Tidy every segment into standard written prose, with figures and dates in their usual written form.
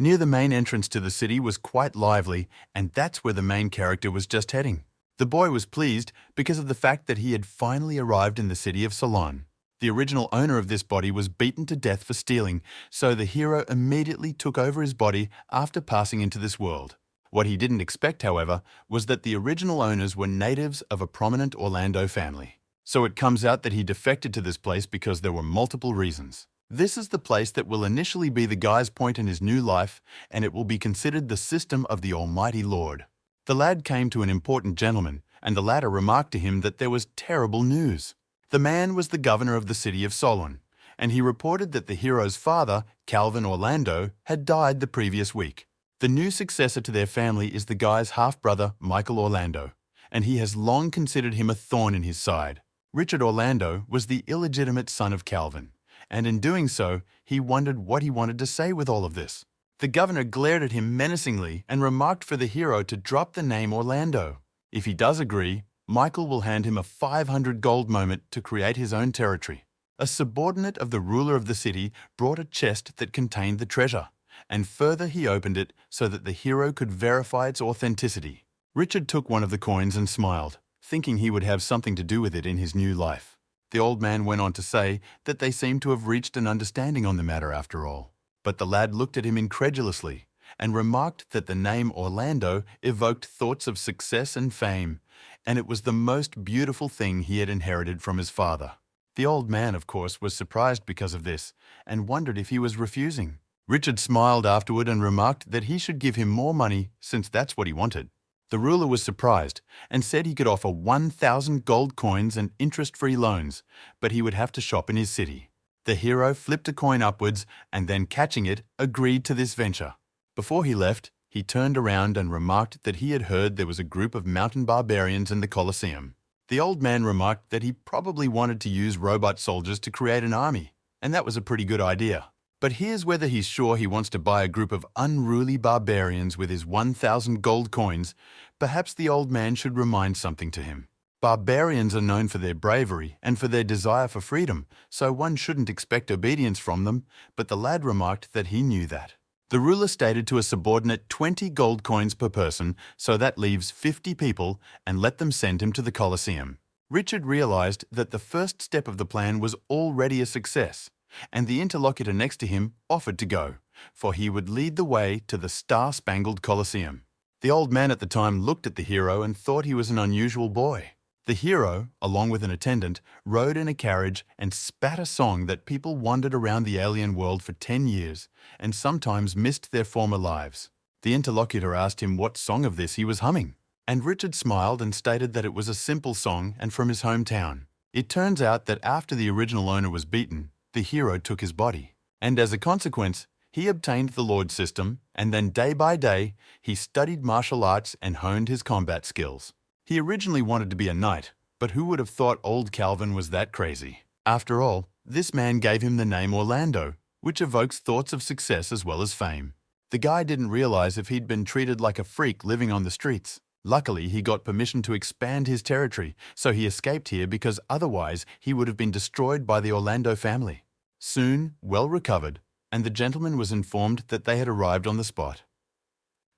Near the main entrance to the city was quite lively, and that's where the main character was just heading. The boy was pleased because of the fact that he had finally arrived in the city of Ceylon. The original owner of this body was beaten to death for stealing, so the hero immediately took over his body after passing into this world. What he didn't expect, however, was that the original owners were natives of a prominent Orlando family. So it comes out that he defected to this place because there were multiple reasons. This is the place that will initially be the guy's point in his new life, and it will be considered the system of the Almighty Lord. The lad came to an important gentleman, and the latter remarked to him that there was terrible news. The man was the governor of the city of Solon, and he reported that the hero's father, Calvin Orlando, had died the previous week. The new successor to their family is the guy's half-brother, Michael Orlando, and he has long considered him a thorn in his side. Richard Orlando was the illegitimate son of Calvin, and in doing so, he wondered what he wanted to say with all of this. The governor glared at him menacingly and remarked for the hero to drop the name Orlando. If he does agree, Michael will hand him a 500 gold moment to create his own territory. A subordinate of the ruler of the city brought a chest that contained the treasure, and further he opened it so that the hero could verify its authenticity. Richard took one of the coins and smiled, thinking he would have something to do with it in his new life. The old man went on to say that they seemed to have reached an understanding on the matter after all. But the lad looked at him incredulously and remarked that the name Orlando evoked thoughts of success and fame, and it was the most beautiful thing he had inherited from his father. The old man, of course, was surprised because of this and wondered if he was refusing. Richard smiled afterward and remarked that he should give him more money since that's what he wanted. The ruler was surprised and said he could offer 1,000 gold coins and interest-free loans, but he would have to shop in his city. The hero flipped a coin upwards and then, catching it, agreed to this venture. Before he left, he turned around and remarked that he had heard there was a group of mountain barbarians in the Colosseum. The old man remarked that he probably wanted to use robot soldiers to create an army, and that was a pretty good idea. But here's whether he's sure he wants to buy a group of unruly barbarians with his 1,000 gold coins. Perhaps the old man should remind something to him. Barbarians are known for their bravery and for their desire for freedom, so one shouldn't expect obedience from them, but the lad remarked that he knew that. The ruler stated to a subordinate 20 gold coins per person, so that leaves 50 people, and let them send him to the Colosseum. Richard realized that the first step of the plan was already a success, and the interlocutor next to him offered to go, for he would lead the way to the star-spangled Colosseum. The old man at the time looked at the hero and thought he was an unusual boy. The hero, along with an attendant, rode in a carriage and spat a song that people wandered around the alien world for 10 years and sometimes missed their former lives. The interlocutor asked him what song of this he was humming, and Richard smiled and stated that it was a simple song and from his hometown. It turns out that after the original owner was beaten, the hero took his body, and as a consequence, he obtained the Lord system, and then day by day, he studied martial arts and honed his combat skills. He originally wanted to be a knight, but who would have thought old Calvin was that crazy? After all, this man gave him the name Orlando, which evokes thoughts of success as well as fame. The guy didn't realize if he'd been treated like a freak living on the streets. Luckily, he got permission to expand his territory, so he escaped here because otherwise he would have been destroyed by the Orlando family. Soon, well recovered, and the gentleman was informed that they had arrived on the spot.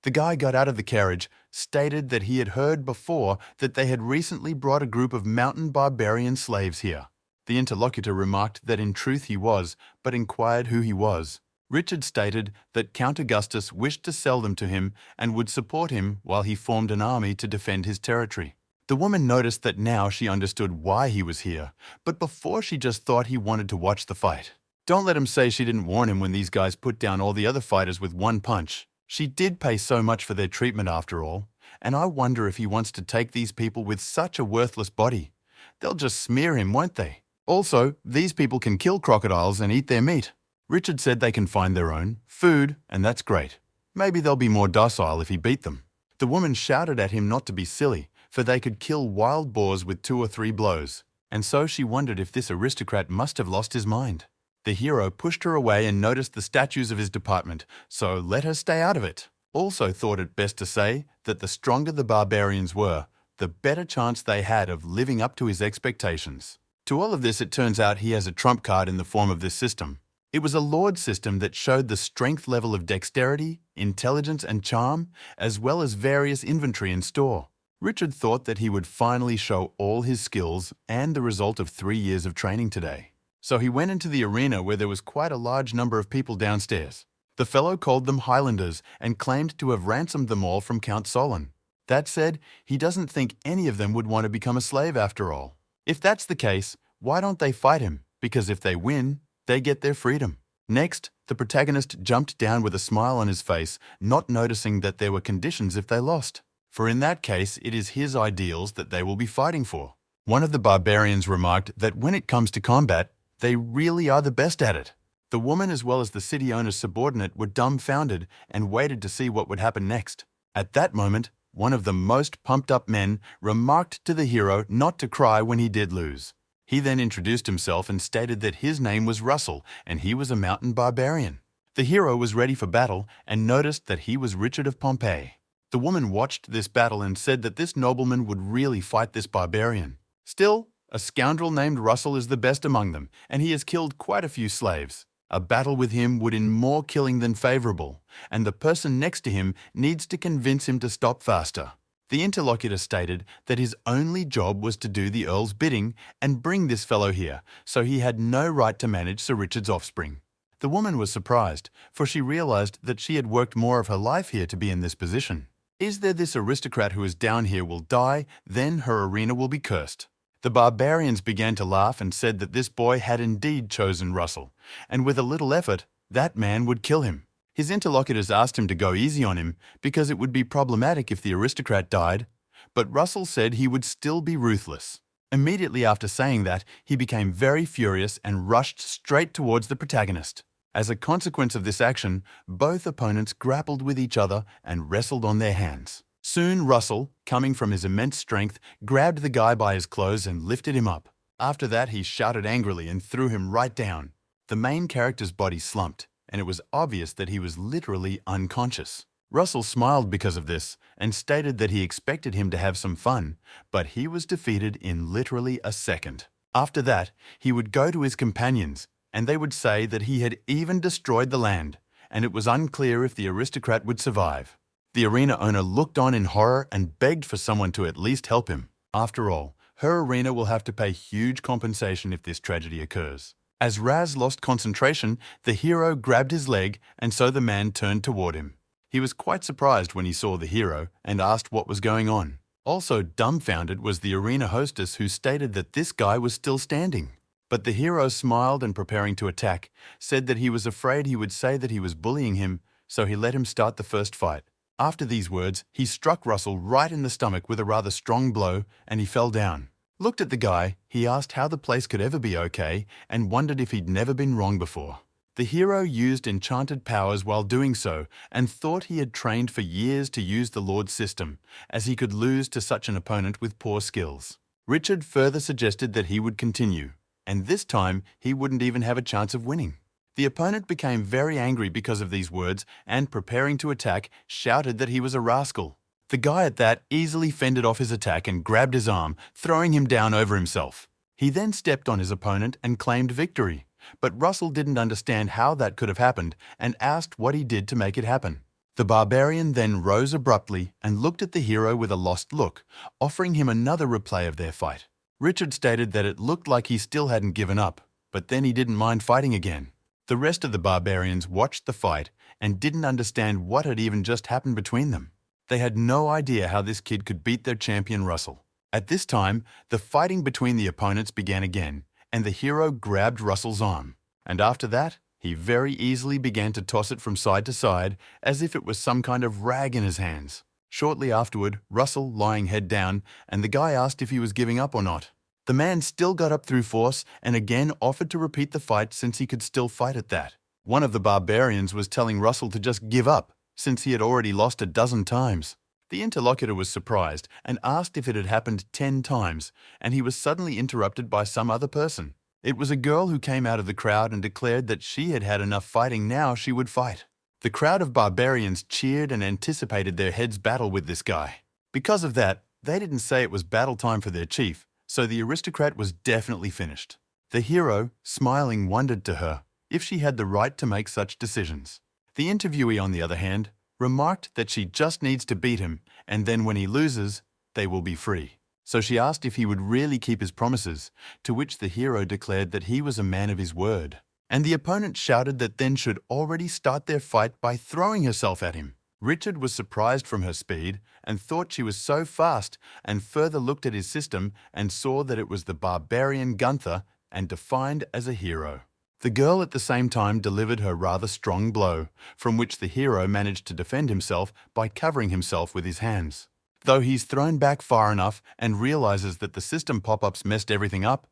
The guy got out of the carriage, stated that he had heard before that they had recently brought a group of mountain barbarian slaves here. The interlocutor remarked that in truth he was, but inquired who he was. Richard stated that Count Augustus wished to sell them to him and would support him while he formed an army to defend his territory. The woman noticed that now she understood why he was here, but before she just thought he wanted to watch the fight. Don't let him say she didn't warn him when these guys put down all the other fighters with one punch. She did pay so much for their treatment after all, and I wonder if he wants to take these people with such a worthless body. They'll just smear him, won't they? Also, these people can kill crocodiles and eat their meat. Richard said they can find their own food, and that's great. Maybe they'll be more docile if he beat them. The woman shouted at him not to be silly, for they could kill wild boars with 2 or 3 blows, and so she wondered if this aristocrat must have lost his mind. The hero pushed her away and noticed the statues of his department, so let her stay out of it. Also thought it best to say that the stronger the barbarians were, the better chance they had of living up to his expectations. To all of this, it turns out he has a trump card in the form of this system. It was a lord system that showed the strength level of dexterity, intelligence, and charm, as well as various inventory in store. Richard thought that he would finally show all his skills and the result of 3 years of training today. So he went into the arena where there was quite a large number of people downstairs. The fellow called them Highlanders and claimed to have ransomed them all from Count Solon. That said, he doesn't think any of them would want to become a slave after all. If that's the case, why don't they fight him? Because if they win, they get their freedom. Next, the protagonist jumped down with a smile on his face, not noticing that there were conditions if they lost. For in that case, it is his ideals that they will be fighting for. One of the barbarians remarked that when it comes to combat, they really are the best at it. The woman as well as the city owner's subordinate were dumbfounded and waited to see what would happen next. At that moment, one of the most pumped-up men remarked to the hero not to cry when he did lose. He then introduced himself and stated that his name was Russell and he was a mountain barbarian. The hero was ready for battle and noticed that he was Richard of Pompeii. The woman watched this battle and said that this nobleman would really fight this barbarian. Still, a scoundrel named Russell is the best among them, and he has killed quite a few slaves. A battle with him would end more killing than favorable, and the person next to him needs to convince him to stop faster. The interlocutor stated that his only job was to do the Earl's bidding and bring this fellow here, so he had no right to manage Sir Richard's offspring. The woman was surprised, for she realized that she had worked more of her life here to be in this position. Is there this aristocrat who is down here will die, then her arena will be cursed. The barbarians began to laugh and said that this boy had indeed chosen Russell, and with a little effort, that man would kill him. His interlocutors asked him to go easy on him because it would be problematic if the aristocrat died, but Russell said he would still be ruthless. Immediately after saying that, he became very furious and rushed straight towards the protagonist. As a consequence of this action, both opponents grappled with each other and wrestled on their hands. Soon Russell, coming from his immense strength, grabbed the guy by his clothes and lifted him up. After that, he shouted angrily and threw him right down. The main character's body slumped, and it was obvious that he was literally unconscious. Russell smiled because of this and stated that he expected him to have some fun, but he was defeated in literally a second. After that, he would go to his companions, and they would say that he had even destroyed the land, and it was unclear if the aristocrat would survive. The arena owner looked on in horror and begged for someone to at least help him. After all, her arena will have to pay huge compensation if this tragedy occurs. As Raz lost concentration, the hero grabbed his leg, and so the man turned toward him. He was quite surprised when he saw the hero and asked what was going on. Also dumbfounded was the arena hostess, who stated that this guy was still standing. But the hero smiled and, preparing to attack, said that he was afraid he would say that he was bullying him, so he let him start the first fight. After these words, he struck Russell right in the stomach with a rather strong blow, and he fell down. Looked at the guy, he asked how the place could ever be okay, and wondered if he'd never been wrong before. The hero used enchanted powers while doing so, and thought he had trained for years to use the Lord's system, as he could lose to such an opponent with poor skills. Richard further suggested that he would continue, and this time he wouldn't even have a chance of winning. The opponent became very angry because of these words and, preparing to attack, shouted that he was a rascal. The guy at that easily fended off his attack and grabbed his arm, throwing him down over himself. He then stepped on his opponent and claimed victory, but Russell didn't understand how that could have happened and asked what he did to make it happen. The barbarian then rose abruptly and looked at the hero with a lost look, offering him another replay of their fight. Richard stated that it looked like he still hadn't given up, but then he didn't mind fighting again. The rest of the barbarians watched the fight and didn't understand what had even just happened between them. They had no idea how this kid could beat their champion Russell. At this time, the fighting between the opponents began again, and the hero grabbed Russell's arm. And after that, he very easily began to toss it from side to side as if it was some kind of rag in his hands. Shortly afterward, Russell lying head down, and the guy asked if he was giving up or not. The man still got up through force and again offered to repeat the fight since he could still fight at that. One of the barbarians was telling Russell to just give up, since he had already lost a dozen times. The interlocutor was surprised and asked if it had happened 10 times, and he was suddenly interrupted by some other person. It was a girl who came out of the crowd and declared that she had had enough fighting, now she would fight. The crowd of barbarians cheered and anticipated their head's battle with this guy. Because of that, they didn't say it was battle time for their chief, so the aristocrat was definitely finished. The hero, smiling, wondered to her, if she had the right to make such decisions. The interviewee, on the other hand, remarked that she just needs to beat him, and then when he loses, they will be free. So she asked if he would really keep his promises, to which the hero declared that he was a man of his word. And the opponent shouted that then should already start their fight by throwing herself at him. Richard was surprised from her speed and thought she was so fast, and further looked at his system and saw that it was the barbarian Gunther and defined as a hero. The girl at the same time delivered her rather strong blow, from which the hero managed to defend himself by covering himself with his hands. Though he's thrown back far enough and realizes that the system pop-ups messed everything up,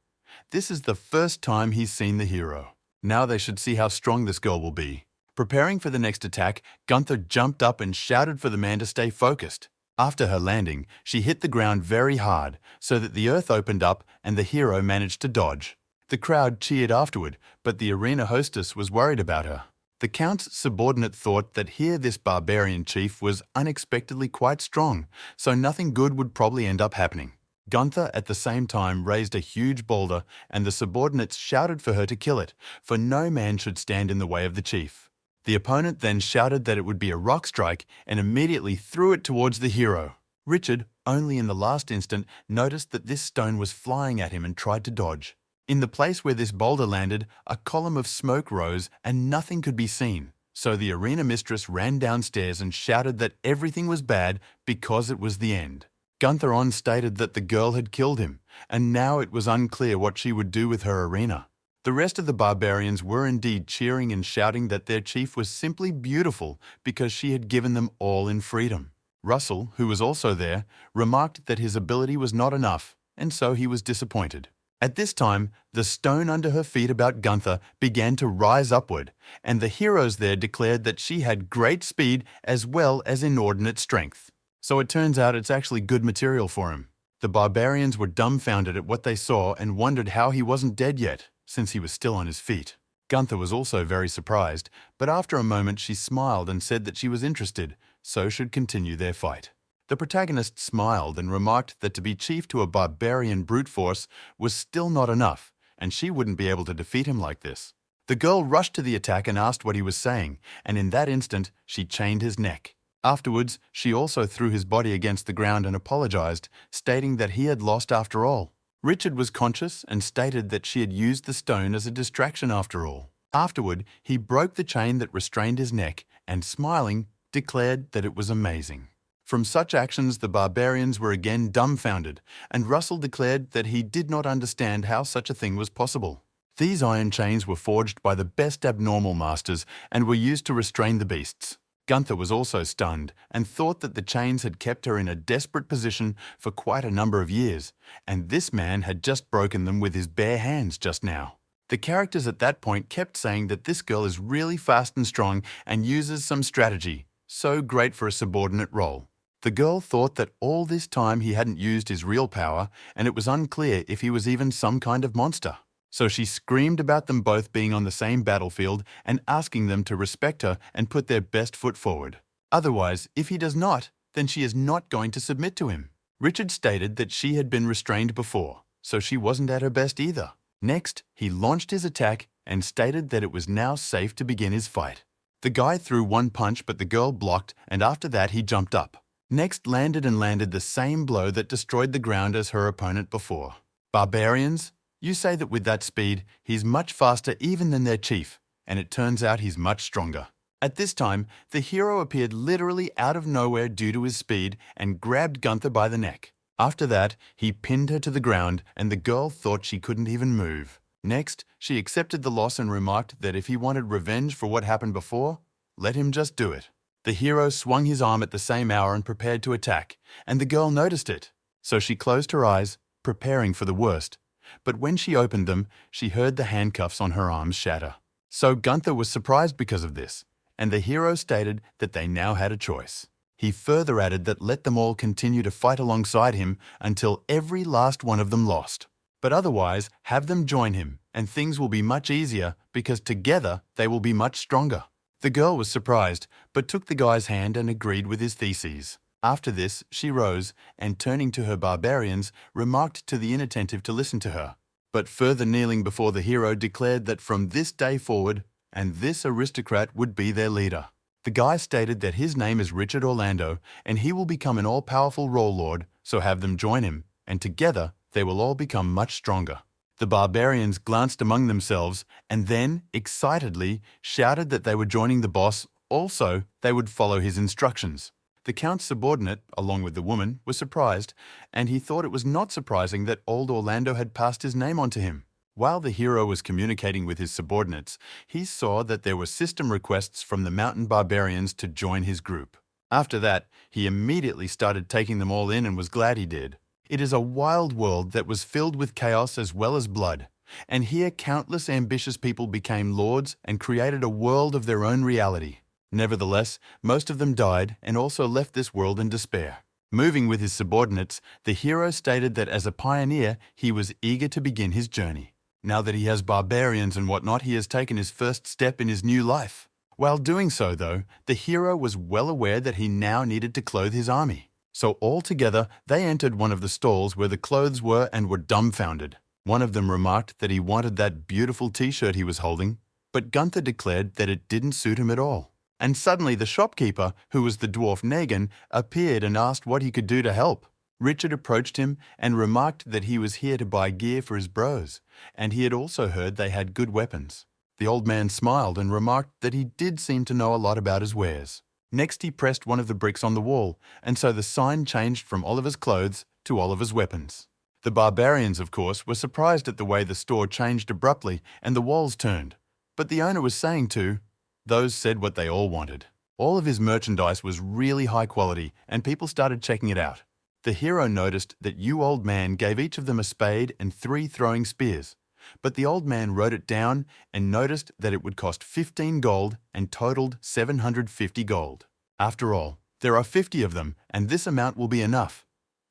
this is the first time he's seen the hero. Now they should see how strong this girl will be. Preparing for the next attack, Gunther jumped up and shouted for the man to stay focused. After her landing, she hit the ground very hard, so that the earth opened up and the hero managed to dodge. The crowd cheered afterward, but the arena hostess was worried about her. The Count's subordinate thought that here this barbarian chief was unexpectedly quite strong, so nothing good would probably end up happening. Gunther at the same time raised a huge boulder, and the subordinates shouted for her to kill it, for no man should stand in the way of the chief. The opponent then shouted that it would be a rock strike and immediately threw it towards the hero. Richard, only in the last instant, noticed that this stone was flying at him and tried to dodge. In the place where this boulder landed, a column of smoke rose and nothing could be seen. So the arena mistress ran downstairs and shouted that everything was bad because it was the end. Gunther on stated that the girl had killed him, and now it was unclear what she would do with her arena. The rest of the barbarians were indeed cheering and shouting that their chief was simply beautiful because she had given them all in freedom. Russell, who was also there, remarked that his ability was not enough, and so he was disappointed. At this time, the stone under her feet about Gunther began to rise upward, and the heroes there declared that she had great speed as well as inordinate strength. So it turns out it's actually good material for him. The barbarians were dumbfounded at what they saw and wondered how he wasn't dead yet, since he was still on his feet. Gunther was also very surprised, but after a moment she smiled and said that she was interested, so should continue their fight. The protagonist smiled and remarked that to be chief to a barbarian brute force was still not enough, and she wouldn't be able to defeat him like this. The girl rushed to the attack and asked what he was saying, and in that instant she chained his neck. Afterwards, she also threw his body against the ground and apologized, stating that he had lost after all. Richard was conscious and stated that she had used the stone as a distraction after all. Afterward, he broke the chain that restrained his neck and, smiling, declared that it was amazing. From such actions, the barbarians were again dumbfounded, and Russell declared that he did not understand how such a thing was possible. These iron chains were forged by the best abnormal masters and were used to restrain the beasts. Gunther was also stunned and thought that the chains had kept her in a desperate position for quite a number of years, and this man had just broken them with his bare hands just now. The characters at that point kept saying that this girl is really fast and strong and uses some strategy, so great for a subordinate role. The girl thought that all this time he hadn't used his real power, and it was unclear if he was even some kind of monster. So she screamed about them both being on the same battlefield and asking them to respect her and put their best foot forward. Otherwise, if he does not, then she is not going to submit to him. Richard stated that she had been restrained before, so she wasn't at her best either. Next, he launched his attack and stated that it was now safe to begin his fight. The guy threw one punch, but the girl blocked, and after that he jumped up. Next landed the same blow that destroyed the ground as her opponent before. Barbarians, you say that with that speed, he's much faster even than their chief, and it turns out he's much stronger. At this time, the hero appeared literally out of nowhere due to his speed and grabbed Gunther by the neck. After that, he pinned her to the ground, and the girl thought she couldn't even move. Next, she accepted the loss and remarked that if he wanted revenge for what happened before, let him just do it. The hero swung his arm at the same hour and prepared to attack, and the girl noticed it. So she closed her eyes, preparing for the worst. But when she opened them, she heard the handcuffs on her arms shatter. So Gunther was surprised because of this, and the hero stated that they now had a choice. He further added that let them all continue to fight alongside him until every last one of them lost. But otherwise, have them join him, and things will be much easier because together they will be much stronger. The girl was surprised, but took the guy's hand and agreed with his theses. After this, she rose, and turning to her barbarians, remarked to the inattentive to listen to her. But further kneeling before the hero declared that from this day forward, and this aristocrat would be their leader. The guy stated that his name is Richard Orlando, and he will become an all-powerful warlord, so have them join him, and together they will all become much stronger. The barbarians glanced among themselves and then, excitedly, shouted that they were joining the boss. Also, they would follow his instructions. The count's subordinate, along with the woman, was surprised, and he thought it was not surprising that old Orlando had passed his name on to him. While the hero was communicating with his subordinates, he saw that there were system requests from the mountain barbarians to join his group. After that, he immediately started taking them all in and was glad he did. It is a wild world that was filled with chaos as well as blood, and here countless ambitious people became lords and created a world of their own reality. Nevertheless, most of them died and also left this world in despair. Moving with his subordinates, the hero stated that as a pioneer, he was eager to begin his journey. Now that he has barbarians and whatnot, he has taken his first step in his new life. While doing so, though, the hero was well aware that he now needed to clothe his army. So all together, they entered one of the stalls where the clothes were and were dumbfounded. One of them remarked that he wanted that beautiful t-shirt he was holding, but Gunther declared that it didn't suit him at all. And suddenly the shopkeeper, who was the dwarf Negan, appeared and asked what he could do to help. Richard approached him and remarked that he was here to buy gear for his bros, and he had also heard they had good weapons. The old man smiled and remarked that he did seem to know a lot about his wares. Next he pressed one of the bricks on the wall, and so the sign changed from Oliver's clothes to Oliver's weapons. The barbarians, of course, were surprised at the way the store changed abruptly and the walls turned. But the owner was saying to, those said what they all wanted. All of his merchandise was really high quality, and people started checking it out. The hero noticed that you old man gave each of them a spade and 3 throwing spears. But the old man wrote it down and noticed that it would cost 15 gold and totaled 750 gold. After all, there are 50 of them, and this amount will be enough.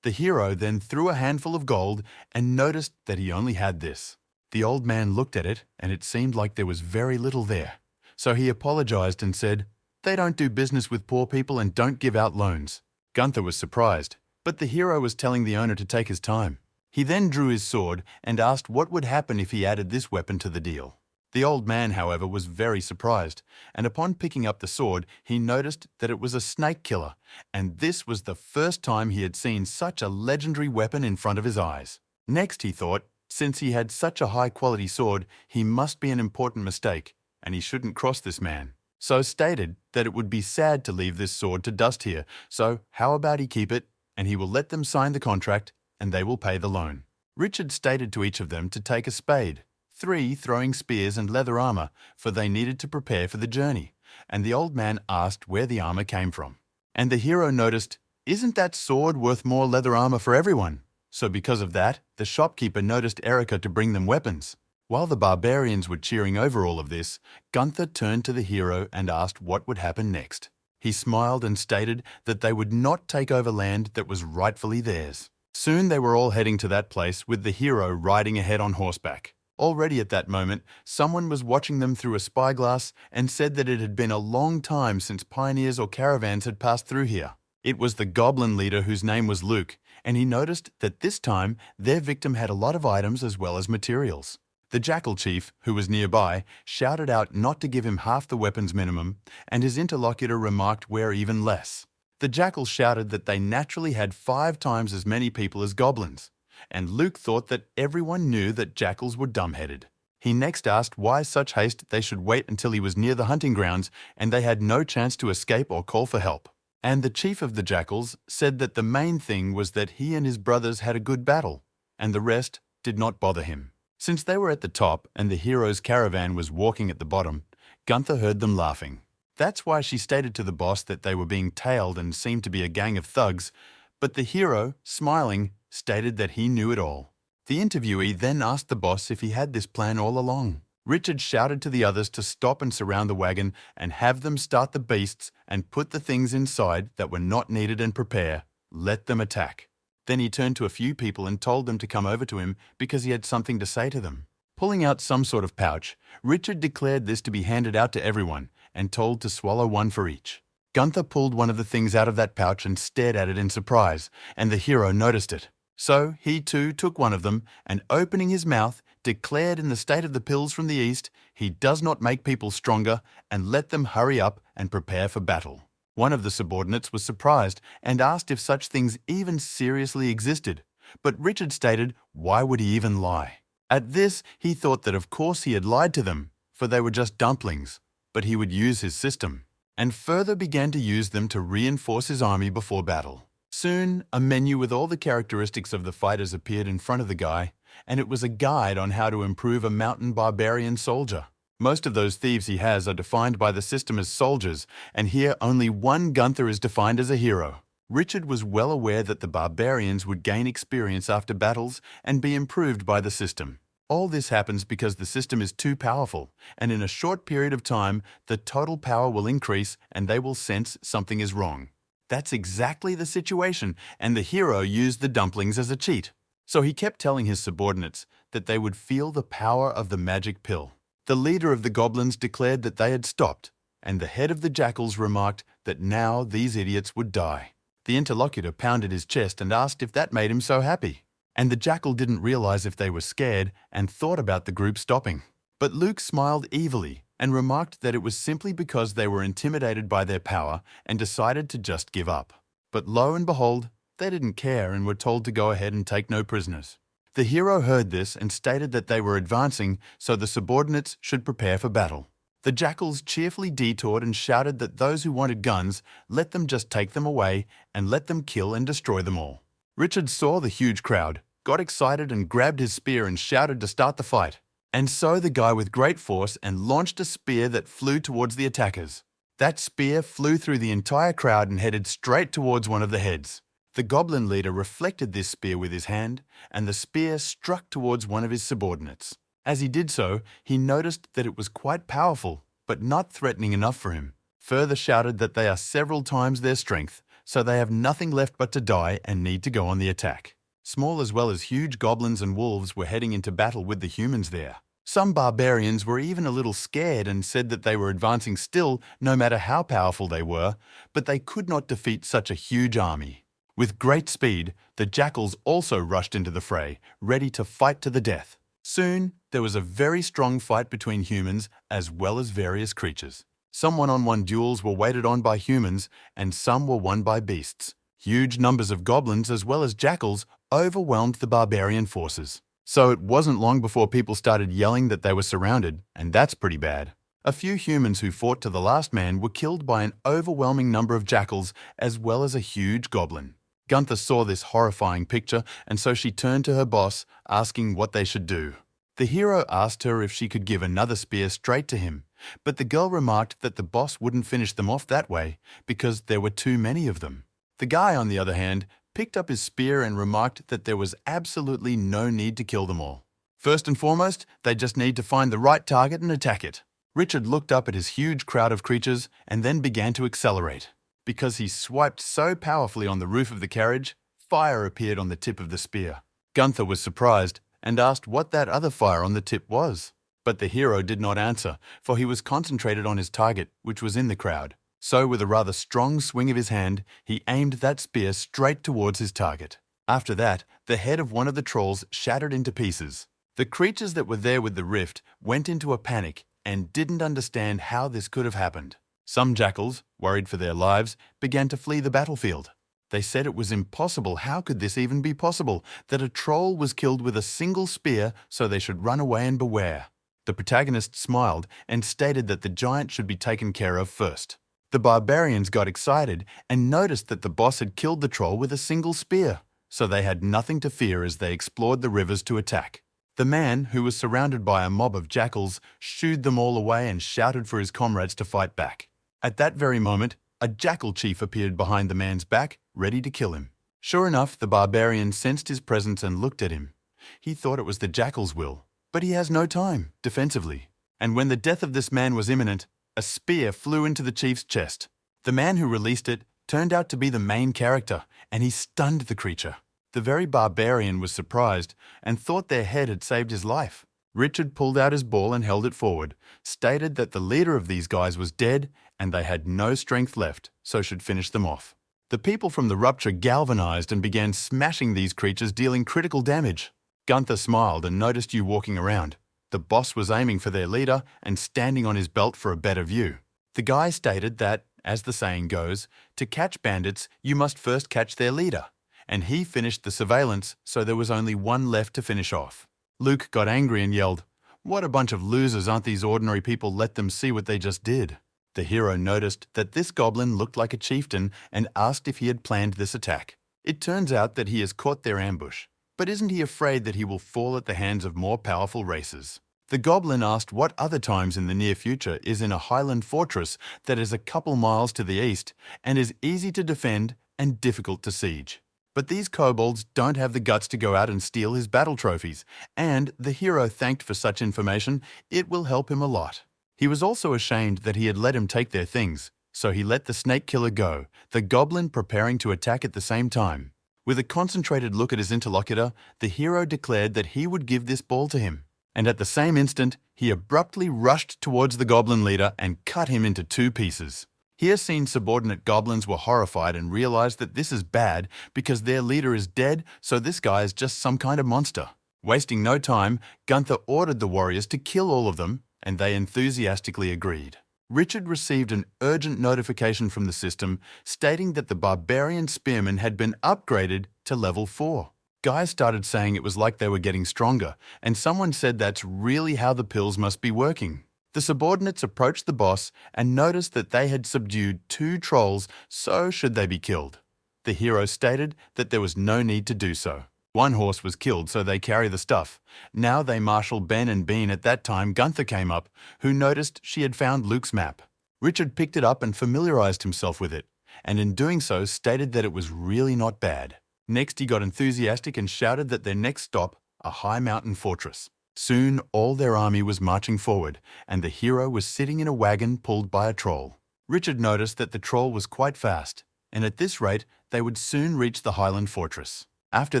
The hero then threw a handful of gold and noticed that he only had this. The old man looked at it, and it seemed like there was very little there. So he apologized and said, "They don't do business with poor people and don't give out loans." Gunther was surprised, but the hero was telling the owner to take his time. He then drew his sword and asked what would happen if he added this weapon to the deal. The old man, however, was very surprised, and upon picking up the sword, he noticed that it was a snake killer, and this was the first time he had seen such a legendary weapon in front of his eyes. Next, he thought, since he had such a high-quality sword, he must be an important mistake, and he shouldn't cross this man. So stated that it would be sad to leave this sword to dust here, so how about he keep it, and he will let them sign the contract, and they will pay the loan. Richard stated to each of them to take a spade, 3 throwing spears and leather armor, for they needed to prepare for the journey, and the old man asked where the armor came from. And the hero noticed, isn't that sword worth more leather armor for everyone? So because of that, the shopkeeper noticed Erica to bring them weapons. While the barbarians were cheering over all of this, Gunther turned to the hero and asked what would happen next. He smiled and stated that they would not take over land that was rightfully theirs. Soon they were all heading to that place with the hero riding ahead on horseback. Already at that moment, someone was watching them through a spyglass and said that it had been a long time since pioneers or caravans had passed through here. It was the goblin leader whose name was Luke, and he noticed that this time their victim had a lot of items as well as materials. The jackal chief, who was nearby, shouted out not to give him half the weapons minimum, and his interlocutor remarked where even less. The jackal shouted that they naturally had 5 times as many people as goblins, and Luke thought that everyone knew that jackals were dumbheaded. He next asked why such haste they should wait until he was near the hunting grounds and they had no chance to escape or call for help. And the chief of the jackals said that the main thing was that he and his brothers had a good battle, and the rest did not bother him. Since they were at the top and the hero's caravan was walking at the bottom, Gunther heard them laughing. That's why she stated to the boss that they were being tailed and seemed to be a gang of thugs, but the hero, smiling, stated that he knew it all. The interviewee then asked the boss if he had this plan all along. Richard shouted to the others to stop and surround the wagon and have them start the beasts and put the things inside that were not needed and prepare. Let them attack. Then he turned to a few people and told them to come over to him because he had something to say to them. Pulling out some sort of pouch, Richard declared this to be handed out to everyone and told to swallow one for each. Gunther pulled one of the things out of that pouch and stared at it in surprise, and the hero noticed it. So he too took one of them and, opening his mouth, declared in the state of the pills from the east, he does not make people stronger, and let them hurry up and prepare for battle. One of the subordinates was surprised and asked if such things even seriously existed, but Richard stated why would he even lie? At this, he thought that of course he had lied to them, for they were just dumplings, but he would use his system, and further began to use them to reinforce his army before battle. Soon, a menu with all the characteristics of the fighters appeared in front of the guy, and it was a guide on how to improve a mountain barbarian soldier. Most of those thieves he has are defined by the system as soldiers, and here only one Gunther is defined as a hero. Richard was well aware that the barbarians would gain experience after battles and be improved by the system. All this happens because the system is too powerful, and in a short period of time, the total power will increase and they will sense something is wrong. That's exactly the situation, and the hero used the dumplings as a cheat. So he kept telling his subordinates that they would feel the power of the magic pill. The leader of the goblins declared that they had stopped, and the head of the jackals remarked that now these idiots would die. The interlocutor pounded his chest and asked if that made him so happy. And the jackal didn't realize if they were scared and thought about the group stopping. But Luke smiled evilly and remarked that it was simply because they were intimidated by their power and decided to just give up. But lo and behold, they didn't care and were told to go ahead and take no prisoners. The hero heard this and stated that they were advancing, so the subordinates should prepare for battle. The jackals cheerfully detoured and shouted that those who wanted guns, let them just take them away and let them kill and destroy them all. Richard saw the huge crowd, got excited and grabbed his spear and shouted to start the fight. And so the guy with great force and launched a spear that flew towards the attackers. That spear flew through the entire crowd and headed straight towards one of the heads. The goblin leader reflected this spear with his hand, and the spear struck towards one of his subordinates. As he did so, he noticed that it was quite powerful, but not threatening enough for him. Further shouted that they are several times their strength, so they have nothing left but to die and need to go on the attack. Small as well as huge goblins and wolves were heading into battle with the humans there. Some barbarians were even a little scared and said that they were advancing still no matter how powerful they were, but they could not defeat such a huge army. With great speed, the jackals also rushed into the fray, ready to fight to the death. Soon, there was a very strong fight between humans as well as various creatures. Some one-on-one duels were waged on by humans and some were won by beasts. Huge numbers of goblins as well as jackals overwhelmed the barbarian forces. So it wasn't long before people started yelling that they were surrounded, and that's pretty bad. A few humans who fought to the last man were killed by an overwhelming number of jackals as well as a huge goblin. Gunther saw this horrifying picture, and so she turned to her boss, asking what they should do. The hero asked her if she could give another spear straight to him, but the girl remarked that the boss wouldn't finish them off that way because there were too many of them. The guy, on the other hand, picked up his spear and remarked that there was absolutely no need to kill them all. First and foremost, they just need to find the right target and attack it. Richard looked up at his huge crowd of creatures and then began to accelerate. Because he swiped so powerfully on the roof of the carriage, fire appeared on the tip of the spear. Gunther was surprised and asked what that other fire on the tip was. But the hero did not answer, for he was concentrated on his target, which was in the crowd. So with a rather strong swing of his hand, he aimed that spear straight towards his target. After that, the head of one of the trolls shattered into pieces. The creatures that were there with the rift went into a panic and didn't understand how this could have happened. Some jackals, worried for their lives, began to flee the battlefield. They said it was impossible. How could this even be possible? That a troll was killed with a single spear, so they should run away and beware. The protagonist smiled and stated that the giant should be taken care of first. The barbarians got excited and noticed that the boss had killed the troll with a single spear, so they had nothing to fear as they explored the rivers to attack. The man, who was surrounded by a mob of jackals, shooed them all away and shouted for his comrades to fight back. At that very moment, a jackal chief appeared behind the man's back, ready to kill him. Sure enough, the barbarian sensed his presence and looked at him. He thought it was the jackal's will, but he has no time, defensively. And when the death of this man was imminent, a spear flew into the chief's chest. The man who released it turned out to be the main character, and he stunned the creature. The very barbarian was surprised and thought their head had saved his life. Richard pulled out his ball and held it forward, stated that the leader of these guys was dead and they had no strength left, so should finish them off. The people from the rupture galvanized and began smashing these creatures, dealing critical damage. Gunther smiled and noticed you walking around. The boss was aiming for their leader and standing on his belt for a better view. The guy stated that, as the saying goes, to catch bandits, you must first catch their leader. And he finished the surveillance, so there was only one left to finish off. Luke got angry and yelled, "What a bunch of losers, aren't these ordinary people? Let them see what they just did." The hero noticed that this goblin looked like a chieftain and asked if he had planned this attack. It turns out that he has caught their ambush, but isn't he afraid that he will fall at the hands of more powerful races? The goblin asked what other times in the near future is in a highland fortress that is a couple miles to the east and is easy to defend and difficult to siege. But these kobolds don't have the guts to go out and steal his battle trophies, and the hero thanked for such information. It will help him a lot. He was also ashamed that he had let him take their things, so he let the snake killer go, the goblin preparing to attack at the same time. With a concentrated look at his interlocutor, the hero declared that he would give this ball to him. And at the same instant, he abruptly rushed towards the goblin leader and cut him into 2 pieces. Here seen subordinate goblins were horrified and realized that this is bad because their leader is dead, so this guy is just some kind of monster. Wasting no time, Gunther ordered the warriors to kill all of them, and they enthusiastically agreed. Richard received an urgent notification from the system stating that the barbarian spearmen had been upgraded to level 4. Guys started saying it was like they were getting stronger, and someone said that's really how the pills must be working. The subordinates approached the boss and noticed that they had subdued 2 trolls, so should they be killed? The hero stated that there was no need to do so. 1 horse was killed, so they carry the stuff. Now they marshal Ben and Bean. At that time, Gunther came up, who noticed she had found Luke's map. Richard picked it up and familiarized himself with it, and in doing so stated that it was really not bad. Next, he got enthusiastic and shouted that their next stop, a high mountain fortress. Soon, all their army was marching forward, and the hero was sitting in a wagon pulled by a troll. Richard noticed that the troll was quite fast, and at this rate, they would soon reach the Highland fortress. After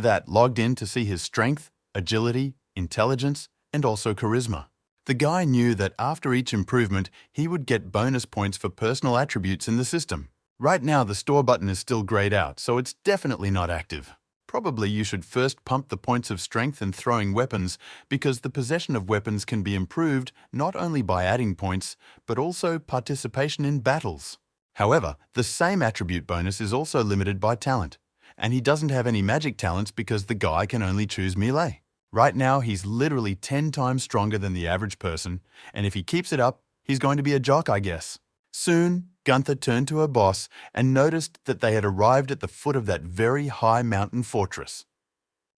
that, logged in to see his strength, agility, intelligence, and also charisma. The guy knew that after each improvement, he would get bonus points for personal attributes in the system. Right now, the store button is still grayed out, so it's definitely not active. Probably you should first pump the points of strength and throwing weapons, because the possession of weapons can be improved not only by adding points, but also participation in battles. However, the same attribute bonus is also limited by talent, and he doesn't have any magic talents because the guy can only choose melee. Right now, he's literally 10 times stronger than the average person, and if he keeps it up, he's going to be a jock, I guess. Soon, Gunther turned to her boss and noticed that they had arrived at the foot of that very high mountain fortress.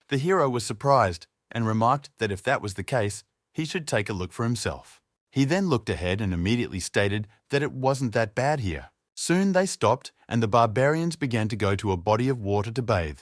The hero was surprised and remarked that if that was the case, he should take a look for himself. He then looked ahead and immediately stated that it wasn't that bad here. Soon they stopped, and the barbarians began to go to a body of water to bathe.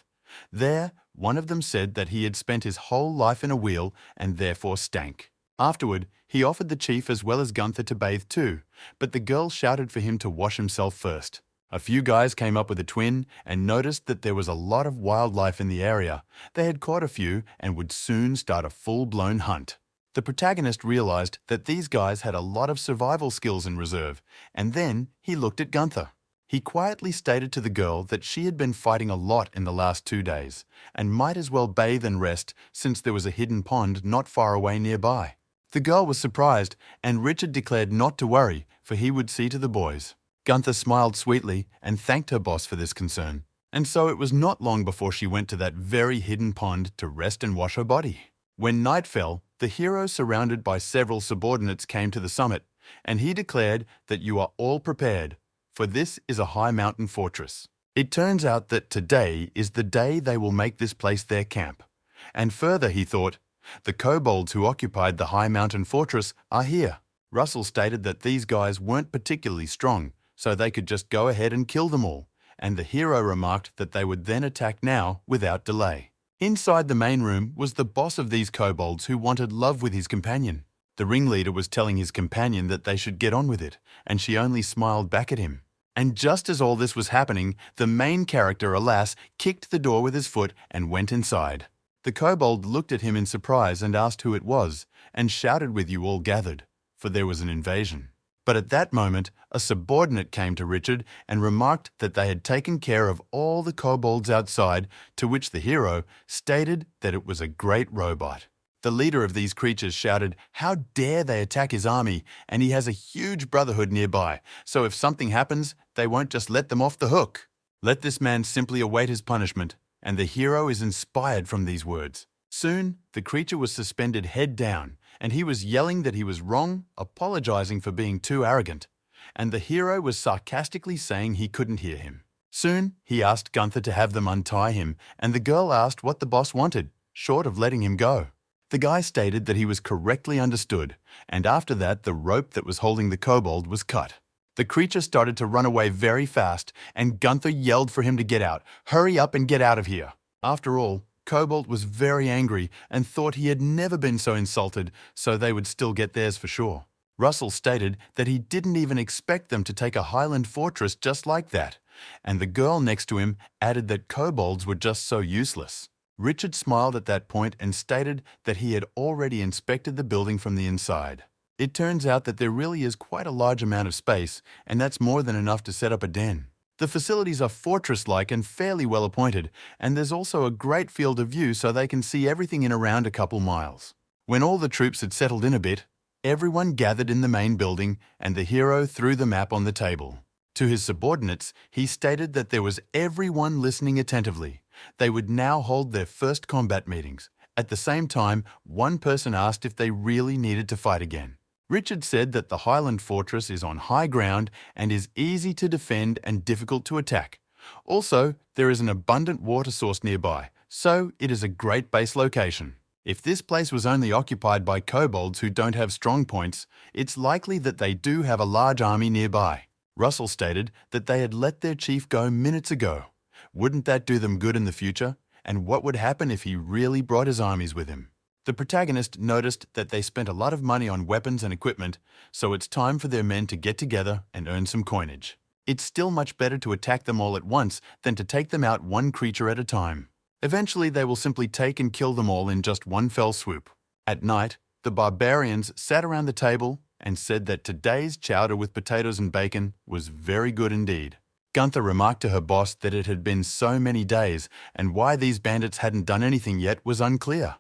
There, one of them said that he had spent his whole life in a wheel and therefore stank. Afterward, he offered the chief as well as Gunther to bathe too, but the girl shouted for him to wash himself first. A few guys came up with a twin and noticed that there was a lot of wildlife in the area. They had caught a few and would soon start a full-blown hunt. The protagonist realized that these guys had a lot of survival skills in reserve, and then he looked at Gunther. He quietly stated to the girl that she had been fighting a lot in the last 2 days, and might as well bathe and rest since there was a hidden pond not far away nearby. The girl was surprised, and Richard declared not to worry, for he would see to the boys. Gunther smiled sweetly and thanked her boss for this concern. And so it was not long before she went to that very hidden pond to rest and wash her body. When night fell, the hero, surrounded by several subordinates, came to the summit, and he declared that you are all prepared, for this is a high mountain fortress. It turns out that today is the day they will make this place their camp. And further, he thought, the kobolds who occupied the high mountain fortress are here. Russell stated that these guys weren't particularly strong, so they could just go ahead and kill them all, and the hero remarked that they would then attack now without delay. Inside the main room was the boss of these kobolds who wanted love with his companion. The ringleader was telling his companion that they should get on with it, and she only smiled back at him. And just as all this was happening, the main character, alas, kicked the door with his foot and went inside. The kobold looked at him in surprise and asked who it was, and shouted with you all gathered, for there was an invasion. But at that moment, a subordinate came to Richard and remarked that they had taken care of all the kobolds outside, to which the hero stated that it was a great robot. The leader of these creatures shouted, "How dare they attack his army, and he has a huge brotherhood nearby, so if something happens, they won't just let them off the hook." Let this man simply await his punishment, and the hero is inspired from these words. Soon, the creature was suspended head down, and he was yelling that he was wrong, apologizing for being too arrogant, and the hero was sarcastically saying he couldn't hear him. Soon, he asked Gunther to have them untie him, and the girl asked what the boss wanted, short of letting him go. The guy stated that he was correctly understood, and after that the rope that was holding the kobold was cut. The creature started to run away very fast, and Gunther yelled for him to get out. "Hurry up and get out of here." After all, Kobold was very angry and thought he had never been so insulted, so they would still get theirs for sure. Russell stated that he didn't even expect them to take a Highland fortress just like that, and the girl next to him added that kobolds were just so useless. Richard smiled at that point and stated that he had already inspected the building from the inside. It turns out that there really is quite a large amount of space, and that's more than enough to set up a den. The facilities are fortress-like and fairly well appointed, and there's also a great field of view so they can see everything in around a couple miles. When all the troops had settled in a bit, everyone gathered in the main building and the hero threw the map on the table. To his subordinates, he stated that there was everyone listening attentively. They would now hold their first combat meetings. At the same time, one person asked if they really needed to fight again. Richard said that the Highland fortress is on high ground and is easy to defend and difficult to attack. Also, there is an abundant water source nearby, so it is a great base location. If this place was only occupied by kobolds who don't have strong points, it's likely that they do have a large army nearby. Russell stated that they had let their chief go minutes ago. Wouldn't that do them good in the future? And what would happen if he really brought his armies with him? The protagonist noticed that they spent a lot of money on weapons and equipment, so it's time for their men to get together and earn some coinage. It's still much better to attack them all at once than to take them out one creature at a time. Eventually, they will simply take and kill them all in just one fell swoop. At night, the barbarians sat around the table and said that today's chowder with potatoes and bacon was very good indeed. Gunther remarked to her boss that it had been so many days, and why these bandits hadn't done anything yet was unclear.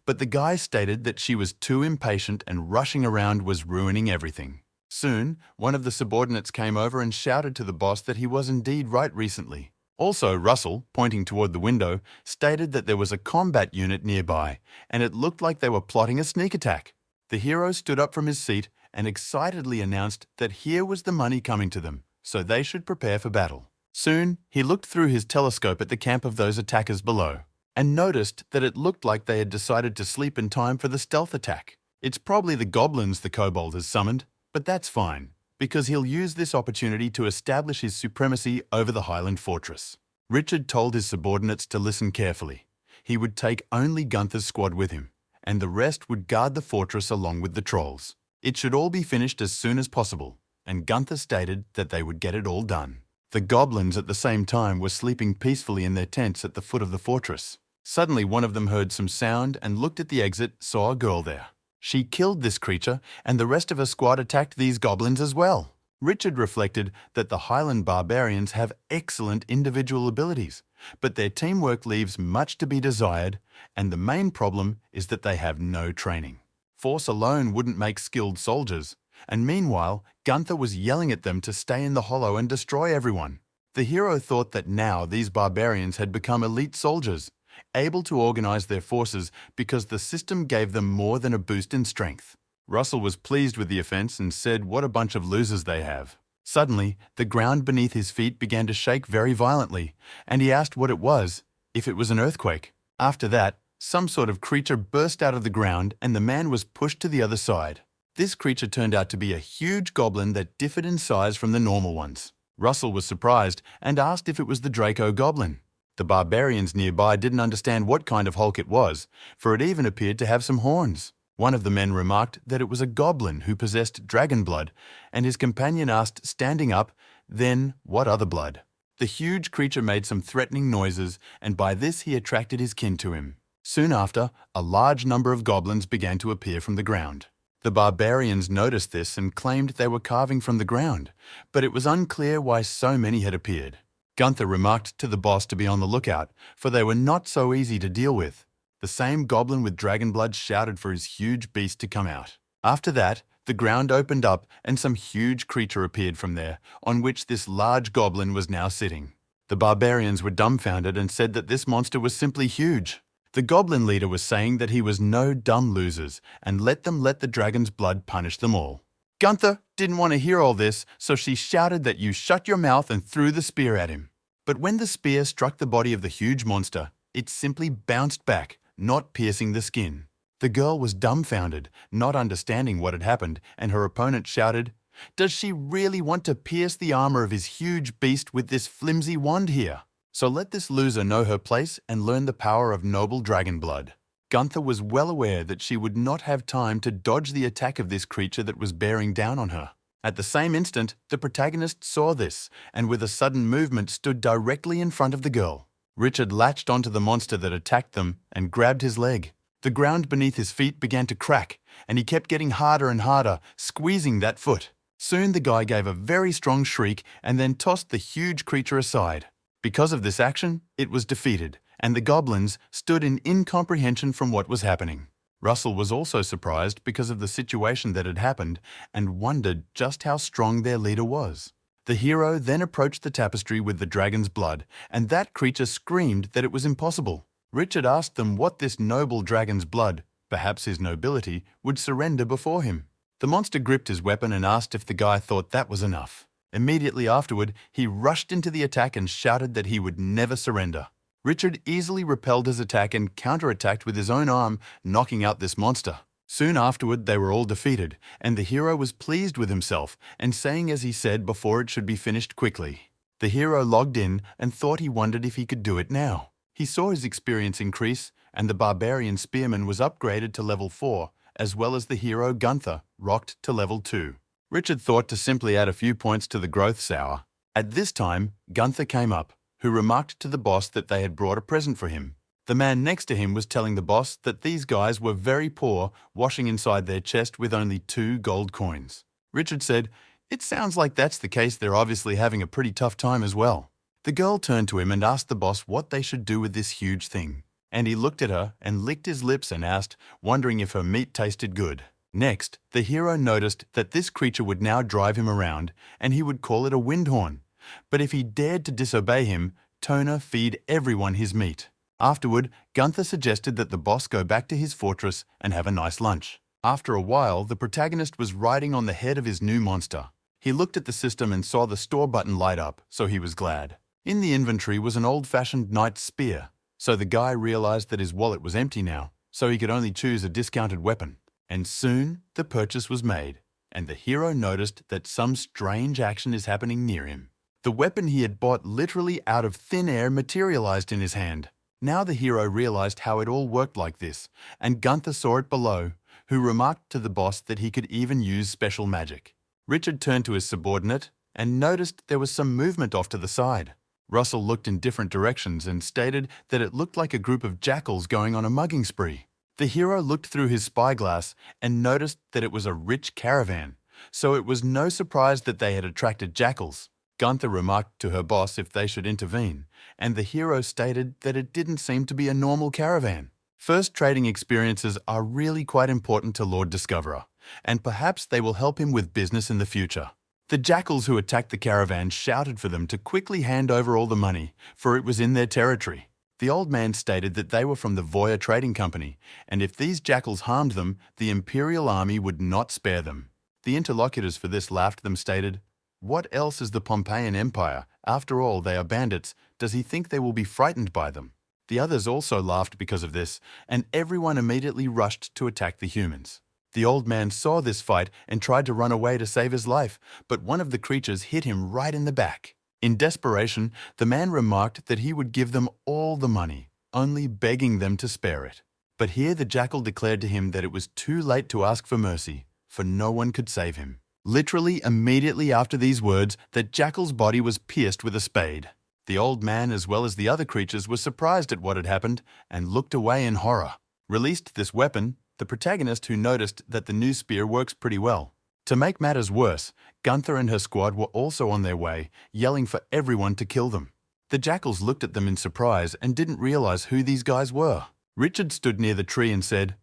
But the guy stated that she was too impatient and rushing around was ruining everything. Soon, one of the subordinates came over and shouted to the boss that he was indeed right recently. Also, Russell, pointing toward the window, stated that there was a combat unit nearby, and it looked like they were plotting a sneak attack. The hero stood up from his seat and excitedly announced that here was the money coming to them, so they should prepare for battle. Soon, he looked through his telescope at the camp of those attackers below, and noticed that it looked like they had decided to sleep in time for the stealth attack. It's probably the goblins the kobold has summoned, but that's fine, because he'll use this opportunity to establish his supremacy over the Highland fortress. Richard told his subordinates to listen carefully. He would take only Gunther's squad with him, and the rest would guard the fortress along with the trolls. It should all be finished as soon as possible, and Gunther stated that they would get it all done. The goblins at the same time were sleeping peacefully in their tents at the foot of the fortress. Suddenly, one of them heard some sound and looked at the exit, saw a girl there. She killed this creature, and the rest of her squad attacked these goblins as well. Richard reflected that the Highland barbarians have excellent individual abilities, but their teamwork leaves much to be desired, and the main problem is that they have no training. Force alone wouldn't make skilled soldiers, and meanwhile, Gunther was yelling at them to stay in the hollow and destroy everyone. The hero thought that now these barbarians had become elite soldiers, able to organize their forces because the system gave them more than a boost in strength. Russell was pleased with the offense and said what a bunch of losers they have. Suddenly, the ground beneath his feet began to shake very violently, and he asked what it was, if it was an earthquake. After that, some sort of creature burst out of the ground and the man was pushed to the other side. This creature turned out to be a huge goblin that differed in size from the normal ones. Russell was surprised and asked if it was the Draco goblin. The barbarians nearby didn't understand what kind of Hulk it was, for it even appeared to have some horns. One of the men remarked that it was a goblin who possessed dragon blood, and his companion asked, standing up, "Then what other blood?" The huge creature made some threatening noises, and by this he attracted his kin to him. Soon after, a large number of goblins began to appear from the ground. The barbarians noticed this and claimed they were carving from the ground, but it was unclear why so many had appeared. Gunther remarked to the boss to be on the lookout, for they were not so easy to deal with. The same goblin with dragon blood shouted for his huge beast to come out. After that, the ground opened up and some huge creature appeared from there, on which this large goblin was now sitting. The barbarians were dumbfounded and said that this monster was simply huge. The goblin leader was saying that he was no dumb losers and let the dragon's blood punish them all. Gunther didn't want to hear all this, so she shouted that you shut your mouth and threw the spear at him. But when the spear struck the body of the huge monster, it simply bounced back, not piercing the skin. The girl was dumbfounded, not understanding what had happened, and her opponent shouted, "Does she really want to pierce the armor of his huge beast with this flimsy wand here? So let this loser know her place and learn the power of noble dragon blood." Gunther was well aware that she would not have time to dodge the attack of this creature that was bearing down on her. At the same instant, the protagonist saw this, and with a sudden movement stood directly in front of the girl. Richard latched onto the monster that attacked them and grabbed his leg. The ground beneath his feet began to crack, and he kept getting harder and harder, squeezing that foot. Soon the guy gave a very strong shriek and then tossed the huge creature aside. Because of this action, it was defeated, and the goblins stood in incomprehension from what was happening. Russell was also surprised because of the situation that had happened and wondered just how strong their leader was. The hero then approached the tapestry with the dragon's blood, and that creature screamed that it was impossible. Richard asked them what this noble dragon's blood, perhaps his nobility, would surrender before him. The monster gripped his weapon and asked if the guy thought that was enough. Immediately afterward, he rushed into the attack and shouted that he would never surrender. Richard easily repelled his attack and counterattacked with his own arm, knocking out this monster. Soon afterward, they were all defeated, and the hero was pleased with himself and saying as he said before it should be finished quickly. The hero logged in and thought he wondered if he could do it now. He saw his experience increase, and the barbarian spearman was upgraded to level 4, as well as the hero Gunther, rocked to level 2. Richard thought to simply add a few points to the growth sour. At this time, Gunther came up, who remarked to the boss that they had brought a present for him. The man next to him was telling the boss that these guys were very poor, washing inside their chest with only 2 gold coins. Richard said, "It sounds like that's the case. They're obviously having a pretty tough time as well." The girl turned to him and asked the boss what they should do with this huge thing. And he looked at her and licked his lips and asked, wondering if her meat tasted good. Next, the hero noticed that this creature would now drive him around, and he would call it a wind horn. But if he dared to disobey him, Toner feed everyone his meat. Afterward, Gunther suggested that the boss go back to his fortress and have a nice lunch. After a while, the protagonist was riding on the head of his new monster. He looked at the system and saw the store button light up, so he was glad. In the inventory was an old-fashioned knight's spear, so the guy realized that his wallet was empty now, so he could only choose a discounted weapon. And soon, the purchase was made, and the hero noticed that some strange action is happening near him. The weapon he had bought literally out of thin air materialized in his hand. Now the hero realized how it all worked like this, and Gunther saw it below, who remarked to the boss that he could even use special magic. Richard turned to his subordinate and noticed there was some movement off to the side. Russell looked in different directions and stated that it looked like a group of jackals going on a mugging spree. The hero looked through his spyglass and noticed that it was a rich caravan, so it was no surprise that they had attracted jackals. Gunther remarked to her boss if they should intervene, and the hero stated that it didn't seem to be a normal caravan. First trading experiences are really quite important to Lord Discoverer, and perhaps they will help him with business in the future. The jackals who attacked the caravan shouted for them to quickly hand over all the money, for it was in their territory. The old man stated that they were from the Voya Trading Company, and if these jackals harmed them, the Imperial Army would not spare them. The interlocutors for this laughed them stated, "What else is the Pompeian Empire? After all, they are bandits. Does he think they will be frightened by them?" The others also laughed because of this, and everyone immediately rushed to attack the humans. The old man saw this fight and tried to run away to save his life, but one of the creatures hit him right in the back. In desperation, the man remarked that he would give them all the money, only begging them to spare it. But here the jackal declared to him that it was too late to ask for mercy, for no one could save him. Literally immediately after these words, the jackal's body was pierced with a spade. The old man, as well as the other creatures, were surprised at what had happened and looked away in horror. Released this weapon, the protagonist who noticed that the new spear works pretty well. To make matters worse, Gunther and her squad were also on their way, yelling for everyone to kill them. The jackals looked at them in surprise and didn't realize who these guys were. Richard stood near the tree and said,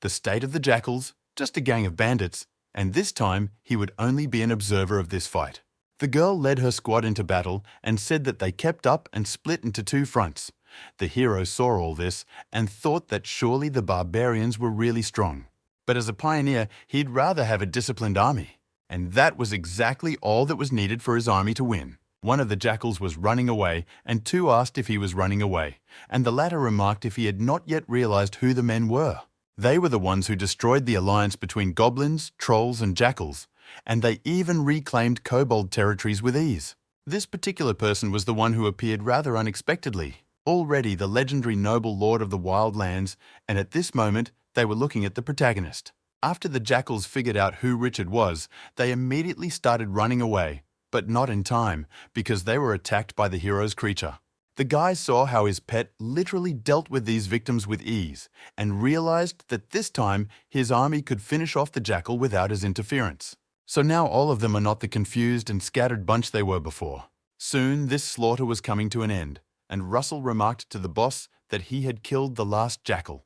"The state of the jackals, just a gang of bandits," and this time he would only be an observer of this fight. The girl led her squad into battle and said that they kept up and split into two fronts. The hero saw all this and thought that surely the barbarians were really strong. But as a pioneer, he'd rather have a disciplined army. And that was exactly all that was needed for his army to win. One of the jackals was running away, and two asked if he was running away, and the latter remarked if he had not yet realized who the men were. They were the ones who destroyed the alliance between goblins, trolls, and jackals, and they even reclaimed kobold territories with ease. This particular person was the one who appeared rather unexpectedly, already the legendary noble lord of the wild lands, and at this moment they were looking at the protagonist. After the jackals figured out who Richard was, they immediately started running away, but not in time, because they were attacked by the hero's creature. The guy saw how his pet literally dealt with these victims with ease, and realized that this time his army could finish off the jackal without his interference. So now all of them are not the confused and scattered bunch they were before. Soon this slaughter was coming to an end, and Russell remarked to the boss that he had killed the last jackal.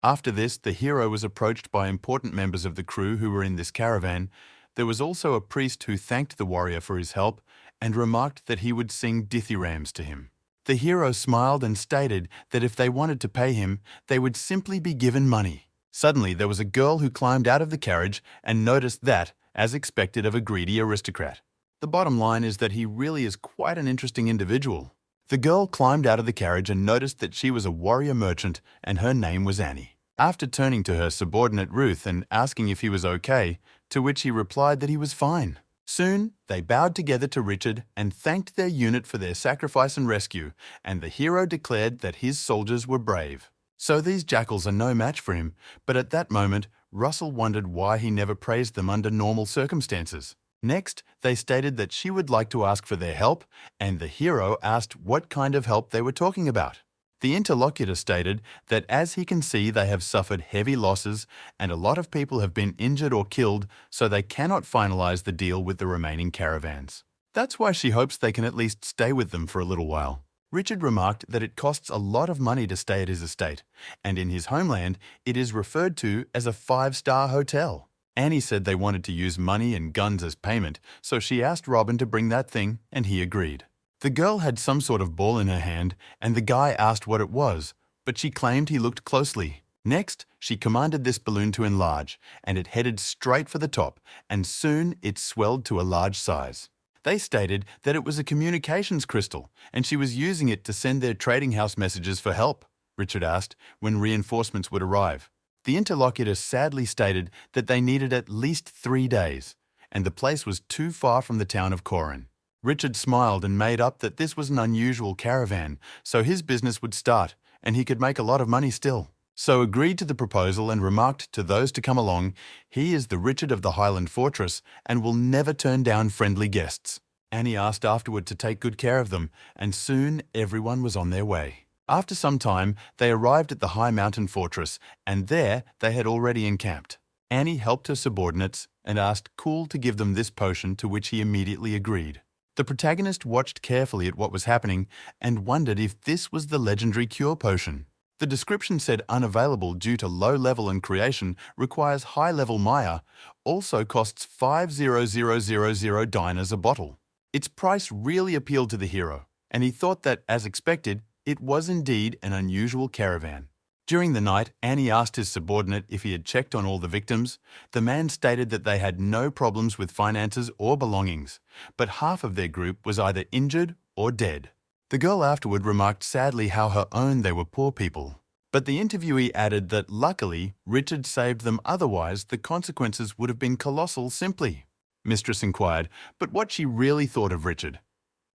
After this, the hero was approached by important members of the crew who were in this caravan. There was also a priest who thanked the warrior for his help and remarked that he would sing dithyrambs to him. The hero smiled and stated that if they wanted to pay him, they would simply be given money. Suddenly, there was a girl who climbed out of the carriage and noticed that, as expected of a greedy aristocrat. The bottom line is that he really is quite an interesting individual. The girl climbed out of the carriage and noticed that she was a warrior merchant and her name was Annie. After turning to her subordinate Ruth and asking if he was okay, to which he replied that he was fine. Soon, they bowed together to Richard and thanked their unit for their sacrifice and rescue, and the hero declared that his soldiers were brave. So these jackals are no match for him, but at that moment, Russell wondered why he never praised them under normal circumstances. Next, they stated that she would like to ask for their help, and the hero asked what kind of help they were talking about. The interlocutor stated that as he can see, they have suffered heavy losses and a lot of people have been injured or killed, so they cannot finalize the deal with the remaining caravans. That's why she hopes they can at least stay with them for a little while. Richard remarked that it costs a lot of money to stay at his estate, and in his homeland, it is referred to as a 5-star hotel. Annie said they wanted to use money and guns as payment, so she asked Robin to bring that thing, and he agreed. The girl had some sort of ball in her hand, and the guy asked what it was, but she claimed he looked closely. Next, she commanded this balloon to enlarge, and it headed straight for the top, and soon it swelled to a large size. They stated that it was a communications crystal, and she was using it to send their trading house messages for help, Richard asked, when reinforcements would arrive. The interlocutor sadly stated that they needed at least 3 days, and the place was too far from the town of Corin. Richard smiled and made up that this was an unusual caravan, so his business would start, and he could make a lot of money still. So agreed to the proposal and remarked to those to come along, he is the Richard of the Highland Fortress and will never turn down friendly guests. Annie asked afterward to take good care of them, and soon everyone was on their way. After some time, they arrived at the high mountain fortress, and there they had already encamped. Annie helped her subordinates and asked Cool to give them this potion, to which he immediately agreed. The protagonist watched carefully at what was happening and wondered if this was the legendary cure potion. The description said unavailable due to low level and creation, requires high level Maya, also costs 5,000 dinars a bottle. Its price really appealed to the hero, and he thought that, as expected, it was indeed an unusual caravan. During the night, Annie asked his subordinate if he had checked on all the victims. The man stated that they had no problems with finances or belongings, but half of their group was either injured or dead. The girl afterward remarked sadly how her own they were poor people. But the interviewee added that luckily, Richard saved them, otherwise the consequences would have been colossal simply. Mistress inquired, but what she really thought of Richard.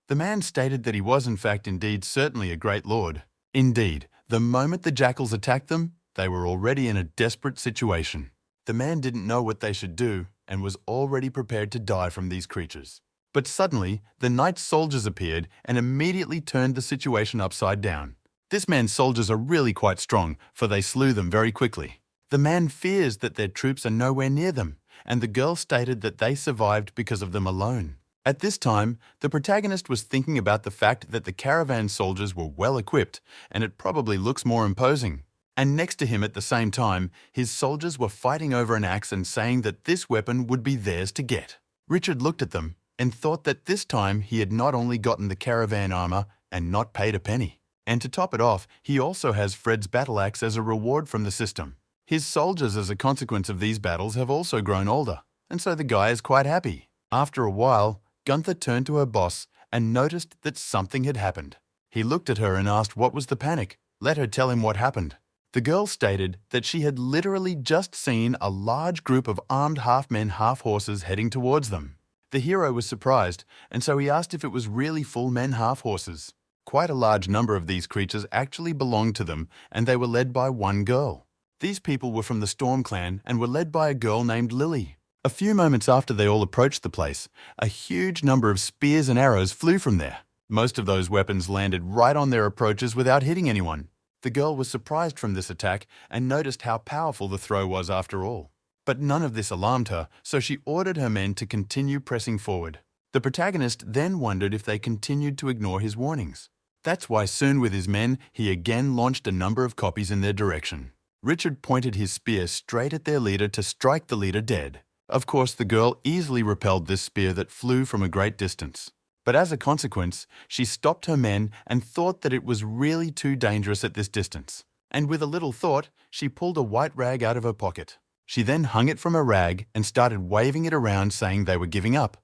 The man stated that he was in fact indeed certainly a great lord. Indeed, the moment the jackals attacked them, they were already in a desperate situation. The man didn't know what they should do and was already prepared to die from these creatures. But suddenly, the knight's soldiers appeared and immediately turned the situation upside down. This man's soldiers are really quite strong, for they slew them very quickly. The man fears that their troops are nowhere near them, and the girl stated that they survived because of them alone. At this time, the protagonist was thinking about the fact that the caravan soldiers were well equipped, and it probably looks more imposing. And next to him at the same time, his soldiers were fighting over an axe and saying that this weapon would be theirs to get. Richard looked at them and thought that this time he had not only gotten the caravan armor and not paid a penny. And to top it off, he also has Fred's battle axe as a reward from the system. His soldiers, as a consequence of these battles, have also grown older, and so the guy is quite happy. After a while, Gunther turned to her boss and noticed that something had happened. He looked at her and asked what was the panic. Let her tell him what happened. The girl stated that she had literally just seen a large group of armed half-men, half-horses heading towards them. The hero was surprised, and so he asked if it was really full men, half-horses. Quite a large number of these creatures actually belonged to them, and they were led by one girl. These people were from the Storm clan and were led by a girl named Lily. A few moments after they all approached the place, a huge number of spears and arrows flew from there. Most of those weapons landed right on their approaches without hitting anyone. The girl was surprised from this attack and noticed how powerful the throw was after all. But none of this alarmed her, so she ordered her men to continue pressing forward. The protagonist then wondered if they continued to ignore his warnings. That's why soon with his men, he again launched a number of copies in their direction. Richard pointed his spear straight at their leader to strike the leader dead. Of course, the girl easily repelled this spear that flew from a great distance. But as a consequence, she stopped her men and thought that it was really too dangerous at this distance. And with a little thought, she pulled a white rag out of her pocket. She then hung it from a rag and started waving it around saying they were giving up.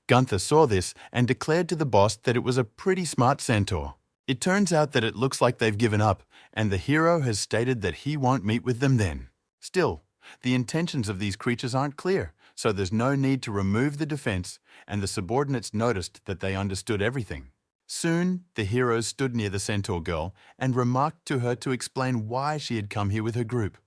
Gunther saw this and declared to the boss that it was a pretty smart centaur. It turns out that it looks like they've given up, and the hero has stated that he won't meet with them then. Still, the intentions of these creatures aren't clear, so there's no need to remove the defense, and the subordinates noticed that they understood everything. Soon, the heroes stood near the centaur girl and remarked to her to explain why she had come here with her group.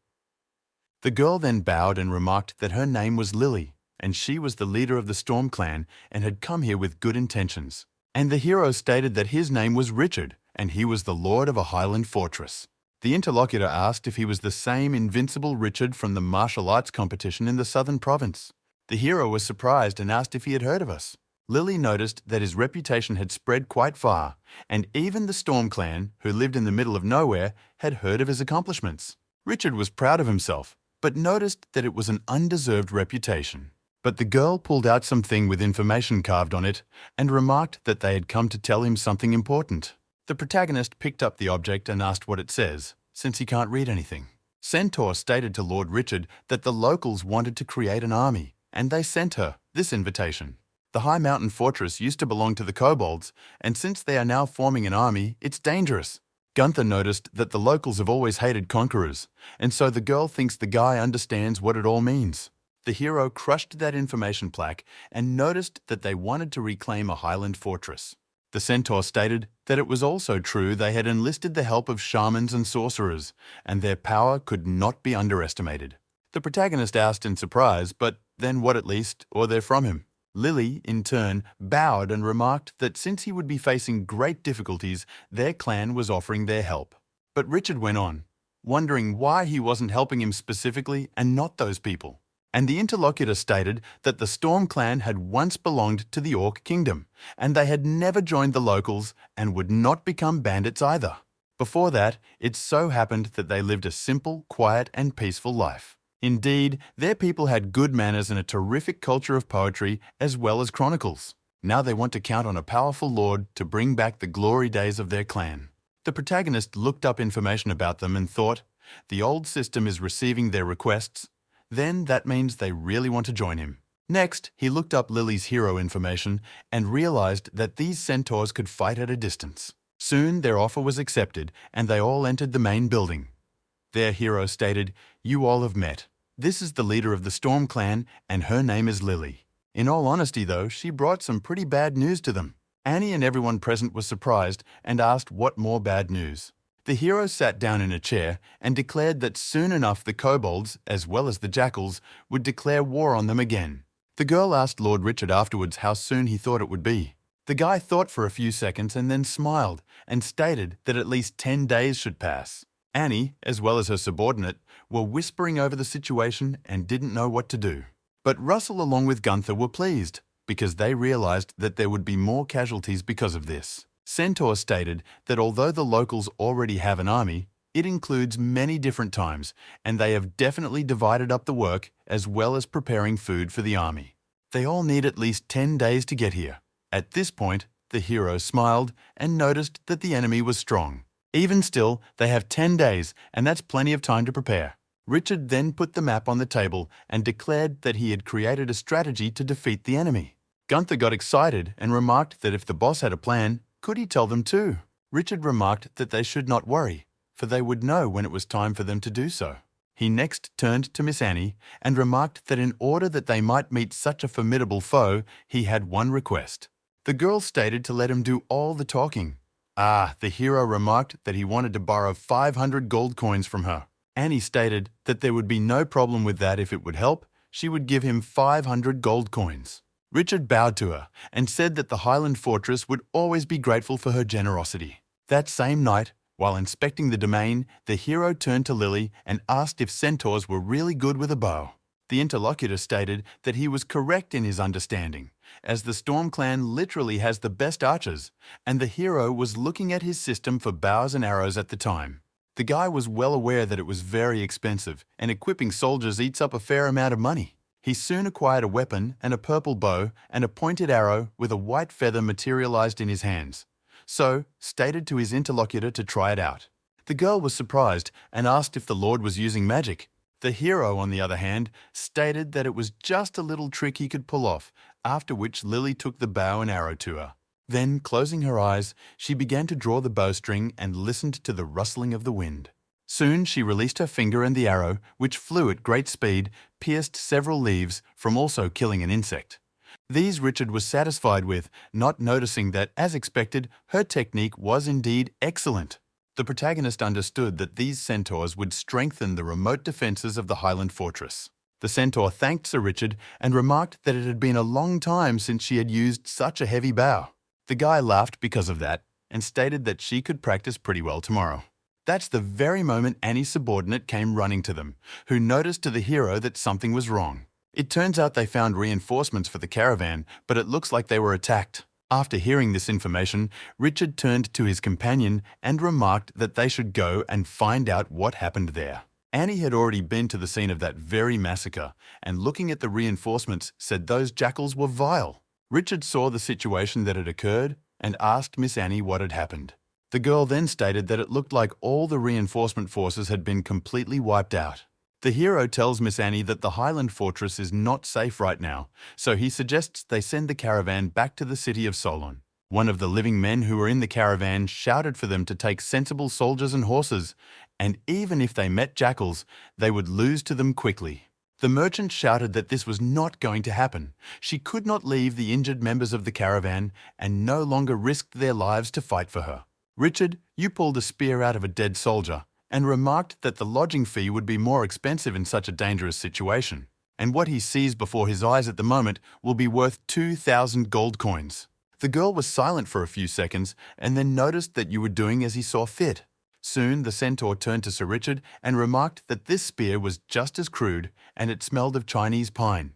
The girl then bowed and remarked that her name was Lily, and she was the leader of the Storm clan and had come here with good intentions. And the hero stated that his name was Richard, and he was the lord of a highland fortress. The interlocutor asked if he was the same invincible Richard from the martial arts competition in the southern province. The hero was surprised and asked if he had heard of us. Lily noticed that his reputation had spread quite far, and even the Storm clan, who lived in the middle of nowhere, had heard of his accomplishments. Richard was proud of himself, but noticed that it was an undeserved reputation. But the girl pulled out something with information carved on it and remarked that they had come to tell him something important. The protagonist picked up the object and asked what it says, since he can't read anything. Centaur stated to Lord Richard that the locals wanted to create an army, and they sent her this invitation. The high mountain fortress used to belong to the kobolds, and since they are now forming an army, it's dangerous. Gunther noticed that the locals have always hated conquerors, and so the girl thinks the guy understands what it all means. The hero crushed that information plaque and noticed that they wanted to reclaim a highland fortress. The centaur stated that it was also true they had enlisted the help of shamans and sorcerers, and their power could not be underestimated. The protagonist asked in surprise, but then what at least, or they're from him? Lily, in turn, bowed and remarked that since he would be facing great difficulties, their clan was offering their help. But Richard went on, wondering why he wasn't helping him specifically and not those people. And the interlocutor stated that the Storm clan had once belonged to the Orc kingdom, and they had never joined the locals and would not become bandits either. Before that, it so happened that they lived a simple, quiet, and peaceful life. Indeed, their people had good manners and a terrific culture of poetry as well as chronicles. Now they want to count on a powerful lord to bring back the glory days of their clan. The protagonist looked up information about them and thought, the old system is receiving their requests, then that means they really want to join him. Next, he looked up Lily's hero information and realized that these centaurs could fight at a distance. Soon their offer was accepted and they all entered the main building. Their hero stated, "You all have met. This is the leader of the Storm clan and her name is Lily." In all honesty though, she brought some pretty bad news to them. Annie and everyone present was surprised and asked what more bad news. The hero sat down in a chair and declared that soon enough the kobolds, as well as the jackals, would declare war on them again. The girl asked Lord Richard afterwards how soon he thought it would be. The guy thought for a few seconds and then smiled and stated that at least 10 days should pass. Annie, as well as her subordinate, were whispering over the situation and didn't know what to do. But Russell along with Gunther were pleased, because they realized that there would be more casualties because of this. Centaur stated that although the locals already have an army, it includes many different times, and they have definitely divided up the work as well as preparing food for the army. They all need at least 10 days to get here. At this point, the hero smiled and noticed that the enemy was strong. Even still, they have 10 days, and that's plenty of time to prepare. Richard then put the map on the table and declared that he had created a strategy to defeat the enemy. Gunther got excited and remarked that if the boss had a plan, could he tell them too? Richard remarked that they should not worry, for they would know when it was time for them to do so. He next turned to Miss Annie and remarked that in order that they might meet such a formidable foe, he had one request. The girl stated to let him do all the talking. The hero remarked that he wanted to borrow 500 gold coins from her. Annie stated that there would be no problem with that if it would help. She would give him 500 gold coins. Richard bowed to her and said that the Highland Fortress would always be grateful for her generosity. That same night, while inspecting the domain, the hero turned to Lily and asked if centaurs were really good with a bow. The interlocutor stated that he was correct in his understanding, as the Storm Clan literally has the best archers, and the hero was looking at his system for bows and arrows at the time. The guy was well aware that it was very expensive, and equipping soldiers eats up a fair amount of money. He soon acquired a weapon and a purple bow and a pointed arrow with a white feather materialized in his hands, so stated to his interlocutor to try it out. The girl was surprised and asked if the Lord was using magic. The hero, on the other hand, stated that it was just a little trick he could pull off, after which Lily took the bow and arrow to her. Then, closing her eyes, she began to draw the bowstring and listened to the rustling of the wind. Soon she released her finger and the arrow, which flew at great speed, pierced several leaves from also killing an insect. These Richard was satisfied with, not noticing that, as expected, her technique was indeed excellent. The protagonist understood that these centaurs would strengthen the remote defences of the Highland Fortress. The centaur thanked Sir Richard and remarked that it had been a long time since she had used such a heavy bow. The guy laughed because of that and stated that she could practice pretty well tomorrow. That's the very moment Annie's subordinate came running to them, who noticed to the hero that something was wrong. It turns out they found reinforcements for the caravan, but it looks like they were attacked. After hearing this information, Richard turned to his companion and remarked that they should go and find out what happened there. Annie had already been to the scene of that very massacre, and looking at the reinforcements said those jackals were vile. Richard saw the situation that had occurred and asked Miss Annie what had happened. The girl then stated that it looked like all the reinforcement forces had been completely wiped out. The hero tells Miss Annie that the Highland Fortress is not safe right now, so he suggests they send the caravan back to the city of Solon. One of the living men who were in the caravan shouted for them to take sensible soldiers and horses, and even if they met jackals, they would lose to them quickly. The merchant shouted that this was not going to happen. She could not leave the injured members of the caravan and no longer risked their lives to fight for her. Richard, you pulled a spear out of a dead soldier, and remarked that the lodging fee would be more expensive in such a dangerous situation, and what he sees before his eyes at the moment will be worth 2,000 gold coins. The girl was silent for a few seconds and then noticed that you were doing as he saw fit. Soon the centaur turned to Sir Richard and remarked that this spear was just as crude and it smelled of Chinese pine.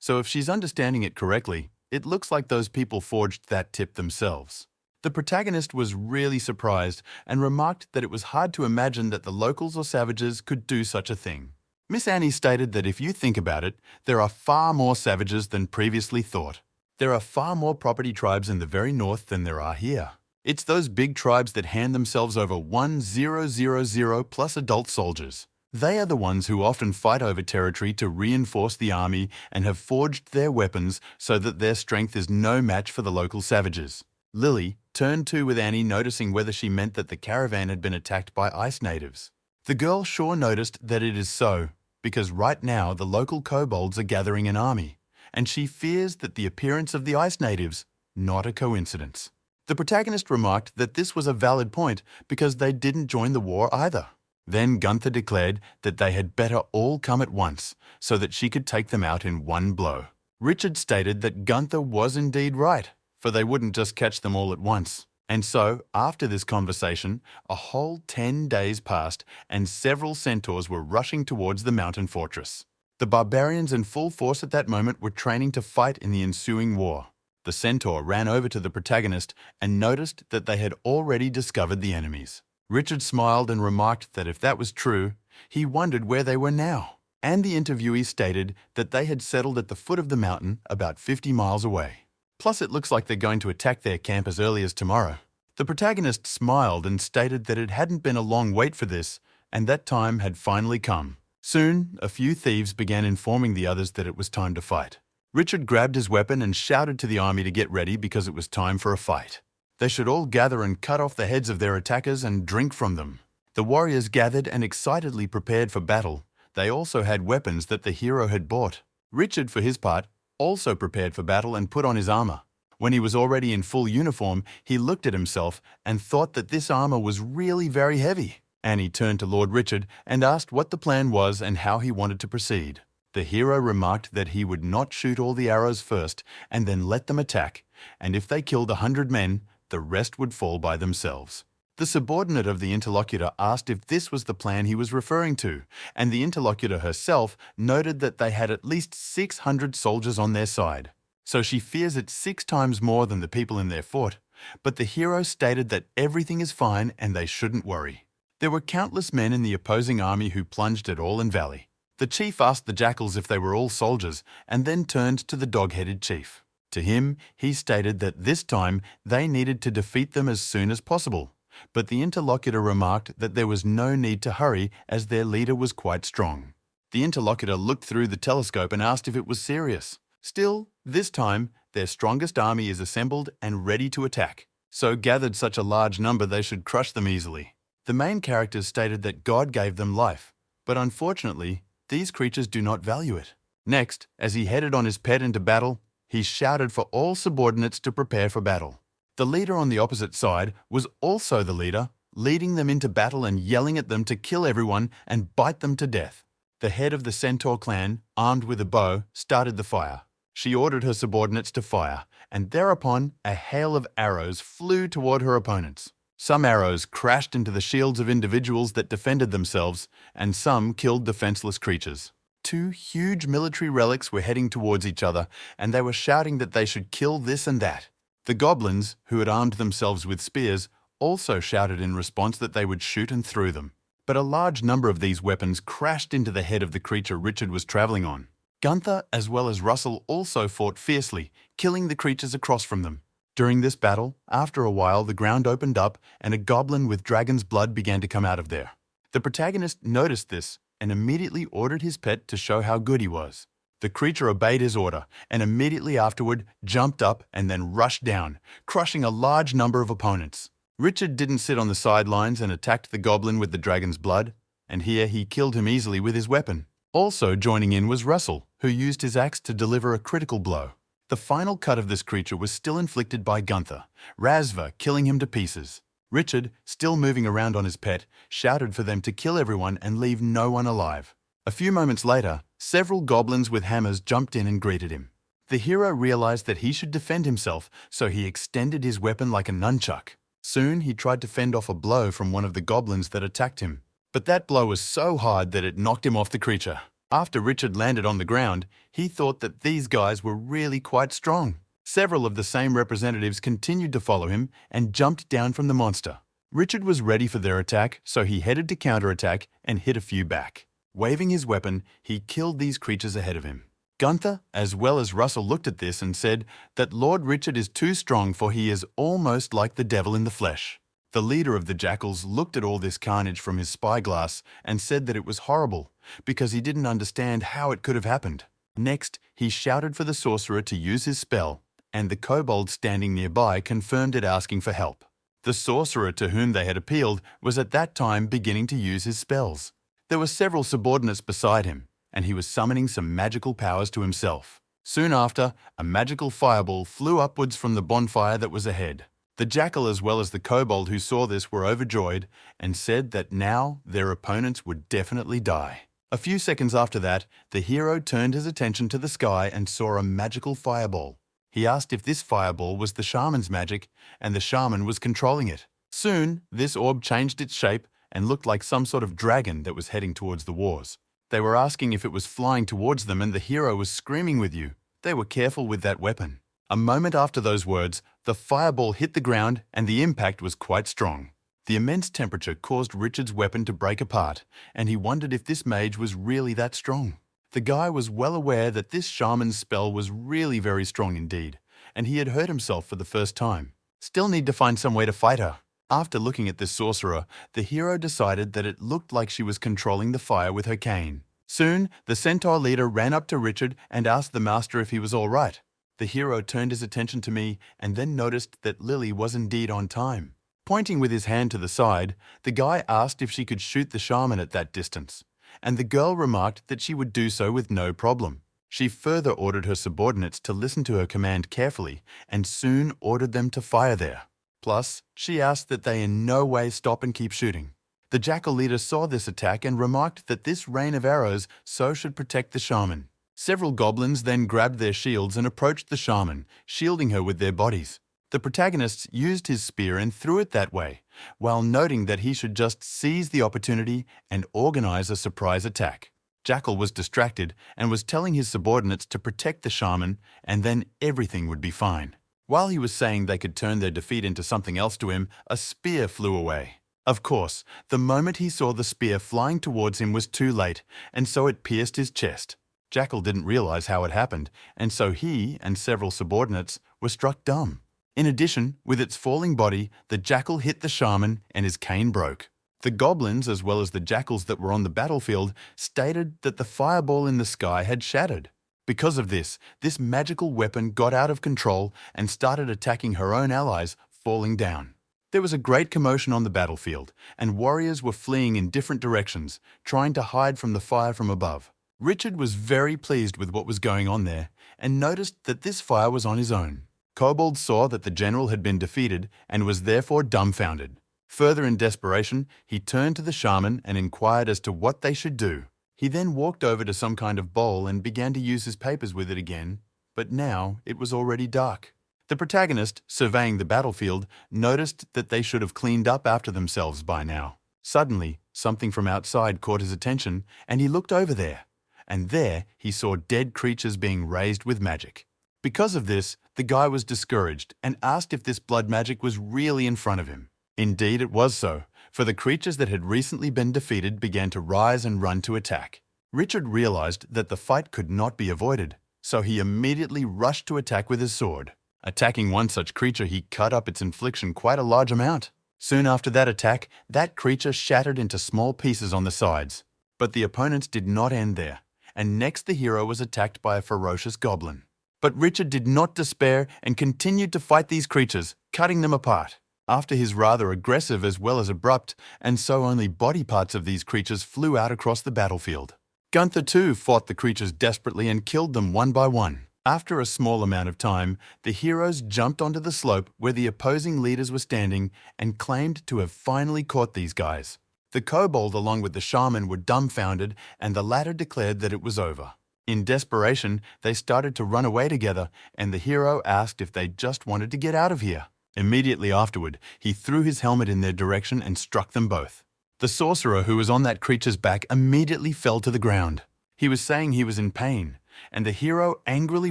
So if she's understanding it correctly, it looks like those people forged that tip themselves. The protagonist was really surprised and remarked that it was hard to imagine that the locals or savages could do such a thing. Miss Annie stated that if you think about it, there are far more savages than previously thought. There are far more property tribes in the very north than there are here. It's those big tribes that hand themselves over 1,000 plus adult soldiers. They are the ones who often fight over territory to reinforce the army and have forged their weapons so that their strength is no match for the local savages. Lily turned to with Annie, noticing whether she meant that the caravan had been attacked by ice natives. The girl sure noticed that it is so, because right now the local kobolds are gathering an army, and she fears that the appearance of the ice natives, not a coincidence. The protagonist remarked that this was a valid point because they didn't join the war either. Then Gunther declared that they had better all come at once, so that she could take them out in one blow. Richard stated that Gunther was indeed right, for they wouldn't just catch them all at once. And so, after this conversation, a whole 10 days passed and several centaurs were rushing towards the mountain fortress. The barbarians in full force at that moment were training to fight in the ensuing war. The centaur ran over to the protagonist and noticed that they had already discovered the enemies. Richard smiled and remarked that if that was true, he wondered where they were now. And the interviewee stated that they had settled at the foot of the mountain about 50 miles away. Plus, it looks like they're going to attack their camp as early as tomorrow. The protagonist smiled and stated that it hadn't been a long wait for this, and that time had finally come. Soon, a few thieves began informing the others that it was time to fight. Richard grabbed his weapon and shouted to the army to get ready because it was time for a fight. They should all gather and cut off the heads of their attackers and drink from them. The warriors gathered and excitedly prepared for battle. They also had weapons that the hero had bought. Richard, for his part, also prepared for battle and put on his armor. When he was already in full uniform, he looked at himself and thought that this armor was really very heavy. And he turned to Lord Richard and asked what the plan was and how he wanted to proceed. The hero remarked that he would not shoot all the arrows first and then let them attack, and if they killed 100 men, the rest would fall by themselves. The subordinate of the interlocutor asked if this was the plan he was referring to, and the interlocutor herself noted that they had at least 600 soldiers on their side. So she fears it 6 times more than the people in their fort, but the hero stated that everything is fine and they shouldn't worry. There were countless men in the opposing army who plunged at Orlan Valley. The chief asked the jackals if they were all soldiers and then turned to the dog-headed chief. To him, he stated that this time they needed to defeat them as soon as possible. But the interlocutor remarked that there was no need to hurry as their leader was quite strong. The interlocutor looked through the telescope and asked if it was serious. Still, this time, their strongest army is assembled and ready to attack. So gathered such a large number they should crush them easily. The main characters stated that God gave them life, but unfortunately, these creatures do not value it. Next, as he headed on his pet into battle, he shouted for all subordinates to prepare for battle. The leader on the opposite side was also the leader, leading them into battle and yelling at them to kill everyone and bite them to death. The head of the Centaur clan, armed with a bow, started the fire. She ordered her subordinates to fire, and thereupon a hail of arrows flew toward her opponents. Some arrows crashed into the shields of individuals that defended themselves, and some killed defenseless creatures. 2 huge military relics were heading towards each other, and they were shouting that they should kill this and that. The goblins, who had armed themselves with spears, also shouted in response that they would shoot and through them. But a large number of these weapons crashed into the head of the creature Richard was traveling on. Gunther, as well as Russell, also fought fiercely, killing the creatures across from them. During this battle, after a while the ground opened up and a goblin with dragon's blood began to come out of there. The protagonist noticed this and immediately ordered his pet to show how good he was. The creature obeyed his order and immediately afterward jumped up and then rushed down, crushing a large number of opponents. Richard didn't sit on the sidelines and attacked the goblin with the dragon's blood, and here he killed him easily with his weapon. Also joining in was Russell, who used his axe to deliver a critical blow. The final cut of this creature was still inflicted by Gunther, Razva killing him to pieces. Richard, still moving around on his pet, shouted for them to kill everyone and leave no one alive. A few moments later, several goblins with hammers jumped in and greeted him. The hero realized that he should defend himself, so he extended his weapon like a nunchuck. Soon he tried to fend off a blow from one of the goblins that attacked him. But that blow was so hard that it knocked him off the creature. After Richard landed on the ground, he thought that these guys were really quite strong. Several of the same representatives continued to follow him and jumped down from the monster. Richard was ready for their attack, so he headed to counterattack and hit a few back. Waving his weapon, he killed these creatures ahead of him. Gunther, as well as Russell, looked at this and said that Lord Richard is too strong, for he is almost like the devil in the flesh. The leader of the jackals looked at all this carnage from his spyglass and said that it was horrible, because he didn't understand how it could have happened. Next, he shouted for the sorcerer to use his spell, and the kobold standing nearby confirmed it, asking for help. The sorcerer to whom they had appealed was at that time beginning to use his spells. There were several subordinates beside him, and he was summoning some magical powers to himself. Soon after, a magical fireball flew upwards from the bonfire that was ahead. The jackal as well as the kobold who saw this were overjoyed and said that now their opponents would definitely die. A few seconds after that, the hero turned his attention to the sky and saw a magical fireball. He asked if this fireball was the shaman's magic, and the shaman was controlling it. Soon, this orb changed its shape and looked like some sort of dragon that was heading towards the wars. They were asking if it was flying towards them, and the hero was screaming with you. They were careful with that weapon. A moment after those words, the fireball hit the ground and the impact was quite strong. The immense temperature caused Richard's weapon to break apart, and he wondered if this mage was really that strong. The guy was well aware that this shaman's spell was really very strong indeed, and he had hurt himself for the first time. Still need to find some way to fight her. After looking at this sorcerer, the hero decided that it looked like she was controlling the fire with her cane. Soon, the centaur leader ran up to Richard and asked the master if he was all right. The hero turned his attention to me and then noticed that Lily was indeed on time. Pointing with his hand to the side, the guy asked if she could shoot the shaman at that distance, and the girl remarked that she would do so with no problem. She further ordered her subordinates to listen to her command carefully and soon ordered them to fire there. Plus, she asked that they in no way stop and keep shooting. The jackal leader saw this attack and remarked that this rain of arrows so should protect the shaman. Several goblins then grabbed their shields and approached the shaman, shielding her with their bodies. The protagonist used his spear and threw it that way, while noting that he should just seize the opportunity and organize a surprise attack. Jackal was distracted and was telling his subordinates to protect the shaman, and then everything would be fine. While he was saying they could turn their defeat into something else to him, a spear flew away. Of course, the moment he saw the spear flying towards him was too late, and so it pierced his chest. Jackal didn't realize how it happened, and so he and several subordinates were struck dumb. In addition, with its falling body, the jackal hit the shaman and his cane broke. The goblins, as well as the jackals that were on the battlefield, stated that the fireball in the sky had shattered. Because of this magical weapon got out of control and started attacking her own allies, falling down. There was a great commotion on the battlefield, and warriors were fleeing in different directions, trying to hide from the fire from above. Richard was very pleased with what was going on there, and noticed that this fire was on his own. Kobold saw that the general had been defeated and was therefore dumbfounded. Further in desperation, he turned to the shaman and inquired as to what they should do. He then walked over to some kind of bowl and began to use his papers with it again, but now it was already dark. The protagonist, surveying the battlefield, noticed that they should have cleaned up after themselves by now. Suddenly, something from outside caught his attention, and he looked over there. And there he saw dead creatures being raised with magic. Because of this, the guy was discouraged and asked if this blood magic was really in front of him. Indeed, it was so, for the creatures that had recently been defeated began to rise and run to attack. Richard realized that the fight could not be avoided, so he immediately rushed to attack with his sword. Attacking one such creature, he cut up its infliction quite a large amount. Soon after that attack, that creature shattered into small pieces on the sides. But the opponents did not end there, and next the hero was attacked by a ferocious goblin. But Richard did not despair and continued to fight these creatures, cutting them apart. After his rather aggressive as well as abrupt, and so only body parts of these creatures flew out across the battlefield. Gunther too fought the creatures desperately and killed them one by one. After a small amount of time, the heroes jumped onto the slope where the opposing leaders were standing and claimed to have finally caught these guys. The kobold along with the shaman were dumbfounded, and the latter declared that it was over. In desperation, they started to run away together, and the hero asked if they just wanted to get out of here. Immediately afterward, he threw his helmet in their direction and struck them both. The sorcerer who was on that creature's back immediately fell to the ground. He was saying he was in pain, and the hero angrily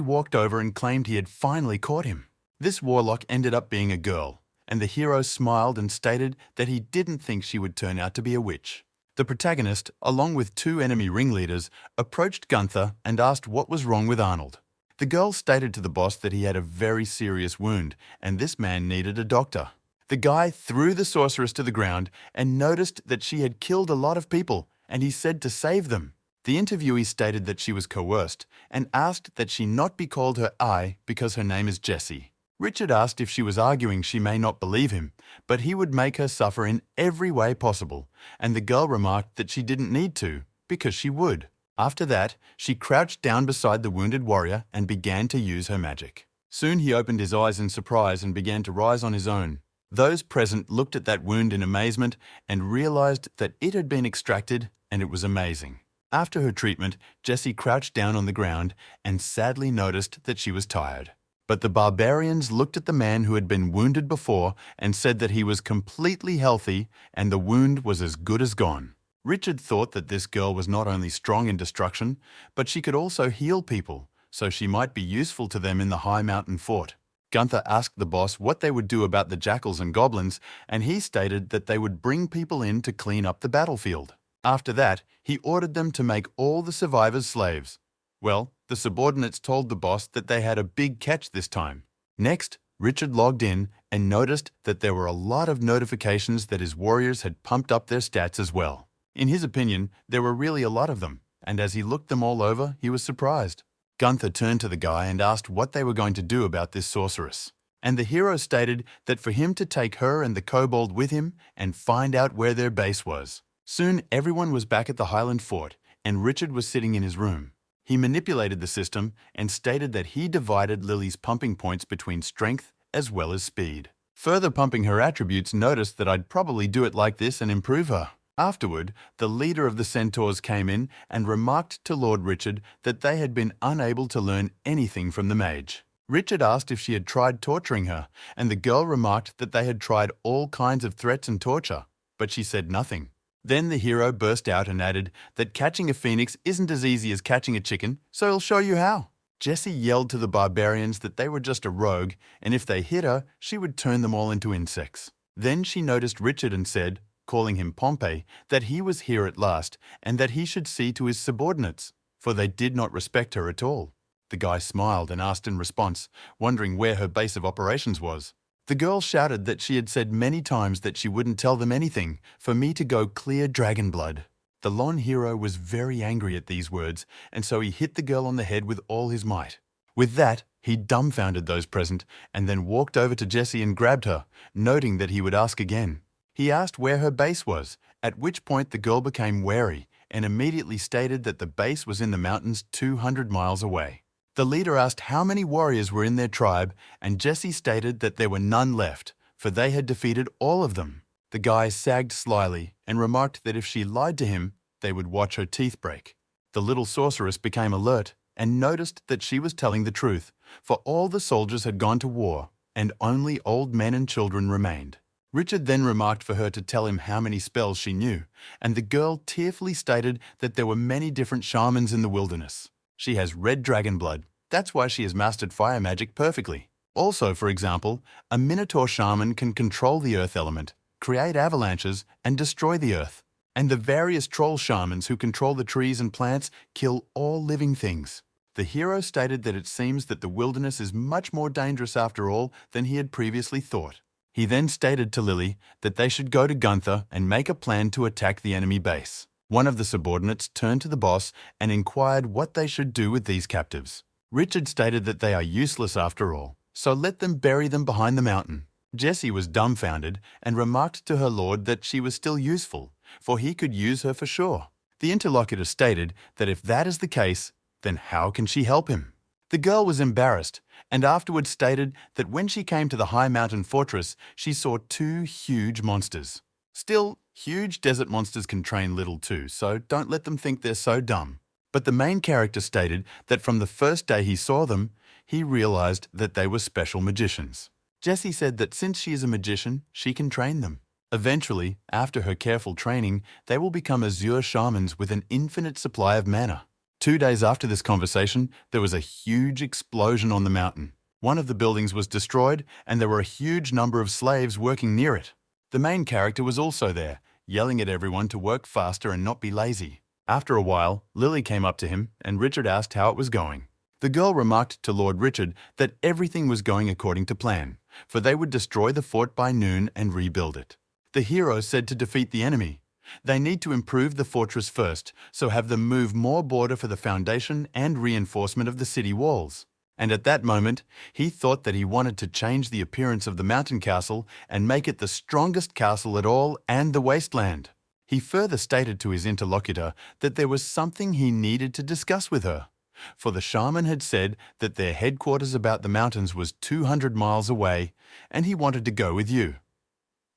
walked over and claimed he had finally caught him. This warlock ended up being a girl, and the hero smiled and stated that he didn't think she would turn out to be a witch. The protagonist, along with two enemy ringleaders, approached Gunther and asked what was wrong with Arnold. The girl stated to the boss that he had a very serious wound, and this man needed a doctor. The guy threw the sorceress to the ground and noticed that she had killed a lot of people, and he said to save them. The interviewee stated that she was coerced and asked that she not be called her I because her name is Jessie. Richard asked if she was arguing she may not believe him, but he would make her suffer in every way possible, and the girl remarked that she didn't need to, because she would. After that, she crouched down beside the wounded warrior and began to use her magic. Soon he opened his eyes in surprise and began to rise on his own. Those present looked at that wound in amazement and realized that it had been extracted, and it was amazing. After her treatment, Jessie crouched down on the ground and sadly noticed that she was tired. But the barbarians looked at the man who had been wounded before and said that he was completely healthy and the wound was as good as gone. Richard thought that this girl was not only strong in destruction, but she could also heal people, so she might be useful to them in the high mountain fort. Gunther asked the boss what they would do about the jackals and goblins, and he stated that they would bring people in to clean up the battlefield. After that, he ordered them to make all the survivors slaves. Well, the subordinates told the boss that they had a big catch this time. Next, Richard logged in and noticed that there were a lot of notifications that his warriors had pumped up their stats as well. In his opinion, there were really a lot of them, and as he looked them all over, he was surprised. Gunther turned to the guy and asked what they were going to do about this sorceress. And the hero stated that for him to take her and the kobold with him and find out where their base was. Soon everyone was back at the Highland Fort, and Richard was sitting in his room. He manipulated the system and stated that he divided Lily's pumping points between strength as well as speed. Further pumping her attributes noticed that I'd probably do it like this and improve her. Afterward, the leader of the centaurs came in and remarked to Lord Richard that they had been unable to learn anything from the mage. Richard asked if she had tried torturing her, and the girl remarked that they had tried all kinds of threats and torture, but she said nothing. Then the hero burst out and added that catching a phoenix isn't as easy as catching a chicken, so he'll show you how. Jesse yelled to the barbarians that they were just a rogue, and if they hit her, she would turn them all into insects. Then she noticed Richard and said, calling him Pompey, that he was here at last and that he should see to his subordinates, for they did not respect her at all. The guy smiled and asked in response, wondering where her base of operations was. The girl shouted that she had said many times that she wouldn't tell them anything, for me to go clear dragon blood. The lone hero was very angry at these words, and so he hit the girl on the head with all his might. With that, he dumbfounded those present and then walked over to Jessie and grabbed her, noting that he would ask again. He asked where her base was, at which point the girl became wary and immediately stated that the base was in the mountains 200 miles away. The leader asked how many warriors were in their tribe, and Jessie stated that there were none left, for they had defeated all of them. The guy sagged slyly and remarked that if she lied to him, they would watch her teeth break. The little sorceress became alert and noticed that she was telling the truth, for all the soldiers had gone to war, and only old men and children remained. Richard then remarked for her to tell him how many spells she knew, and the girl tearfully stated that there were many different shamans in the wilderness. She has red dragon blood, that's why she has mastered fire magic perfectly. Also, for example, a minotaur shaman can control the earth element, create avalanches, and destroy the earth. And the various troll shamans who control the trees and plants kill all living things. The hero stated that it seems that the wilderness is much more dangerous after all than he had previously thought. He then stated to Lily that they should go to Gunther and make a plan to attack the enemy base. One of the subordinates turned to the boss and inquired what they should do with these captives. Richard stated that they are useless after all, so let them bury them behind the mountain. Jessie was dumbfounded and remarked to her lord that she was still useful, for he could use her for sure. The interlocutor stated that if that is the case, then how can she help him? The girl was embarrassed and afterwards stated that when she came to the high mountain fortress, she saw two huge monsters. Still, huge desert monsters can train little too, so don't let them think they're so dumb. But the main character stated that from the first day he saw them, he realized that they were special magicians. Jessie said that since she is a magician, she can train them. Eventually, after her careful training, they will become azure shamans with an infinite supply of mana. 2 days after this conversation, there was a huge explosion on the mountain. One of the buildings was destroyed, and there were a huge number of slaves working near it. The main character was also there, yelling at everyone to work faster and not be lazy. After a while, Lily came up to him, and Richard asked how it was going. The girl remarked to Lord Richard that everything was going according to plan, for they would destroy the fort by noon and rebuild it. The hero said to defeat the enemy, they need to improve the fortress first, so have them move more border for the foundation and reinforcement of the city walls. And at that moment, he thought that he wanted to change the appearance of the mountain castle and make it the strongest castle at all and the wasteland. He further stated to his interlocutor that there was something he needed to discuss with her, for the shaman had said that their headquarters about the mountains was 200 miles away, and he wanted to go with you.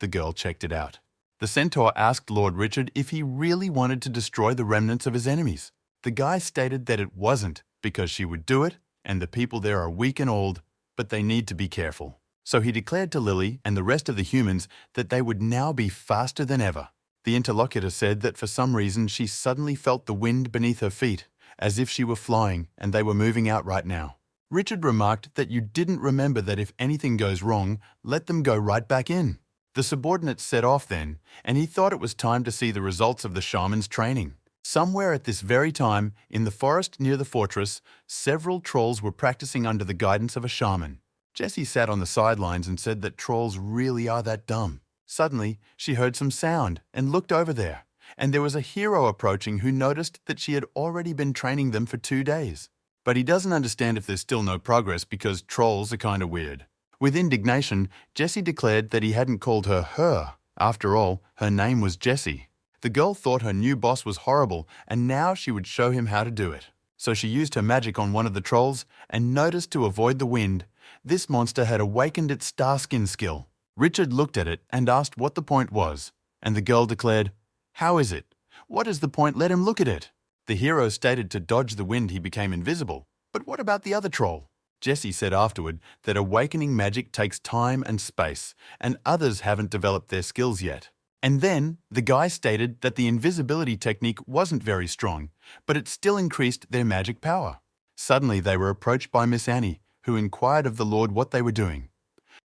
The girl checked it out. The centaur asked Lord Richard if he really wanted to destroy the remnants of his enemies. The guy stated that it wasn't, because she would do it, and the people there are weak and old, but they need to be careful. So he declared to Lily and the rest of the humans that they would now be faster than ever. The interlocutor said that for some reason she suddenly felt the wind beneath her feet, as if she were flying and they were moving out right now. Richard remarked that you didn't remember that if anything goes wrong, let them go right back in. The subordinates set off then, and he thought it was time to see the results of the shaman's training. Somewhere at this very time, in the forest near the fortress, several trolls were practicing under the guidance of a shaman. Jessie sat on the sidelines and said that trolls really are that dumb. Suddenly, she heard some sound and looked over there, and there was a hero approaching who noticed that she had already been training them for 2 days. But he doesn't understand if there's still no progress because trolls are kinda weird. With indignation, Jessie declared that he hadn't called her her. After all, her name was Jessie. The girl thought her new boss was horrible, and now she would show him how to do it. So she used her magic on one of the trolls and noticed to avoid the wind. This monster had awakened its starskin skill. Richard looked at it and asked what the point was, and the girl declared, "How is it? What is the point? Let him look at it." The hero stated to dodge the wind he became invisible. But what about the other troll? Jessie said afterward that awakening magic takes time and space, and others haven't developed their skills yet. And then, the guy stated that the invisibility technique wasn't very strong, but it still increased their magic power. Suddenly they were approached by Miss Annie, who inquired of the Lord what they were doing.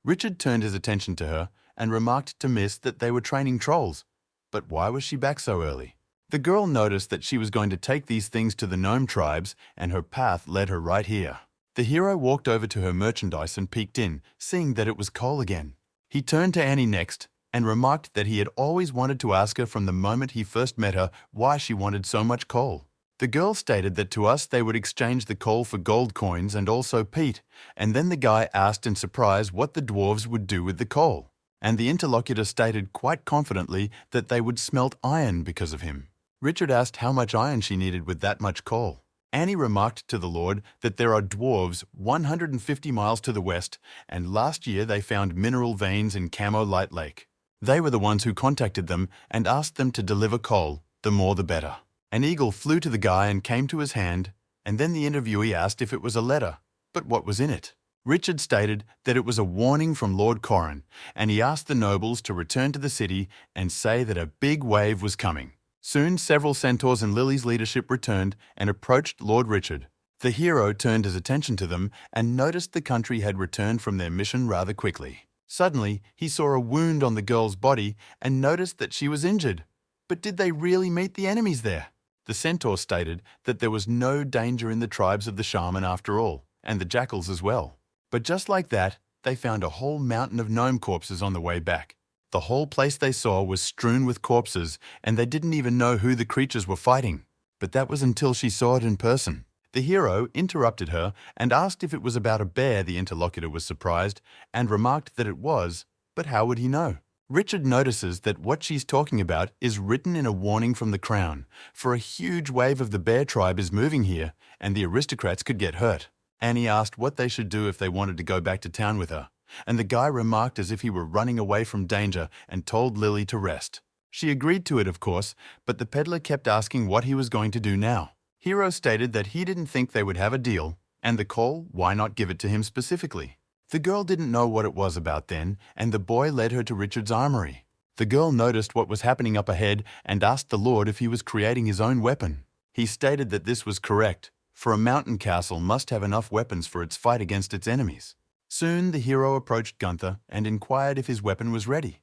Richard turned his attention to her and remarked to Miss that they were training trolls. But why was she back so early? The girl noticed that she was going to take these things to the gnome tribes, and her path led her right here. The hero walked over to her merchandise and peeked in, seeing that it was coal again. He turned to Annie next and remarked that he had always wanted to ask her from the moment he first met her why she wanted so much coal. The girl stated that to us they would exchange the coal for gold coins and also peat, and then the guy asked in surprise what the dwarves would do with the coal. And the interlocutor stated quite confidently that they would smelt iron because of him. Richard asked how much iron she needed with that much coal. Annie remarked to the Lord that there are dwarves 150 miles to the west, and last year they found mineral veins in Camo Light Lake. They were the ones who contacted them and asked them to deliver coal, the more the better. An eagle flew to the guy and came to his hand, and then the interviewee asked if it was a letter. But what was in it? Richard stated that it was a warning from Lord Corrin, and he asked the nobles to return to the city and say that a big wave was coming. Soon several centaurs in Lily's leadership returned and approached Lord Richard. The hero turned his attention to them and noticed the country had returned from their mission rather quickly. Suddenly, he saw a wound on the girl's body and noticed that she was injured. But did they really meet the enemies there? The centaur stated that there was no danger in the tribes of the shaman after all, and the jackals as well. But just like that, they found a whole mountain of gnome corpses on the way back. The whole place they saw was strewn with corpses, and they didn't even know who the creatures were fighting. But that was until she saw it in person. The hero interrupted her and asked if it was about a bear. The interlocutor was surprised and remarked that it was, but how would he know? Richard notices that what she's talking about is written in a warning from the crown, for a huge wave of the bear tribe is moving here, and the aristocrats could get hurt. Annie asked what they should do if they wanted to go back to town with her, and the guy remarked as if he were running away from danger and told Lily to rest. She agreed to it, of course, but the peddler kept asking what he was going to do now. Hero stated that he didn't think they would have a deal, and the call, why not give it to him specifically? The girl didn't know what it was about then, and the boy led her to Richard's armory. The girl noticed what was happening up ahead and asked the Lord if he was creating his own weapon. He stated that this was correct, for a mountain castle must have enough weapons for its fight against its enemies. Soon the hero approached Gunther and inquired if his weapon was ready.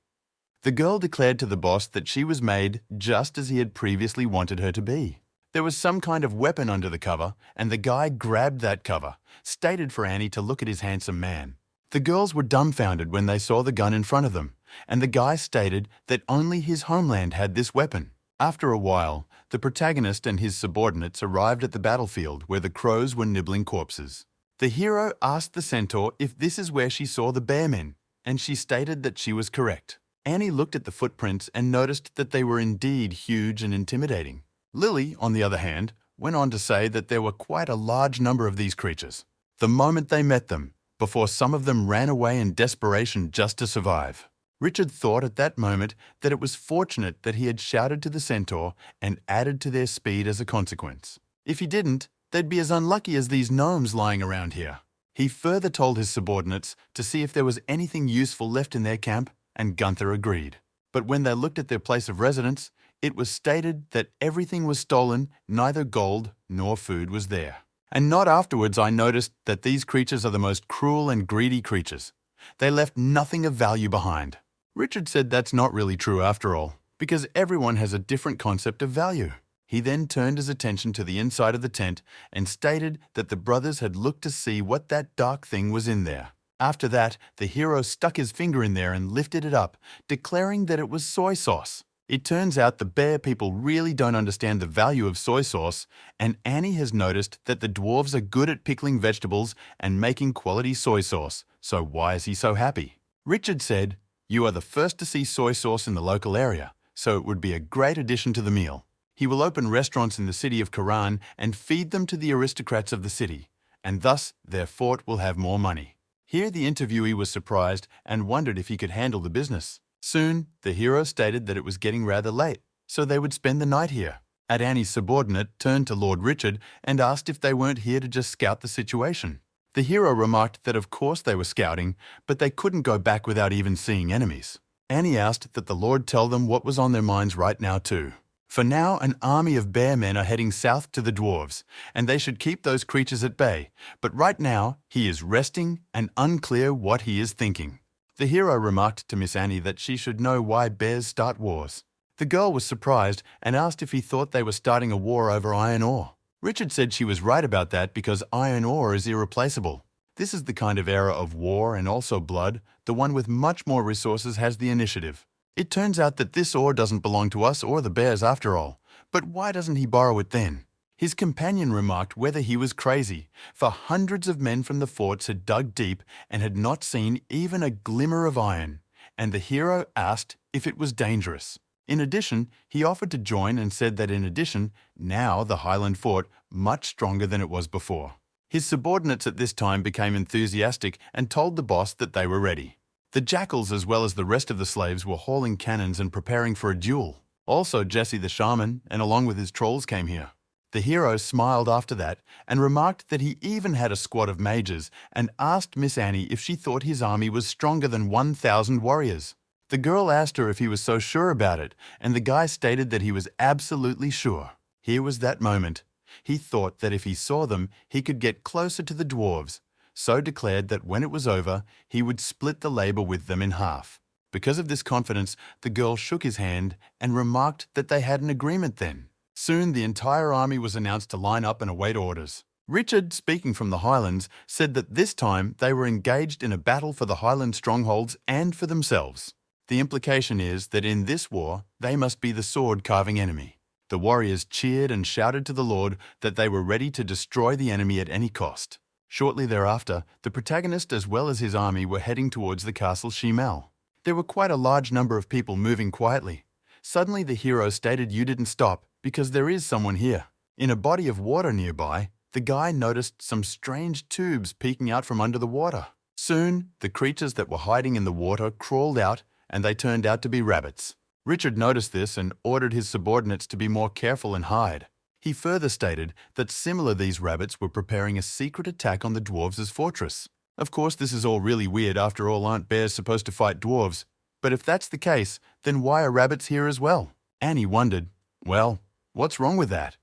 The girl declared to the boss that she was made just as he had previously wanted her to be. There was some kind of weapon under the cover, and the guy grabbed that cover, stated for Annie to look at his handsome man. The girls were dumbfounded when they saw the gun in front of them, and the guy stated that only his homeland had this weapon. After a while, the protagonist and his subordinates arrived at the battlefield where the crows were nibbling corpses. The hero asked the centaur if this is where she saw the bear men, and she stated that she was correct. Annie looked at the footprints and noticed that they were indeed huge and intimidating. Lily, on the other hand, went on to say that there were quite a large number of these creatures. The moment they met them, before some of them ran away in desperation just to survive. Richard thought at that moment that it was fortunate that he had shouted to the centaur and added to their speed as a consequence. If he didn't, they'd be as unlucky as these gnomes lying around here. He further told his subordinates to see if there was anything useful left in their camp, and Gunther agreed. But when they looked at their place of residence, it was stated that everything was stolen, neither gold nor food was there. And not afterwards I noticed that these creatures are the most cruel and greedy creatures. They left nothing of value behind. Richard said that's not really true after all, because everyone has a different concept of value. He then turned his attention to the inside of the tent and stated that the brothers had looked to see what that dark thing was in there. After that, the hero stuck his finger in there and lifted it up, declaring that it was soy sauce. It turns out the bear people really don't understand the value of soy sauce, and Annie has noticed that the dwarves are good at pickling vegetables and making quality soy sauce, so why is he so happy? Richard said, "You are the first to see soy sauce in the local area, so it would be a great addition to the meal. He will open restaurants in the city of Karan and feed them to the aristocrats of the city, and thus their fort will have more money." Here the interviewee was surprised and wondered if he could handle the business. Soon, the hero stated that it was getting rather late, so they would spend the night here. Annie's subordinate turned to Lord Richard and asked if they weren't here to just scout the situation. The hero remarked that of course they were scouting, but they couldn't go back without even seeing enemies. Annie asked that the Lord tell them what was on their minds right now too. For now, an army of bear men are heading south to the dwarves, and they should keep those creatures at bay. But right now, he is resting and unclear what he is thinking. The hero remarked to Miss Annie that she should know why bears start wars. The girl was surprised and asked if he thought they were starting a war over iron ore. Richard said she was right about that because iron ore is irreplaceable. This is the kind of era of war and also blood. The one with much more resources has the initiative. It turns out that this ore doesn't belong to us or the bears after all. But why doesn't he borrow it then? His companion remarked whether he was crazy, for hundreds of men from the forts had dug deep and had not seen even a glimmer of iron, and the hero asked if it was dangerous. In addition, he offered to join and said that in addition, now the Highland fort much stronger than it was before. His subordinates at this time became enthusiastic and told the boss that they were ready. The jackals as well as the rest of the slaves were hauling cannons and preparing for a duel. Also Jesse the shaman and along with his trolls came here. The hero smiled after that and remarked that he even had a squad of mages and asked Miss Annie if she thought his army was stronger than 1,000 warriors. The girl asked her if he was so sure about it, and the guy stated that he was absolutely sure. Here was that moment. He thought that if he saw them, he could get closer to the dwarves, so declared that when it was over, he would split the labor with them in half. Because of this confidence, the girl shook his hand and remarked that they had an agreement then. Soon the entire army was announced to line up and await orders. Richard, speaking from the Highlands, said that this time they were engaged in a battle for the Highland strongholds and for themselves. The implication is that in this war, they must be the sword-carving enemy. The warriors cheered and shouted to the Lord that they were ready to destroy the enemy at any cost. Shortly thereafter, the protagonist as well as his army were heading towards the castle Shimel. There were quite a large number of people moving quietly. Suddenly the hero stated you didn't stop because there is someone here. In a body of water nearby, the guy noticed some strange tubes peeking out from under the water. Soon, the creatures that were hiding in the water crawled out and they turned out to be rabbits. Richard noticed this and ordered his subordinates to be more careful and hide. He further stated that similar these rabbits were preparing a secret attack on the dwarves' fortress. Of course, this is all really weird. After all, aren't bears supposed to fight dwarves? But if that's the case, then why are rabbits here as well? Annie wondered, well, what's wrong with that?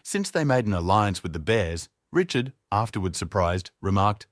Since they made an alliance with the bears, Richard, afterward surprised, remarked,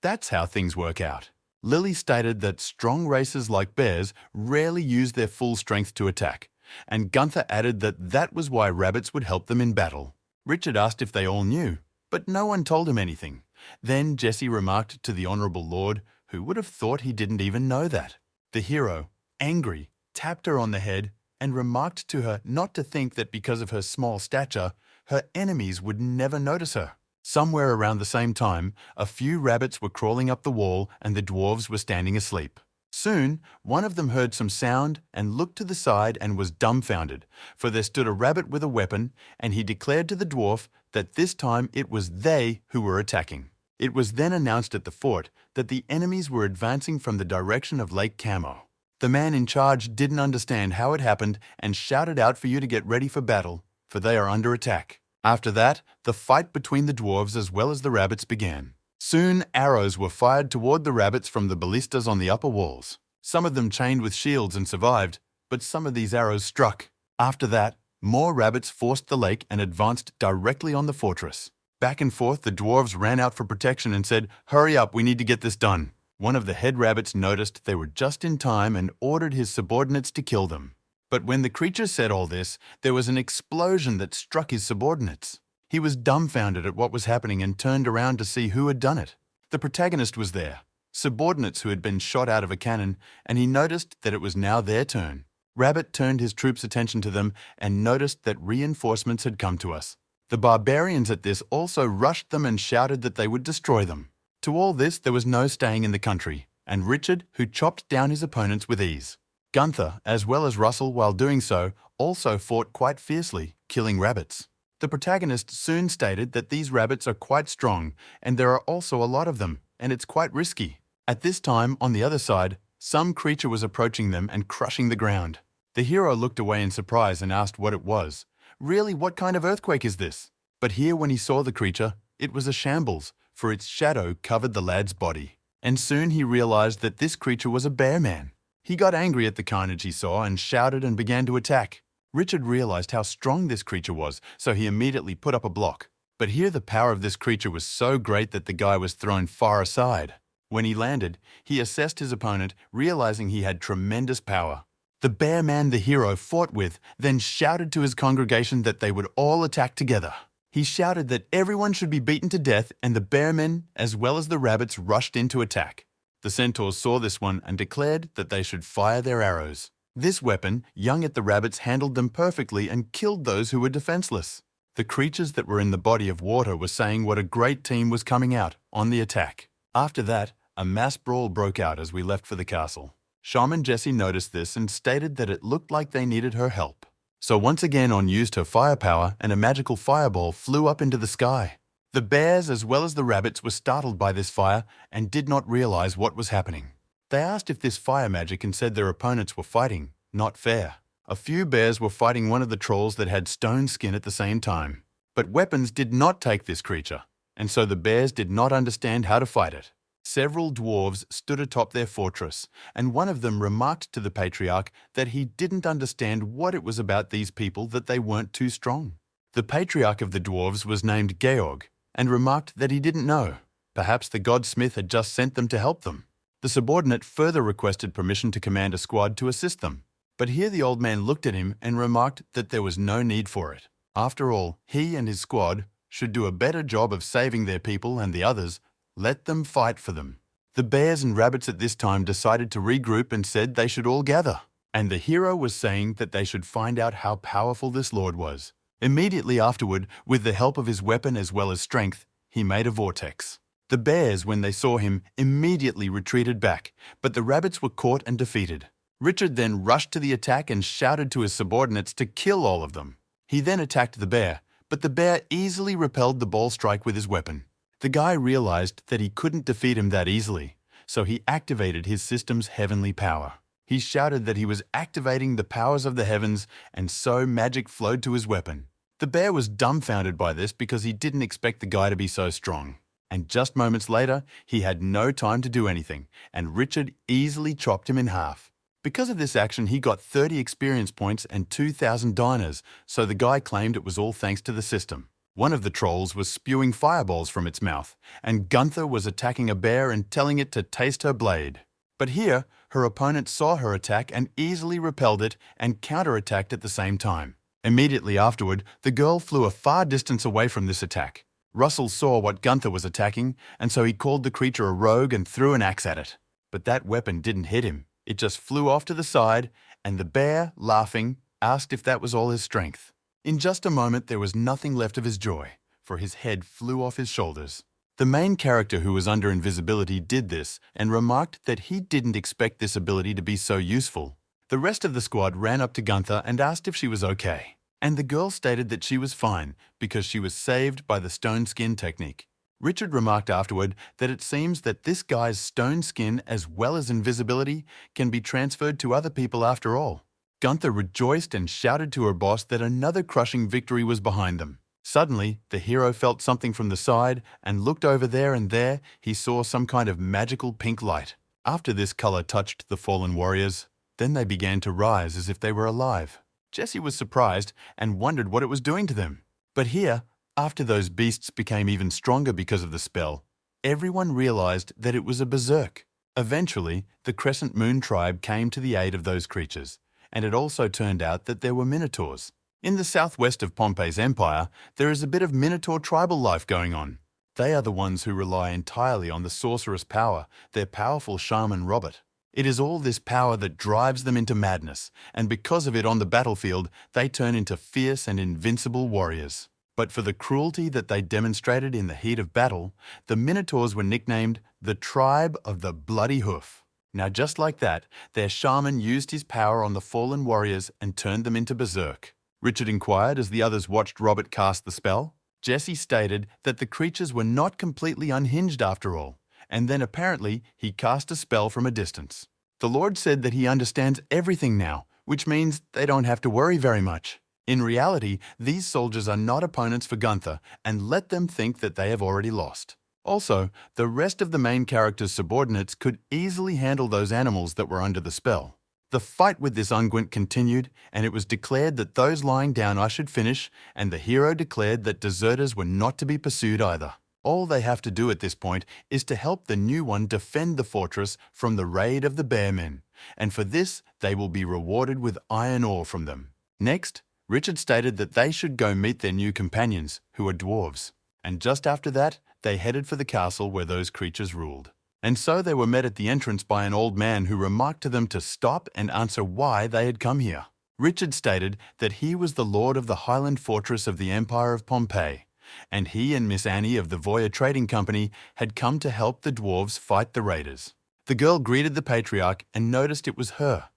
that's how things work out. Lily stated that strong races like bears rarely use their full strength to attack, and Gunther added that that was why rabbits would help them in battle. Richard asked if they all knew, but no one told him anything. Then Jesse remarked to the Honourable Lord, who would have thought he didn't even know that. The hero, angry, tapped her on the head and remarked to her not to think that because of her small stature, her enemies would never notice her. Somewhere around the same time, a few rabbits were crawling up the wall and the dwarves were standing asleep. Soon, one of them heard some sound and looked to the side and was dumbfounded, for there stood a rabbit with a weapon, and he declared to the dwarf that this time it was they who were attacking. It was then announced at the fort that the enemies were advancing from the direction of Lake Camo. The man in charge didn't understand how it happened and shouted out for you to get ready for battle, for they are under attack. After that, the fight between the dwarves as well as the rabbits began. Soon, arrows were fired toward the rabbits from the ballistas on the upper walls. Some of them chained with shields and survived, but some of these arrows struck. After that, more rabbits forced the lake and advanced directly on the fortress. Back and forth, the dwarves ran out for protection and said, "Hurry up, we need to get this done." One of the head rabbits noticed they were just in time and ordered his subordinates to kill them. But when the creature said all this, there was an explosion that struck his subordinates. He was dumbfounded at what was happening and turned around to see who had done it. The protagonist was there, subordinates who had been shot out of a cannon, and he noticed that it was now their turn. Rabbit turned his troops' attention to them and noticed that reinforcements had come to us. The barbarians at this also rushed them and shouted that they would destroy them. To all this, there was no staying in the country, and Richard, who chopped down his opponents with ease. Gunther, as well as Russell, while doing so, also fought quite fiercely, killing rabbits. The protagonist soon stated that these rabbits are quite strong, and there are also a lot of them, and it's quite risky. At this time, on the other side, some creature was approaching them and crushing the ground. The hero looked away in surprise and asked what it was. Really, what kind of earthquake is this? But here, when he saw the creature, it was a shambles, for its shadow covered the lad's body. And soon he realized that this creature was a bear man. He got angry at the carnage he saw and shouted and began to attack. Richard realized how strong this creature was, so he immediately put up a block. But here the power of this creature was so great that the guy was thrown far aside. When he landed, he assessed his opponent, realizing he had tremendous power. The bear man the hero fought with then shouted to his congregation that they would all attack together. He shouted that everyone should be beaten to death, and the bear men, as well as the rabbits, rushed in to attack. The centaurs saw this one and declared that they should fire their arrows. This weapon, young at the rabbits, handled them perfectly and killed those who were defenseless. The creatures that were in the body of water were saying what a great team was coming out on the attack. After that, a mass brawl broke out as we left for the castle. Shaman Jessie noticed this and stated that it looked like they needed her help. So once again On used her firepower and a magical fireball flew up into the sky. The bears as well as the rabbits were startled by this fire and did not realize what was happening. They asked if this fire magic and said their opponents were fighting, not fair. A few bears were fighting one of the trolls that had stone skin at the same time. But weapons did not take this creature, and so the bears did not understand how to fight it. Several dwarves stood atop their fortress, and one of them remarked to the patriarch that he didn't understand what it was about these people that they weren't too strong. The patriarch of the dwarves was named Georg, and remarked that he didn't know. Perhaps the godsmith had just sent them to help them. The subordinate further requested permission to command a squad to assist them. But here the old man looked at him and remarked that there was no need for it. After all, he and his squad should do a better job of saving their people, and the others, let them fight for them. The bears and rabbits at this time decided to regroup and said they should all gather. And the hero was saying that they should find out how powerful this lord was. Immediately afterward, with the help of his weapon as well as strength, he made a vortex. The bears, when they saw him, immediately retreated back, but the rabbits were caught and defeated. Richard then rushed to the attack and shouted to his subordinates to kill all of them. He then attacked the bear, but the bear easily repelled the ball strike with his weapon. The guy realized that he couldn't defeat him that easily, so he activated his system's heavenly power. He shouted that he was activating the powers of the heavens, and so magic flowed to his weapon. The bear was dumbfounded by this because he didn't expect the guy to be so strong. And just moments later, he had no time to do anything, and Richard easily chopped him in half. Because of this action, he got 30 experience points and 2,000 dinars, so the guy claimed it was all thanks to the system. One of the trolls was spewing fireballs from its mouth, and Gunther was attacking a bear and telling it to taste her blade. But here, her opponent saw her attack and easily repelled it and counterattacked at the same time. Immediately afterward, the girl flew a far distance away from this attack. Russell saw what Gunther was attacking, and so he called the creature a rogue and threw an axe at it. But that weapon didn't hit him. It just flew off to the side, and the bear, laughing, asked if that was all his strength. In just a moment, there was nothing left of his joy, for his head flew off his shoulders. The main character who was under invisibility did this and remarked that he didn't expect this ability to be so useful. The rest of the squad ran up to Gunther and asked if she was okay. And the girl stated that she was fine because she was saved by the stone skin technique. Richard remarked afterward that it seems that this guy's stone skin as well as invisibility can be transferred to other people after all. Gunther rejoiced and shouted to her boss that another crushing victory was behind them. Suddenly, the hero felt something from the side and looked over there, and there he saw some kind of magical pink light. After this color touched the fallen warriors, then they began to rise as if they were alive. Jesse was surprised and wondered what it was doing to them. But here, after those beasts became even stronger because of the spell, everyone realized that it was a berserk. Eventually, the Crescent Moon tribe came to the aid of those creatures, and it also turned out that there were minotaurs. In the southwest of Pompey's empire, there is a bit of minotaur tribal life going on. They are the ones who rely entirely on the sorceress power, their powerful shaman Robert. It is all this power that drives them into madness, and because of it on the battlefield, they turn into fierce and invincible warriors. But for the cruelty that they demonstrated in the heat of battle, the Minotaurs were nicknamed the Tribe of the Bloody Hoof. Now just like that, their shaman used his power on the fallen warriors and turned them into berserk. Richard inquired as the others watched Robert cast the spell. Jesse stated that the creatures were not completely unhinged after all, and then apparently he cast a spell from a distance. The Lord said that he understands everything now, which means they don't have to worry very much. In reality, these soldiers are not opponents for Gunther, and let them think that they have already lost. Also, the rest of the main character's subordinates could easily handle those animals that were under the spell. The fight with this unguent continued, and it was declared that those lying down I should finish, and the hero declared that deserters were not to be pursued either. All they have to do at this point is to help the new one defend the fortress from the raid of the bear men, and for this they will be rewarded with iron ore from them. Next, Richard stated that they should go meet their new companions, who are dwarves, and just after that, they headed for the castle where those creatures ruled. And so they were met at the entrance by an old man who remarked to them to stop and answer why they had come here. Richard stated that he was the lord of the Highland fortress of the Empire of Pompeii, and he and Miss Annie of the Voya Trading Company had come to help the dwarves fight the raiders. The girl greeted the patriarch and noticed it was her.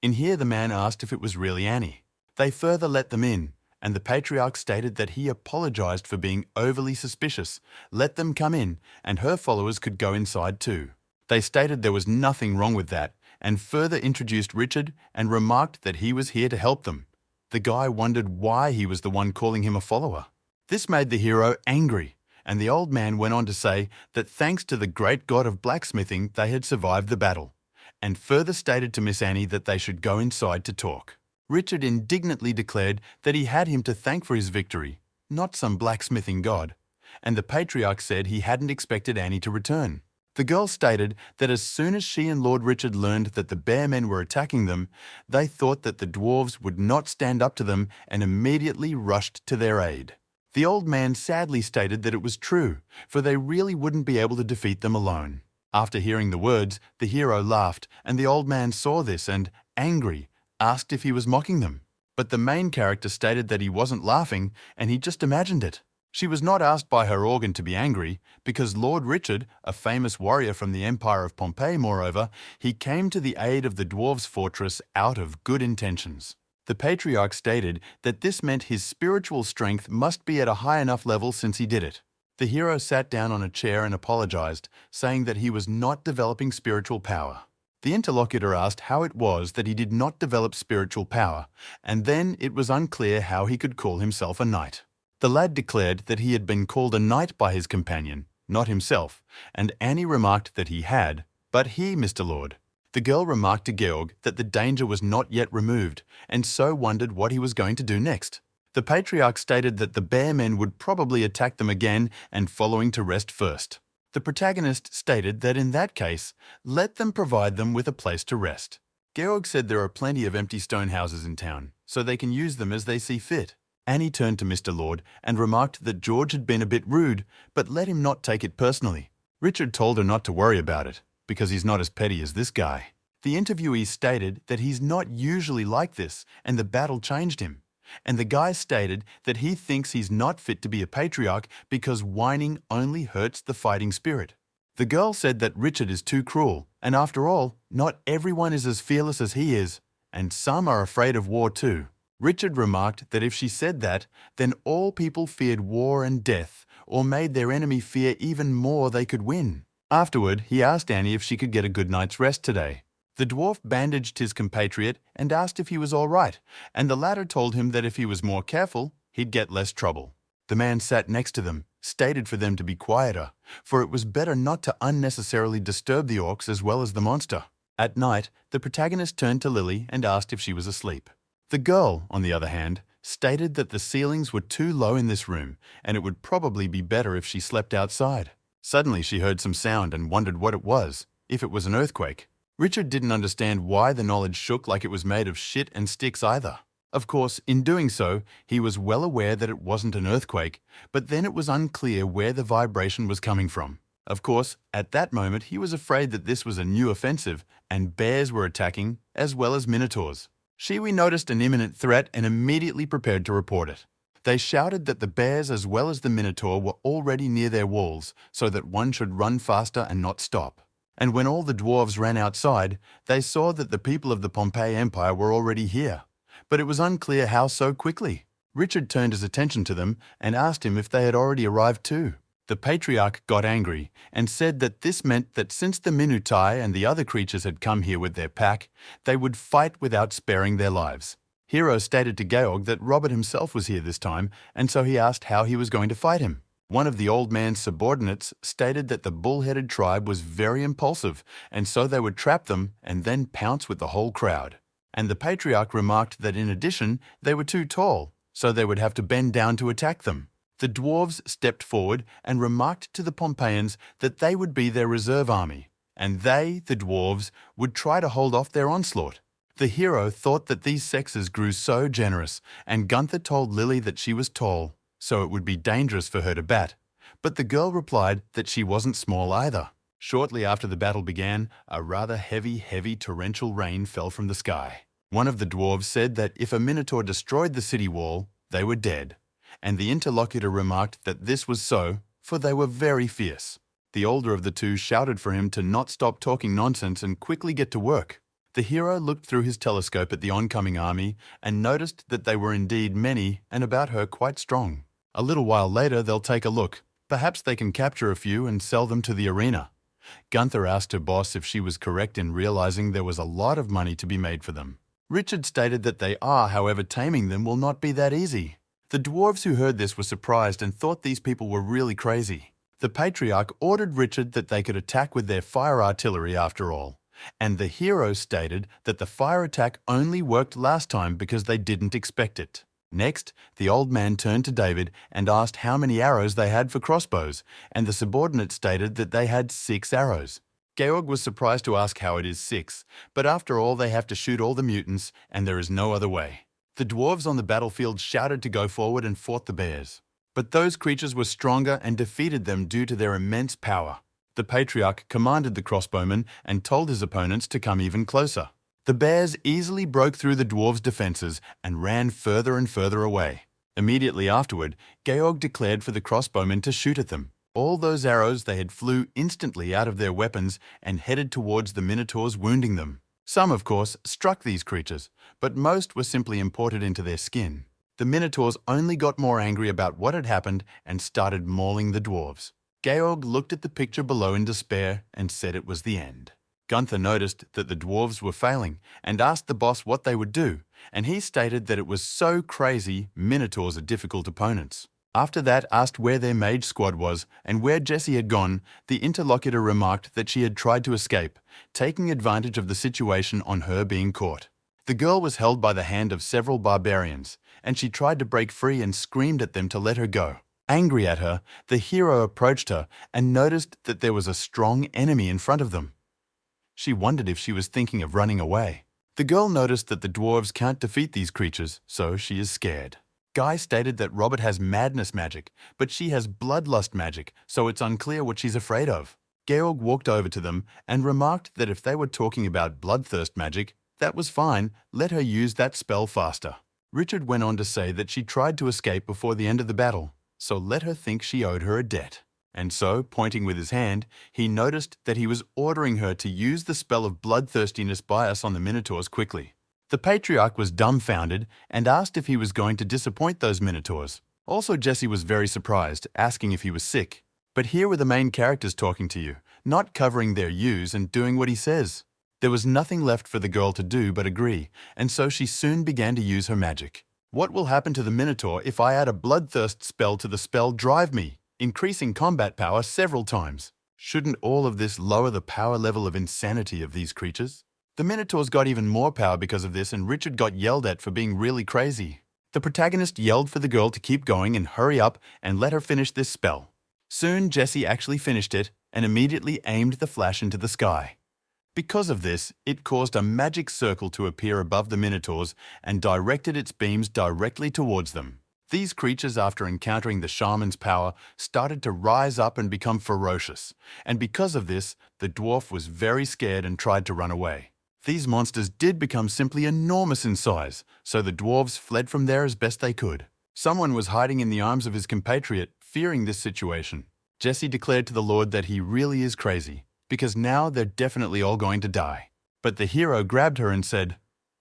In here, the man asked if it was really Annie. They further let them in, and the patriarch stated that he apologized for being overly suspicious, let them come in, and her followers could go inside too. They stated there was nothing wrong with that, and further introduced Richard and remarked that he was here to help them. The guy wondered why he was the one calling him a follower. This made the hero angry, and the old man went on to say that thanks to the great god of blacksmithing they had survived the battle, and further stated to Miss Annie that they should go inside to talk. Richard indignantly declared that he had him to thank for his victory, not some blacksmithing god, and the patriarch said he hadn't expected Annie to return. The girl stated that as soon as she and Lord Richard learned that the bear men were attacking them, they thought that the dwarves would not stand up to them and immediately rushed to their aid. The old man sadly stated that it was true, for they really wouldn't be able to defeat them alone. After hearing the words, the hero laughed, and the old man saw this and, angry, asked if he was mocking them. But the main character stated that he wasn't laughing and he just imagined it. She was not asked by her organ to be angry, because Lord Richard, a famous warrior from the Empire of Pompeii moreover, he came to the aid of the dwarves' fortress out of good intentions. The patriarch stated that this meant his spiritual strength must be at a high enough level since he did it. The hero sat down on a chair and apologized, saying that he was not developing spiritual power. The interlocutor asked how it was that he did not develop spiritual power, and then it was unclear how he could call himself a knight. The lad declared that he had been called a knight by his companion, not himself, and Annie remarked that he had, but he, Mr. Lord. The girl remarked to Georg that the danger was not yet removed, and so wondered what he was going to do next. The patriarch stated that the bear men would probably attack them again and following to rest first. The protagonist stated that in that case, let them provide them with a place to rest. Georg said there are plenty of empty stone houses in town, so they can use them as they see fit. Annie turned to Mr. Lord and remarked that George had been a bit rude, but let him not take it personally. Richard told her not to worry about it, because he's not as petty as this guy. The interviewee stated that he's not usually like this, and the battle changed him. And the guy stated that he thinks he's not fit to be a patriarch because whining only hurts the fighting spirit. The girl said that Richard is too cruel, and after all, not everyone is as fearless as he is, and some are afraid of war too. Richard remarked that if she said that, then all people feared war and death, or made their enemy fear even more they could win. Afterward, he asked Annie if she could get a good night's rest today. The dwarf bandaged his compatriot and asked if he was all right, and the latter told him that if he was more careful, he'd get less trouble. The man sat next to them, stated for them to be quieter, for it was better not to unnecessarily disturb the orcs as well as the monster. At night, the protagonist turned to Lily and asked if she was asleep. The girl, on the other hand, stated that the ceilings were too low in this room and it would probably be better if she slept outside. Suddenly she heard some sound and wondered what it was, if it was an earthquake. Richard didn't understand why the knowledge shook like it was made of shit and sticks either. Of course, in doing so, he was well aware that it wasn't an earthquake, but then it was unclear where the vibration was coming from. Of course, at that moment he was afraid that this was a new offensive and bears were attacking, as well as minotaurs. Shiwi noticed an imminent threat and immediately prepared to report it. They shouted that the bears as well as the minotaur were already near their walls, so that one should run faster and not stop. And when all the dwarves ran outside, they saw that the people of the Pompeii Empire were already here. But it was unclear how so quickly. Richard turned his attention to them and asked him if they had already arrived too. The patriarch got angry and said that this meant that since the Minutai and the other creatures had come here with their pack, they would fight without sparing their lives. Hero stated to Georg that Robert himself was here this time, and so he asked how he was going to fight him. One of the old man's subordinates stated that the bull-headed tribe was very impulsive, and so they would trap them and then pounce with the whole crowd. And the patriarch remarked that in addition, they were too tall, so they would have to bend down to attack them. The dwarves stepped forward and remarked to the Pompeians that they would be their reserve army, and they, the dwarves, would try to hold off their onslaught. The hero thought that these sexes grew so generous, and Gunther told Lily that she was tall, so it would be dangerous for her to bat. But the girl replied that she wasn't small either. Shortly after the battle began, a rather heavy torrential rain fell from the sky. One of the dwarves said that if a minotaur destroyed the city wall, they were dead, and the interlocutor remarked that this was so, for they were very fierce. The older of the two shouted for him to not stop talking nonsense and quickly get to work. The hero looked through his telescope at the oncoming army and noticed that they were indeed many and about her quite strong. A little while later they'll take a look. Perhaps they can capture a few and sell them to the arena. Gunther asked her boss if she was correct in realizing there was a lot of money to be made for them. Richard stated that they are, however, taming them will not be that easy. The dwarves who heard this were surprised and thought these people were really crazy. The patriarch ordered Richard that they could attack with their fire artillery after all, and the hero stated that the fire attack only worked last time because they didn't expect it. Next, the old man turned to David and asked how many arrows they had for crossbows, and the subordinate stated that they had 6 arrows. Georg was surprised to ask how it is 6, but after all they have to shoot all the mutants, and there is no other way. The dwarves on the battlefield shouted to go forward and fought the bears. But those creatures were stronger and defeated them due to their immense power. The patriarch commanded the crossbowmen and told his opponents to come even closer. The bears easily broke through the dwarves' defenses and ran further and further away. Immediately afterward, Georg declared for the crossbowmen to shoot at them. All those arrows they had flew instantly out of their weapons and headed towards the minotaurs, wounding them. Some, of course, struck these creatures, but most were simply imported into their skin. The minotaurs only got more angry about what had happened and started mauling the dwarves. Georg looked at the picture below in despair and said it was the end. Gunther noticed that the dwarves were failing and asked the boss what they would do, and he stated that it was so crazy minotaurs are difficult opponents. After that, asked where their mage squad was and where Jessie had gone, the interlocutor remarked that she had tried to escape, taking advantage of the situation on her being caught. The girl was held by the hand of several barbarians, and she tried to break free and screamed at them to let her go. Angry at her, the hero approached her and noticed that there was a strong enemy in front of them. She wondered if she was thinking of running away. The girl noticed that the dwarves can't defeat these creatures, so she is scared. Guy stated that Robert has madness magic, but she has bloodlust magic, so it's unclear what she's afraid of. Georg walked over to them and remarked that if they were talking about bloodthirst magic, that was fine, let her use that spell faster. Richard went on to say that she tried to escape before the end of the battle, so let her think she owed her a debt. And so, pointing with his hand, he noticed that he was ordering her to use the spell of bloodthirstiness bias on the minotaurs quickly. The patriarch was dumbfounded and asked if he was going to disappoint those minotaurs. Also, Jessie was very surprised, asking if he was sick. But here were the main characters talking to you, not covering their U's and doing what he says. There was nothing left for the girl to do but agree, and so she soon began to use her magic. What will happen to the Minotaur if I add a bloodthirst spell to the spell Drive Me, increasing combat power several times? Shouldn't all of this lower the power level of insanity of these creatures? The Minotaurs got even more power because of this, and Richard got yelled at for being really crazy. The protagonist yelled for the girl to keep going and hurry up and let her finish this spell. Soon, Jessie actually finished it and immediately aimed the flash into the sky. Because of this, it caused a magic circle to appear above the Minotaurs and directed its beams directly towards them. These creatures, after encountering the shaman's power, started to rise up and become ferocious, and because of this, the dwarf was very scared and tried to run away. These monsters did become simply enormous in size, so the dwarves fled from there as best they could. Someone was hiding in the arms of his compatriot, fearing this situation. Jessie declared to the Lord that he really is crazy, because now they're definitely all going to die. But the hero grabbed her and said,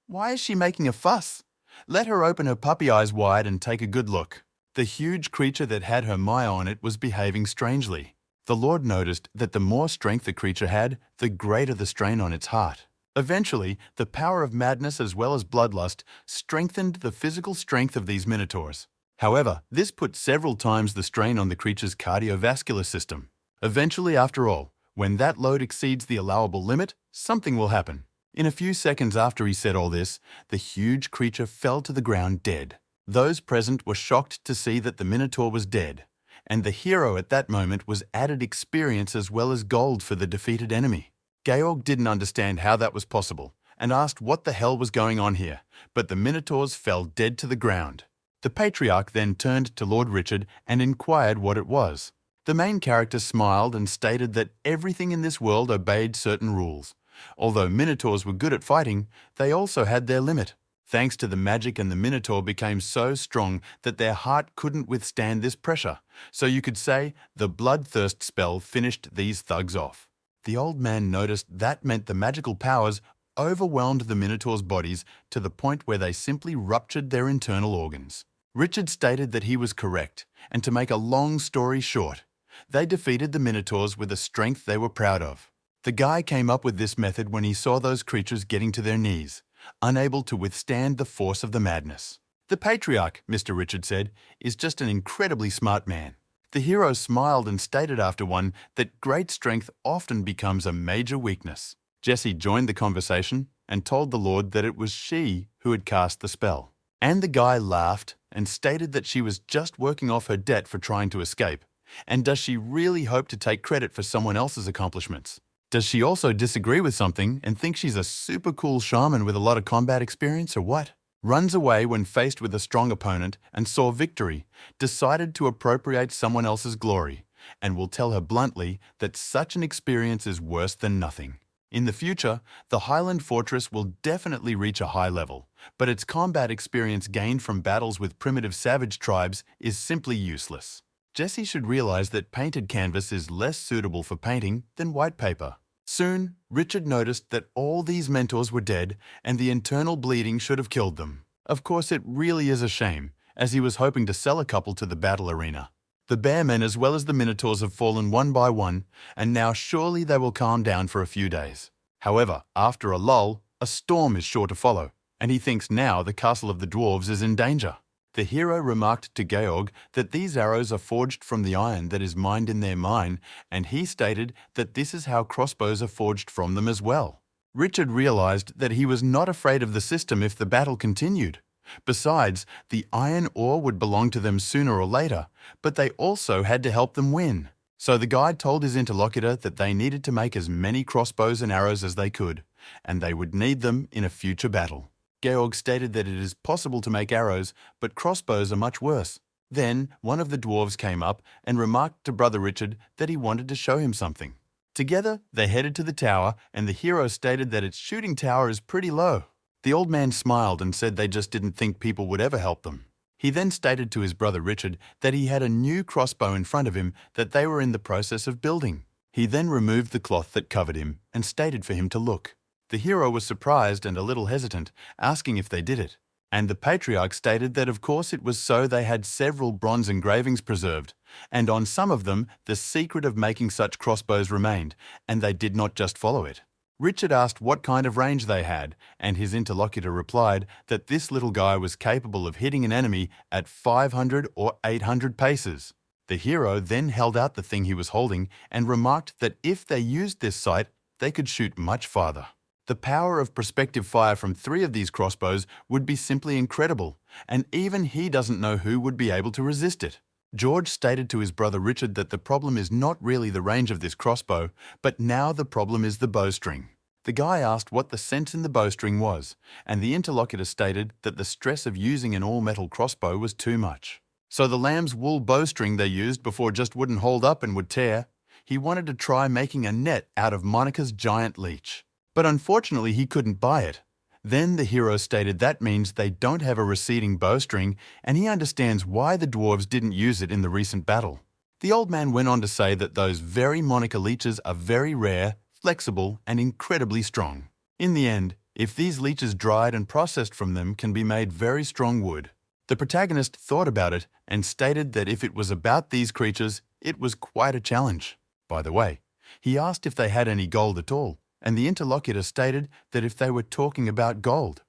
"Why is she making a fuss? Let her open her puppy eyes wide and take a good look." The huge creature that had her Maya on it was behaving strangely. The Lord noticed that the more strength the creature had, the greater the strain on its heart. Eventually, the power of madness as well as bloodlust strengthened the physical strength of these minotaurs. However, this put several times the strain on the creature's cardiovascular system. Eventually, after all, when that load exceeds the allowable limit, something will happen. In a few seconds after he said all this, the huge creature fell to the ground dead. Those present were shocked to see that the Minotaur was dead, and the hero at that moment was added experience as well as gold for the defeated enemy. Georg didn't understand how that was possible, and asked what the hell was going on here, but the Minotaurs fell dead to the ground. The Patriarch then turned to Lord Richard and inquired what it was. The main character smiled and stated that everything in this world obeyed certain rules. Although Minotaurs were good at fighting, they also had their limit. Thanks to the magic, and the Minotaur became so strong that their heart couldn't withstand this pressure. So you could say the bloodthirst spell finished these thugs off. The old man noticed that meant the magical powers overwhelmed the Minotaurs' bodies to the point where they simply ruptured their internal organs. Richard stated that he was correct, and to make a long story short, they defeated the Minotaurs with a strength they were proud of. The guy came up with this method when he saw those creatures getting to their knees, unable to withstand the force of the madness. The Patriarch, Mr. Richard said, is just an incredibly smart man. The hero smiled and stated after one that great strength often becomes a major weakness. Jessie joined the conversation and told the Lord that it was she who had cast the spell. And the guy laughed and stated that she was just working off her debt for trying to escape. And does she really hope to take credit for someone else's accomplishments? Does she also disagree with something and think she's a super cool shaman with a lot of combat experience, or what? Runs away when faced with a strong opponent and saw victory, decided to appropriate someone else's glory, and will tell her bluntly that such an experience is worse than nothing. In the future, the Highland Fortress will definitely reach a high level, but its combat experience gained from battles with primitive savage tribes is simply useless. Jessie should realize that painted canvas is less suitable for painting than white paper. Soon, Richard noticed that all these mentors were dead and the internal bleeding should have killed them. Of course, it really is a shame, as he was hoping to sell a couple to the battle arena. The bearmen as well as the Minotaurs have fallen one by one, and now surely they will calm down for a few days. However, after a lull, a storm is sure to follow, and he thinks now the castle of the dwarves is in danger. The hero remarked to Georg that these arrows are forged from the iron that is mined in their mine, and he stated that this is how crossbows are forged from them as well. Richard realized that he was not afraid of the system if the battle continued. Besides, the iron ore would belong to them sooner or later, but they also had to help them win. So the guide told his interlocutor that they needed to make as many crossbows and arrows as they could, and they would need them in a future battle. Georg stated that it is possible to make arrows, but crossbows are much worse. Then, one of the dwarves came up and remarked to Brother Richard that he wanted to show him something. Together, they headed to the tower, and the hero stated that its shooting tower is pretty low. The old man smiled and said they just didn't think people would ever help them. He then stated to his brother Richard that he had a new crossbow in front of him that they were in the process of building. He then removed the cloth that covered him and stated for him to look. The hero was surprised and a little hesitant, asking if they did it. And the Patriarch stated that of course it was so they had several bronze engravings preserved, and on some of them the secret of making such crossbows remained, and they did not just follow it. Richard asked what kind of range they had, and his interlocutor replied that this little guy was capable of hitting an enemy at 500 or 800 paces. The hero then held out the thing he was holding and remarked that if they used this sight, they could shoot much farther. The power of prospective fire from 3 of these crossbows would be simply incredible, and even he doesn't know who would be able to resist it. George stated to his brother Richard that the problem is not really the range of this crossbow, but now the problem is the bowstring. The guy asked what the sense in the bowstring was, and the interlocutor stated that the stress of using an all-metal crossbow was too much. So the lamb's wool bowstring they used before just wouldn't hold up and would tear. He wanted to try making a net out of Monica's giant leech. But unfortunately he couldn't buy it. Then the hero stated that means they don't have a receding bowstring, and he understands why the dwarves didn't use it in the recent battle. The old man went on to say that those very Monica leeches are very rare, flexible, and incredibly strong. In the end, if these leeches dried and processed from them can be made very strong wood. The protagonist thought about it and stated that if it was about these creatures, it was quite a challenge. By the way, he asked if they had any gold at all, and the interlocutor stated that if they were talking about gold.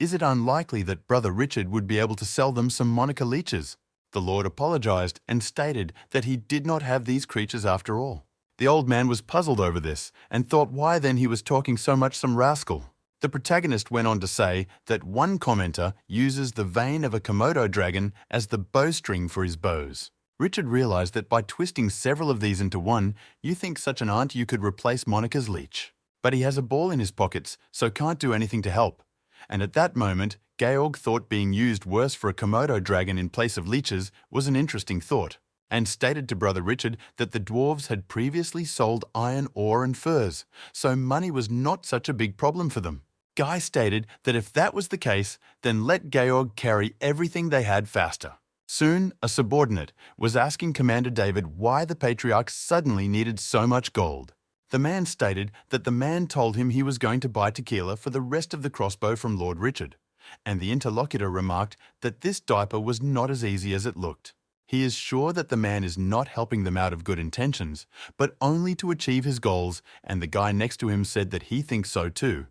Is it unlikely that Brother Richard would be able to sell them some Monica leeches? The Lord apologized and stated that he did not have these creatures after all. The old man was puzzled over this and thought why then he was talking so much some rascal. The protagonist went on to say that one commenter uses the vein of a Komodo dragon as the bowstring for his bows. Richard realized that by twisting several of these into one, you think such an aunt you could replace Monica's leech. But he has a ball in his pockets, so can't do anything to help. And at that moment, Georg thought being used worse for a Komodo dragon in place of leeches was an interesting thought, and stated to Brother Richard that the dwarves had previously sold iron ore and furs, so money was not such a big problem for them. Guy stated that if that was the case, then let Georg carry everything they had faster. Soon, a subordinate was asking Commander David why the Patriarch suddenly needed so much gold. The man stated that the man told him he was going to buy tequila for the rest of the crossbow from Lord Richard, and the interlocutor remarked that this diaper was not as easy as it looked. He is sure that the man is not helping them out of good intentions, but only to achieve his goals, and the guy next to him said that he thinks so too.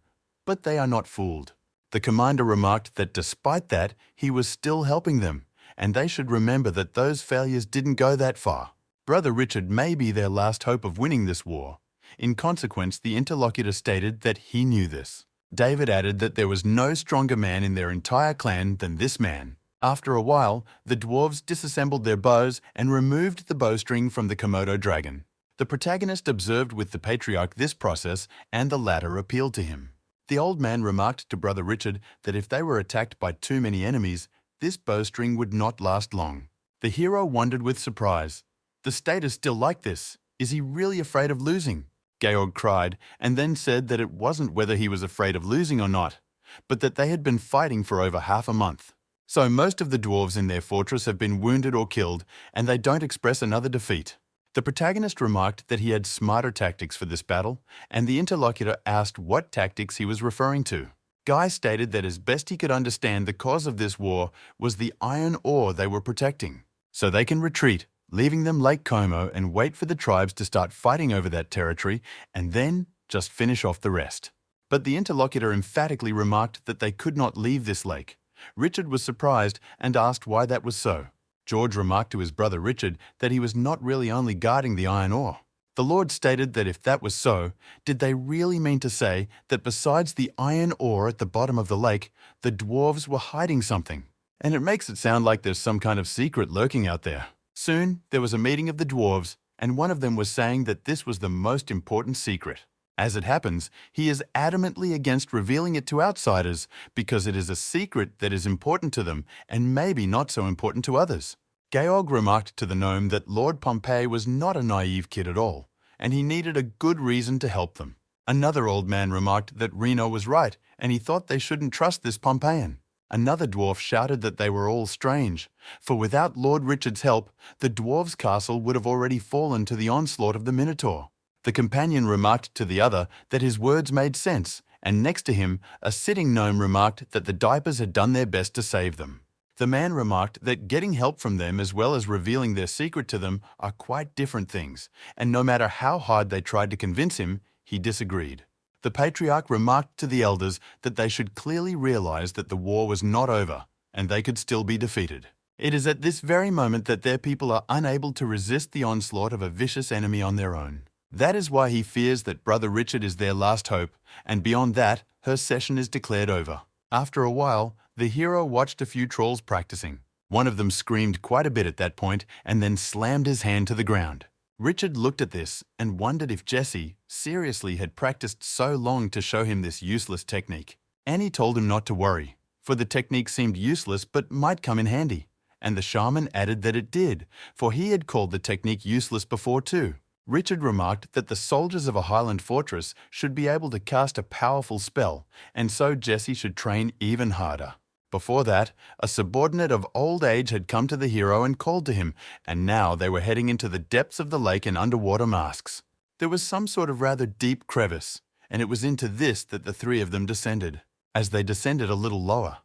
But they are not fooled. The commander remarked that despite that, he was still helping them, and they should remember that those failures didn't go that far. Brother Richard may be their last hope of winning this war. In consequence, the interlocutor stated that he knew this. David added that there was no stronger man in their entire clan than this man. After a while, the dwarves disassembled their bows and removed the bowstring from the Komodo dragon. The protagonist observed with the Patriarch this process, and the latter appealed to him. The old man remarked to Brother Richard that if they were attacked by too many enemies, this bowstring would not last long. The hero wondered with surprise. The state is still like this. Is he really afraid of losing? Georg cried, and then said that it wasn't whether he was afraid of losing or not, but that they had been fighting for over half a month. So most of the dwarves in their fortress have been wounded or killed, and they don't express another defeat. The protagonist remarked that he had smarter tactics for this battle, and the interlocutor asked what tactics he was referring to. Guy stated that as best he could understand the cause of this war was the iron ore they were protecting. So they can retreat, leaving them Lake Como and wait for the tribes to start fighting over that territory and then just finish off the rest. But the interlocutor emphatically remarked that they could not leave this lake. Richard was surprised and asked why that was so. George remarked to his brother Richard that he was not really only guarding the iron ore. The Lord stated that if that was so, did they really mean to say that besides the iron ore at the bottom of the lake, the dwarves were hiding something? And it makes it sound like there's some kind of secret lurking out there. Soon, there was a meeting of the dwarves, and one of them was saying that this was the most important secret. As it happens, he is adamantly against revealing it to outsiders because it is a secret that is important to them and maybe not so important to others. Georg remarked to the gnome that Lord Pompey was not a naive kid at all, and he needed a good reason to help them. Another old man remarked that Reno was right, and he thought they shouldn't trust this Pompeian. Another dwarf shouted that they were all strange, for without Lord Richard's help, the dwarves' castle would have already fallen to the onslaught of the Minotaur. The companion remarked to the other that his words made sense, and next to him, a sitting gnome remarked that the diapers had done their best to save them. The man remarked that getting help from them as well as revealing their secret to them are quite different things, and no matter how hard they tried to convince him, he disagreed. The patriarch remarked to the elders that they should clearly realize that the war was not over and they could still be defeated. It is at this very moment that their people are unable to resist the onslaught of a vicious enemy on their own. That is why he fears that Brother Richard is their last hope, and beyond that, her session is declared over. After a while, the hero watched a few trolls practicing. One of them screamed quite a bit at that point and then slammed his hand to the ground. Richard looked at this and wondered if Jesse seriously had practiced so long to show him this useless technique. Annie told him not to worry, for the technique seemed useless but might come in handy. And the shaman added that it did, for he had called the technique useless before too. Richard remarked that the soldiers of a Highland fortress should be able to cast a powerful spell, and so Jesse should train even harder. Before that, a subordinate of old age had come to the hero and called to him, and now they were heading into the depths of the lake in underwater masks. There was some sort of rather deep crevice, and it was into this that the three of them descended. As they descended a little lower,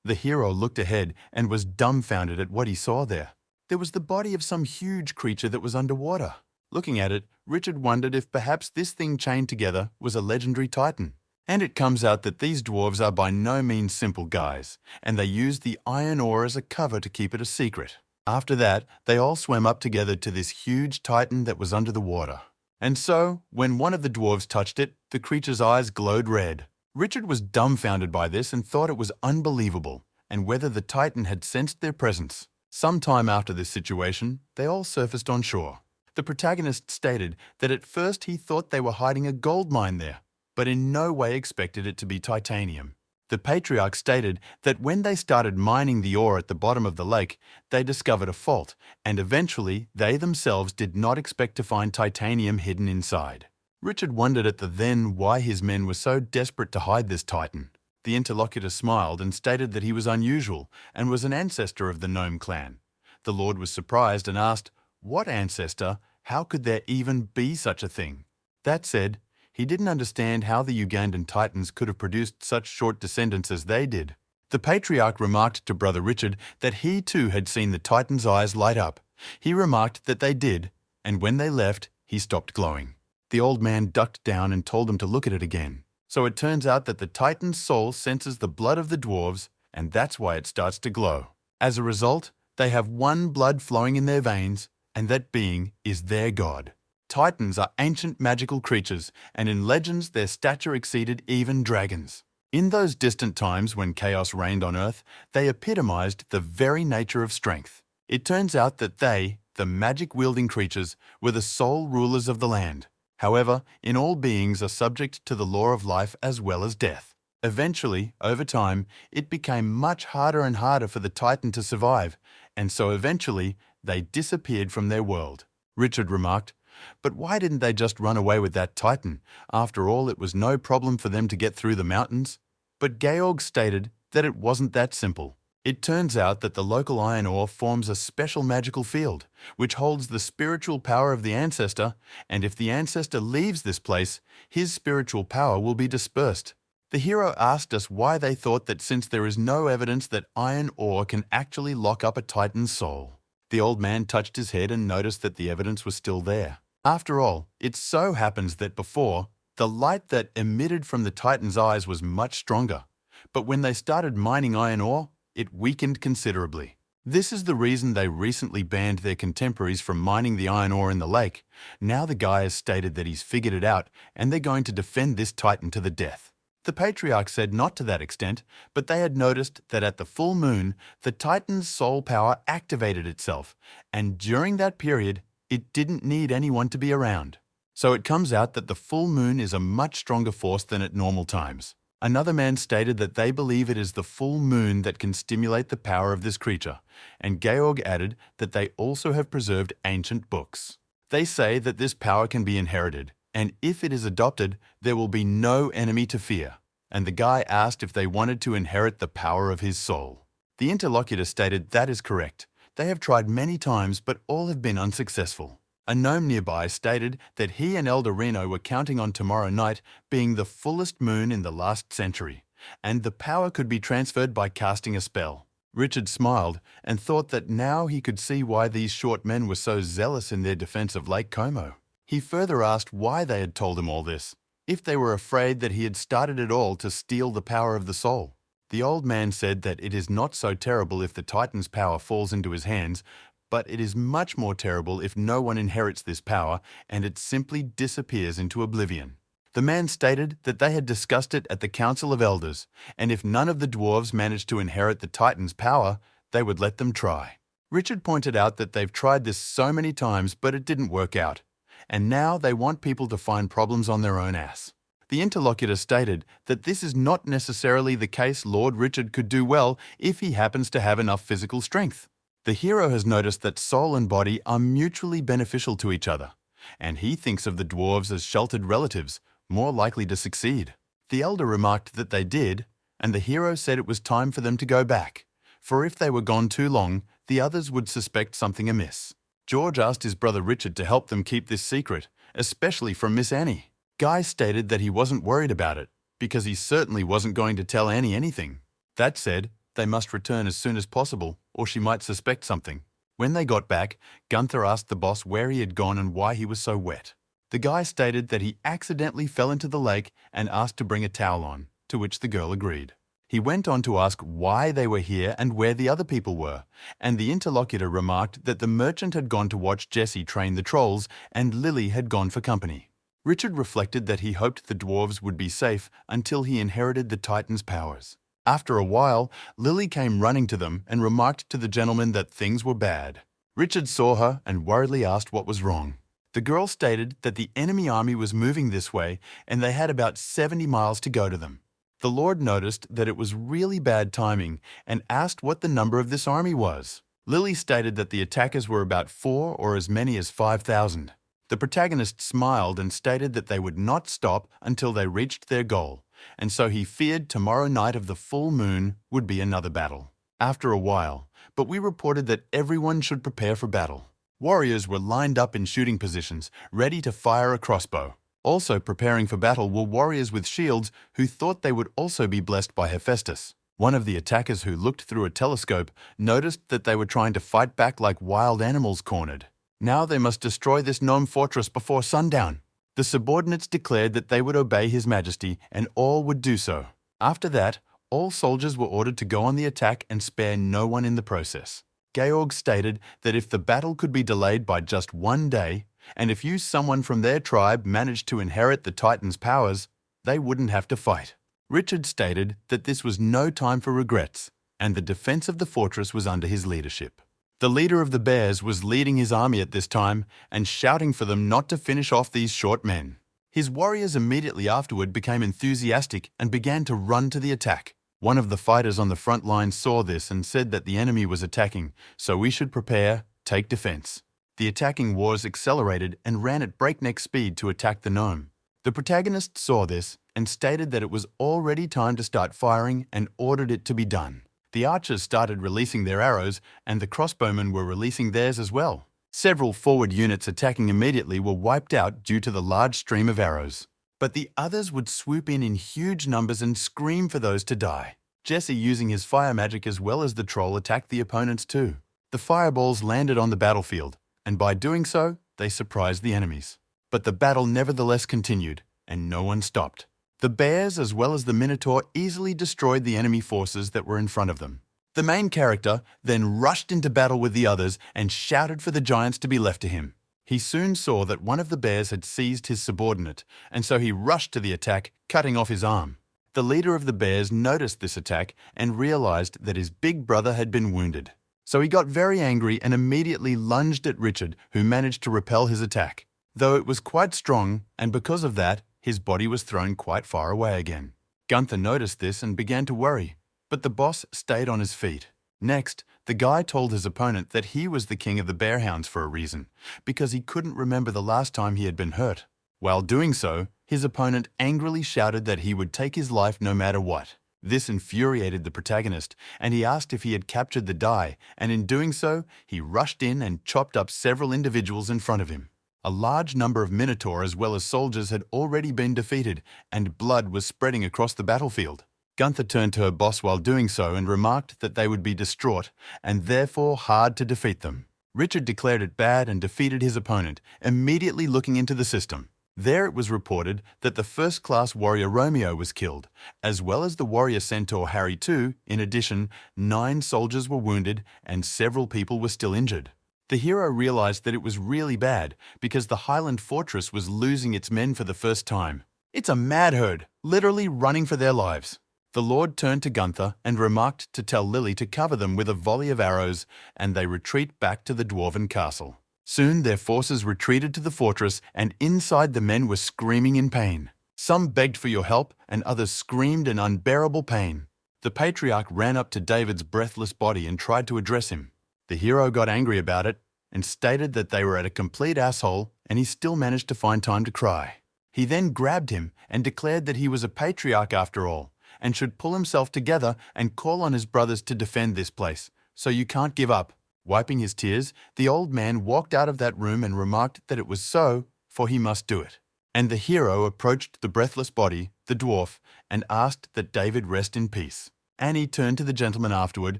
the hero looked ahead and was dumbfounded at what he saw there. There was the body of some huge creature that was underwater. Looking at it, Richard wondered if perhaps this thing chained together was a legendary titan. And it comes out that these dwarves are by no means simple guys, and they used the iron ore as a cover to keep it a secret. After that, they all swam up together to this huge titan that was under the water. And so, when one of the dwarves touched it, the creature's eyes glowed red. Richard was dumbfounded by this and thought it was unbelievable, and whether the titan had sensed their presence. Some time after this situation, they all surfaced on shore. The protagonist stated that at first he thought they were hiding a gold mine there, but in no way expected it to be titanium. The patriarch stated that when they started mining the ore at the bottom of the lake, they discovered a fault, and eventually they themselves did not expect to find titanium hidden inside. Richard wondered at the then why his men were so desperate to hide this titan. The interlocutor smiled and stated that he was unusual and was an ancestor of the gnome clan. The lord was surprised and asked, "What ancestor? How could there even be such a thing?" That said, he didn't understand how the Ugandan Titans could have produced such short descendants as they did. The patriarch remarked to Brother Richard that he too had seen the Titan's eyes light up. He remarked that they did, and when they left, he stopped glowing. The old man ducked down and told him to look at it again. So it turns out that the Titan's soul senses the blood of the dwarves, and that's why it starts to glow. As a result, they have one blood flowing in their veins, and that being is their god. Titans are ancient magical creatures, and in legends their stature exceeded even dragons. In those distant times when chaos reigned on Earth, they epitomized the very nature of strength. It turns out that they, the magic-wielding creatures, were the sole rulers of the land. However, in all beings are subject to the law of life as well as death. Eventually, over time, it became much harder and harder for the Titan to survive, and so eventually they disappeared from their world. Richard remarked, "But why didn't they just run away with that Titan? After all, it was no problem for them to get through the mountains." But Georg stated that it wasn't that simple. It turns out that the local iron ore forms a special magical field, which holds the spiritual power of the ancestor, and if the ancestor leaves this place, his spiritual power will be dispersed. The hero asked us why they thought that since there is no evidence that iron ore can actually lock up a Titan's soul. The old man touched his head and noticed that the evidence was still there. After all, it so happens that before, the light that emitted from the Titan's eyes was much stronger, but when they started mining iron ore, it weakened considerably. This is the reason they recently banned their contemporaries from mining the iron ore in the lake. Now the guy has stated that he's figured it out, and they're going to defend this Titan to the death. The patriarch said not to that extent, but they had noticed that at the full moon, the Titan's soul power activated itself, and during that period, it didn't need anyone to be around. So it comes out that the full moon is a much stronger force than at normal times. Another man stated that they believe it is the full moon that can stimulate the power of this creature, and Georg added that they also have preserved ancient books. They say that this power can be inherited, and if it is adopted, there will be no enemy to fear. And the guy asked if they wanted to inherit the power of his soul. The interlocutor stated that is correct. They have tried many times, but all have been unsuccessful. A gnome nearby stated that he and Elder Reno were counting on tomorrow night being the fullest moon in the last century, and the power could be transferred by casting a spell. Richard smiled and thought that now he could see why these short men were so zealous in their defense of Lake Como. He further asked why they had told him all this. if they were afraid that he had started it all to steal the power of the soul. The old man said that it is not so terrible if the Titan's power falls into his hands, but it is much more terrible if no one inherits this power and it simply disappears into oblivion. The man stated that they had discussed it at the Council of Elders, and if none of the dwarves managed to inherit the Titan's power, they would let them try. Richard pointed out that they've tried this so many times, but it didn't work out, and now they want people to find problems on their own ass. The interlocutor stated that this is not necessarily the case. Lord Richard could do well if he happens to have enough physical strength. The hero has noticed that soul and body are mutually beneficial to each other, and he thinks of the dwarves as sheltered relatives, more likely to succeed. The elder remarked that they did, and the hero said it was time for them to go back, for if they were gone too long, the others would suspect something amiss. George asked his brother Richard to help them keep this secret, especially from Miss Annie. Guy stated that he wasn't worried about it, because he certainly wasn't going to tell Annie anything. That said, they must return as soon as possible, or she might suspect something. When they got back, Gunther asked the boss where he had gone and why he was so wet. The guy stated that he accidentally fell into the lake and asked to bring a towel on, to which the girl agreed. He went on to ask why they were here and where the other people were, and the interlocutor remarked that the merchant had gone to watch Jesse train the trolls and Lily had gone for company. Richard reflected that he hoped the dwarves would be safe until he inherited the Titan's powers. After a while, Lily came running to them and remarked to the gentleman that things were bad. Richard saw her and worriedly asked what was wrong. The girl stated that the enemy army was moving this way and they had about 70 miles to go to them. The Lord noticed that it was really bad timing and asked what the number of this army was. Lily stated that the attackers were about 4 or as many as 5,000. The protagonist smiled and stated that they would not stop until they reached their goal, and so he feared tomorrow night of the full moon would be another battle. After a while, but we reported that everyone should prepare for battle. Warriors were lined up in shooting positions, ready to fire a crossbow. Also preparing for battle were warriors with shields who thought they would also be blessed by Hephaestus. One of the attackers who looked through a telescope noticed that they were trying to fight back like wild animals cornered. Now they must destroy this gnome fortress before sundown. The subordinates declared that they would obey His Majesty and all would do so. After that, all soldiers were ordered to go on the attack and spare no one in the process. Georg stated that if the battle could be delayed by just 1 day, and if someone from their tribe managed to inherit the Titan's powers, they wouldn't have to fight. Richard stated that this was no time for regrets, and the defense of the fortress was under his leadership. The leader of the bears was leading his army at this time and shouting for them not to finish off these short men. His warriors immediately afterward became enthusiastic and began to run to the attack. One of the fighters on the front line saw this and said that the enemy was attacking, so we should prepare, take defense. The attacking wars accelerated and ran at breakneck speed to attack the gnome. The protagonist saw this and stated that it was already time to start firing and ordered it to be done. The archers started releasing their arrows and the crossbowmen were releasing theirs as well. Several forward units attacking immediately were wiped out due to the large stream of arrows. But the others would swoop in huge numbers and scream for those to die. Jesse, using his fire magic as well as the troll, attacked the opponents too. The fireballs landed on the battlefield, and by doing so, they surprised the enemies. But the battle nevertheless continued, and no one stopped. The bears as well as the Minotaur easily destroyed the enemy forces that were in front of them. The main character then rushed into battle with the others and shouted for the giants to be left to him. He soon saw that one of the bears had seized his subordinate, and so he rushed to the attack, cutting off his arm. The leader of the bears noticed this attack and realized that his big brother had been wounded. So he got very angry and immediately lunged at Richard, who managed to repel his attack. Though it was quite strong, and because of that, his body was thrown quite far away again. Gunther noticed this and began to worry, but the boss stayed on his feet. Next, the guy told his opponent that he was the king of the bearhounds for a reason, because he couldn't remember the last time he had been hurt. While doing so, his opponent angrily shouted that he would take his life no matter what. This infuriated the protagonist, and he asked if he had captured the die, and in doing so, he rushed in and chopped up several individuals in front of him. A large number of Minotaur as well as soldiers had already been defeated, and blood was spreading across the battlefield. Gunther turned to her boss while doing so and remarked that they would be distraught and therefore hard to defeat them. Richard declared it bad and defeated his opponent, immediately looking into the system. There it was reported that the first-class warrior Romeo was killed, as well as the warrior centaur Harry too. In addition, 9 soldiers were wounded and several people were still injured. The hero realized that it was really bad because the Highland fortress was losing its men for the first time. It's a mad herd, literally running for their lives. The Lord turned to Gunther and remarked to tell Lily to cover them with a volley of arrows, and they retreat back to the dwarven castle. Soon their forces retreated to the fortress, and inside the men were screaming in pain. Some begged for your help, and others screamed in unbearable pain. The patriarch ran up to David's breathless body and tried to address him. The hero got angry about it and stated that they were at a complete asshole, and he still managed to find time to cry. He then grabbed him and declared that he was a patriarch after all, and should pull himself together and call on his brothers to defend this place. So you can't give up. Wiping his tears, the old man walked out of that room and remarked that it was so, for he must do it. And the hero approached the breathless body, the dwarf, and asked that David rest in peace. Annie turned to the gentleman afterward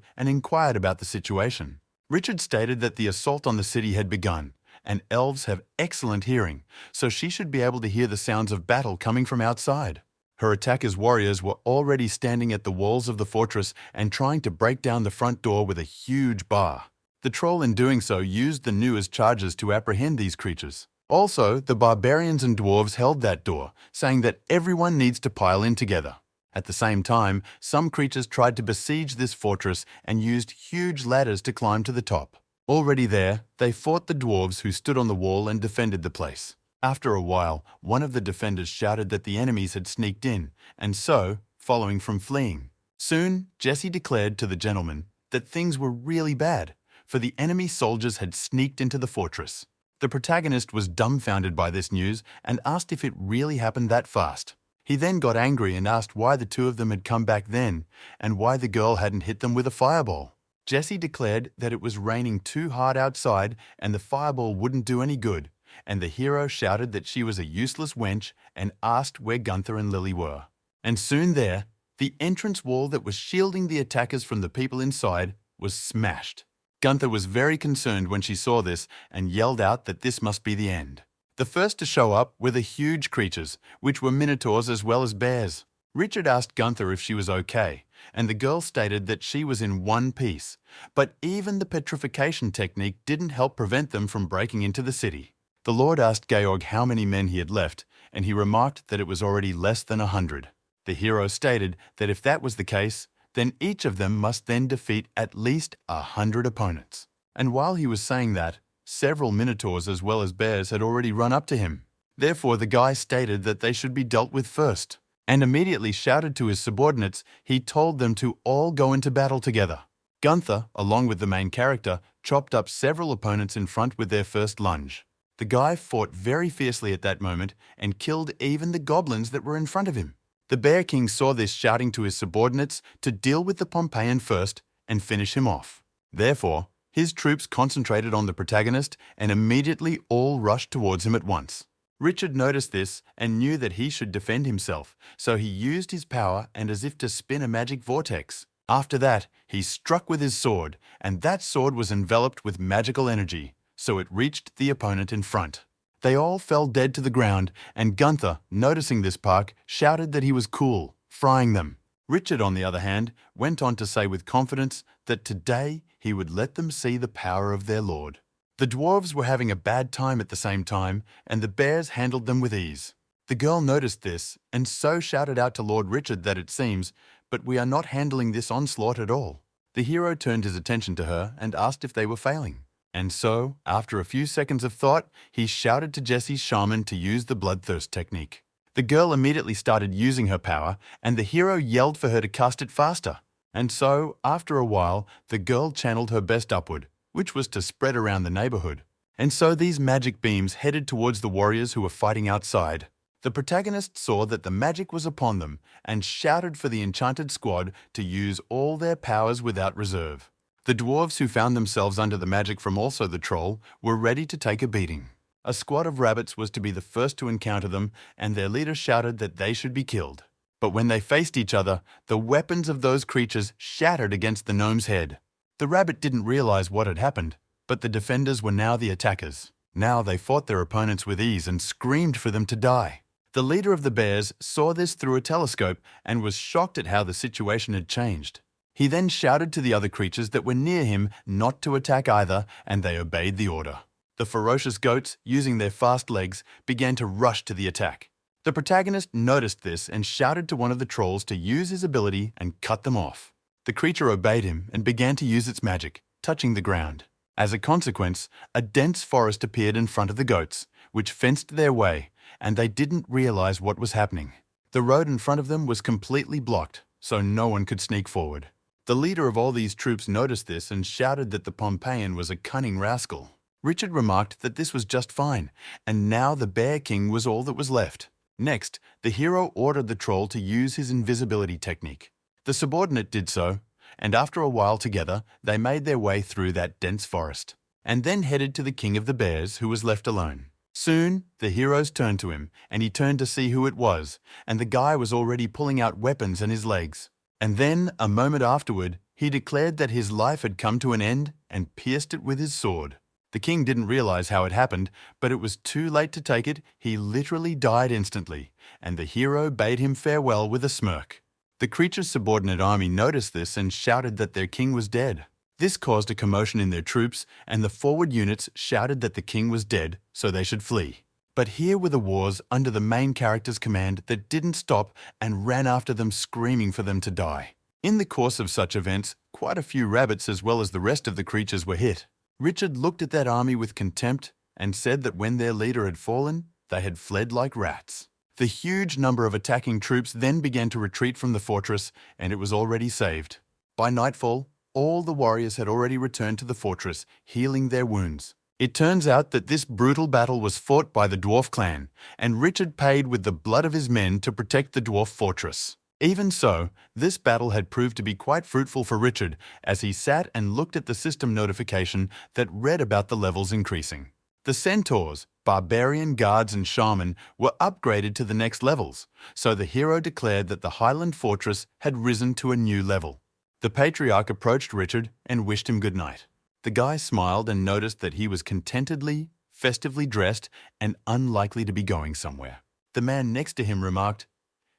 and inquired about the situation. Richard stated that the assault on the city had begun, and elves have excellent hearing, so she should be able to hear the sounds of battle coming from outside. Her attackers' warriors were already standing at the walls of the fortress and trying to break down the front door with a huge bar. The troll in doing so used the new as charges to apprehend these creatures. Also, the barbarians and dwarves held that door, saying that everyone needs to pile in together. At the same time, some creatures tried to besiege this fortress and used huge ladders to climb to the top. Already there, they fought the dwarves who stood on the wall and defended the place. After a while, one of the defenders shouted that the enemies had sneaked in, and so, following from fleeing. Soon, Jesse declared to the gentleman that things were really bad, for the enemy soldiers had sneaked into the fortress. The protagonist was dumbfounded by this news and asked if it really happened that fast. He then got angry and asked why the two of them had come back then and why the girl hadn't hit them with a fireball. Jesse declared that it was raining too hard outside and the fireball wouldn't do any good, and the hero shouted that she was a useless wench and asked where Gunther and Lily were. And soon there, the entrance wall that was shielding the attackers from the people inside was smashed. Gunther was very concerned when she saw this and yelled out that this must be the end. The first to show up were the huge creatures, which were minotaurs as well as bears. Richard asked Gunther if she was okay, and the girl stated that she was in one piece, but even the petrification technique didn't help prevent them from breaking into the city. The Lord asked Georg how many men he had left, and he remarked that it was already less than 100. The hero stated that if that was the case, then each of them must then defeat at least 100 opponents. And while he was saying that, several minotaurs as well as bears had already run up to him. Therefore, the guy stated that they should be dealt with first, and immediately shouted to his subordinates he told them to all go into battle together. Gunther, along with the main character, chopped up several opponents in front with their first lunge. The guy fought very fiercely at that moment and killed even the goblins that were in front of him. The Bear King saw this, shouting to his subordinates to deal with the Pompeian first and finish him off. Therefore, his troops concentrated on the protagonist and immediately all rushed towards him at once. Richard noticed this and knew that he should defend himself, so he used his power and as if to spin a magic vortex. After that, he struck with his sword, and that sword was enveloped with magical energy, so it reached the opponent in front. They all fell dead to the ground, and Gunther, noticing this part, shouted that he was cool, frying them. Richard, on the other hand, went on to say with confidence that today he would let them see the power of their lord. The dwarves were having a bad time at the same time, and the bears handled them with ease. The girl noticed this, and so shouted out to Lord Richard that it seems, but we are not handling this onslaught at all. The hero turned his attention to her and asked if they were failing. And so, after a few seconds of thought, he shouted to Jesse's shaman to use the bloodthirst technique. The girl immediately started using her power, and the hero yelled for her to cast it faster. And so, after a while, the girl channeled her best upward, which was to spread around the neighborhood. And so these magic beams headed towards the warriors who were fighting outside. The protagonist saw that the magic was upon them and shouted for the enchanted squad to use all their powers without reserve. The dwarves who found themselves under the magic from also the troll were ready to take a beating. A squad of rabbits was to be the first to encounter them, and their leader shouted that they should be killed. But when they faced each other, the weapons of those creatures shattered against the gnome's head. The rabbit didn't realize what had happened, but the defenders were now the attackers. Now they fought their opponents with ease and screamed for them to die. The leader of the bears saw this through a telescope and was shocked at how the situation had changed. He then shouted to the other creatures that were near him not to attack either, and they obeyed the order. The ferocious goats, using their fast legs, began to rush to the attack. The protagonist noticed this and shouted to one of the trolls to use his ability and cut them off. The creature obeyed him and began to use its magic, touching the ground. As a consequence, a dense forest appeared in front of the goats, which fenced their way, and they didn't realize what was happening. The road in front of them was completely blocked, so no one could sneak forward. The leader of all these troops noticed this and shouted that the Pompeian was a cunning rascal. Richard remarked that this was just fine, and now the Bear King was all that was left. Next, the hero ordered the troll to use his invisibility technique. The subordinate did so, and after a while together, they made their way through that dense forest, and then headed to the king of the bears, who was left alone. Soon, the heroes turned to him, and he turned to see who it was, and the guy was already pulling out weapons and his legs. And then, a moment afterward, he declared that his life had come to an end and pierced it with his sword. The king didn't realize how it happened, but it was too late to take it. He literally died instantly, and the hero bade him farewell with a smirk. The creature's subordinate army noticed this and shouted that their king was dead. This caused a commotion in their troops, and the forward units shouted that the king was dead, so they should flee. But here were the wars under the main character's command that didn't stop and ran after them, screaming for them to die. In the course of such events, quite a few rabbits as well as the rest of the creatures were hit. Richard looked at that army with contempt and said that when their leader had fallen, they had fled like rats. The huge number of attacking troops then began to retreat from the fortress, and it was already saved. By nightfall, all the warriors had already returned to the fortress, healing their wounds. It turns out that this brutal battle was fought by the dwarf clan, and Richard paid with the blood of his men to protect the dwarf fortress. Even so, this battle had proved to be quite fruitful for Richard, as he sat and looked at the system notification that read about the levels increasing. The centaurs, barbarian guards and shaman were upgraded to the next levels, so the hero declared that the Highland fortress had risen to a new level. The patriarch approached Richard and wished him good night. The guy smiled and noticed that he was contentedly, festively dressed and unlikely to be going somewhere. The man next to him remarked,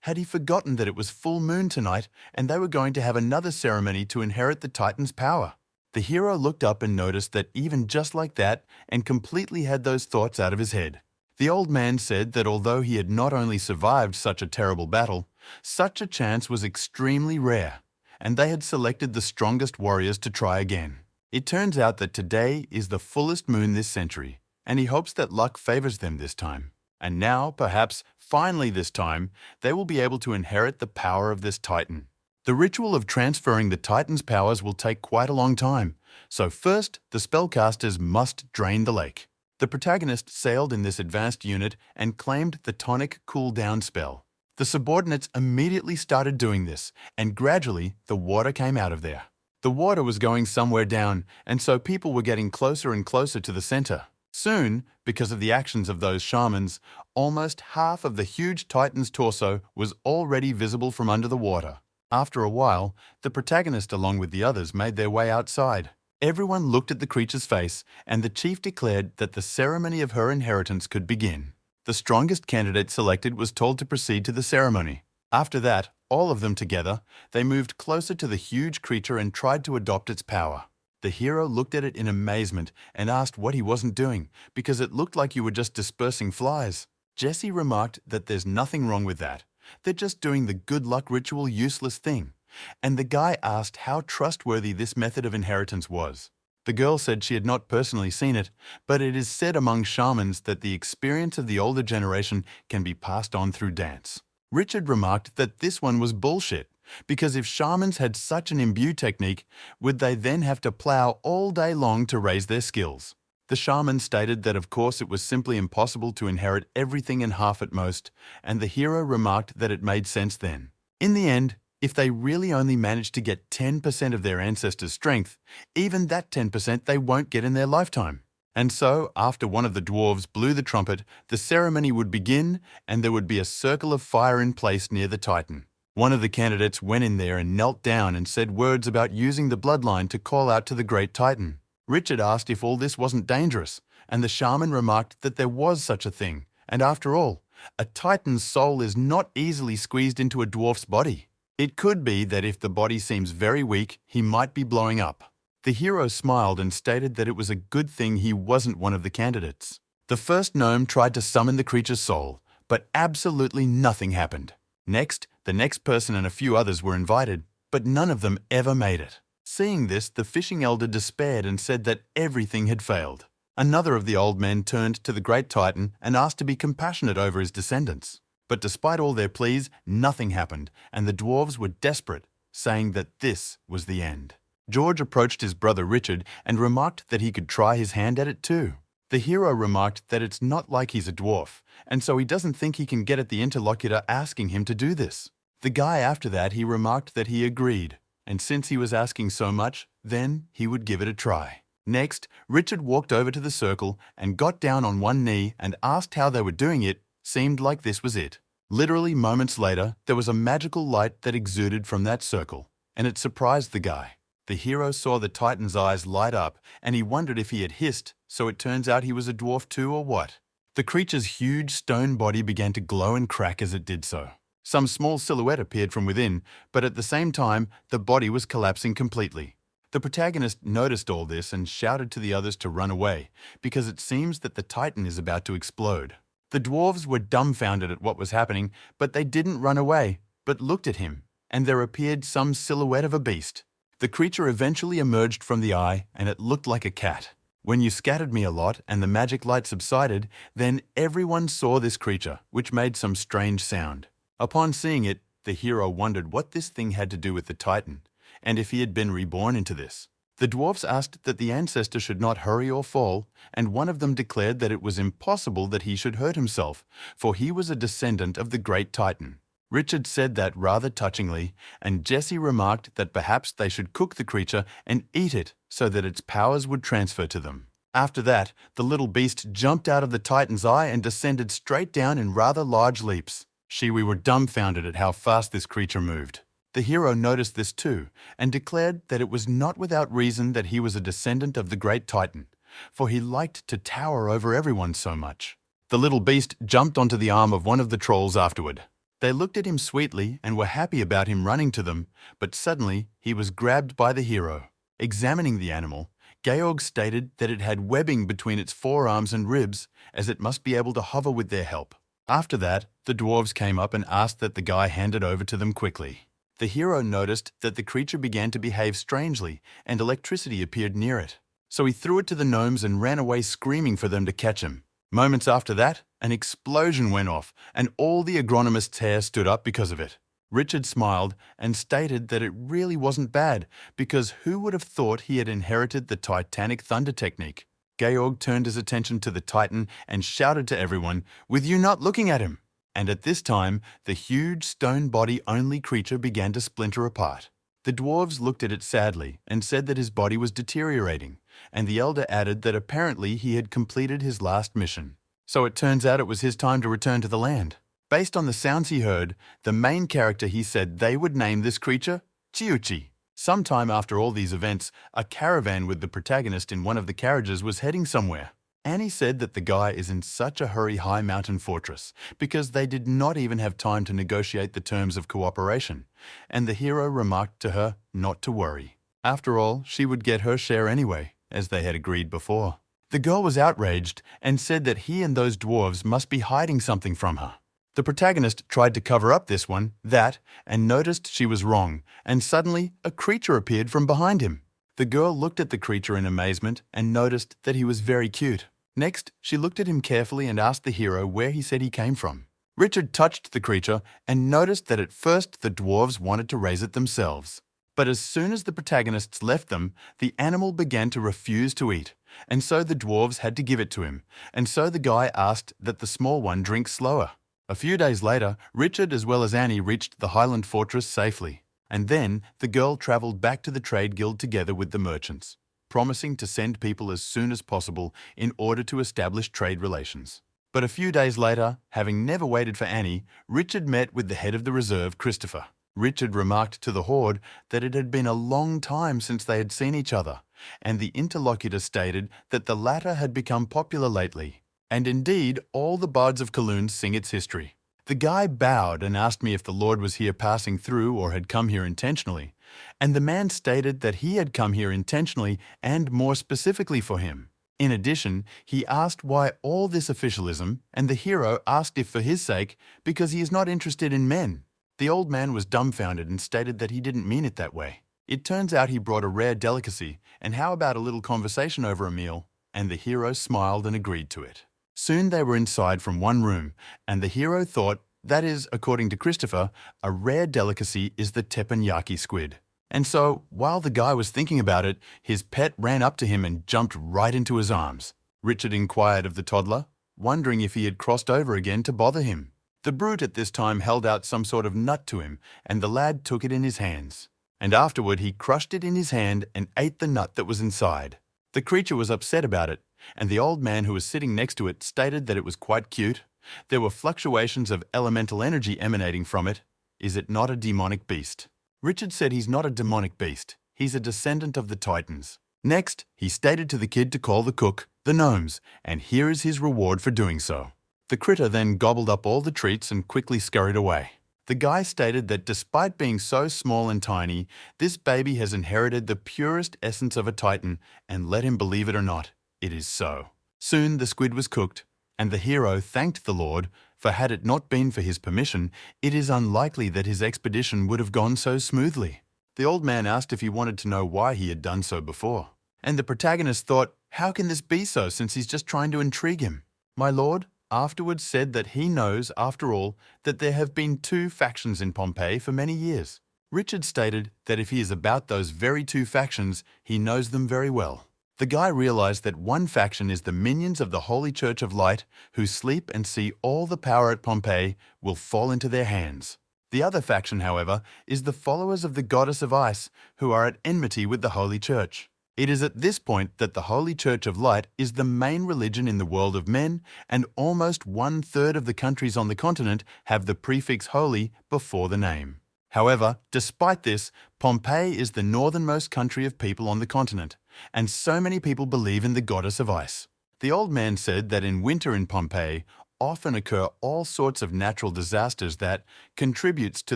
had he forgotten that it was full moon tonight and they were going to have another ceremony to inherit the Titan's power? The hero looked up and noticed that even just like that, and completely had those thoughts out of his head. The old man said that although he had not only survived such a terrible battle, such a chance was extremely rare, and they had selected the strongest warriors to try again. It turns out that today is the fullest moon this century, and he hopes that luck favors them this time. And now, perhaps, finally this time, they will be able to inherit the power of this Titan. The ritual of transferring the Titan's powers will take quite a long time, so first, the spellcasters must drain the lake. The protagonist sailed in this advanced unit and claimed the tonic cool-down spell. The subordinates immediately started doing this, and gradually, the water came out of there. The water was going somewhere down, and so people were getting closer and closer to the center. Soon, because of the actions of those shamans, almost half of the huge Titan's torso was already visible from under the water. After a while, the protagonist along with the others made their way outside. Everyone looked at the creature's face, and the chief declared that the ceremony of her inheritance could begin. The strongest candidate selected was told to proceed to the ceremony. After that, all of them together, they moved closer to the huge creature and tried to adopt its power. The hero looked at it in amazement and asked what he wasn't doing, because it looked like you were just dispersing flies. Jesse remarked that there's nothing wrong with that. They're just doing the good luck ritual useless thing. And the guy asked how trustworthy this method of inheritance was. The girl said she had not personally seen it, but it is said among shamans that the experience of the older generation can be passed on through dance. Richard remarked that this one was bullshit, because if shamans had such an imbue technique, would they then have to plow all day long to raise their skills? The shaman stated that of course it was simply impossible to inherit everything in half at most, and the hero remarked that it made sense then. In the end, if they really only managed to get 10% of their ancestors' strength, even that 10% they won't get in their lifetime. And so, after one of the dwarves blew the trumpet, the ceremony would begin and there would be a circle of fire in place near the Titan. One of the candidates went in there and knelt down and said words about using the bloodline to call out to the great Titan. Richard asked if all this wasn't dangerous, and the shaman remarked that there was such a thing, and after all, a titan's soul is not easily squeezed into a dwarf's body. It could be that if the body seems very weak, he might be blowing up. The hero smiled and stated that it was a good thing he wasn't one of the candidates. The first gnome tried to summon the creature's soul, but absolutely nothing happened. Next, the next person and a few others were invited, but none of them ever made it. Seeing this, the fishing elder despaired and said that everything had failed. Another of the old men turned to the great titan and asked to be compassionate over his descendants. But despite all their pleas, nothing happened, and the dwarves were desperate, saying that this was the end. George approached his brother Richard and remarked that he could try his hand at it too. The hero remarked that it's not like he's a dwarf, and so he doesn't think he can get at the interlocutor asking him to do this. The guy after that, he remarked that he agreed, and since he was asking so much, then he would give it a try. Next, Richard walked over to the circle and got down on one knee and asked how they were doing it. Seemed like this was it. Literally moments later, there was a magical light that exuded from that circle, and it surprised the guy. The hero saw the titan's eyes light up, and he wondered if he had hissed, so it turns out he was a dwarf too or what. The creature's huge stone body began to glow and crack as it did so. Some small silhouette appeared from within, but at the same time, the body was collapsing completely. The protagonist noticed all this and shouted to the others to run away, because it seems that the titan is about to explode. The dwarves were dumbfounded at what was happening, but they didn't run away, but looked at him, and there appeared some silhouette of a beast. The creature eventually emerged from the eye, and it looked like a cat. When you scattered me a lot and the magic light subsided, then everyone saw this creature, which made some strange sound. Upon seeing it, the hero wondered what this thing had to do with the titan, and if he had been reborn into this. The dwarfs asked that the ancestor should not hurry or fall, and one of them declared that it was impossible that he should hurt himself, for he was a descendant of the great titan. Richard said that rather touchingly, and Jesse remarked that perhaps they should cook the creature and eat it so that its powers would transfer to them. After that, the little beast jumped out of the titan's eye and descended straight down in rather large leaps. We were dumbfounded at how fast this creature moved. The hero noticed this too, and declared that it was not without reason that he was a descendant of the great titan, for he liked to tower over everyone so much. The little beast jumped onto the arm of one of the trolls afterward. They looked at him sweetly and were happy about him running to them, but suddenly he was grabbed by the hero. Examining the animal, Georg stated that it had webbing between its forearms and ribs, as it must be able to hover with their help. After that, the dwarves came up and asked that the guy hand it over to them quickly. The hero noticed that the creature began to behave strangely, and electricity appeared near it. So he threw it to the gnomes and ran away screaming for them to catch him. Moments after that, an explosion went off, and all the agronomist's hair stood up because of it. Richard smiled and stated that it really wasn't bad, because who would have thought he had inherited the Titanic thunder technique? Georg turned his attention to the titan and shouted to everyone, "With you not looking at him!" And at this time, the huge stone body-only creature began to splinter apart. The dwarves looked at it sadly and said that his body was deteriorating, and the elder added that apparently he had completed his last mission. So it turns out it was his time to return to the land. Based on the sounds he heard, the main character he said they would name this creature Chiuchi. Sometime after all these events, a caravan with the protagonist in one of the carriages was heading somewhere. Annie said that the guy is in such a hurry high mountain fortress because they did not even have time to negotiate the terms of cooperation, and the hero remarked to her not to worry. After all, she would get her share anyway, as they had agreed before. The girl was outraged and said that he and those dwarves must be hiding something from her. The protagonist tried to cover up this one, that, and noticed she was wrong, and suddenly a creature appeared from behind him. The girl looked at the creature in amazement and noticed that he was very cute. Next, she looked at him carefully and asked the hero where he said he came from. Richard touched the creature and noticed that at first the dwarves wanted to raise it themselves. But as soon as the protagonists left them, the animal began to refuse to eat, and so the dwarves had to give it to him, and so the guy asked that the small one drink slower. A few days later, Richard as well as Annie reached the Highland Fortress safely, and then the girl travelled back to the trade guild together with the merchants, promising to send people as soon as possible in order to establish trade relations. But a few days later, having never waited for Annie, Richard met with the head of the reserve, Christopher. Richard remarked to the horde that it had been a long time since they had seen each other, and the interlocutor stated that the latter had become popular lately. And indeed, all the bards of Kowloon sing its history. The guy bowed and asked me if the Lord was here passing through or had come here intentionally, and the man stated that he had come here intentionally and more specifically for him. In addition, he asked why all this officialism, and the hero asked if for his sake, because he is not interested in men. The old man was dumbfounded and stated that he didn't mean it that way. It turns out he brought a rare delicacy, and how about a little conversation over a meal? And the hero smiled and agreed to it. Soon they were inside from one room, and the hero thought, that is, according to Christopher, a rare delicacy is the teppanyaki squid. And so, while the guy was thinking about it, his pet ran up to him and jumped right into his arms. Richard inquired of the toddler, wondering if he had crossed over again to bother him. The brute at this time held out some sort of nut to him, and the lad took it in his hands. And afterward he crushed it in his hand and ate the nut that was inside. The creature was upset about it, and the old man who was sitting next to it stated that it was quite cute. There were fluctuations of elemental energy emanating from it. Is it not a demonic beast? Richard said he's not a demonic beast. He's a descendant of the Titans. Next, he stated to the kid to call the cook, the gnomes, and here is his reward for doing so. The critter then gobbled up all the treats and quickly scurried away. The guy stated that despite being so small and tiny, this baby has inherited the purest essence of a Titan, and let him believe it or not, it is so. Soon the squid was cooked, and the hero thanked the Lord, for had it not been for his permission, it is unlikely that his expedition would have gone so smoothly. The old man asked if he wanted to know why he had done so before. And the protagonist thought, how can this be so since he's just trying to intrigue him? My lord afterwards said that he knows, after all, that there have been two factions in Pompeii for many years. Richard stated that if he is about those very two factions, he knows them very well. The guy realized that one faction is the minions of the Holy Church of Light who sleep and see all the power at Pompeii will fall into their hands. The other faction, however, is the followers of the goddess of ice who are at enmity with the Holy Church. It is at this point that the Holy Church of Light is the main religion in the world of men, and almost 1/3 of the countries on the continent have the prefix holy before the name. However, despite this, Pompeii is the northernmost country of people on the continent, and so many people believe in the goddess of ice. The old man said that in winter in Pompeii often occur all sorts of natural disasters that contributes to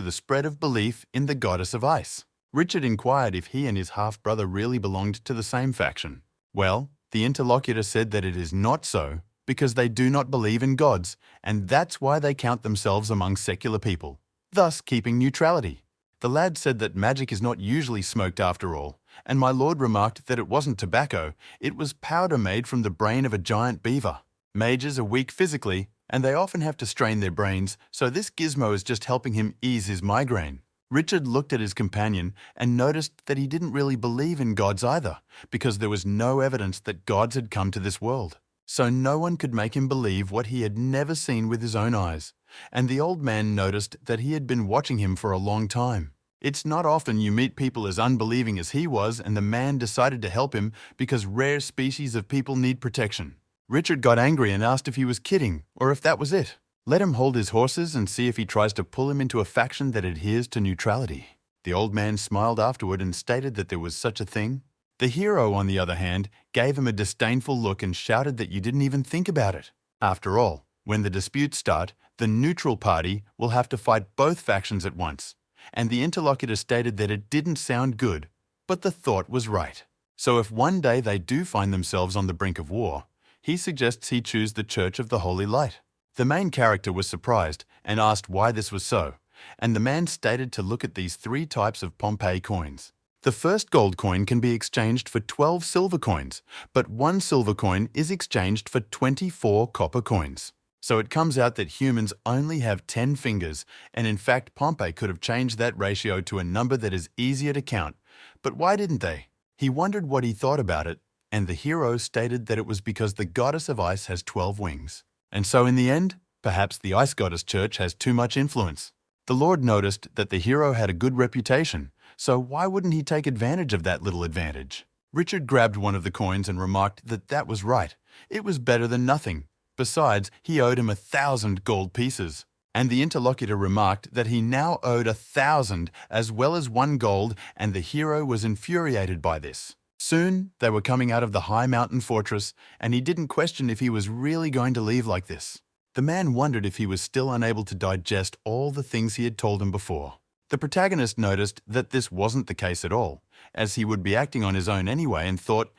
the spread of belief in the goddess of ice. Richard inquired if he and his half-brother really belonged to the same faction. Well, the interlocutor said that it is not so because they do not believe in gods, and that's why they count themselves among secular people, thus keeping neutrality. The lad said that magic is not usually smoked after all, and my lord remarked that it wasn't tobacco, it was powder made from the brain of a giant beaver. Mages are weak physically, and they often have to strain their brains, so this gizmo is just helping him ease his migraine. Richard looked at his companion and noticed that he didn't really believe in gods either, because there was no evidence that gods had come to this world. So no one could make him believe what he had never seen with his own eyes, and the old man noticed that he had been watching him for a long time. It's not often you meet people as unbelieving as he was, and the man decided to help him because rare species of people need protection. Richard got angry and asked if he was kidding, or if that was it. Let him hold his horses and see if he tries to pull him into a faction that adheres to neutrality. The old man smiled afterward and stated that there was such a thing. The hero, on the other hand, gave him a disdainful look and shouted that you didn't even think about it. After all, when the disputes start, the neutral party will have to fight both factions at once. And the interlocutor stated that it didn't sound good, but the thought was right. So if one day they do find themselves on the brink of war, he suggests he choose the Church of the Holy Light. The main character was surprised and asked why this was so, and the man stated to look at these 3 types of Pompeii coins. The first gold coin can be exchanged for 12 silver coins, but 1 silver coin is exchanged for 24 copper coins. So it comes out that humans only have 10 fingers, and in fact Pompeii could have changed that ratio to a number that is easier to count. But why didn't they? He wondered what he thought about it, and the hero stated that it was because the goddess of ice has 12 wings. And so in the end, perhaps the ice goddess church has too much influence. The Lord noticed that the hero had a good reputation, so why wouldn't he take advantage of that little advantage? Richard grabbed one of the coins and remarked that that was right. It was better than nothing. Besides, he owed him 1,000 gold pieces. And the interlocutor remarked that he now owed 1,000 as well as 1 gold, and the hero was infuriated by this. Soon, they were coming out of the high mountain fortress, and he didn't question if he was really going to leave like this. The man wondered if he was still unable to digest all the things he had told him before. The protagonist noticed that this wasn't the case at all, as he would be acting on his own anyway, and thought,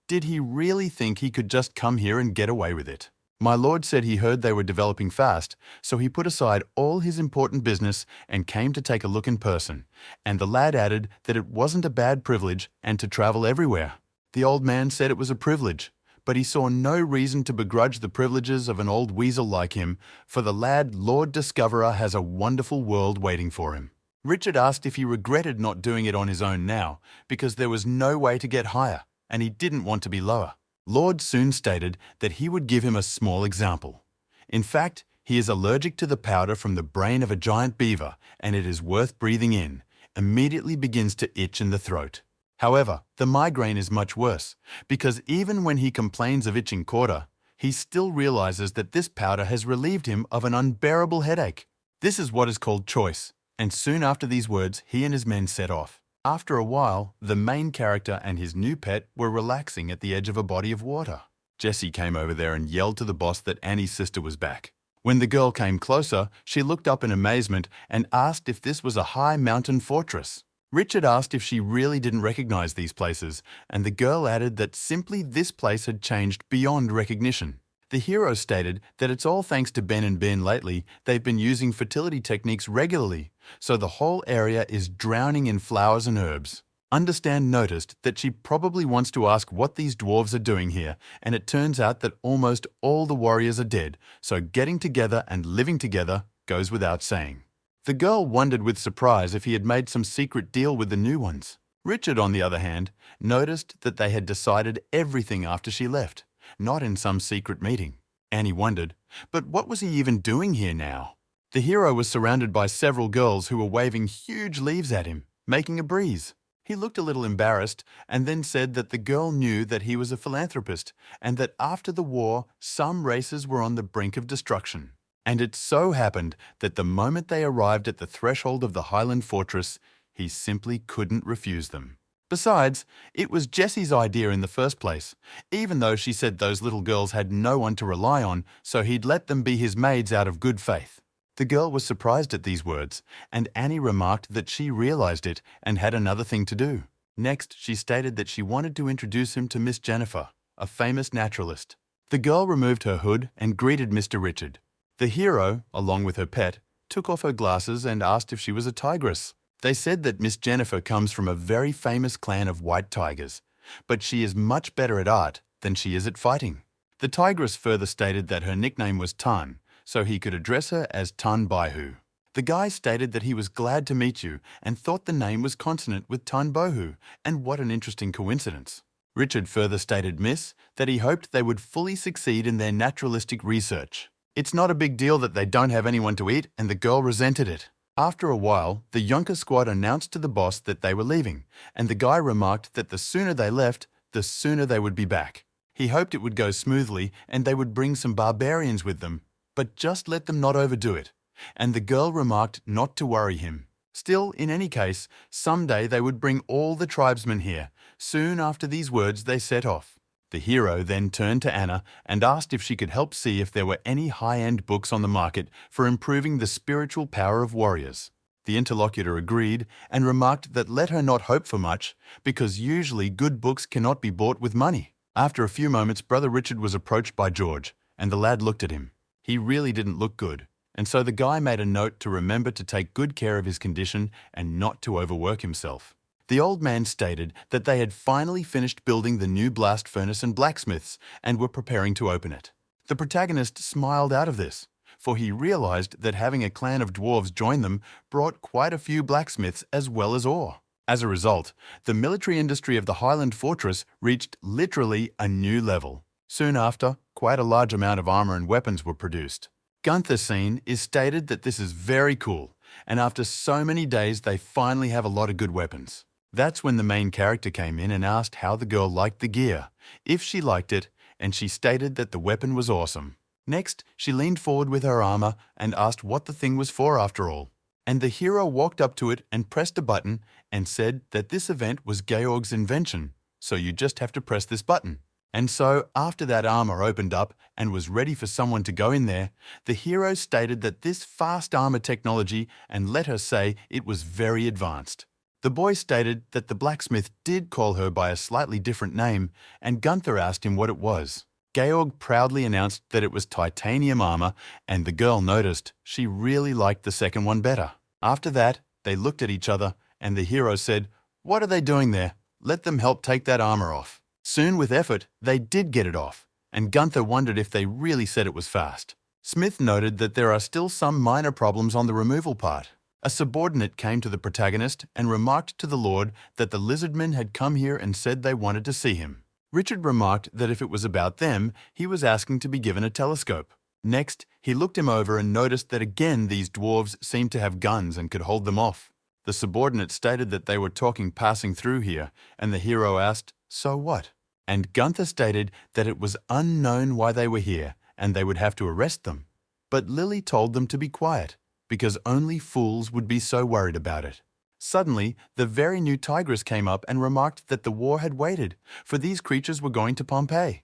did he really think he could just come here and get away with it? My lord said he heard they were developing fast, so he put aside all his important business and came to take a look in person, and the lad added that it wasn't a bad privilege and to travel everywhere. The old man said it was a privilege, but he saw no reason to begrudge the privileges of an old weasel like him, for the lad, Lord Discoverer, has a wonderful world waiting for him. Richard asked if he regretted not doing it on his own now, because there was no way to get higher, and he didn't want to be lower. Lord soon stated that he would give him a small example. In fact, he is allergic to the powder from the brain of a giant beaver, and it is worth breathing in. Immediately begins to itch in the throat. However, the migraine is much worse, because even when he complains of itching quarter, he still realizes that this powder has relieved him of an unbearable headache. This is what is called choice, and soon after these words, he and his men set off. After a while, the main character and his new pet were relaxing at the edge of a body of water. Jessie came over there and yelled to the boss that Annie's sister was back. When the girl came closer, she looked up in amazement and asked if this was a high mountain fortress. Richard asked if she really didn't recognize these places, and the girl added that simply this place had changed beyond recognition. The hero stated that it's all thanks to Ben and Ben lately. They've been using fertility techniques regularly, so the whole area is drowning in flowers and herbs. Understand noticed that she probably wants to ask what these dwarves are doing here, and it turns out that almost all the warriors are dead, so getting together and living together goes without saying. The girl wondered with surprise if he had made some secret deal with the new ones. Richard, on the other hand, noticed that they had decided everything after she left, not in some secret meeting. Annie wondered, but what was he even doing here now? The hero was surrounded by several girls who were waving huge leaves at him, making a breeze. He looked a little embarrassed and then said that the girl knew that he was a philanthropist and that after the war, some races were on the brink of destruction. And it so happened that the moment they arrived at the threshold of the Highland Fortress, he simply couldn't refuse them. Besides, it was Jessie's idea in the first place, even though she said those little girls had no one to rely on, so he'd let them be his maids out of good faith. The girl was surprised at these words, and Annie remarked that she realized it and had another thing to do. Next, she stated that she wanted to introduce him to Miss Jennifer, a famous naturalist. The girl removed her hood and greeted Mr. Richard. The hero, along with her pet, took off her glasses and asked if she was a tigress. They said that Miss Jennifer comes from a very famous clan of white tigers, but she is much better at art than she is at fighting. The tigress further stated that her nickname was Tan, so he could address her as Tan Baihu. The guy stated that he was glad to meet you and thought the name was consonant with Tan Bohu, and what an interesting coincidence. Richard further stated, Miss, that he hoped they would fully succeed in their naturalistic research. It's not a big deal that they don't have anyone to eat, and the girl resented it. After a while, the Yonka squad announced to the boss that they were leaving, and the guy remarked that the sooner they left, the sooner they would be back. He hoped it would go smoothly and they would bring some barbarians with them, but just let them not overdo it. And the girl remarked not to worry him. Still, in any case, someday they would bring all the tribesmen here. Soon after these words, they set off. The hero then turned to Anna and asked if she could help see if there were any high-end books on the market for improving the spiritual power of warriors. The interlocutor agreed and remarked that let her not hope for much, because usually good books cannot be bought with money. After a few moments, Brother Richard was approached by George, and the lad looked at him. He really didn't look good, and so the guy made a note to remember to take good care of his condition and not to overwork himself. The old man stated that they had finally finished building the new blast furnace and blacksmiths and were preparing to open it. The protagonist smiled out of this, for he realized that having a clan of dwarves join them brought quite a few blacksmiths as well as ore. As a result, the military industry of the Highland Fortress reached literally a new level. Soon after, quite a large amount of armor and weapons were produced. Gunther's scene is stated that this is very cool, and after so many days they finally have a lot of good weapons. That's when the main character came in and asked how the girl liked the gear, if she liked it, and she stated that the weapon was awesome. Next, she leaned forward with her armor and asked what the thing was for after all. And the hero walked up to it and pressed a button and said that this event was Georg's invention, so you just have to press this button. And so, after that armor opened up and was ready for someone to go in there, the hero stated that this fast armor technology and let her say it was very advanced. The boy stated that the blacksmith did call her by a slightly different name, and Gunther asked him what it was. Georg proudly announced that it was titanium armor, and the girl noticed she really liked the second one better. After that, they looked at each other, and the hero said, "What are they doing there? Let them help take that armor off." Soon, with effort, they did get it off, and Gunther wondered if they really said it was fast. Smith noted that there are still some minor problems on the removal part. A subordinate came to the protagonist and remarked to the Lord that the lizardmen had come here and said they wanted to see him. Richard remarked that if it was about them, he was asking to be given a telescope. Next, he looked him over and noticed that again these dwarves seemed to have guns and could hold them off. The subordinate stated that they were talking passing through here, and the hero asked, "So what?" And Gunther stated that it was unknown why they were here, and they would have to arrest them. But Lily told them to be quiet, because only fools would be so worried about it. Suddenly, the very new tigress came up and remarked that the war had waited, for these creatures were going to Pompeii.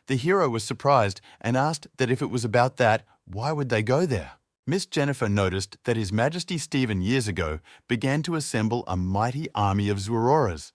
The hero was surprised and asked that if it was about that, why would they go there? Miss Jennifer noticed that His Majesty Stephen years ago began to assemble a mighty army of Zororas.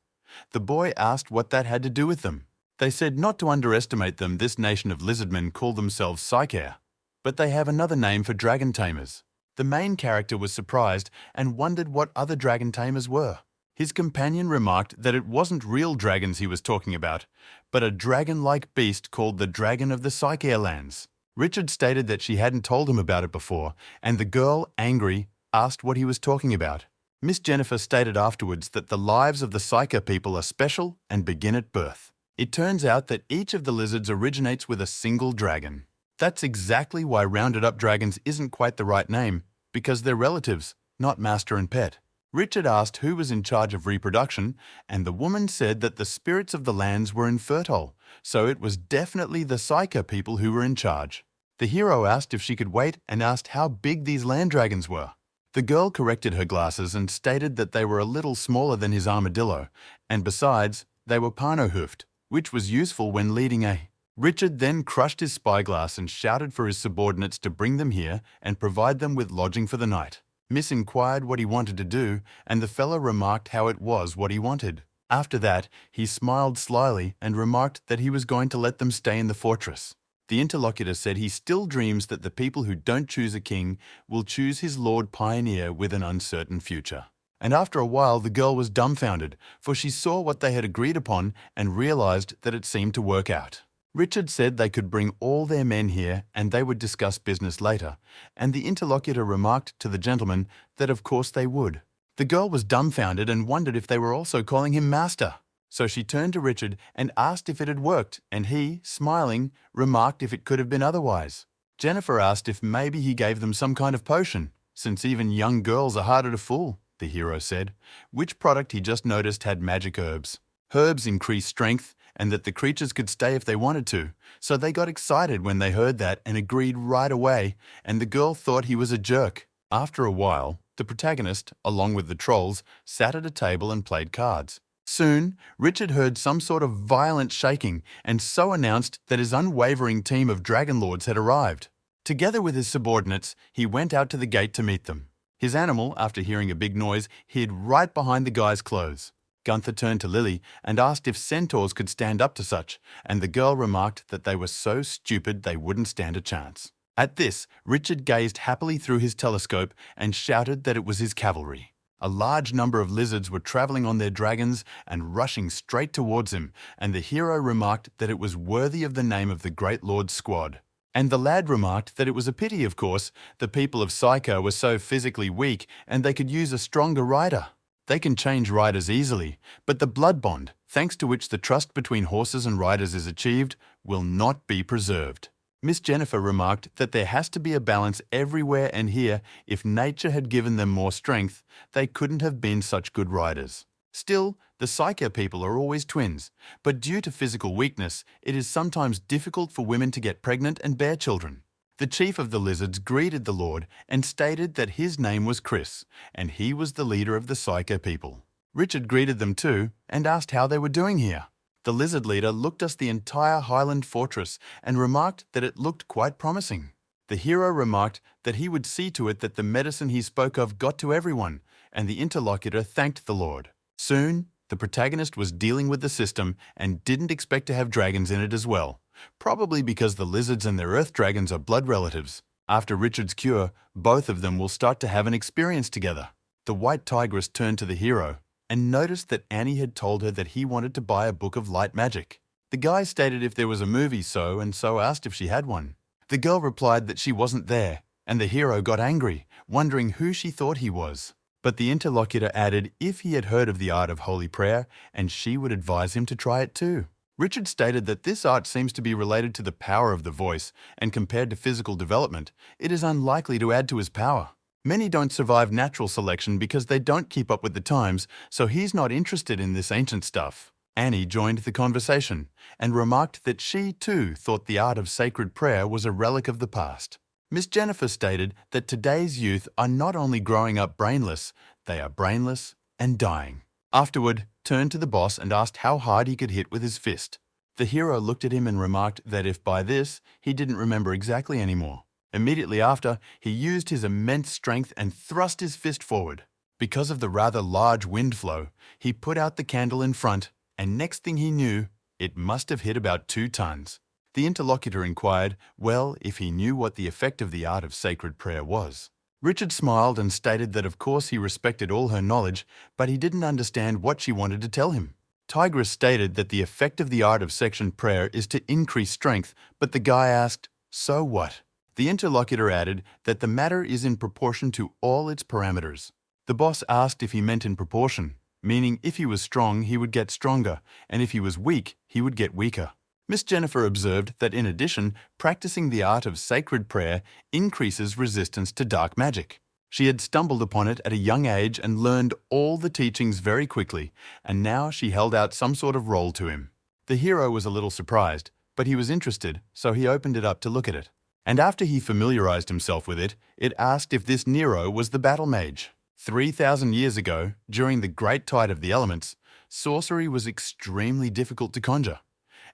The boy asked what that had to do with them. They said not to underestimate them. This nation of lizardmen call themselves Psychair, but they have another name for dragon tamers. The main character was surprised and wondered what other dragon tamers were. His companion remarked that it wasn't real dragons he was talking about, but a dragon-like beast called the Dragon of the Psychair lands. Richard stated that she hadn't told him about it before, and the girl, angry, asked what he was talking about. Miss Jennifer stated afterwards that the lives of the Psycha people are special and begin at birth. It turns out that each of the lizards originates with a single dragon. That's exactly why rounded up dragons isn't quite the right name, because they're relatives, not master and pet. Richard asked who was in charge of reproduction, and the woman said that the spirits of the lands were infertile, so it was definitely the Psycha people who were in charge. The hero asked if she could wait and asked how big these land dragons were. The girl corrected her glasses and stated that they were a little smaller than his armadillo, and besides, they were pano-hoofed, which was useful when leading a... Richard then crushed his spyglass and shouted for his subordinates to bring them here and provide them with lodging for the night. Miss inquired what he wanted to do, and the fellow remarked how it was what he wanted. After that, he smiled slyly and remarked that he was going to let them stay in the fortress. The interlocutor said he still dreams that the people who don't choose a king will choose his Lord Pioneer with an uncertain future. And after a while, the girl was dumbfounded, for she saw what they had agreed upon and realized that it seemed to work out. Richard said they could bring all their men here and they would discuss business later, and the interlocutor remarked to the gentleman that of course they would. The girl was dumbfounded and wondered if they were also calling him master. So she turned to Richard and asked if it had worked, and he, smiling, remarked if it could have been otherwise. Jennifer asked if maybe he gave them some kind of potion, since even young girls are harder to fool, the hero said, which product he just noticed had magic herbs. Herbs increase strength, and that the creatures could stay if they wanted to, so they got excited when they heard that and agreed right away, and the girl thought he was a jerk. After a while, the protagonist, along with the trolls, sat at a table and played cards. Soon, Richard heard some sort of violent shaking and so announced that his unwavering team of dragon lords had arrived. Together with his subordinates, he went out to the gate to meet them. His animal, after hearing a big noise, hid right behind the guy's clothes. Gunther turned to Lily and asked if centaurs could stand up to such, and the girl remarked that they were so stupid they wouldn't stand a chance. At this, Richard gazed happily through his telescope and shouted that it was his cavalry. A large number of lizards were traveling on their dragons and rushing straight towards him, and the hero remarked that it was worthy of the name of the great lord's squad. And the lad remarked that it was a pity, of course, the people of Psycho were so physically weak and they could use a stronger rider. They can change riders easily, but the blood bond, thanks to which the trust between horses and riders is achieved, will not be preserved. Miss Jennifer remarked that there has to be a balance everywhere, and here, if nature had given them more strength, they couldn't have been such good riders. Still, the Psycho people are always twins, but due to physical weakness, it is sometimes difficult for women to get pregnant and bear children. The chief of the lizards greeted the Lord and stated that his name was Chris, and he was the leader of the Psycho people. Richard greeted them too and asked how they were doing here. The lizard leader looked us the entire Highland fortress and remarked that it looked quite promising. The hero remarked that he would see to it that the medicine he spoke of got to everyone, and the interlocutor thanked the Lord. Soon, the protagonist was dealing with the system and didn't expect to have dragons in it as well, probably because the lizards and their earth dragons are blood relatives. After Richard's cure, both of them will start to have an experience together. The white tigress turned to the hero and noticed that Annie had told her that he wanted to buy a book of light magic. The guy stated if there was a movie and so asked if she had one. The girl replied that she wasn't there, and the hero got angry, wondering who she thought he was. But the interlocutor added if he had heard of the art of holy prayer, and she would advise him to try it too. Richard stated that this art seems to be related to the power of the voice, and compared to physical development, it is unlikely to add to his power. Many don't survive natural selection because they don't keep up with the times, so he's not interested in this ancient stuff. Annie joined the conversation and remarked that she too thought the art of sacred prayer was a relic of the past. Miss Jennifer stated that today's youth are not only growing up brainless, they are brainless and dying. Afterward, turned to the boss and asked how hard he could hit with his fist. The hero looked at him and remarked that if by this, he didn't remember exactly anymore. Immediately after, he used his immense strength and thrust his fist forward. Because of the rather large wind flow, he put out the candle in front, and next thing he knew, it must have hit about 2 tons. The interlocutor inquired, well, if he knew what the effect of the art of sacred prayer was. Richard smiled and stated that of course he respected all her knowledge, but he didn't understand what she wanted to tell him. Tigress stated that the effect of the art of sacred prayer is to increase strength, but the guy asked, so what? The interlocutor added that the matter is in proportion to all its parameters. The boss asked if he meant in proportion, meaning if he was strong, he would get stronger, and if he was weak, he would get weaker. Miss Jennifer observed that in addition, practicing the art of sacred prayer increases resistance to dark magic. She had stumbled upon it at a young age and learned all the teachings very quickly, and now she held out some sort of role to him. The hero was a little surprised, but he was interested, so he opened it up to look at it. And after he familiarized himself with it, it asked if this Nero was the battle mage. 3,000 years ago, during the great tide of the elements, sorcery was extremely difficult to conjure.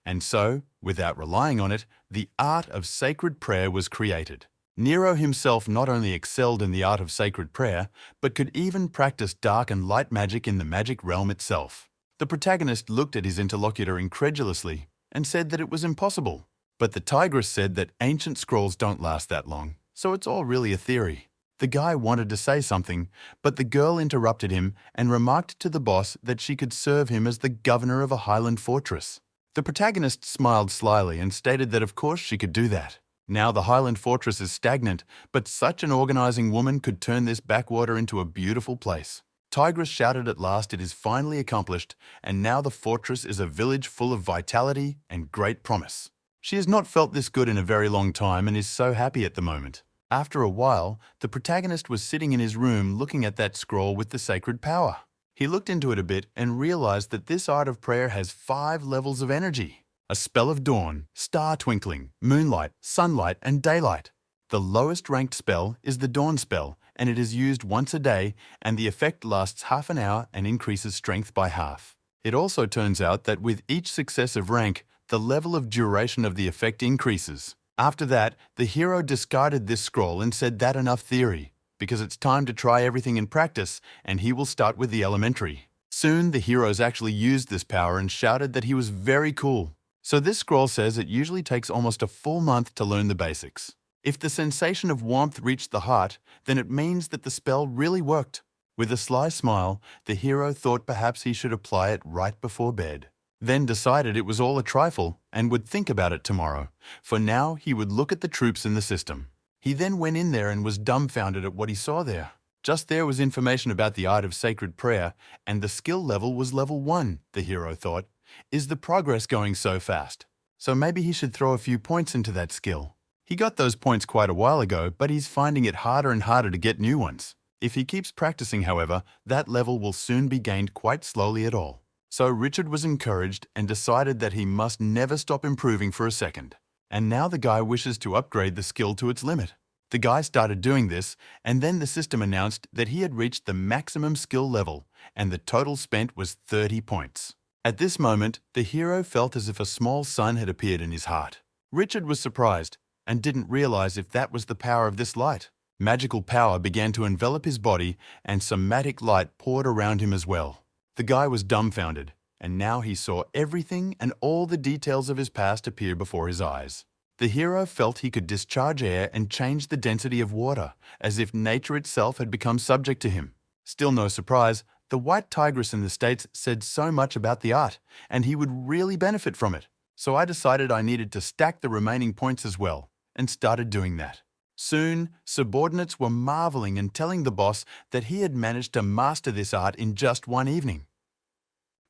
And so, without relying on it, the art of sacred prayer was created. Nero himself not only excelled in the art of sacred prayer, but could even practice dark and light magic in the magic realm itself. The protagonist looked at his interlocutor incredulously and said that it was impossible. But the tigress said that ancient scrolls don't last that long, so it's all really a theory. The guy wanted to say something, but the girl interrupted him and remarked to the boss that she could serve him as the governor of a Highland fortress. The protagonist smiled slyly and stated that of course she could do that. Now the Highland fortress is stagnant, but such an organizing woman could turn this backwater into a beautiful place. Tigress shouted at last it is finally accomplished, and now the fortress is a village full of vitality and great promise. She has not felt this good in a very long time and is so happy at the moment. After a while, the protagonist was sitting in his room looking at that scroll with the sacred power. He looked into it a bit and realized that this art of prayer has 5 levels of energy. A spell of dawn, star twinkling, moonlight, sunlight, and daylight. The lowest ranked spell is the dawn spell, and it is used once a day, and the effect lasts half an hour and increases strength by half. It also turns out that with each successive rank, the level of duration of the effect increases. After that, the hero discarded this scroll and said that enough theory, because it's time to try everything in practice, and he will start with the elementary. Soon, the heroes actually used this power and shouted that he was very cool. So this scroll says it usually takes almost a full month to learn the basics. If the sensation of warmth reached the heart, then it means that the spell really worked. With a sly smile, the hero thought perhaps he should apply it right before bed. Then decided it was all a trifle and would think about it tomorrow, for now he would look at the troops in the system. He then went in there and was dumbfounded at what he saw there. Just there was information about the art of sacred prayer, and the skill level was level 1, the hero thought. Is the progress going so fast? So maybe he should throw a few points into that skill. He got those points quite a while ago, but he's finding it harder and harder to get new ones. If he keeps practicing, however, that level will soon be gained quite slowly at all. So Richard was encouraged and decided that he must never stop improving for a second. And now the guy wishes to upgrade the skill to its limit. The guy started doing this, and then the system announced that he had reached the maximum skill level, and the total spent was 30 points. At this moment, the hero felt as if a small sun had appeared in his heart. Richard was surprised and didn't realize if that was the power of this light. Magical power began to envelop his body, and somatic light poured around him as well. The guy was dumbfounded, and now he saw everything and all the details of his past appear before his eyes. The hero felt he could discharge air and change the density of water, as if nature itself had become subject to him. Still no surprise, the white tigress in the States said so much about the art, and he would really benefit from it. So I decided I needed to stack the remaining points as well, and started doing that. Soon, subordinates were marveling and telling the boss that he had managed to master this art in just one evening.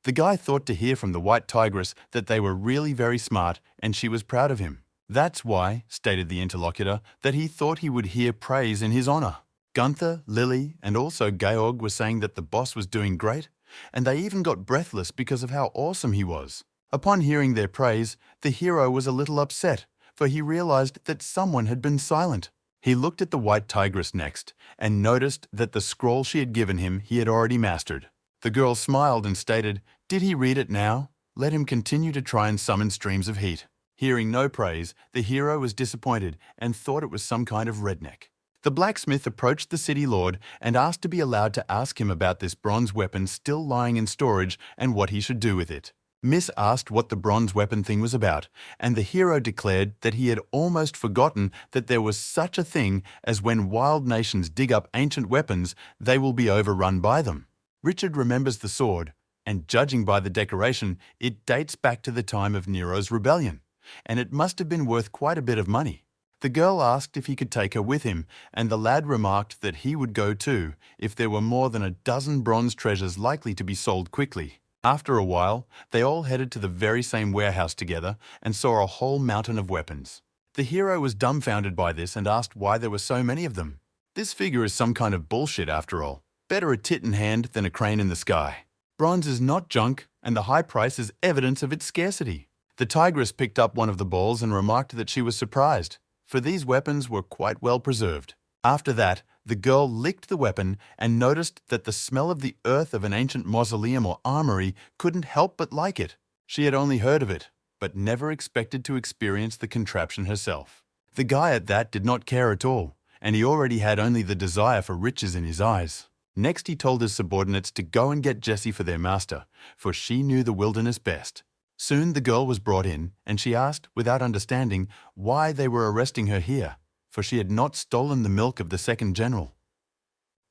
The guy thought to hear from the white tigress that they were really very smart and she was proud of him. That's why, stated the interlocutor, that he thought he would hear praise in his honor. Gunther, Lily, and also Georg were saying that the boss was doing great, and they even got breathless because of how awesome he was. Upon hearing their praise, the hero was a little upset, for he realized that someone had been silent. He looked at the white tigress next, and noticed that the scroll she had given him he had already mastered. The girl smiled and stated, "Did he read it now? Let him continue to try and summon streams of heat." Hearing no praise, the hero was disappointed and thought it was some kind of redneck. The blacksmith approached the city lord and asked to be allowed to ask him about this bronze weapon still lying in storage and what he should do with it. Miss asked what the bronze weapon thing was about, and the hero declared that he had almost forgotten that there was such a thing as when wild nations dig up ancient weapons, they will be overrun by them. Richard remembers the sword, and judging by the decoration, it dates back to the time of Nero's rebellion, and it must have been worth quite a bit of money. The girl asked if he could take her with him, and the lad remarked that he would go too if there were more than a dozen bronze treasures likely to be sold quickly. After a while, they all headed to the very same warehouse together and saw a whole mountain of weapons. The hero was dumbfounded by this and asked why there were so many of them. This figure is some kind of bullshit after all. Better a tit in hand than a crane in the sky. Bronze is not junk, and the high price is evidence of its scarcity. The tigress picked up one of the balls and remarked that she was surprised, for these weapons were quite well preserved. After that, the girl licked the weapon and noticed that the smell of the earth of an ancient mausoleum or armory couldn't help but like it. She had only heard of it, but never expected to experience the contraption herself. The guy at that did not care at all, and he already had only the desire for riches in his eyes. Next he told his subordinates to go and get Jessie for their master, for she knew the wilderness best. Soon the girl was brought in, and she asked, without understanding, why they were arresting her here, for she had not stolen the milk of the second general.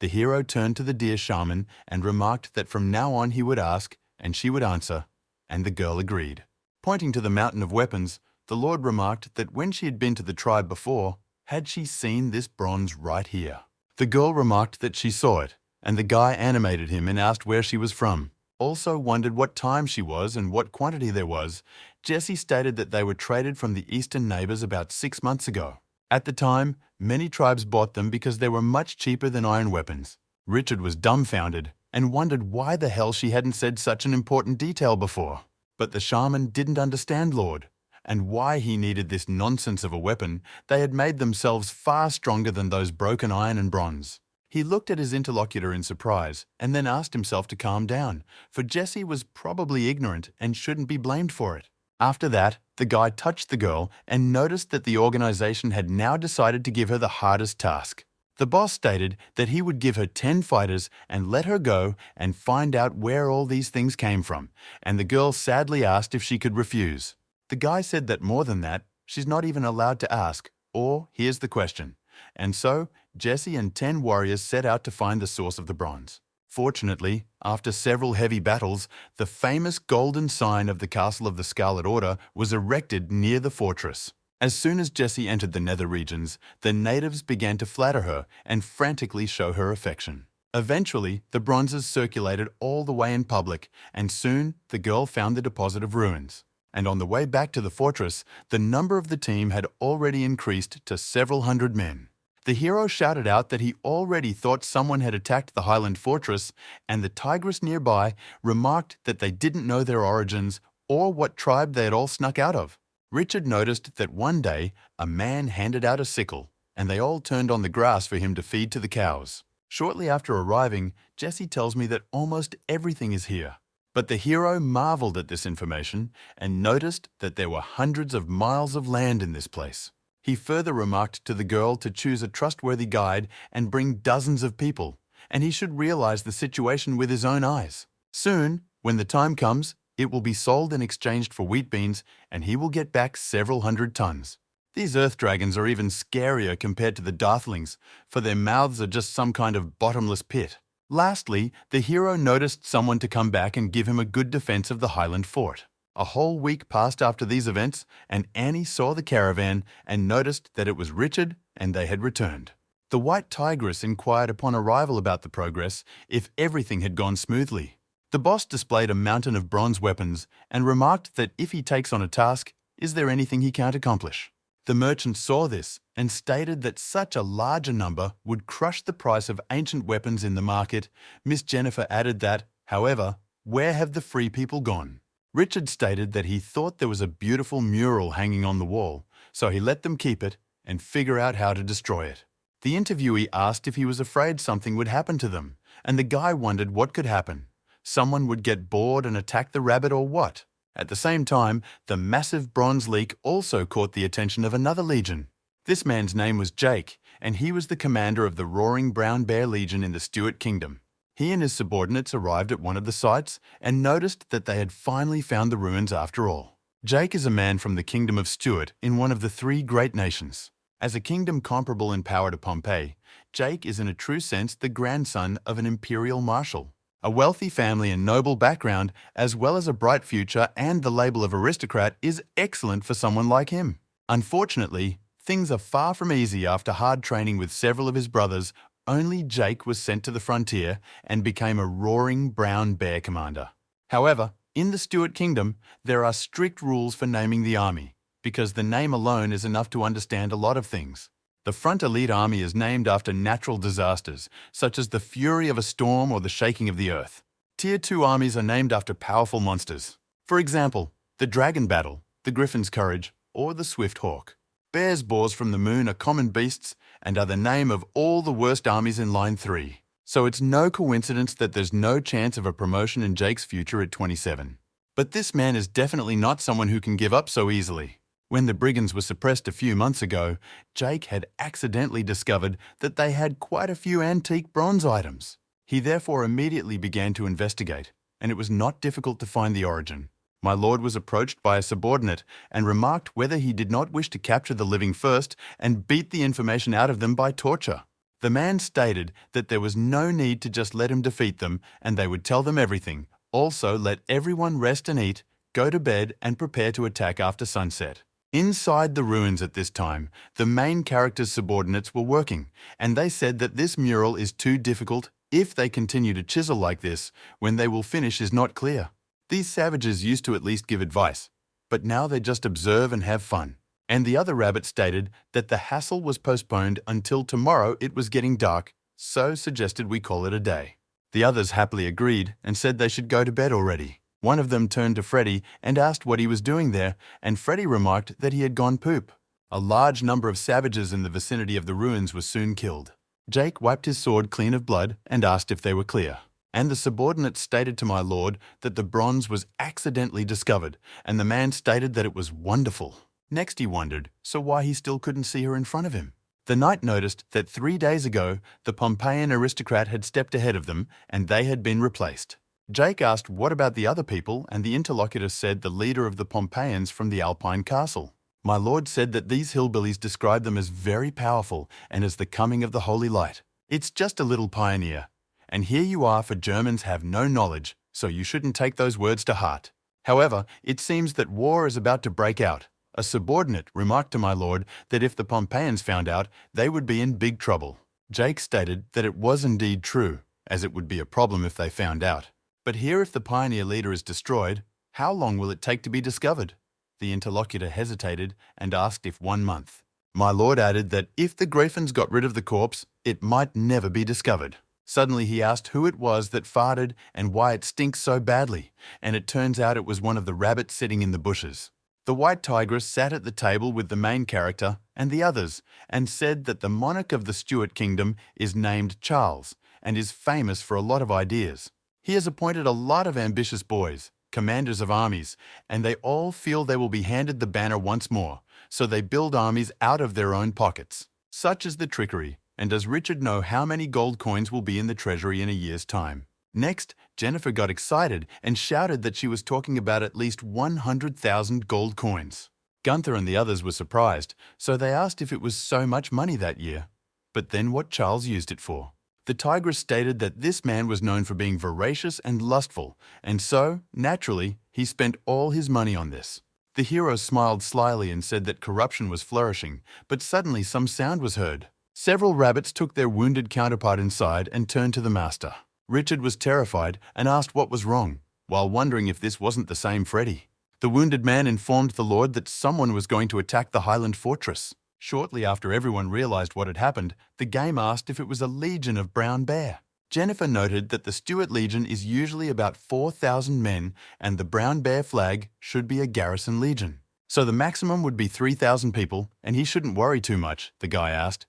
The hero turned to the deer shaman and remarked that from now on he would ask, and she would answer, and the girl agreed. Pointing to the mountain of weapons, the lord remarked that when she had been to the tribe before, had she seen this bronze right here? The girl remarked that she saw it, and the guy animated him and asked where she was from. Also wondered what time she was and what quantity there was. Jessie stated that they were traded from the eastern neighbors about 6 months ago. At the time, many tribes bought them because they were much cheaper than iron weapons. Richard was dumbfounded and wondered why the hell she hadn't said such an important detail before. But the shaman didn't understand Lord, and why he needed this nonsense of a weapon. They had made themselves far stronger than those broken iron and bronze. He looked at his interlocutor in surprise and then asked himself to calm down, for Jessie was probably ignorant and shouldn't be blamed for it. After that, the guy touched the girl and noticed that the organization had now decided to give her the hardest task. The boss stated that he would give her 10 fighters and let her go and find out where all these things came from, and the girl sadly asked if she could refuse. The guy said that more than that, she's not even allowed to ask, or here's the question. And so, Jessie and 10 warriors set out to find the source of the bronze. Fortunately, after several heavy battles, the famous golden sign of the Castle of the Scarlet Order was erected near the fortress. As soon as Jessie entered the nether regions, the natives began to flatter her and frantically show her affection. Eventually, the bronzes circulated all the way in public, and soon the girl found the deposit of ruins. And on the way back to the fortress, the number of the team had already increased to several hundred men. The hero shouted out that he already thought someone had attacked the Highland fortress, and the tigress nearby remarked that they didn't know their origins or what tribe they had all snuck out of. Richard noticed that one day a man handed out a sickle, and they all turned on the grass for him to feed to the cows. Shortly after arriving, Jesse tells me that almost everything is here. But the hero marveled at this information and noticed that there were hundreds of miles of land in this place. He further remarked to the girl to choose a trustworthy guide and bring dozens of people, and he should realize the situation with his own eyes. Soon, when the time comes, it will be sold and exchanged for wheat beans, and he will get back several hundred tons. These earth dragons are even scarier compared to the darthlings, for their mouths are just some kind of bottomless pit. Lastly, the hero noticed someone to come back and give him a good defense of the Highland fort. A whole week passed after these events, and Annie saw the caravan and noticed that it was Richard and they had returned. The White Tigress inquired upon arrival about the progress if everything had gone smoothly. The boss displayed a mountain of bronze weapons and remarked that if he takes on a task, is there anything he can't accomplish? The merchant saw this and stated that such a larger number would crush the price of ancient weapons in the market. Miss Jennifer added that, however, where have the free people gone? Richard stated that he thought there was a beautiful mural hanging on the wall, so he let them keep it and figure out how to destroy it. The interviewee asked if he was afraid something would happen to them, and the guy wondered what could happen. Someone would get bored and attack the rabbit or what? At the same time, the massive bronze leak also caught the attention of another legion. This man's name was Jake, and he was the commander of the Roaring Brown Bear Legion in the Stuart Kingdom. He and his subordinates arrived at one of the sites and noticed that they had finally found the ruins after all. Jake is a man from the Kingdom of Stuart in one of the three great nations. As a kingdom comparable in power to Pompeii, Jake is in a true sense the grandson of an imperial marshal. A wealthy family and noble background, as well as a bright future and the label of aristocrat, is excellent for someone like him. Unfortunately, things are far from easy after hard training with several of his brothers. Only Jake was sent to the frontier and became a roaring brown bear commander. However, in the Stuart Kingdom, there are strict rules for naming the army, because the name alone is enough to understand a lot of things. The Front Elite Army is named after natural disasters, such as the fury of a storm or the shaking of the earth. Tier 2 armies are named after powerful monsters. For example, the Dragon Battle, the Griffin's Courage, or the Swift Hawk. Bears boars from the moon are common beasts and are the name of all the worst armies in Line 3. So it's no coincidence that there's no chance of a promotion in Jake's future at 27. But this man is definitely not someone who can give up so easily. When the brigands were suppressed a few months ago, Jake had accidentally discovered that they had quite a few antique bronze items. He therefore immediately began to investigate, and it was not difficult to find the origin. My lord was approached by a subordinate and remarked whether he did not wish to capture the living first and beat the information out of them by torture. The man stated that there was no need to just let him defeat them and they would tell them everything. Also, let everyone rest and eat, go to bed and prepare to attack after sunset. Inside the ruins at this time, the main character's subordinates were working, and they said that this mural is too difficult. If they continue to chisel like this, when they will finish is not clear. These savages used to at least give advice, but now they just observe and have fun. And the other rabbit stated that the hassle was postponed until tomorrow. It was getting dark, so suggested we call it a day. The others happily agreed and said they should go to bed already. One of them turned to Freddy and asked what he was doing there, and Freddy remarked that he had gone poop. A large number of savages in the vicinity of the ruins were soon killed. Jake wiped his sword clean of blood and asked if they were clear. And the subordinate stated to my lord that the bronze was accidentally discovered, and the man stated that it was wonderful. Next he wondered, so why he still couldn't see her in front of him. The knight noticed that 3 days ago, the Pompeian aristocrat had stepped ahead of them, and they had been replaced. Jake asked what about the other people, and the interlocutor said the leader of the Pompeians from the Alpine castle. My lord said that these hillbillies described them as very powerful and as the coming of the holy light. It's just a little pioneer. And here you are, for Germans have no knowledge, so you shouldn't take those words to heart. However, it seems that war is about to break out. A subordinate remarked to my lord that if the Pompeians found out, they would be in big trouble. Jake stated that it was indeed true, as it would be a problem if they found out. But here, if the pioneer leader is destroyed, how long will it take to be discovered? The interlocutor hesitated and asked if 1 month. My lord added that if the Griffins got rid of the corpse, it might never be discovered. Suddenly he asked who it was that farted and why it stinks so badly, and it turns out it was one of the rabbits sitting in the bushes. The white tigress sat at the table with the main character and the others and said that the monarch of the Stuart kingdom is named Charles and is famous for a lot of ideas. He has appointed a lot of ambitious boys, commanders of armies, and they all feel they will be handed the banner once more, so they build armies out of their own pockets. Such is the trickery, and does Richard know how many gold coins will be in the treasury in a year's time? Next, Jennifer got excited and shouted that she was talking about at least 100,000 gold coins. Gunther and the others were surprised, so they asked if it was so much money that year. But then what Charles used it for. The tigress stated that this man was known for being voracious and lustful, and so, naturally, he spent all his money on this. The hero smiled slyly and said that corruption was flourishing, but suddenly some sound was heard. Several rabbits took their wounded counterpart inside and turned to the master. Richard was terrified and asked what was wrong, while wondering if this wasn't the same Freddy. The wounded man informed the Lord that someone was going to attack the Highland fortress. Shortly after everyone realized what had happened, the game asked if it was a legion of brown bear. Jennifer noted that the Stuart Legion is usually about 4,000 men and the brown bear flag should be a garrison legion. So the maximum would be 3,000 people and he shouldn't worry too much, the guy asked.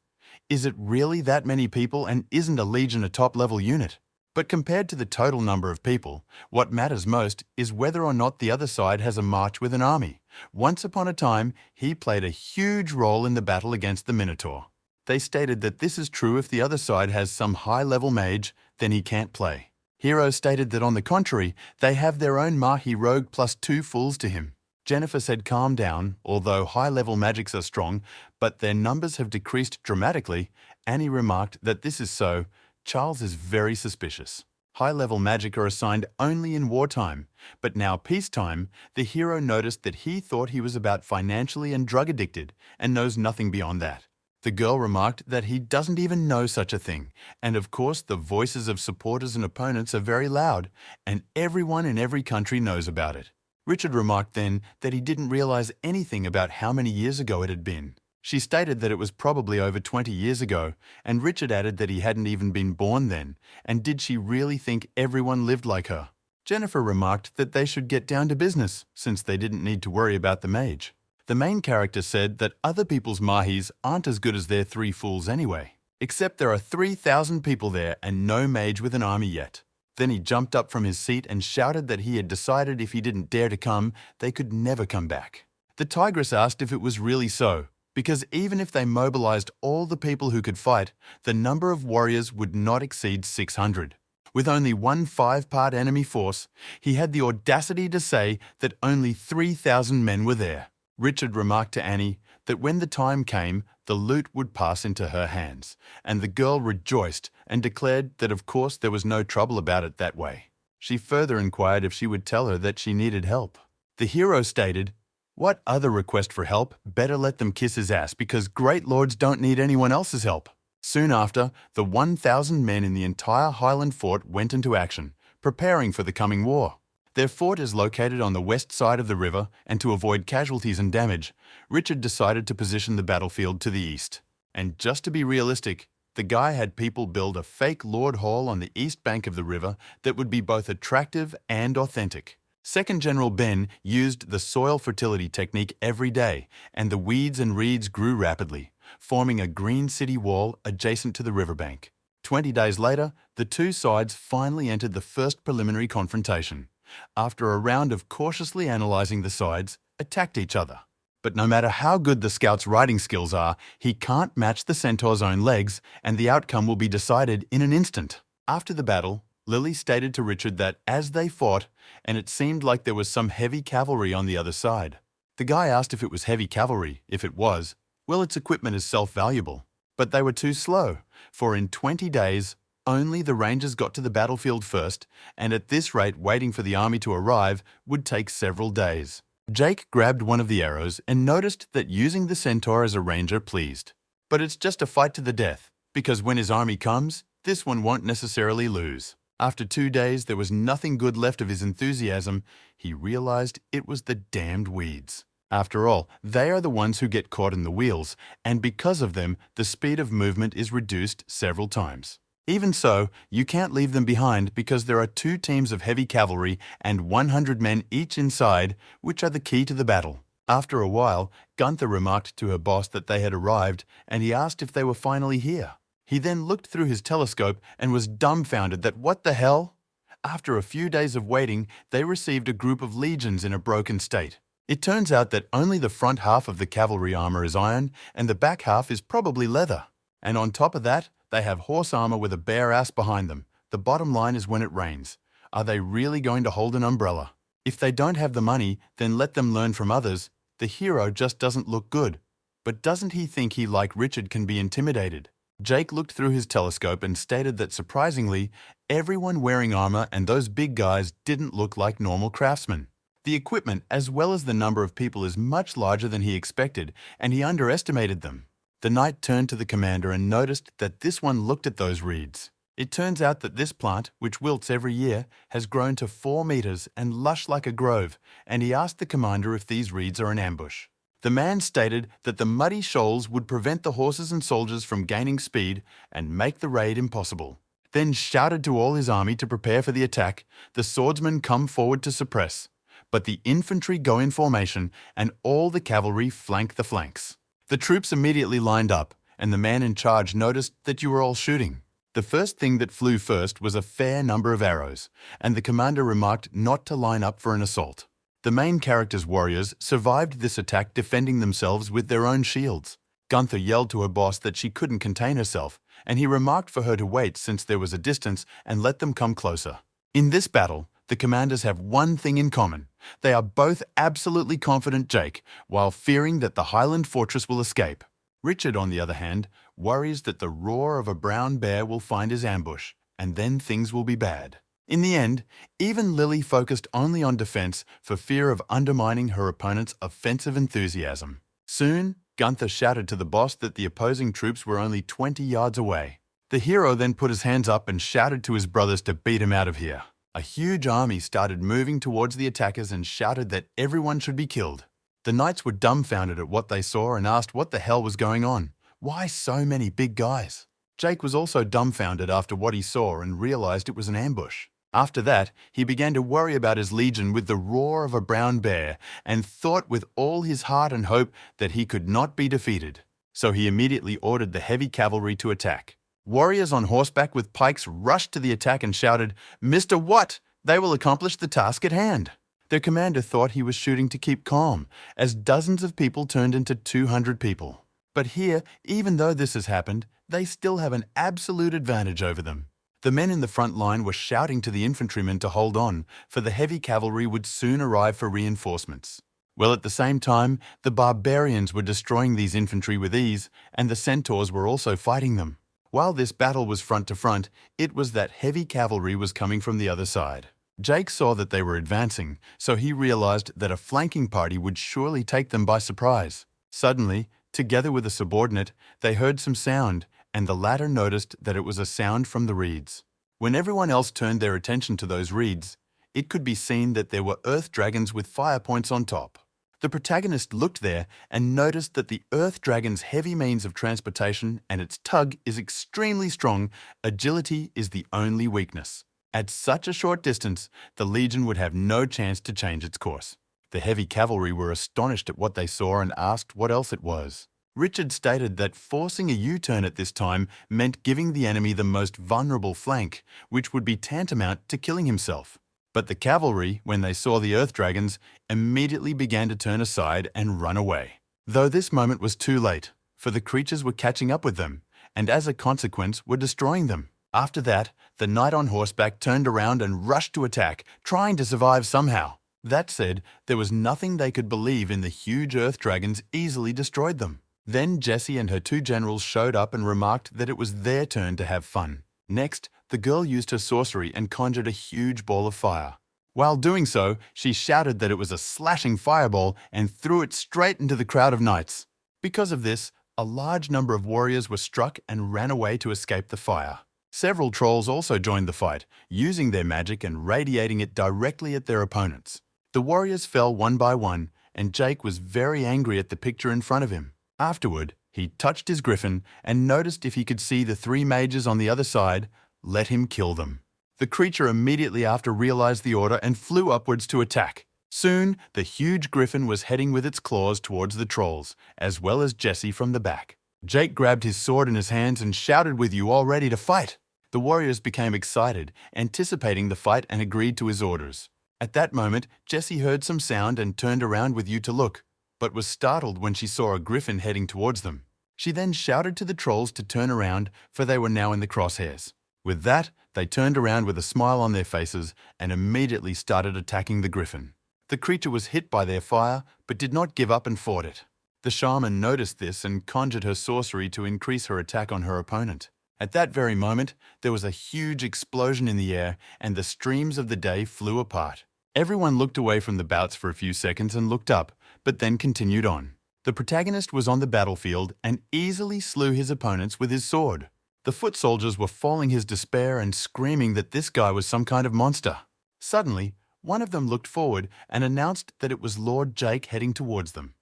Is it really that many people and isn't a legion a top-level unit? But compared to the total number of people, what matters most is whether or not the other side has a march with an army. Once upon a time, he played a huge role in the battle against the Minotaur. They stated that this is true if the other side has some high-level mage, then he can't play. Hero stated that on the contrary, they have their own Mahi rogue plus 2 fools to him. Jennifer said calm down, although high-level magics are strong, but their numbers have decreased dramatically. Annie remarked that this is so. Charles is very suspicious. High-level magic are assigned only in wartime, but now peacetime, the hero noticed that he thought he was about financially and drug-addicted and knows nothing beyond that. The girl remarked that he doesn't even know such a thing, and of course the voices of supporters and opponents are very loud, and everyone in every country knows about it. Richard remarked then that he didn't realize anything about how many years ago it had been. She stated that it was probably over 20 years ago, and Richard added that he hadn't even been born then, and did she really think everyone lived like her? Jennifer remarked that they should get down to business, since they didn't need to worry about the mage. The main character said that other people's mahis aren't as good as their 3 fools anyway, except there are 3,000 people there and no mage with an army yet. Then he jumped up from his seat and shouted that he had decided if he didn't dare to come, they could never come back. The tigress asked if it was really so, because even if they mobilized all the people who could fight, the number of warriors would not exceed 600. With only one 5-part enemy force, he had the audacity to say that only 3,000 men were there. Richard remarked to Annie that when the time came, the loot would pass into her hands, and the girl rejoiced and declared that of course there was no trouble about it that way. She further inquired if she would tell her that she needed help. The hero stated, "What other request for help? Better let them kiss his ass because great lords don't need anyone else's help." Soon after, the 1,000 men in the entire Highland fort went into action, preparing for the coming war. Their fort is located on the west side of the river, and to avoid casualties and damage, Richard decided to position the battlefield to the east. And just to be realistic, the guy had people build a fake Lord Hall on the east bank of the river that would be both attractive and authentic. Second General Ben used the soil fertility technique every day, and the weeds and reeds grew rapidly, forming a green city wall adjacent to the riverbank. 20 days later, the two sides finally entered the first preliminary confrontation. After a round of cautiously analyzing the sides, attacked each other. But no matter how good the scout's riding skills are, he can't match the centaur's own legs, and the outcome will be decided in an instant. After the battle, Lily stated to Richard that as they fought, and it seemed like there was some heavy cavalry on the other side. The guy asked if it was heavy cavalry. If it was, well, its equipment is self-valuable. But they were too slow, for in 20 days, only the Rangers got to the battlefield first, and at this rate waiting for the army to arrive would take several days. Jake grabbed one of the arrows and noticed that using the centaur as a ranger pleased. But it's just a fight to the death, because when his army comes, this one won't necessarily lose. After 2 days, there was nothing good left of his enthusiasm. He realized it was the damned weeds. After all, they are the ones who get caught in the wheels, and because of them, the speed of movement is reduced several times. Even so, you can't leave them behind because there are 2 teams of heavy cavalry and 100 men each inside, which are the key to the battle. After a while, Gunther remarked to her boss that they had arrived, and he asked if they were finally here. He then looked through his telescope and was dumbfounded that what the hell? After a few days of waiting, they received a group of legions in a broken state. It turns out that only the front half of the cavalry armor is iron, and the back half is probably leather. And on top of that, they have horse armor with a bare ass behind them. The bottom line is when it rains. Are they really going to hold an umbrella? If they don't have the money, then let them learn from others. The hero just doesn't look good. But doesn't he think he, like Richard, can be intimidated? Jake looked through his telescope and stated that surprisingly, everyone wearing armor and those big guys didn't look like normal craftsmen. The equipment, as well as the number of people, is much larger than he expected, and he underestimated them. The knight turned to the commander and noticed that this one looked at those reeds. It turns out that this plant, which wilts every year, has grown to 4 meters and lush like a grove, and he asked the commander if these reeds are an ambush. The man stated that the muddy shoals would prevent the horses and soldiers from gaining speed and make the raid impossible. Then shouted to all his army to prepare for the attack. The swordsmen come forward to suppress, but the infantry go in formation and all the cavalry flank the flanks. The troops immediately lined up, and the man in charge noticed that you were all shooting. The first thing that flew first was a fair number of arrows, and the commander remarked not to line up for an assault. The main character's warriors survived this attack, defending themselves with their own shields. Gunther yelled to her boss that she couldn't contain herself, and he remarked for her to wait since there was a distance and let them come closer. In this battle, the commanders have one thing in common. They are both absolutely confident Jake, while fearing that the Highland fortress will escape. Richard, on the other hand, worries that the roar of a brown bear will find his ambush, and then things will be bad. In the end, even Lily focused only on defense for fear of undermining her opponent's offensive enthusiasm. Soon, Gunther shouted to the boss that the opposing troops were only 20 yards away. The hero then put his hands up and shouted to his brothers to beat him out of here. A huge army started moving towards the attackers and shouted that everyone should be killed. The knights were dumbfounded at what they saw and asked what the hell was going on. Why so many big guys? Jake was also dumbfounded after what he saw and realized it was an ambush. After that, he began to worry about his legion with the roar of a brown bear and thought with all his heart and hope that he could not be defeated. So he immediately ordered the heavy cavalry to attack. Warriors on horseback with pikes rushed to the attack and shouted, "Mr. What? They will accomplish the task at hand." Their commander thought he was shooting to keep calm, as dozens of people turned into 200 people. But here, even though this has happened, they still have an absolute advantage over them. The men in the front line were shouting to the infantrymen to hold on, for the heavy cavalry would soon arrive for reinforcements. Well, at the same time, the barbarians were destroying these infantry with ease, and the centaurs were also fighting them. While this battle was front to front, it was that heavy cavalry was coming from the other side. Jake saw that they were advancing, so he realized that a flanking party would surely take them by surprise. Suddenly, together with a subordinate, they heard some sound, and the latter noticed that it was a sound from the reeds. When everyone else turned their attention to those reeds, it could be seen that there were earth dragons with fire points on top. The protagonist looked there and noticed that the earth dragon's heavy means of transportation and its tug is extremely strong. Agility is the only weakness. At such a short distance, the legion would have no chance to change its course. The heavy cavalry were astonished at what they saw and asked what else it was. Richard stated that forcing a U-turn at this time meant giving the enemy the most vulnerable flank, which would be tantamount to killing himself. But the cavalry, when they saw the earth dragons, immediately began to turn aside and run away. Though this moment was too late, for the creatures were catching up with them, and as a consequence were destroying them. After that, the knight on horseback turned around and rushed to attack, trying to survive somehow. That said, there was nothing they could believe in the huge earth dragons easily destroyed them. Then Jessie and her 2 generals showed up and remarked that it was their turn to have fun. Next, the girl used her sorcery and conjured a huge ball of fire. While doing so, she shouted that it was a slashing fireball and threw it straight into the crowd of knights. Because of this, a large number of warriors were struck and ran away to escape the fire. Several trolls also joined the fight, using their magic and radiating it directly at their opponents. The warriors fell one by one, and Jake was very angry at the picture in front of him. Afterward, he touched his griffin and noticed if he could see the 3 mages on the other side, let him kill them. The creature immediately after realized the order and flew upwards to attack. Soon, the huge griffin was heading with its claws towards the trolls, as well as Jesse from the back. Jake grabbed his sword in his hands and shouted with you all ready to fight. The warriors became excited, anticipating the fight, and agreed to his orders. At that moment, Jessie heard some sound and turned around with you to look, but was startled when she saw a griffin heading towards them. She then shouted to the trolls to turn around, for they were now in the crosshairs. With that, they turned around with a smile on their faces and immediately started attacking the griffin. The creature was hit by their fire, but did not give up and fought it. The shaman noticed this and conjured her sorcery to increase her attack on her opponent. At that very moment, there was a huge explosion in the air and the streams of the day flew apart. Everyone looked away from the bouts for a few seconds and looked up, but then continued on. The protagonist was on the battlefield and easily slew his opponents with his sword. The foot soldiers were falling his despair and screaming that this guy was some kind of monster. Suddenly, one of them looked forward and announced that it was Lord Jake heading towards them.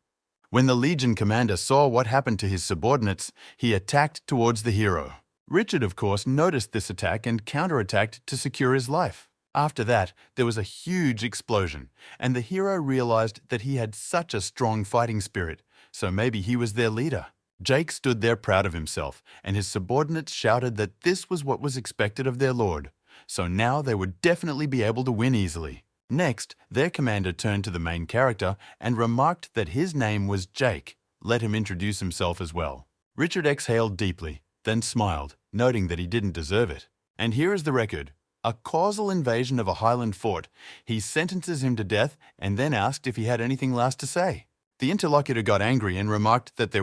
When the Legion commander saw what happened to his subordinates, he attacked towards the hero. Richard, of course, noticed this attack and counterattacked to secure his life. After that, there was a huge explosion, and the hero realized that he had such a strong fighting spirit, so maybe he was their leader. Jake stood there proud of himself, and his subordinates shouted that this was what was expected of their lord, so now they would definitely be able to win easily. Next, their commander turned to the main character and remarked that his name was Jake. Let him introduce himself as well. Richard exhaled deeply, then smiled, noting that he didn't deserve it. And here is the record. A causal invasion of a Highland fort. He sentences him to death and then asked if he had anything last to say. The interlocutor got angry and remarked that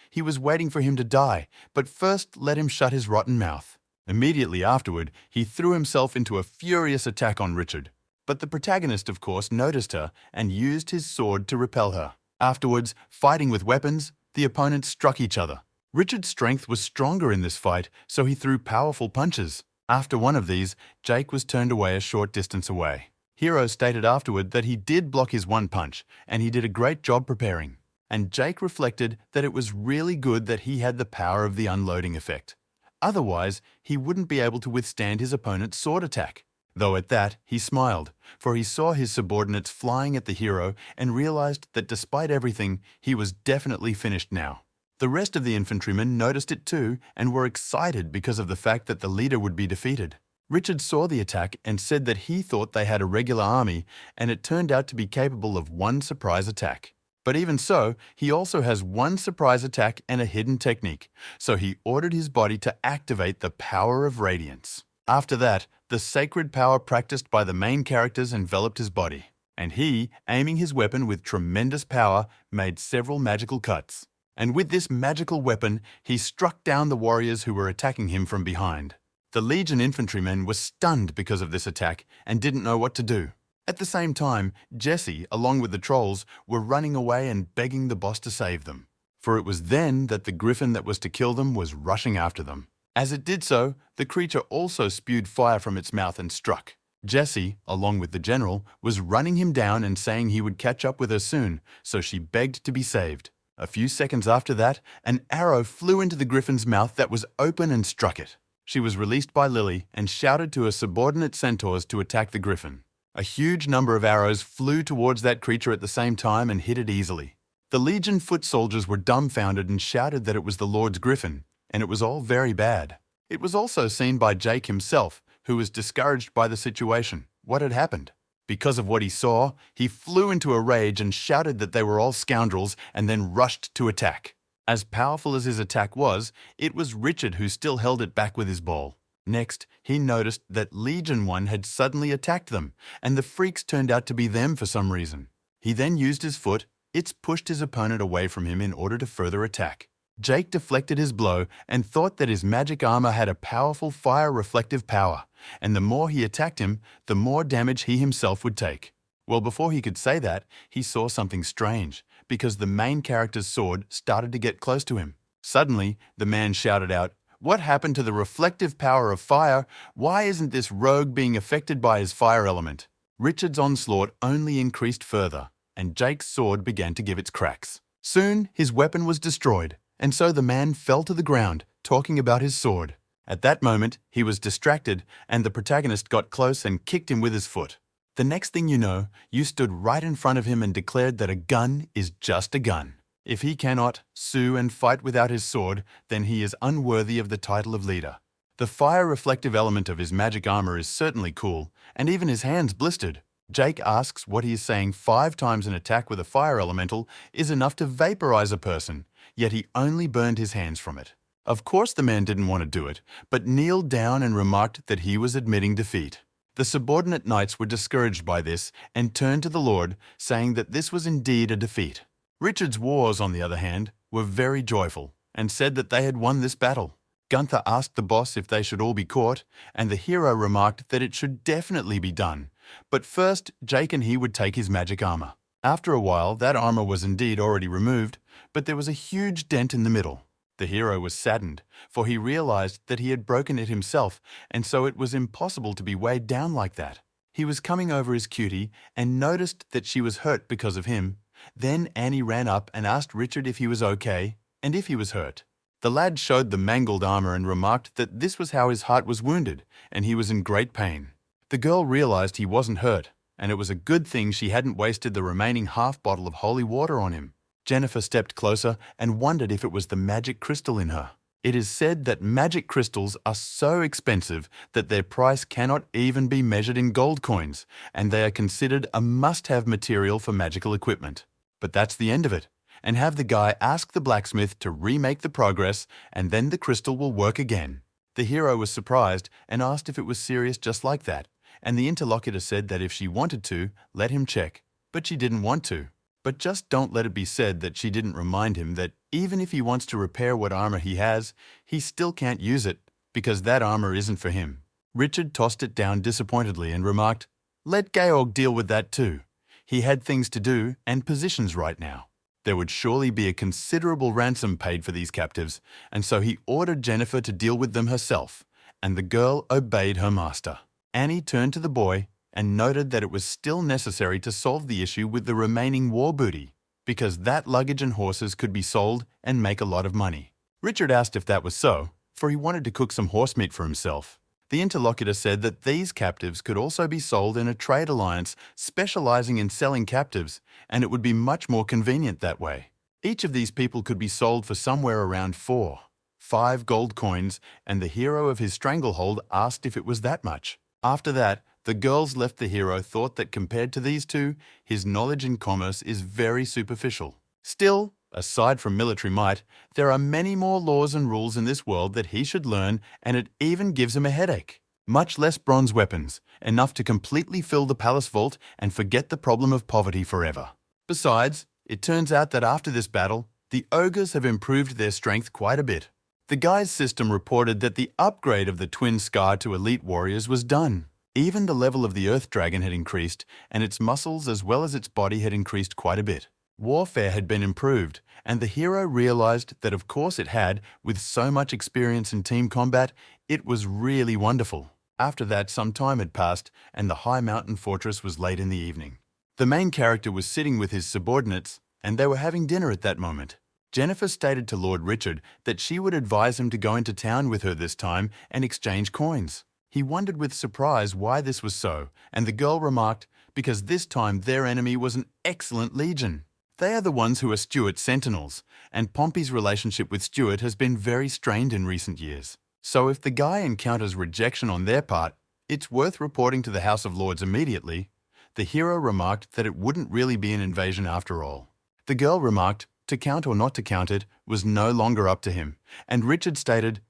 he was waiting for him to die, but first let him shut his rotten mouth. Immediately afterward, he threw himself into a furious attack on Richard. But the protagonist, of course, noticed her and used his sword to repel her. Afterwards, fighting with weapons, the opponents struck each other. Richard's strength was stronger in this fight, so he threw powerful punches. After one of these, Jake was turned away a short distance away. Hero stated afterward that he did block his one punch, and he did a great job preparing. And Jake reflected that it was really good that he had the power of the unloading effect. Otherwise, he wouldn't be able to withstand his opponent's sword attack. Though at that, he smiled, for he saw his subordinates flying at the hero and realized that despite everything, he was definitely finished now. The rest of the infantrymen noticed it too and were excited because of the fact that the leader would be defeated. Richard saw the attack and said that he thought they had a regular army, and it turned out to be capable of one surprise attack. But even so, he also has one surprise attack and a hidden technique, so he ordered his body to activate the power of radiance. After that, the sacred power practiced by the main characters enveloped his body, and he, aiming his weapon with tremendous power, made several magical cuts. And with this magical weapon, he struck down the warriors who were attacking him from behind. The Legion infantrymen were stunned because of this attack and didn't know what to do. At the same time, Jesse, along with the trolls, were running away and begging the boss to save them. For it was then that the griffin that was to kill them was rushing after them. As it did so, the creature also spewed fire from its mouth and struck. Jesse, along with the general, was running him down and saying he would catch up with her soon, so she begged to be saved. A few seconds after that, an arrow flew into the griffin's mouth that was open and struck it. She was released by Lily and shouted to her subordinate centaurs to attack the griffin. A huge number of arrows flew towards that creature at the same time and hit it easily. The Legion foot soldiers were dumbfounded and shouted that it was the Lord's griffin, and it was all very bad. It was also seen by Jake himself, who was discouraged by the situation. What had happened? Because of what he saw, he flew into a rage and shouted that they were all scoundrels and then rushed to attack. As powerful as his attack was, it was Richard who still held it back with his ball. Next, he noticed that Legion 1 had suddenly attacked them, and the freaks turned out to be them for some reason. He then used his foot. It pushed his opponent away from him in order to further attack. Jake deflected his blow and thought that his magic armor had a powerful fire-reflective power, and the more he attacked him, the more damage he himself would take. Well, before he could say that, he saw something strange, because the main character's sword started to get close to him. Suddenly, the man shouted out, "What happened to the reflective power of fire? Why isn't this rogue being affected by his fire element?" Richard's onslaught only increased further, and Jake's sword began to give its cracks. Soon, his weapon was destroyed, and so the man fell to the ground, talking about his sword. At that moment, he was distracted, and the protagonist got close and kicked him with his foot. The next thing you know, you stood right in front of him and declared that a gun is just a gun. If he cannot sue and fight without his sword, then he is unworthy of the title of leader. The fire-reflective element of his magic armor is certainly cool, and even his hands blistered. Jake asks what he is saying 5 times an attack with a fire elemental is enough to vaporize a person, yet he only burned his hands from it. Of course the man didn't want to do it, but kneeled down and remarked that he was admitting defeat. The subordinate knights were discouraged by this and turned to the Lord, saying that this was indeed a defeat. Richard's wars, on the other hand, were very joyful and said that they had won this battle. Gunther asked the boss if they should all be caught, and the hero remarked that it should definitely be done. But first, Jake and he would take his magic armor. After a while, that armor was indeed already removed, but there was a huge dent in the middle. The hero was saddened, for he realized that he had broken it himself, and so it was impossible to be weighed down like that. He was coming over his cutie and noticed that she was hurt because of him. Then Annie ran up and asked Richard if he was okay, and if he was hurt. The lad showed the mangled armor and remarked that this was how his heart was wounded, and he was in great pain. The girl realized he wasn't hurt, and it was a good thing she hadn't wasted the remaining half bottle of holy water on him. Jennifer stepped closer and wondered if it was the magic crystal in her. It is said that magic crystals are so expensive that their price cannot even be measured in gold coins, and they are considered a must-have material for magical equipment. But that's the end of it, and have the guy ask the blacksmith to remake the progress, and then the crystal will work again. The hero was surprised and asked if it was serious just like that, and the interlocutor said that if she wanted to, let him check, but she didn't want to. But just don't let it be said that she didn't remind him that even if he wants to repair what armor he has, he still can't use it, because that armor isn't for him. Richard tossed it down disappointedly and remarked, "Let Georg deal with that too. He had things to do and positions right now." There would surely be a considerable ransom paid for these captives, and so he ordered Jennifer to deal with them herself, and the girl obeyed her master. Annie turned to the boy and noted that it was still necessary to solve the issue with the remaining war booty, because that luggage and horses could be sold and make a lot of money. Richard asked if that was so, for he wanted to cook some horse meat for himself. The interlocutor said that these captives could also be sold in a trade alliance specializing in selling captives, and it would be much more convenient that way. Each of these people could be sold for somewhere around 5 gold coins, and the hero of his stranglehold asked if it was that much. After that, the girls left the hero thought that compared to these two, his knowledge in commerce is very superficial. Still, aside from military might, there are many more laws and rules in this world that he should learn, and it even gives him a headache. Much less bronze weapons, enough to completely fill the palace vault and forget the problem of poverty forever. Besides, it turns out that after this battle, the ogres have improved their strength quite a bit. The guy's system reported that the upgrade of the twin scar to elite warriors was done. Even the level of the earth dragon had increased, and its muscles as well as its body had increased quite a bit. Warfare had been improved, and the hero realized that of course it had, with so much experience in team combat, it was really wonderful. After that, some time had passed, and the high mountain fortress was late in the evening. The main character was sitting with his subordinates, and they were having dinner at that moment. Jennifer stated to Lord Richard that she would advise him to go into town with her this time and exchange coins. He wondered with surprise why this was so, and the girl remarked, because this time their enemy was an excellent legion. They are the ones who are Stuart's sentinels, and Pompey's relationship with Stuart has been very strained in recent years. So if the guy encounters rejection on their part, it's worth reporting to the House of Lords immediately. The hero remarked that it wouldn't really be an invasion after all. The girl remarked to count or not to count it was no longer up to him, and Richard stated,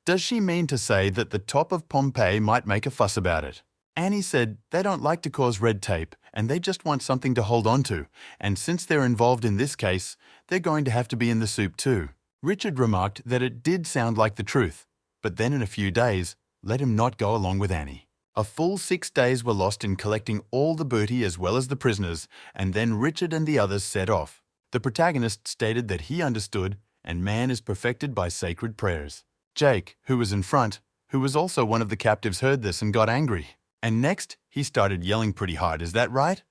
"Does she mean to say that the top of Pompeii might make a fuss about it?" Annie said they don't like to cause red tape, and they just want something to hold on to, and since they're involved in this case, they're going to have to be in the soup too. Richard remarked that it did sound like the truth, but then in a few days, let him not go along with Annie. A full 6 days were lost in collecting all the booty as well as the prisoners, and then Richard and the others set off. The protagonist stated that he understood, and man is perfected by sacred prayers. Jake, who was in front, who was also one of the captives, heard this and got angry. And next, he started yelling pretty hard, "Is that right?"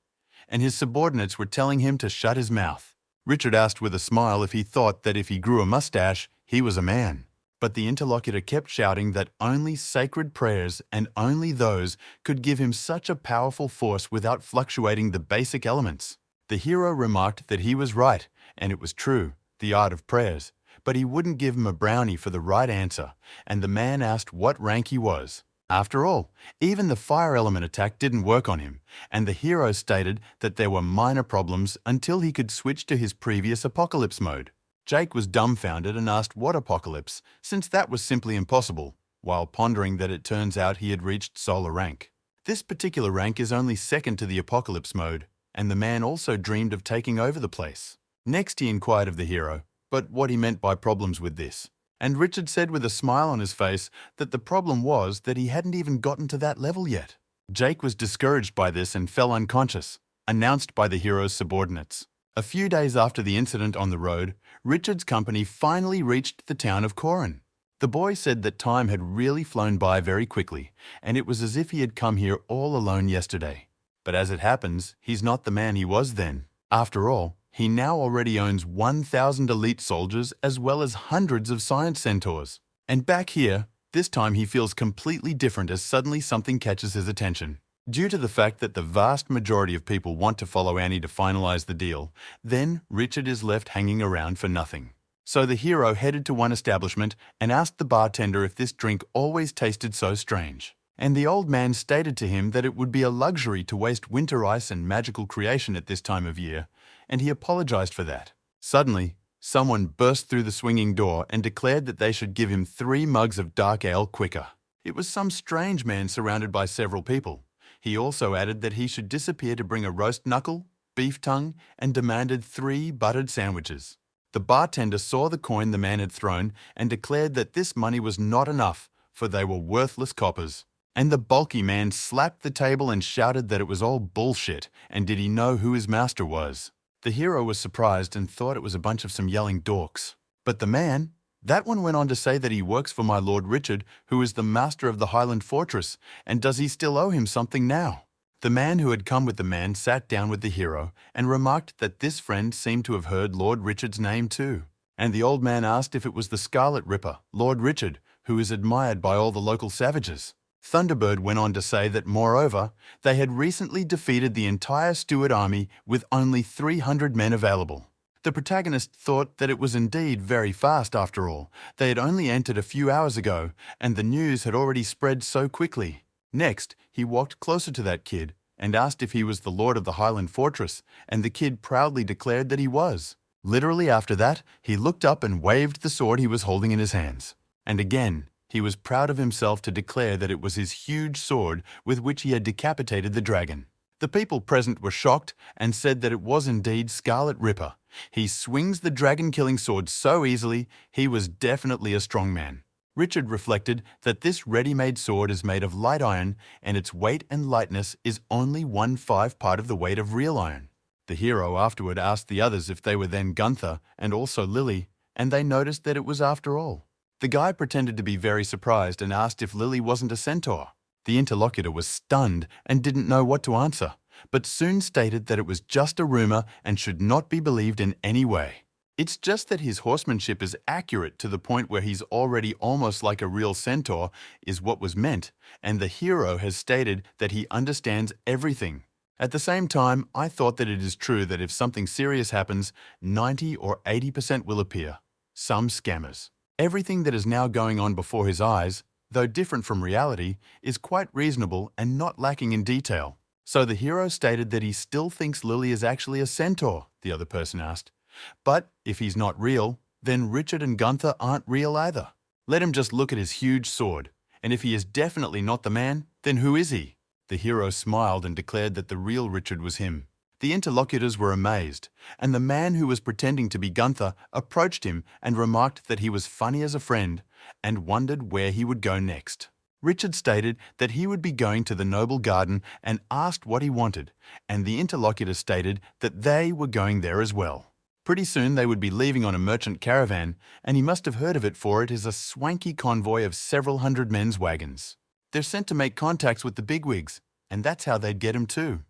And his subordinates were telling him to shut his mouth. Richard asked with a smile if he thought that if he grew a mustache, he was a man. But the interlocutor kept shouting that only sacred prayers and only those could give him such a powerful force without fluctuating the basic elements. The hero remarked that he was right, and it was true, the art of prayers, but he wouldn't give him a brownie for the right answer, and the man asked what rank he was. After all, even the fire element attack didn't work on him, and the hero stated that there were minor problems until he could switch to his previous apocalypse mode. Jake was dumbfounded and asked what apocalypse, since that was simply impossible, while pondering that it turns out he had reached solar rank. This particular rank is only second to the apocalypse mode, and the man also dreamed of taking over the place. Next he inquired of the hero, but what he meant by problems with this. And Richard said with a smile on his face that the problem was that he hadn't even gotten to that level yet. Jake was discouraged by this and fell unconscious, announced by the hero's subordinates. A few days after the incident on the road, Richard's company finally reached the town of Corin. The boy said that time had really flown by very quickly, and it was as if he had come here all alone yesterday. But as it happens, he's not the man he was then. After all, he now already owns 1,000 elite soldiers as well as hundreds of science centaurs. And back here, this time he feels completely different as suddenly something catches his attention. Due to the fact that the vast majority of people want to follow Annie to finalize the deal, then Richard is left hanging around for nothing. So the hero headed to one establishment and asked the bartender if this drink always tasted so strange. And the old man stated to him that it would be a luxury to waste winter ice and magical creation at this time of year, and he apologized for that. Suddenly, someone burst through the swinging door and declared that they should give him 3 mugs of dark ale quicker. It was some strange man surrounded by several people. He also added that he should disappear to bring a roast knuckle, beef tongue, and demanded 3 buttered sandwiches. The bartender saw the coin the man had thrown and declared that this money was not enough, for they were worthless coppers. And the bulky man slapped the table and shouted that it was all bullshit, and did he know who his master was. The hero was surprised and thought it was a bunch of some yelling dorks. But the man, that one went on to say that he works for my Lord Richard, who is the master of the Highland Fortress, and does he still owe him something now? The man who had come with the man sat down with the hero and remarked that this friend seemed to have heard Lord Richard's name too. And the old man asked if it was the Scarlet Ripper, Lord Richard, who is admired by all the local savages. Thunderbird went on to say that, moreover, they had recently defeated the entire Stuart army with only 300 men available. The protagonist thought that it was indeed very fast after all. They had only entered a few hours ago, and the news had already spread so quickly. Next, he walked closer to that kid and asked if he was the lord of the Highland Fortress, and the kid proudly declared that he was. Literally after that, he looked up and waved the sword he was holding in his hands. And again, he was proud of himself to declare that it was his huge sword with which he had decapitated the dragon. The people present were shocked and said that it was indeed Scarlet Ripper. He swings the dragon-killing sword so easily, he was definitely a strong man. Richard reflected that this ready-made sword is made of light iron, and its weight and lightness is only 1/5 part of the weight of real iron. The hero afterward asked the others if they were then Gunther and also Lily, and they noticed that it was after all. The guy pretended to be very surprised and asked if Lily wasn't a centaur. The interlocutor was stunned and didn't know what to answer, but soon stated that it was just a rumor and should not be believed in any way. It's just that his horsemanship is accurate to the point where he's already almost like a real centaur is what was meant, and the hero has stated that he understands everything. At the same time, I thought that it is true that if something serious happens, 90 or 80% will appear. Some scammers. Everything that is now going on before his eyes, though different from reality, is quite reasonable and not lacking in detail. So the hero stated that he still thinks Lily is actually a centaur, the other person asked. But if he's not real, then Richard and Gunther aren't real either. Let him just look at his huge sword, and if he is definitely not the man, then who is he? The hero smiled and declared that the real Richard was him. The interlocutors were amazed, and the man who was pretending to be Gunther approached him and remarked that he was funny as a friend and wondered where he would go next. Richard stated that he would be going to the noble garden and asked what he wanted, and the interlocutor stated that they were going there as well. Pretty soon they would be leaving on a merchant caravan, and he must have heard of it, for it is a swanky convoy of several hundred men's wagons. They're sent to make contacts with the bigwigs, and that's how they'd get him too.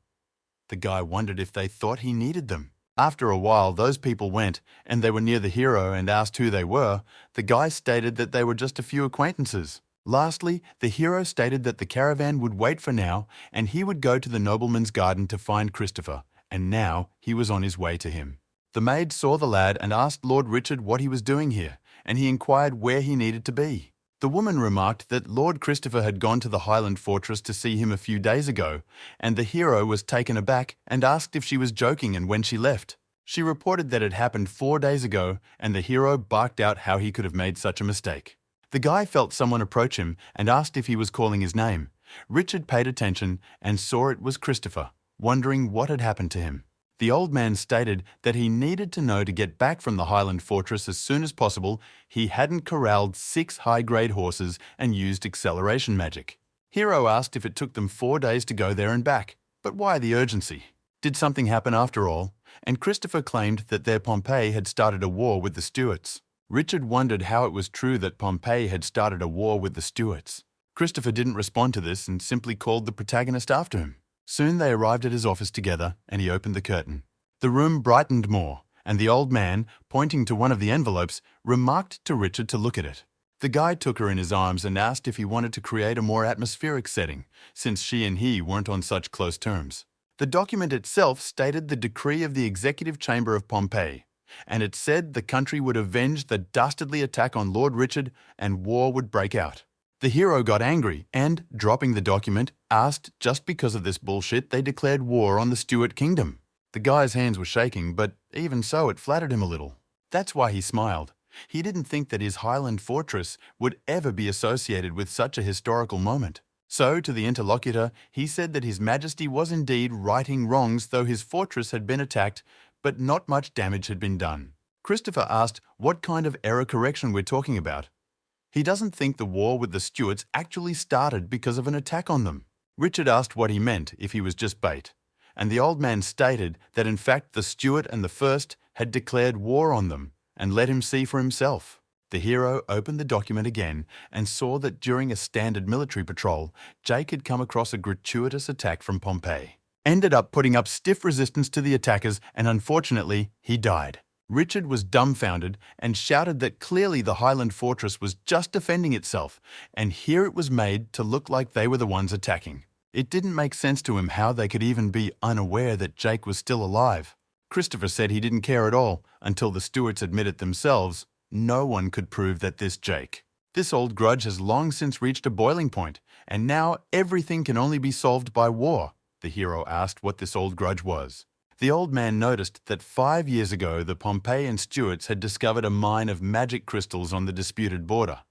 The guy wondered if they thought he needed them. After a while, those people went, and they were near the hero and asked who they were. The guy stated that they were just a few acquaintances. Lastly, the hero stated that the caravan would wait for now, and he would go to the nobleman's garden to find Christopher, and now he was on his way to him. The maid saw the lad and asked Lord Richard what he was doing here, and he inquired where he needed to be. The woman remarked that Lord Christopher had gone to the Highland fortress to see him a few days ago, and the hero was taken aback and asked if she was joking and when she left. She reported that it happened 4 days ago, and the hero barked out how he could have made such a mistake. The guy felt someone approach him and asked if he was calling his name. Richard paid attention and saw it was Christopher, wondering what had happened to him. The old man stated that he needed to know to get back from the Highland fortress as soon as possible. He hadn't corralled 6 high-grade horses and used acceleration magic. Hero asked if it took them 4 days to go there and back, but why the urgency? Did something happen after all? And Christopher claimed that their Pompey had started a war with the Stuarts. Richard wondered how it was true that Pompey had started a war with the Stuarts. Christopher didn't respond to this and simply called the protagonist after him. Soon they arrived at his office together, and he opened the curtain. The room brightened more, and the old man, pointing to one of the envelopes, remarked to Richard to look at it. The guy took her in his arms and asked if he wanted to create a more atmospheric setting, since she and he weren't on such close terms. The document itself stated the decree of the Executive Chamber of Pompey, and it said the country would avenge the dastardly attack on Lord Richard and war would break out. The hero got angry and, dropping the document, asked just because of this bullshit they declared war on the Stuart kingdom. The guy's hands were shaking, but even so it flattered him a little. That's why he smiled. He didn't think that his Highland fortress would ever be associated with such a historical moment. So, to the interlocutor, he said that His Majesty was indeed righting wrongs though his fortress had been attacked, but not much damage had been done. Christopher asked what kind of error correction we're talking about. He doesn't think the war with the Stuarts actually started because of an attack on them. Richard asked what he meant, if he was just bait, and the old man stated that in fact the Stuart and the First had declared war on them and let him see for himself. The hero opened the document again and saw that during a standard military patrol, Jake had come across a gratuitous attack from Pompey. Ended up putting up stiff resistance to the attackers, and unfortunately, he died. Richard was dumbfounded and shouted that clearly the Highland fortress was just defending itself, and here it was made to look like they were the ones attacking. It didn't make sense to him how they could even be unaware that Jake was still alive. Christopher said he didn't care at all until the Stuarts admitted themselves. No one could prove that this Jake. This old grudge has long since reached a boiling point, and now everything can only be solved by war. The hero asked what this old grudge was. The old man noticed that 5 years ago the Pompey and Stuarts had discovered a mine of magic crystals on the disputed border.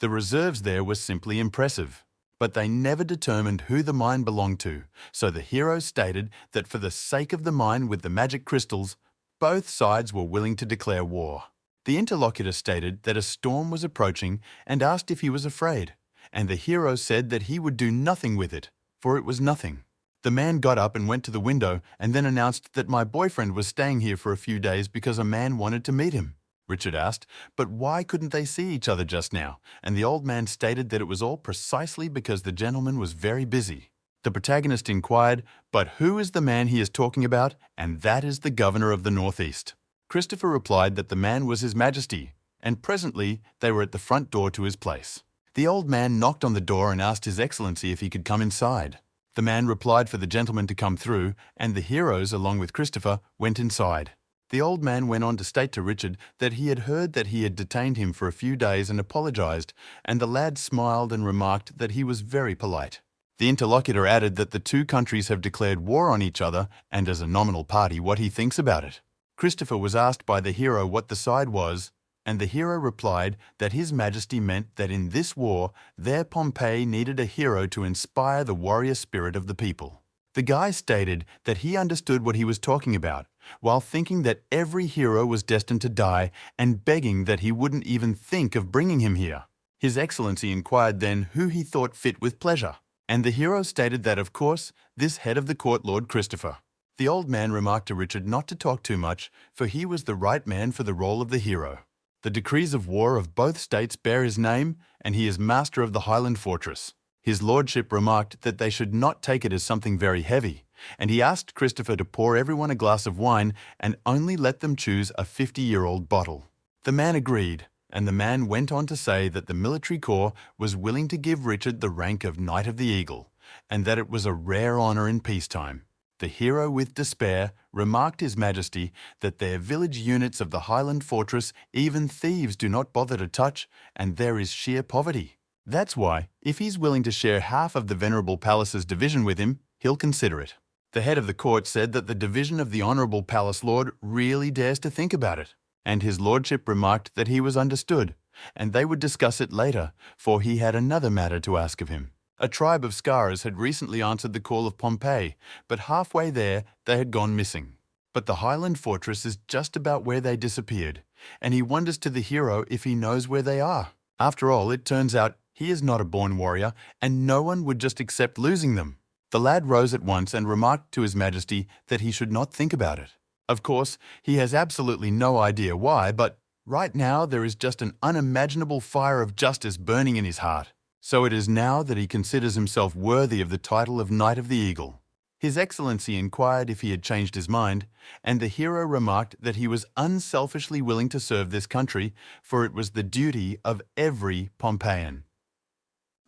The reserves there were simply impressive, but they never determined who the mine belonged to, so the hero stated that for the sake of the mine with the magic crystals, both sides were willing to declare war. The interlocutor stated that a storm was approaching and asked if he was afraid, and the hero said that he would do nothing with it, for it was nothing. The man got up and went to the window and then announced that my boyfriend was staying here for a few days because a man wanted to meet him. Richard asked, but why couldn't they see each other just now? And the old man stated that it was all precisely because the gentleman was very busy. The protagonist inquired, but who is the man he is talking about? And that is the governor of the Northeast. Christopher replied that the man was His Majesty, and presently they were at the front door to his place. The old man knocked on the door and asked His Excellency if he could come inside. The man replied for the gentleman to come through, and the heroes, along with Christopher, went inside. The old man went on to state to Richard that he had heard that he had detained him for a few days and apologized, and the lad smiled and remarked that he was very polite. The interlocutor added that the two countries have declared war on each other, and as a nominal party, what he thinks about it. Christopher was asked by the hero what the side was, and the hero replied that His Majesty meant that in this war, their Pompey needed a hero to inspire the warrior spirit of the people. The guy stated that he understood what he was talking about, while thinking that every hero was destined to die and begging that he wouldn't even think of bringing him here. His Excellency inquired then who he thought fit with pleasure, and the hero stated that, of course, this head of the court, Lord Christopher. The old man remarked to Richard not to talk too much, for he was the right man for the role of the hero. The decrees of war of both states bear his name, and he is master of the Highland fortress. His lordship remarked that they should not take it as something very heavy, and he asked Christopher to pour everyone a glass of wine and only let them choose a 50-year-old bottle. The man agreed, and the man went on to say that the military corps was willing to give Richard the rank of Knight of the Eagle, and that it was a rare honor in peacetime. The hero, with despair, remarked His Majesty that their village units of the Highland fortress even thieves do not bother to touch, and there is sheer poverty. That's why, if he's willing to share half of the Venerable Palace's division with him, he'll consider it. The head of the court said that the division of the Honourable Palace Lord really dares to think about it, and his lordship remarked that he was understood, and they would discuss it later, for he had another matter to ask of him. A tribe of Scaras had recently answered the call of Pompeii, but halfway there they had gone missing. But the Highland fortress is just about where they disappeared, and he wonders to the hero if he knows where they are. After all, it turns out he is not a born warrior, and no one would just accept losing them. The lad rose at once and remarked to His Majesty that he should not think about it. Of course, he has absolutely no idea why, but right now there is just an unimaginable fire of justice burning in his heart. So it is now that he considers himself worthy of the title of Knight of the Eagle. His Excellency inquired if he had changed his mind, and the hero remarked that he was unselfishly willing to serve this country, for it was the duty of every Pompeian.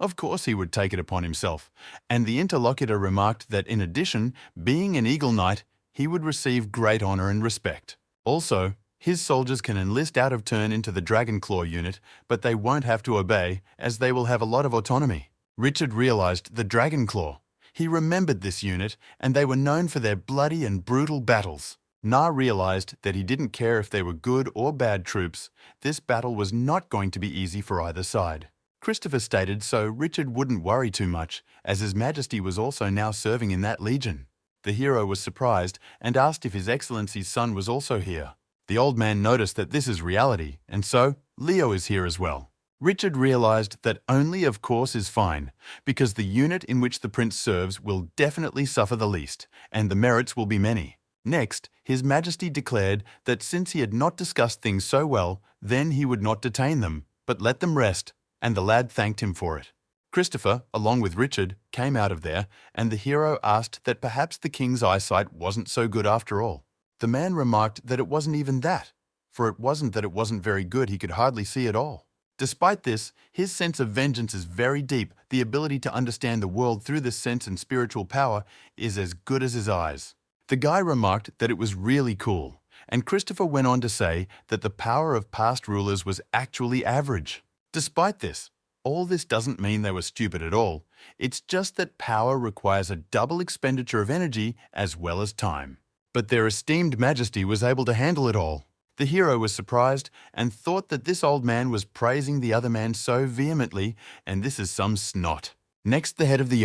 Of course he would take it upon himself, and the interlocutor remarked that in addition, being an Eagle Knight, he would receive great honor and respect. Also, his soldiers can enlist out of turn into the Dragon Claw unit, but they won't have to obey, as they will have a lot of autonomy. Richard realized the Dragon Claw. He remembered this unit, and they were known for their bloody and brutal battles. Na realized that he didn't care if they were good or bad troops. This battle was not going to be easy for either side. Christopher stated so Richard wouldn't worry too much, as His Majesty was also now serving in that legion. The hero was surprised and asked if His Excellency's son was also here. The old man noticed that this is reality, and so Leo is here as well. Richard realized that only of course is fine, because the unit in which the prince serves will definitely suffer the least, and the merits will be many. Next, His Majesty declared that since he had not discussed things so well, then he would not detain them, but let them rest, and the lad thanked him for it. Christopher, along with Richard, came out of there, and the hero asked that perhaps the king's eyesight wasn't so good after all. The man remarked that it wasn't even that, for it wasn't that it wasn't very good, he could hardly see at all. Despite this, his sense of vengeance is very deep. The ability to understand the world through this sense and spiritual power is as good as his eyes. The guy remarked that it was really cool, and Christopher went on to say that the power of past rulers was actually average. Despite this, all this doesn't mean they were stupid at all. It's just that power requires a double expenditure of energy as well as time. But their esteemed Majesty was able to handle it all. The hero was surprised and thought that this old man was praising the other man so vehemently, and this is some snot. Next the head of the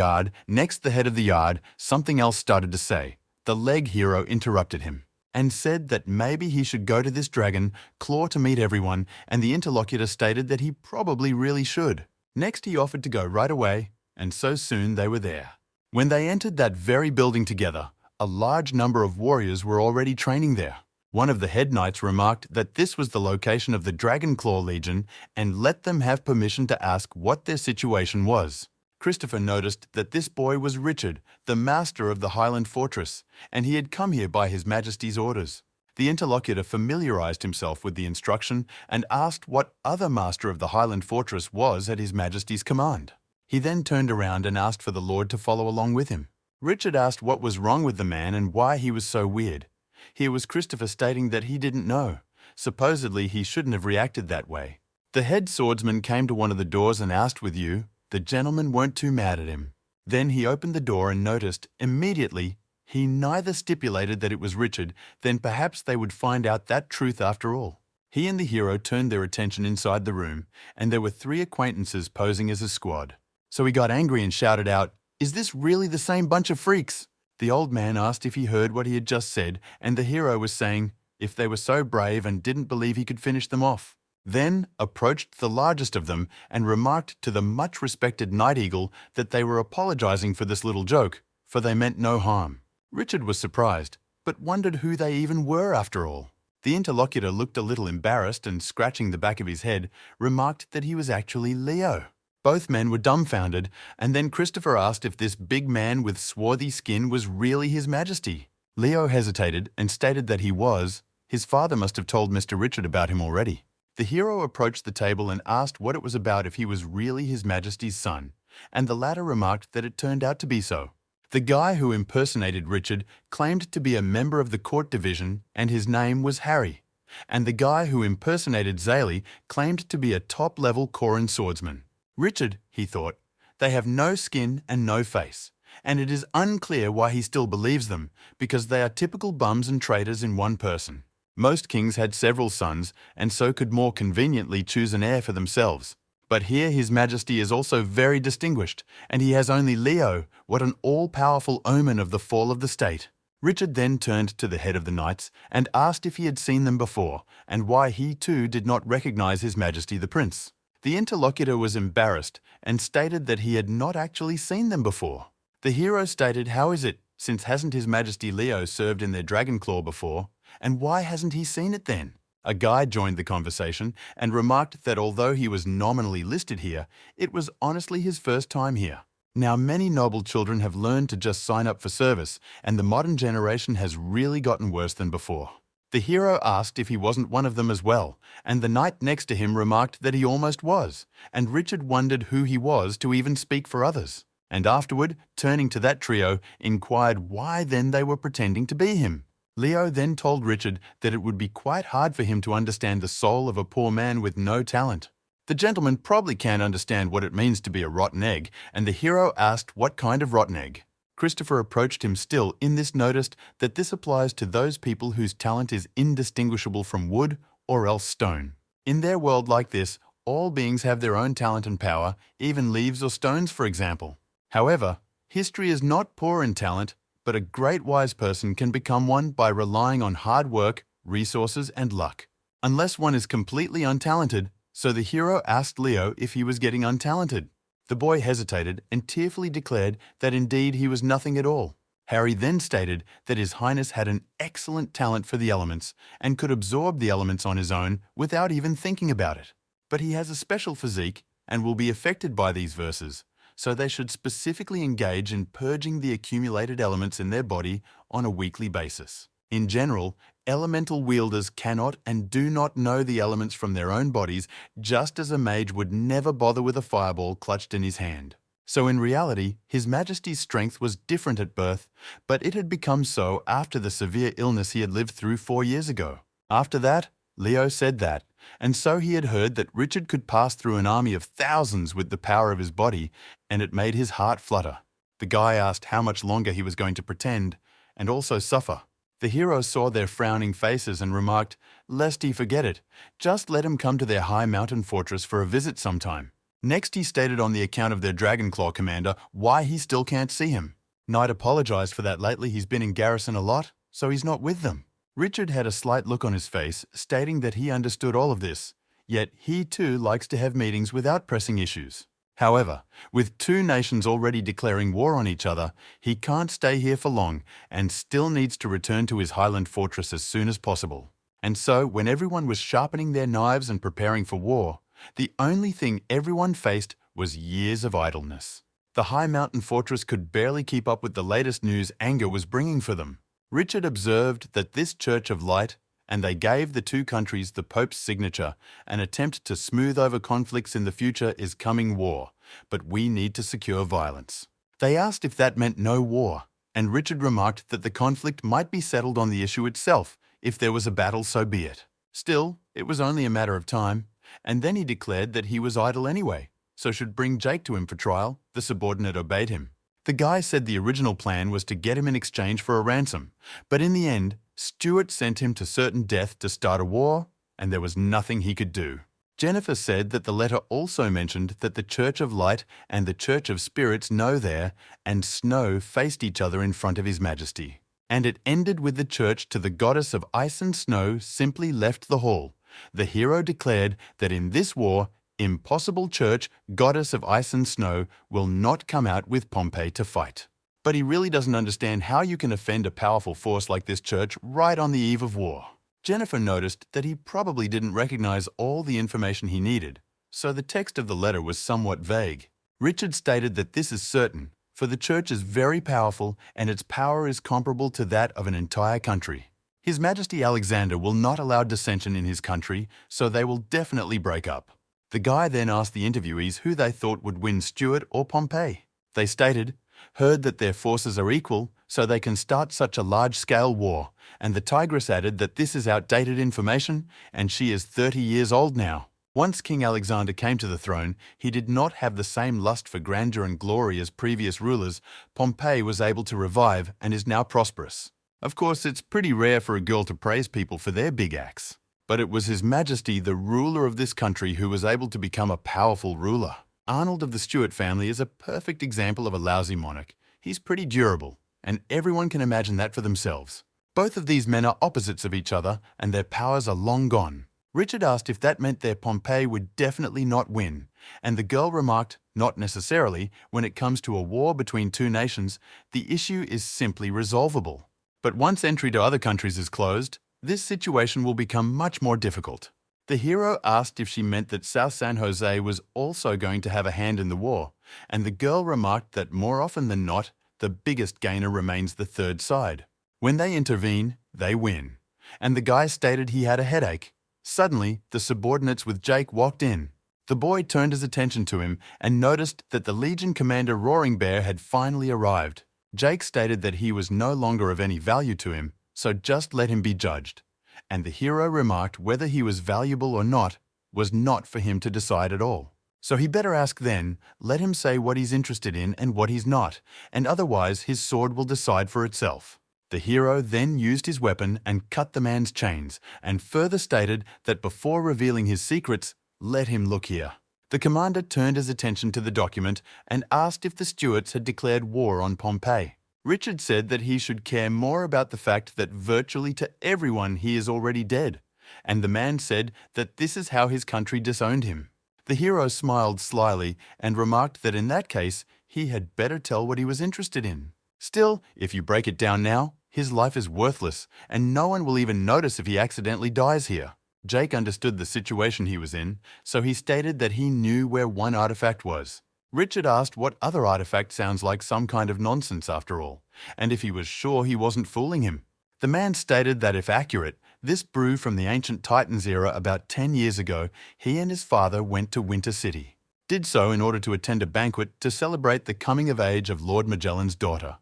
yard, something else started to say. The leg hero interrupted him and said that maybe he should go to this dragon claw to meet everyone, and the interlocutor stated that he probably really should. Next he offered to go right away, and so soon they were there. When they entered that very building together, a large number of warriors were already training there. One of the head knights remarked that this was the location of the Dragon Claw Legion and let them have permission to ask what their situation was. Christopher noticed that this boy was Richard, the master of the Highland Fortress, and he had come here by His Majesty's orders. The interlocutor familiarized himself with the instruction and asked what other master of the Highland Fortress was at His Majesty's command. He then turned around and asked for the Lord to follow along with him. Richard asked what was wrong with the man and why he was so weird. Here was Christopher stating that he didn't know. Supposedly, he shouldn't have reacted that way. The head swordsman came to one of the doors and asked with you. The gentlemen weren't too mad at him. Then he opened the door and noticed, immediately, he neither stipulated that it was Richard, then perhaps they would find out that truth after all. He and the hero turned their attention inside the room, and there were 3 acquaintances posing as a squad. So he got angry and shouted out, "Is this really the same bunch of freaks?" The old man asked if he heard what he had just said, and the hero was saying if they were so brave and didn't believe he could finish them off. Then approached the largest of them and remarked to the much-respected Night Eagle that they were apologizing for this little joke, for they meant no harm. Richard was surprised, but wondered who they even were after all. The interlocutor looked a little embarrassed and, scratching the back of his head, remarked that he was actually Leo. Both men were dumbfounded, and then Christopher asked if this big man with swarthy skin was really His Majesty. Leo hesitated and stated that he was. His father must have told Mr. Richard about him already. The hero approached the table and asked what it was about if he was really His Majesty's son, and the latter remarked that it turned out to be so. The guy who impersonated Richard claimed to be a member of the court division, and his name was Harry. And the guy who impersonated Zaley claimed to be a top-level Koran swordsman. Richard, he thought, they have no skin and no face, and it is unclear why he still believes them, because they are typical bums and traitors in one person. Most kings had several sons, and so could more conveniently choose an heir for themselves. But here His Majesty is also very distinguished, and he has only Leo. What an all-powerful omen of the fall of the state. Richard then turned to the head of the knights and asked if he had seen them before, and why he too did not recognize His Majesty the Prince. The interlocutor was embarrassed and stated that he had not actually seen them before. The hero stated, how is it, since hasn't His Majesty Leo served in their dragon claw before, and why hasn't he seen it then? A guide joined the conversation and remarked that although he was nominally listed here, it was honestly his first time here. Now, many noble children have learned to just sign up for service, and the modern generation has really gotten worse than before. The hero asked if he wasn't one of them as well, and the knight next to him remarked that he almost was, and Richard wondered who he was to even speak for others. And afterward, turning to that trio, inquired why then they were pretending to be him. Leo then told Richard that it would be quite hard for him to understand the soul of a poor man with no talent. The gentleman probably can't understand what it means to be a rotten egg, and the hero asked what kind of rotten egg. Christopher approached him still in this noticed that this applies to those people whose talent is indistinguishable from wood or else stone. In their world like this, all beings have their own talent and power, even leaves or stones, for example. However, history is not poor in talent, but a great wise person can become one by relying on hard work, resources, and luck. Unless one is completely untalented, so the hero asked Leo if he was getting untalented. The boy hesitated and tearfully declared that indeed he was nothing at all. Harry then stated that His Highness had an excellent talent for the elements and could absorb the elements on his own without even thinking about it. But he has a special physique and will be affected by these verses, so they should specifically engage in purging the accumulated elements in their body on a weekly basis. In general, elemental wielders cannot and do not know the elements from their own bodies, just as a mage would never bother with a fireball clutched in his hand. So in reality, His Majesty's strength was different at birth, but it had become so after the severe illness he had lived through 4 years ago. After that, Leo said that, and so he had heard that Richard could pass through an army of thousands with the power of his body, and it made his heart flutter. The guy asked how much longer he was going to pretend, and also suffer. The hero saw their frowning faces and remarked, lest he forget it, just let him come to their high mountain fortress for a visit sometime. Next he stated on the account of their Dragonclaw commander why he still can't see him. Knight apologized for that lately he's been in garrison a lot, so he's not with them. Richard had a slight look on his face, stating that he understood all of this, yet he too likes to have meetings without pressing issues. However, with 2 nations already declaring war on each other, he can't stay here for long and still needs to return to his Highland fortress as soon as possible. And so, when everyone was sharpening their knives and preparing for war, the only thing everyone faced was years of idleness. The high mountain fortress could barely keep up with the latest news anger was bringing for them. Richard observed that this Church of Light, and they gave the 2 countries the Pope's signature, an attempt to smooth over conflicts in the future is coming war, but we need to secure violence. They asked if that meant no war, and Richard remarked that the conflict might be settled on the issue itself. If there was a battle, so be it. Still, it was only a matter of time, and then he declared that he was idle anyway, so should bring Jake to him for trial. The subordinate obeyed him. The guy said the original plan was to get him in exchange for a ransom, but in the end, Stuart sent him to certain death to start a war, and there was nothing he could do. Jennifer said that the letter also mentioned that the Church of Light and the Church of Spirits know there, and Snow faced each other in front of His Majesty. And it ended with the church to the goddess of ice and snow simply left the hall. The hero declared that in this war, Impossible Church, goddess of ice and snow, will not come out with Pompey to fight. But he really doesn't understand how you can offend a powerful force like this church right on the eve of war. Jennifer noticed that he probably didn't recognize all the information he needed, so the text of the letter was somewhat vague. Richard stated that this is certain, for the church is very powerful and its power is comparable to that of an entire country. His Majesty Alexander will not allow dissension in his country, so they will definitely break up. The guy then asked the interviewees who they thought would win Stuart or Pompey. They stated, heard that their forces are equal, so they can start such a large-scale war, and the Tigress added that this is outdated information and she is 30 years old now. Once King Alexander came to the throne, he did not have the same lust for grandeur and glory as previous rulers. Pompey was able to revive and is now prosperous. Of course, it's pretty rare for a girl to praise people for their big acts. But it was His Majesty, the ruler of this country, who was able to become a powerful ruler. Arnold of the Stuart family is a perfect example of a lousy monarch. He's pretty durable, and everyone can imagine that for themselves. Both of these men are opposites of each other, and their powers are long gone. Richard asked if that meant their Pompey would definitely not win, and the girl remarked, not necessarily. When it comes to a war between two nations, the issue is simply resolvable. But once entry to other countries is closed, this situation will become much more difficult. The hero asked if she meant that South San Jose was also going to have a hand in the war, and the girl remarked that more often than not, the biggest gainer remains the third side. When they intervene, they win. And the guy stated he had a headache. Suddenly, the subordinates with Jake walked in. The boy turned his attention to him and noticed that the Legion commander Roaring Bear had finally arrived. Jake stated that he was no longer of any value to him, so just let him be judged. And the hero remarked whether he was valuable or not was not for him to decide at all. So he better ask then, let him say what he's interested in and what he's not, and otherwise his sword will decide for itself. The hero then used his weapon and cut the man's chains, and further stated that before revealing his secrets, let him look here. The commander turned his attention to the document and asked if the Stuarts had declared war on Pompey. Richard said that he should care more about the fact that virtually to everyone he is already dead, and the man said that this is how his country disowned him. The hero smiled slyly and remarked that in that case, he had better tell what he was interested in. Still, if you break it down now, his life is worthless, and no one will even notice if he accidentally dies here. Jake understood the situation he was in, so he stated that he knew where one artifact was. Richard asked what other artifact sounds like some kind of nonsense after all, and if he was sure he wasn't fooling him. The man stated that if accurate, this brew from the ancient Titans era about 10 years ago, he and his father went to Winter City. Did so in order to attend a banquet to celebrate the coming of age of Lord Magellan's daughter.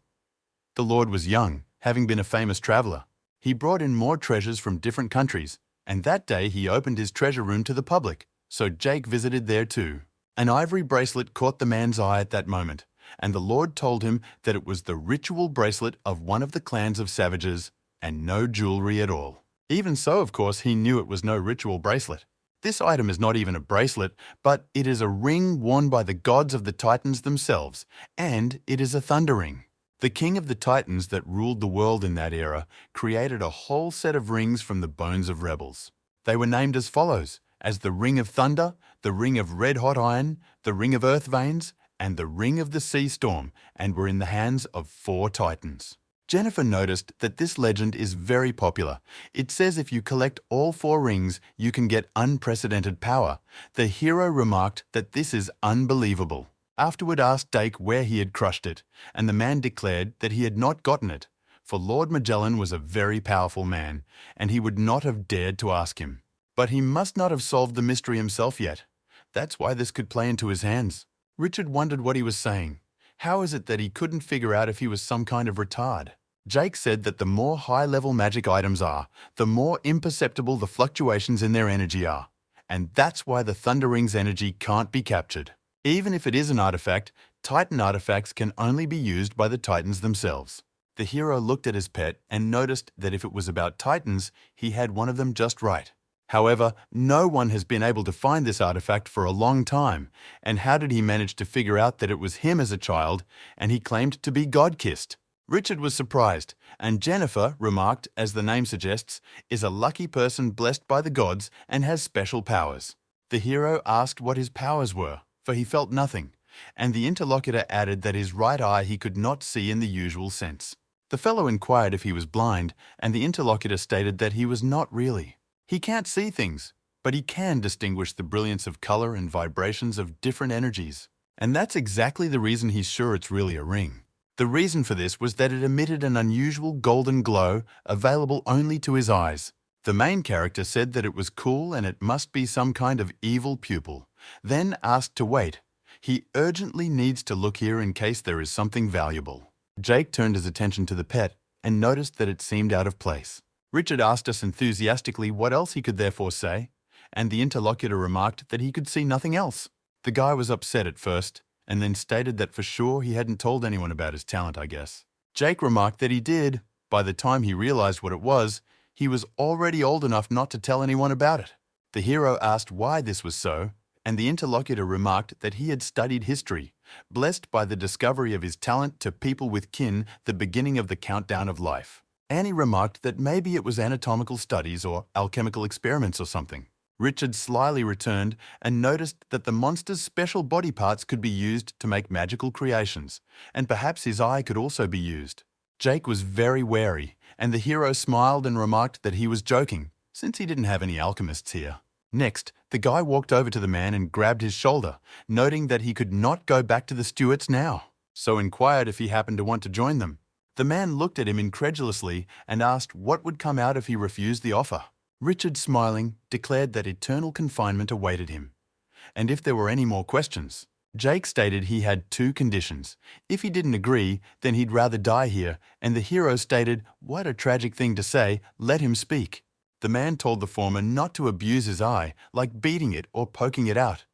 The Lord was young, having been a famous traveller. He brought in more treasures from different countries, and that day he opened his treasure room to the public, so Jake visited there too. An ivory bracelet caught the man's eye at that moment, and the Lord told him that it was the ritual bracelet of one of the clans of savages, and no jewelry at all. Even so, of course, he knew it was no ritual bracelet. This item is not even a bracelet, but it is a ring worn by the gods of the Titans themselves, and it is a thunder ring. The king of the Titans that ruled the world in that era created a whole set of rings from the bones of rebels. They were named as follows, as the Ring of Thunder, the Ring of Red-Hot Iron, the Ring of Earth Veins, and the Ring of the Sea Storm, and were in the hands of 4 Titans. Jennifer noticed that this legend is very popular. It says if you collect all 4 rings, you can get unprecedented power. The hero remarked that this is unbelievable. Afterward asked Dake where he had crushed it, and the man declared that he had not gotten it, for Lord Magellan was a very powerful man, and he would not have dared to ask him. But he must not have solved the mystery himself yet. That's why this could play into his hands. Richard wondered what he was saying. How is it that he couldn't figure out if he was some kind of retard? Jake said that the more high-level magic items are, the more imperceptible the fluctuations in their energy are. And that's why the Thunder Ring's energy can't be captured. Even if it is an artifact, Titan artifacts can only be used by the Titans themselves. The hero looked at his pet and noticed that if it was about Titans, he had one of them just right. However, no one has been able to find this artifact for a long time, and how did he manage to figure out that it was him as a child, and he claimed to be God-kissed? Richard was surprised, and Jennifer remarked, as the name suggests, is a lucky person blessed by the gods and has special powers. The hero asked what his powers were, for he felt nothing, and the interlocutor added that his right eye he could not see in the usual sense. The fellow inquired if he was blind, and the interlocutor stated that he was not really. He can't see things, but he can distinguish the brilliance of color and vibrations of different energies. And that's exactly the reason he's sure it's really a ring. The reason for this was that it emitted an unusual golden glow available only to his eyes. The main character said that it was cool and it must be some kind of evil pupil, then asked to wait. He urgently needs to look here in case there is something valuable. Jake turned his attention to the pet and noticed that it seemed out of place. Richard asked us enthusiastically what else he could therefore say, and the interlocutor remarked that he could see nothing else. The guy was upset at first, and then stated that for sure he hadn't told anyone about his talent, I guess. Jake remarked that he did. By the time he realized what it was, he was already old enough not to tell anyone about it. The hero asked why this was so, and the interlocutor remarked that he had studied history, blessed by the discovery of his talent to people with kin, the beginning of the countdown of life. Annie remarked that maybe it was anatomical studies or alchemical experiments or something. Richard slyly returned and noticed that the monster's special body parts could be used to make magical creations, and perhaps his eye could also be used. Jake was very wary, and the hero smiled and remarked that he was joking, since he didn't have any alchemists here. Next, the guy walked over to the man and grabbed his shoulder, noting that he could not go back to the Stuarts now, so inquired if he happened to want to join them. The man looked at him incredulously and asked what would come out if he refused the offer. Richard, smiling, declared that eternal confinement awaited him, and if there were any more questions. Jake stated he had two conditions. If he didn't agree, then he'd rather die here, and the hero stated, what a tragic thing to say, let him speak. The man told the former not to abuse his eye, like beating it or poking it out,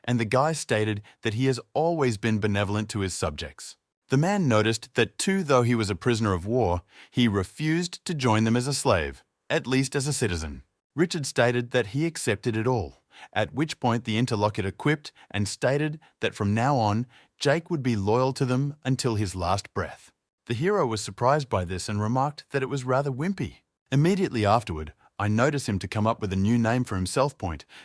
and the guy stated that he has always been benevolent to his subjects. The man noticed that too, though he was a prisoner of war, he refused to join them as a slave, at least as a citizen. Richard stated that he accepted it all, at which point the interlocutor quipped and stated that from now on, Jake would be loyal to them until his last breath. The hero was surprised by this and remarked that it was rather wimpy. Immediately afterward, I noticed him to come up with a new name for himself,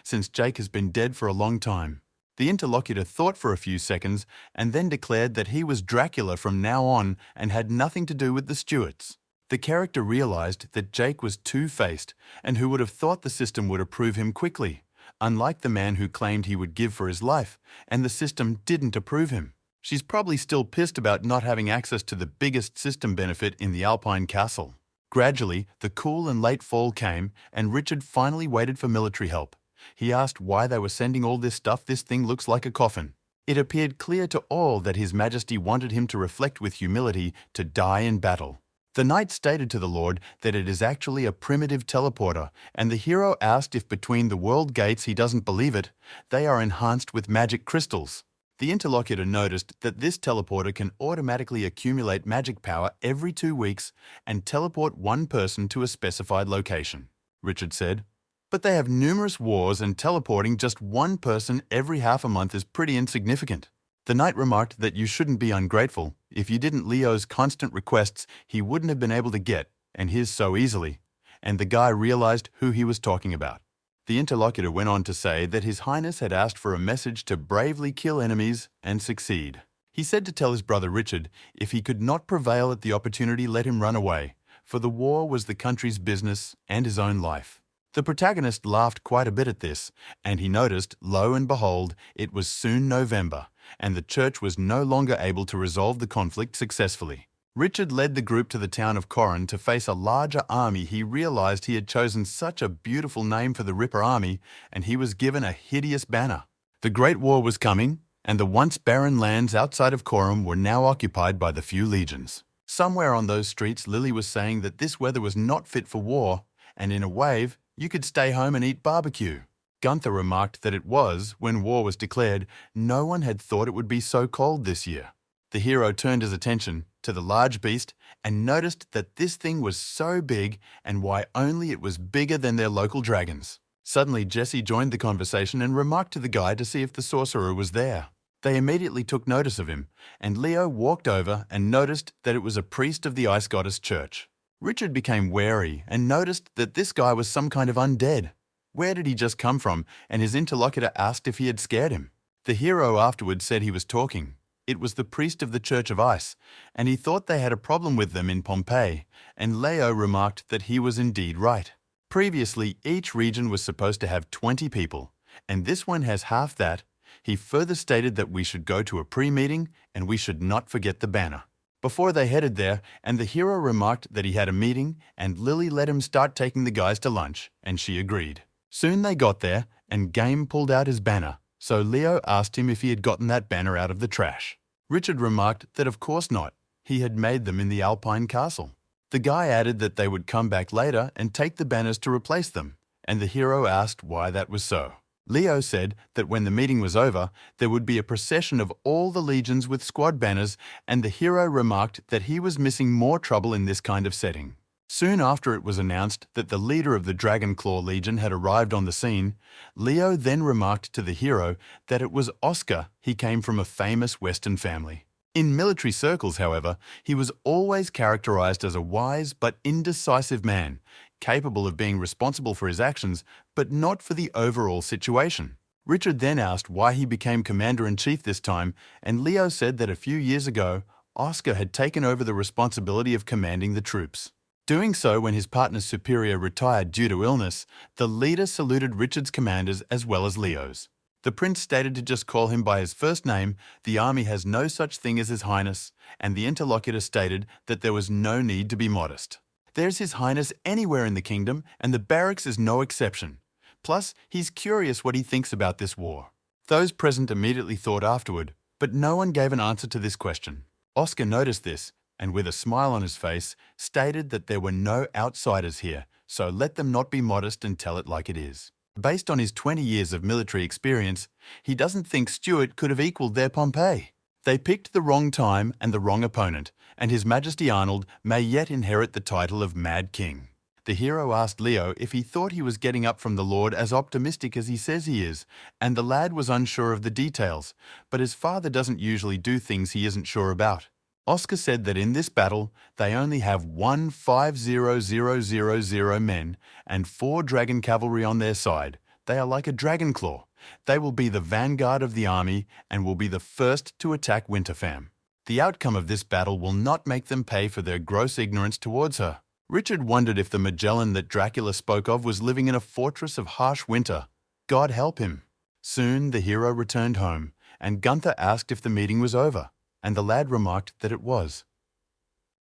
since Jake has been dead for a long time. The interlocutor thought for a few seconds and then declared that he was Dracula from now on and had nothing to do with the Stuarts. The character realized that Jake was two-faced and who would have thought the system would approve him quickly, unlike the man who claimed he would give for his life, and the system didn't approve him. She's probably still pissed about not having access to the biggest system benefit in the Alpine castle. Gradually, the cool and late fall came, and Richard finally waited for military help. He asked why they were sending all this stuff. This thing looks like a coffin. It appeared clear to all that His Majesty wanted him to reflect with humility to die in battle. The knight stated to the Lord that it is actually a primitive teleporter, and the hero asked if between the world gates he doesn't believe it, they are enhanced with magic crystals. The interlocutor noticed that this teleporter can automatically accumulate magic power every 2 weeks and teleport one person to a specified location. Richard said, but they have numerous wars and teleporting just one person every half a month is pretty insignificant. The knight remarked that you shouldn't be ungrateful. If you didn't Leo's constant requests, he wouldn't have been able to get, and his so easily. And the guy realized who he was talking about. The interlocutor went on to say that His Highness had asked for a message to bravely kill enemies and succeed. He said to tell his brother Richard, if he could not prevail at the opportunity, let him run away, for the war was the country's business and his own life. The protagonist laughed quite a bit at this, and he noticed, lo and behold, it was soon November, and the church was no longer able to resolve the conflict successfully. Richard led the group to the town of Corin to face a larger army. He realized he had chosen such a beautiful name for the Ripper Army, and he was given a hideous banner. The Great War was coming, and the once barren lands outside of Corin were now occupied by the few legions. Somewhere on those streets, Lily was saying that this weather was not fit for war, and in a wave, you could stay home and eat barbecue. Gunther remarked that it was, when war was declared, no one had thought it would be so cold this year. The hero turned his attention to the large beast and noticed that this thing was so big and why only it was bigger than their local dragons. Suddenly, Jesse joined the conversation and remarked to the guy to see if the sorcerer was there. They immediately took notice of him, and Leo walked over and noticed that it was a priest of the Ice Goddess Church. Richard became wary and noticed that this guy was some kind of undead. Where did he just come from? And his interlocutor asked if he had scared him. The hero afterwards said he was talking. It was the priest of the Church of Ice, and he thought they had a problem with them in Pompeii, and Leo remarked that he was indeed right. Previously, each region was supposed to have 20 people, and this one has half that. He further stated that we should go to a pre-meeting and we should not forget the banner. Before they headed there, and the hero remarked that he had a meeting, and Lily let him start taking the guys to lunch, and she agreed. Soon they got there, and Game pulled out his banner, so Leo asked him if he had gotten that banner out of the trash. Richard remarked that of course not, he had made them in the Alpine castle. The guy added that they would come back later and take the banners to replace them, and the hero asked why that was so. Leo said that when the meeting was over, there would be a procession of all the legions with squad banners, and the hero remarked that he was missing more trouble in this kind of setting. Soon after it was announced that the leader of the Dragonclaw Legion had arrived on the scene, Leo then remarked to the hero that it was Oscar. He came from a famous Western family. In military circles, however, he was always characterized as a wise but indecisive man, capable of being responsible for his actions, but not for the overall situation. Richard then asked why he became commander-in-chief this time, and Leo said that a few years ago, Oscar had taken over the responsibility of commanding the troops. Doing so when his partner's superior retired due to illness, the leader saluted Richard's commanders as well as Leo's. The prince stated to just call him by his first name, the army has no such thing as His Highness, and the interlocutor stated that there was no need to be modest. There's His Highness anywhere in the kingdom, and the barracks is no exception. Plus, he's curious what he thinks about this war. Those present immediately thought afterward, but no one gave an answer to this question. Oscar noticed this, and with a smile on his face, stated that there were no outsiders here, so let them not be modest and tell it like it is. Based on his 20 years of military experience, he doesn't think Stuart could have equaled their Pompey. They picked the wrong time and the wrong opponent, and His Majesty Arnold may yet inherit the title of Mad King. The hero asked Leo if he thought he was getting up from the Lord as optimistic as he says he is, and the lad was unsure of the details, but his father doesn't usually do things he isn't sure about. Oscar said that in this battle, they only have 150,000 men and 4 dragon cavalry on their side. They are like a Dragonclaw. They will be the vanguard of the army and will be the first to attack Winterfam. The outcome of this battle will not make them pay for their gross ignorance towards her. Richard wondered if the Magellan that Dracula spoke of was living in a fortress of harsh winter. God help him. Soon the hero returned home, and Gunther asked if the meeting was over, and the lad remarked that it was.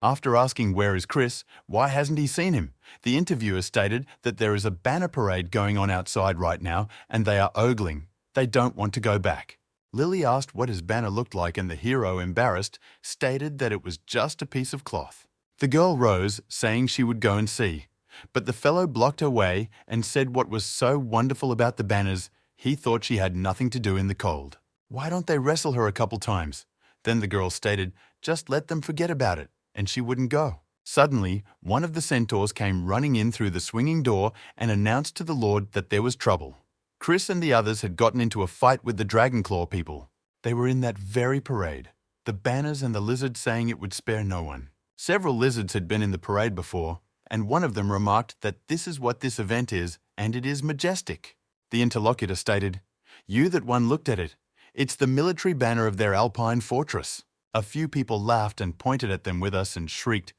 After asking where is Chris, why hasn't he seen him, the interviewer stated that there is a banner parade going on outside right now and they are ogling. They don't want to go back. Lily asked what his banner looked like and the hero, embarrassed, stated that it was just a piece of cloth. The girl rose, saying she would go and see, but the fellow blocked her way and said what was so wonderful about the banners, he thought she had nothing to do in the cold. Why don't they wrestle her a couple times? Then the girl stated, just let them forget about it, and she wouldn't go. Suddenly, one of the centaurs came running in through the swinging door and announced to the Lord that there was trouble. Chris and the others had gotten into a fight with the Dragonclaw people. They were in that very parade, the banners and the lizard saying it would spare no one. Several lizards had been in the parade before, and one of them remarked that this is what this event is, and it is majestic. The interlocutor stated, you that one looked at it. It's the military banner of their Alpine fortress. A few people laughed and pointed at them with us and shrieked,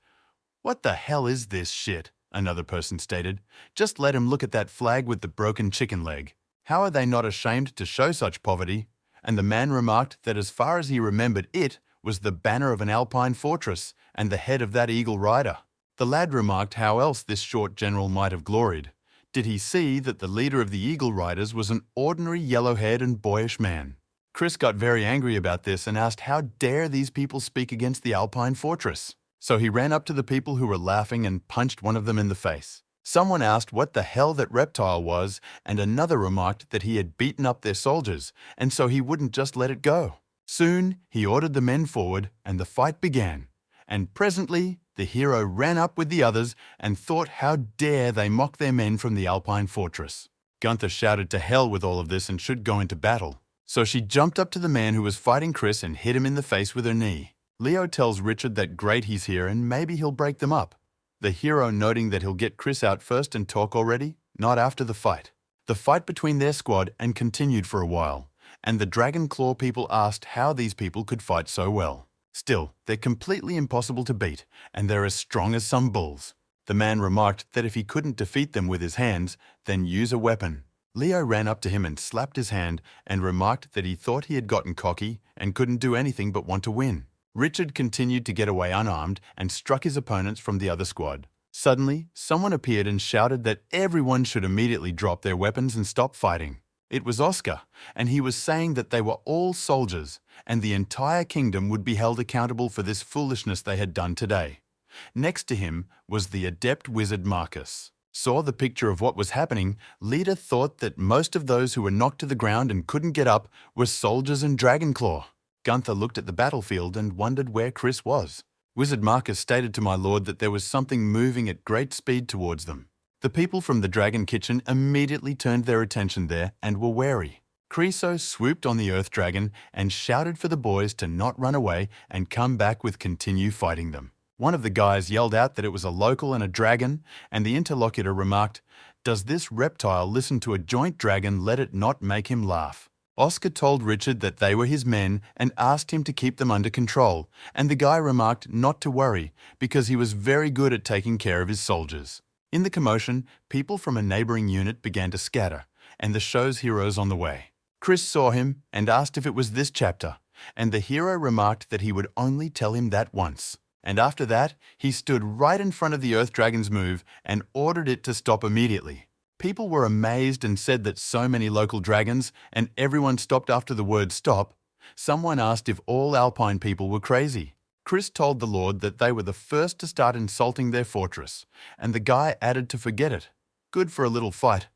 what the hell is this shit? Another person stated, just let him look at that flag with the broken chicken leg. How are they not ashamed to show such poverty? And the man remarked that as far as he remembered it was the banner of an Alpine fortress and the head of that eagle rider. The lad remarked how else this short general might have gloried. Did he see that the leader of the eagle riders was an ordinary yellow-haired and boyish man? Chris got very angry about this and asked how dare these people speak against the Alpine fortress. So he ran up to the people who were laughing and punched one of them in the face. Someone asked what the hell that reptile was, and another remarked that he had beaten up their soldiers, and so he wouldn't just let it go. Soon he ordered the men forward, and the fight began. And presently the hero ran up with the others and thought how dare they mock their men from the Alpine fortress. Gunther shouted to hell with all of this and should go into battle. So she jumped up to the man who was fighting Chris and hit him in the face with her knee. Leo tells Richard that great he's here and maybe he'll break them up. The hero noting that he'll get Chris out first and talk already, not after the fight. The fight between their squad and continued for a while, and the Dragonclaw people asked how these people could fight so well. Still, they're completely impossible to beat, and they're as strong as some bulls. The man remarked that if he couldn't defeat them with his hands, then use a weapon. Leo ran up to him and slapped his hand and remarked that he thought he had gotten cocky and couldn't do anything but want to win. Richard continued to get away unarmed and struck his opponents from the other squad. Suddenly, someone appeared and shouted that everyone should immediately drop their weapons and stop fighting. It was Oscar, and he was saying that they were all soldiers, and the entire kingdom would be held accountable for this foolishness they had done today. Next to him was the adept wizard Marcus. Saw the picture of what was happening, Lita thought that most of those who were knocked to the ground and couldn't get up were soldiers in Dragonclaw. Gunther looked at the battlefield and wondered where Chris was. Wizard Marcus stated to my lord that there was something moving at great speed towards them. The people from the Dragon Kitchen immediately turned their attention there and were wary. Creosote swooped on the Earth Dragon and shouted for the boys to not run away and come back with continue fighting them. One of the guys yelled out that it was a local and a dragon, and the interlocutor remarked, "Does this reptile listen to a joint dragon, let it not make him laugh." Oscar told Richard that they were his men and asked him to keep them under control, and the guy remarked not to worry because he was very good at taking care of his soldiers. In the commotion, people from a neighboring unit began to scatter, and the show's heroes on the way. Chris saw him and asked if it was this chapter, and the hero remarked that he would only tell him that once. And after that, he stood right in front of the Earth Dragon's move and ordered it to stop immediately. People were amazed and said that so many local dragons, and everyone stopped after the word stop. Someone asked if all Alpine people were crazy. Chris told the Lord that they were the first to start insulting their fortress, and the guy added to forget it. Good for a little fight,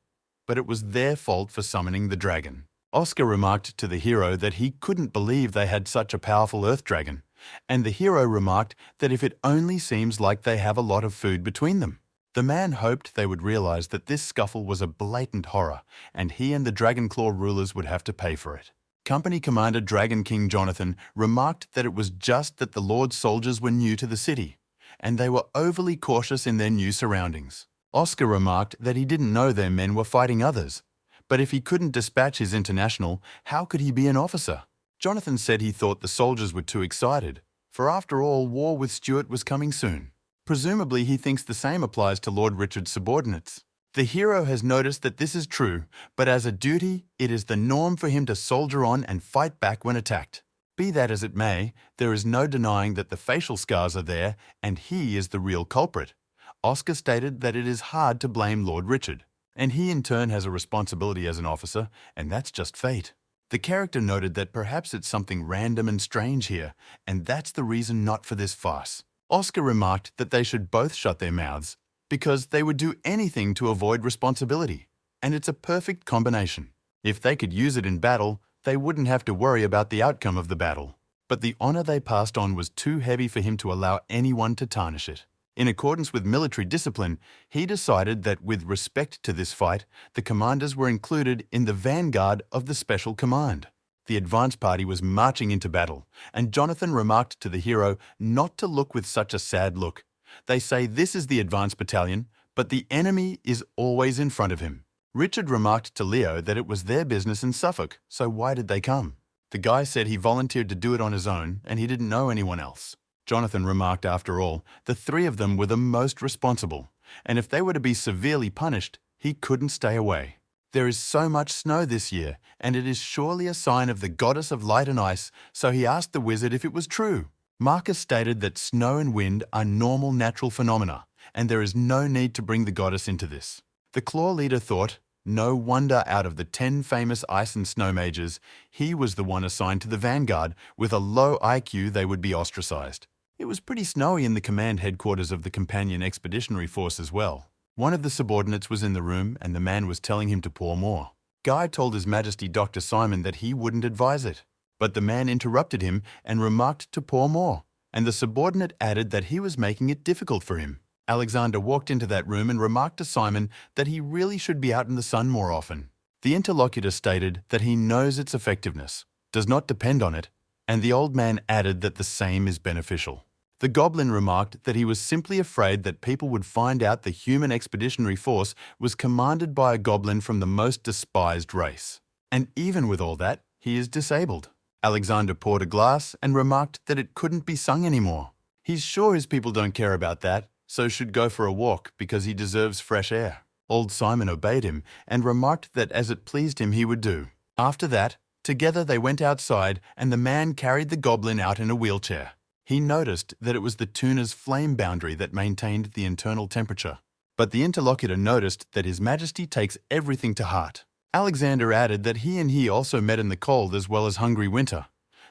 but it was their fault for summoning the dragon. Oscar remarked to the hero that he couldn't believe they had such a powerful Earth Dragon, and the hero remarked that if it only seems like they have a lot of food between them. The man hoped they would realize that this scuffle was a blatant horror, and he and the Dragonclaw rulers would have to pay for it. Company Commander Dragon King Jonathan remarked that it was just that the Lord's soldiers were new to the city, and they were overly cautious in their new surroundings. Oscar remarked that he didn't know their men were fighting others, but if he couldn't dispatch his international, how could he be an officer? Jonathan said he thought the soldiers were too excited, for after all, war with Stuart was coming soon. Presumably, he thinks the same applies to Lord Richard's subordinates. The hero has noticed that this is true, but as a duty, it is the norm for him to soldier on and fight back when attacked. Be that as it may, there is no denying that the facial scars are there, and he is the real culprit. Oscar stated that it is hard to blame Lord Richard, and he in turn has a responsibility as an officer, and that's just fate. The character noted that perhaps it's something random and strange here, and that's the reason not for this farce. Oscar remarked that they should both shut their mouths because they would do anything to avoid responsibility, and it's a perfect combination. If they could use it in battle, they wouldn't have to worry about the outcome of the battle. But the honor they passed on was too heavy for him to allow anyone to tarnish it. In accordance with military discipline, he decided that with respect to this fight, the commanders were included in the vanguard of the Special Command. The advance party was marching into battle, and Jonathan remarked to the hero not to look with such a sad look. They say this is the advance battalion, but the enemy is always in front of him. Richard remarked to Leo that it was their business in Suffolk, so why did they come? The guy said he volunteered to do it on his own, and he didn't know anyone else. Jonathan remarked after all, the three of them were the most responsible, and if they were to be severely punished, he couldn't stay away. There is so much snow this year, and it is surely a sign of the goddess of light and ice, so he asked the wizard if it was true. Marcus stated that snow and wind are normal natural phenomena, and there is no need to bring the goddess into this. The Claw leader thought, no wonder out of the 10 famous ice and snow mages, he was the one assigned to the vanguard. With a low IQ, they would be ostracized. It was pretty snowy in the command headquarters of the Companion Expeditionary Force as well. One of the subordinates was in the room, and the man was telling him to pour more. Guy told His Majesty Dr. Simon that he wouldn't advise it, but the man interrupted him and remarked to pour more, and the subordinate added that he was making it difficult for him. Alexander walked into that room and remarked to Simon that he really should be out in the sun more often. The interlocutor stated that he knows its effectiveness, does not depend on it, and the old man added that the same is beneficial. The goblin remarked that he was simply afraid that people would find out the human expeditionary force was commanded by a goblin from the most despised race. And even with all that, he is disabled. Alexander poured a glass and remarked that it couldn't be sung anymore. He's sure his people don't care about that, so should go for a walk because he deserves fresh air. Old Simon obeyed him and remarked that as it pleased him he would do. After that, together they went outside and the man carried the goblin out in a wheelchair. He noticed that it was the tuna's flame boundary that maintained the internal temperature. But the interlocutor noticed that His Majesty takes everything to heart. Alexander added that he also met in the cold as well as hungry winter.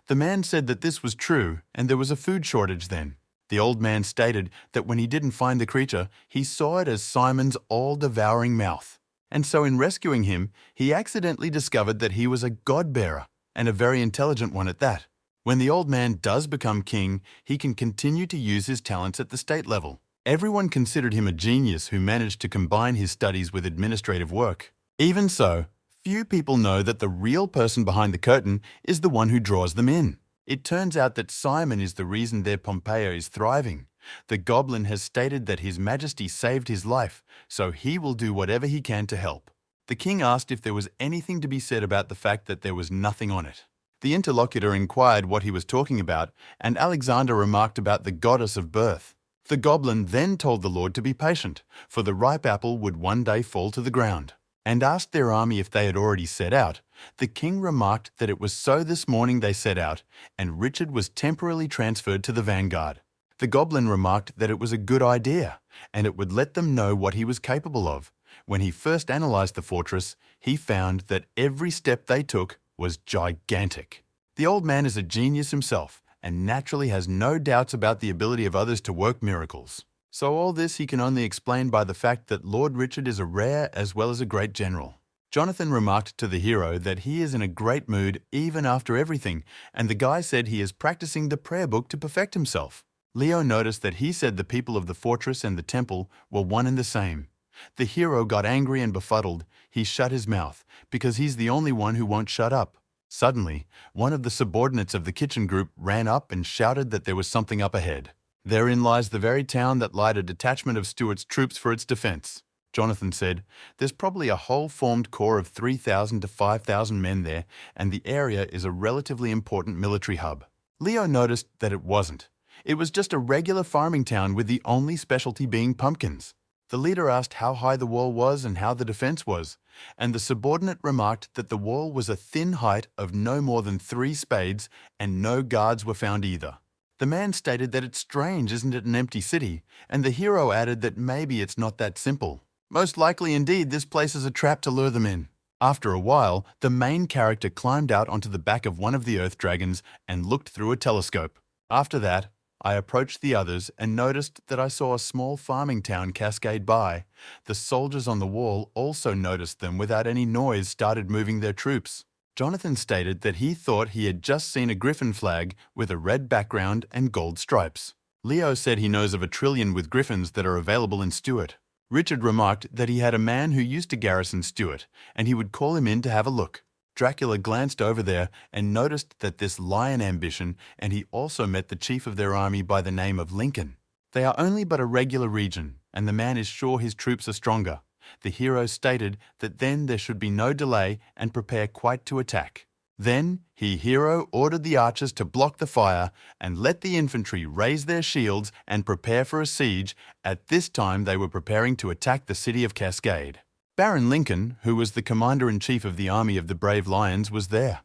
The man said that this was true and there was a food shortage then. The old man stated that when he didn't find the creature, he saw it as Simon's all-devouring mouth. And so in rescuing him, he accidentally discovered that he was a god-bearer, and a very intelligent one at that. When the old man does become king, he can continue to use his talents at the state level. Everyone considered him a genius who managed to combine his studies with administrative work. Even so, few people know that the real person behind the curtain is the one who draws them in. It turns out that Simon is the reason their Pompeia is thriving. The goblin has stated that His Majesty saved his life, so he will do whatever he can to help. The king asked if there was anything to be said about the fact that there was nothing on it. The interlocutor inquired what he was talking about, and Alexander remarked about the goddess of birth. The goblin then told the Lord to be patient, for the ripe apple would one day fall to the ground, and asked their army if they had already set out. The king remarked that it was so this morning they set out, and Richard was temporarily transferred to the vanguard. The goblin remarked that it was a good idea, and it would let them know what he was capable of. When he first analyzed the fortress, he found that every step they took was gigantic. The old man is a genius himself, and naturally has no doubts about the ability of others to work miracles. So all this he can only explain by the fact that Lord Richard is a rare as well as a great general. Jonathan remarked to the hero that he is in a great mood even after everything, and the guy said he is practicing the prayer book to perfect himself. Leo noticed that he said the people of the fortress and the temple were one and the same. The hero got angry and befuddled. He shut his mouth, because he's the only one who won't shut up. Suddenly, one of the subordinates of the kitchen group ran up and shouted that there was something up ahead. Therein lies the very town that lied a detachment of Stuart's troops for its defense. Jonathan said, "There's probably a whole formed corps of 3,000 to 5,000 men there, and the area is a relatively important military hub." Leo noticed that it wasn't. It was just a regular farming town with the only specialty being pumpkins. The leader asked how high the wall was and how the defense was, and the subordinate remarked that the wall was a thin height of no more than 3 spades and no guards were found either. The man stated that it's strange, isn't it, an empty city, and the hero added that maybe it's not that simple. Most likely indeed this place is a trap to lure them in. After a while, the main character climbed out onto the back of one of the earth dragons and looked through a telescope. After that, I approached the others and noticed that I saw a small farming town cascade by. The soldiers on the wall also noticed them without any noise started moving their troops. Jonathan stated that he thought he had just seen a griffin flag with a red background and gold stripes. Leo said he knows of a trillion with griffins that are available in Stuart. Richard remarked that he had a man who used to garrison Stuart, and he would call him in to have a look. Dracula glanced over there and noticed that this lion ambition, and he also met the chief of their army by the name of Lincoln. They are only but a regular region, and the man is sure his troops are stronger. The hero stated that then there should be no delay and prepare quite to attack. Then hero ordered the archers to block the fire and let the infantry raise their shields and prepare for a siege. At this time they were preparing to attack the city of Cascade. Baron Lincoln, who was the commander-in-chief of the army of the brave lions, was there.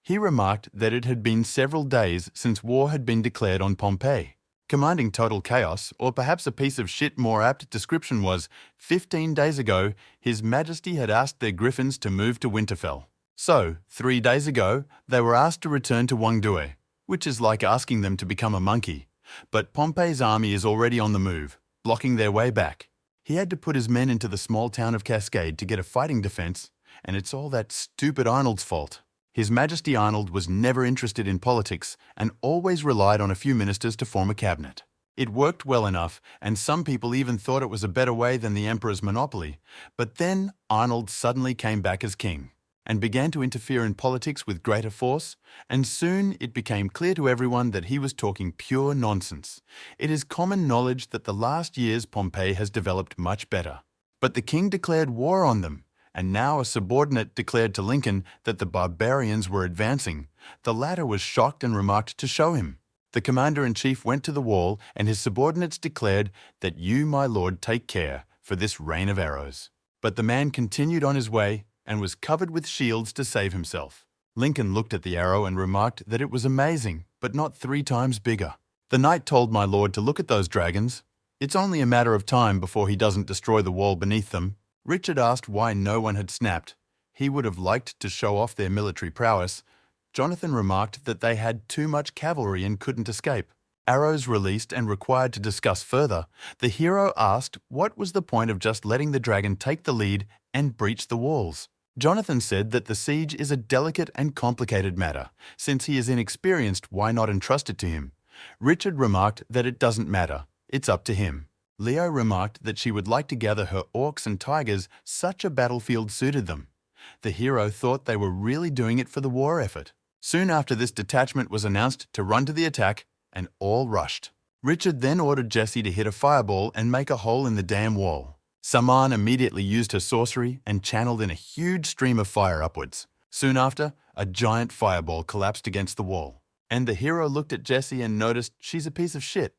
He remarked that it had been several days since war had been declared on Pompeii. Commanding total chaos, or perhaps a piece of shit more apt description was, 15 days ago, His Majesty had asked their griffins to move to Winterfell. So, 3 days ago, they were asked to return to Wangdue, which is like asking them to become a monkey. But Pompey's army is already on the move, blocking their way back. He had to put his men into the small town of Cascade to get a fighting defense, and it's all that stupid Arnold's fault. His Majesty Arnold was never interested in politics and always relied on a few ministers to form a cabinet. It worked well enough, and some people even thought it was a better way than the emperor's monopoly. But then Arnold suddenly came back as king and began to interfere in politics with greater force, and soon it became clear to everyone that he was talking pure nonsense. It is common knowledge that the last years Pompey has developed much better. But the king declared war on them, and now a subordinate declared to Lincoln that the barbarians were advancing. The latter was shocked and remarked to show him. The commander-in-chief went to the wall, and his subordinates declared that you, my lord, take care for this rain of arrows. But the man continued on his way and was covered with shields to save himself. Lincoln looked at the arrow and remarked that it was amazing, but not 3 times bigger. The knight told my lord to look at those dragons. It's only a matter of time before he doesn't destroy the wall beneath them. Richard asked why no one had snapped. He would have liked to show off their military prowess. Jonathan remarked that they had too much cavalry and couldn't escape. Arrows released and required to discuss further, the hero asked what was the point of just letting the dragon take the lead and breach the walls. Jonathan said that the siege is a delicate and complicated matter. Since he is inexperienced, why not entrust it to him? Richard remarked that it doesn't matter. It's up to him. Leo remarked that she would like to gather her orcs and tigers. Such a battlefield suited them. The hero thought they were really doing it for the war effort. Soon after this detachment was announced to run to the attack, and all rushed. Richard then ordered Jessie to hit a fireball and make a hole in the dam wall. Saman immediately used her sorcery and channeled in a huge stream of fire upwards. Soon after, a giant fireball collapsed against the wall. And the hero looked at Jessie and noticed she's a piece of shit.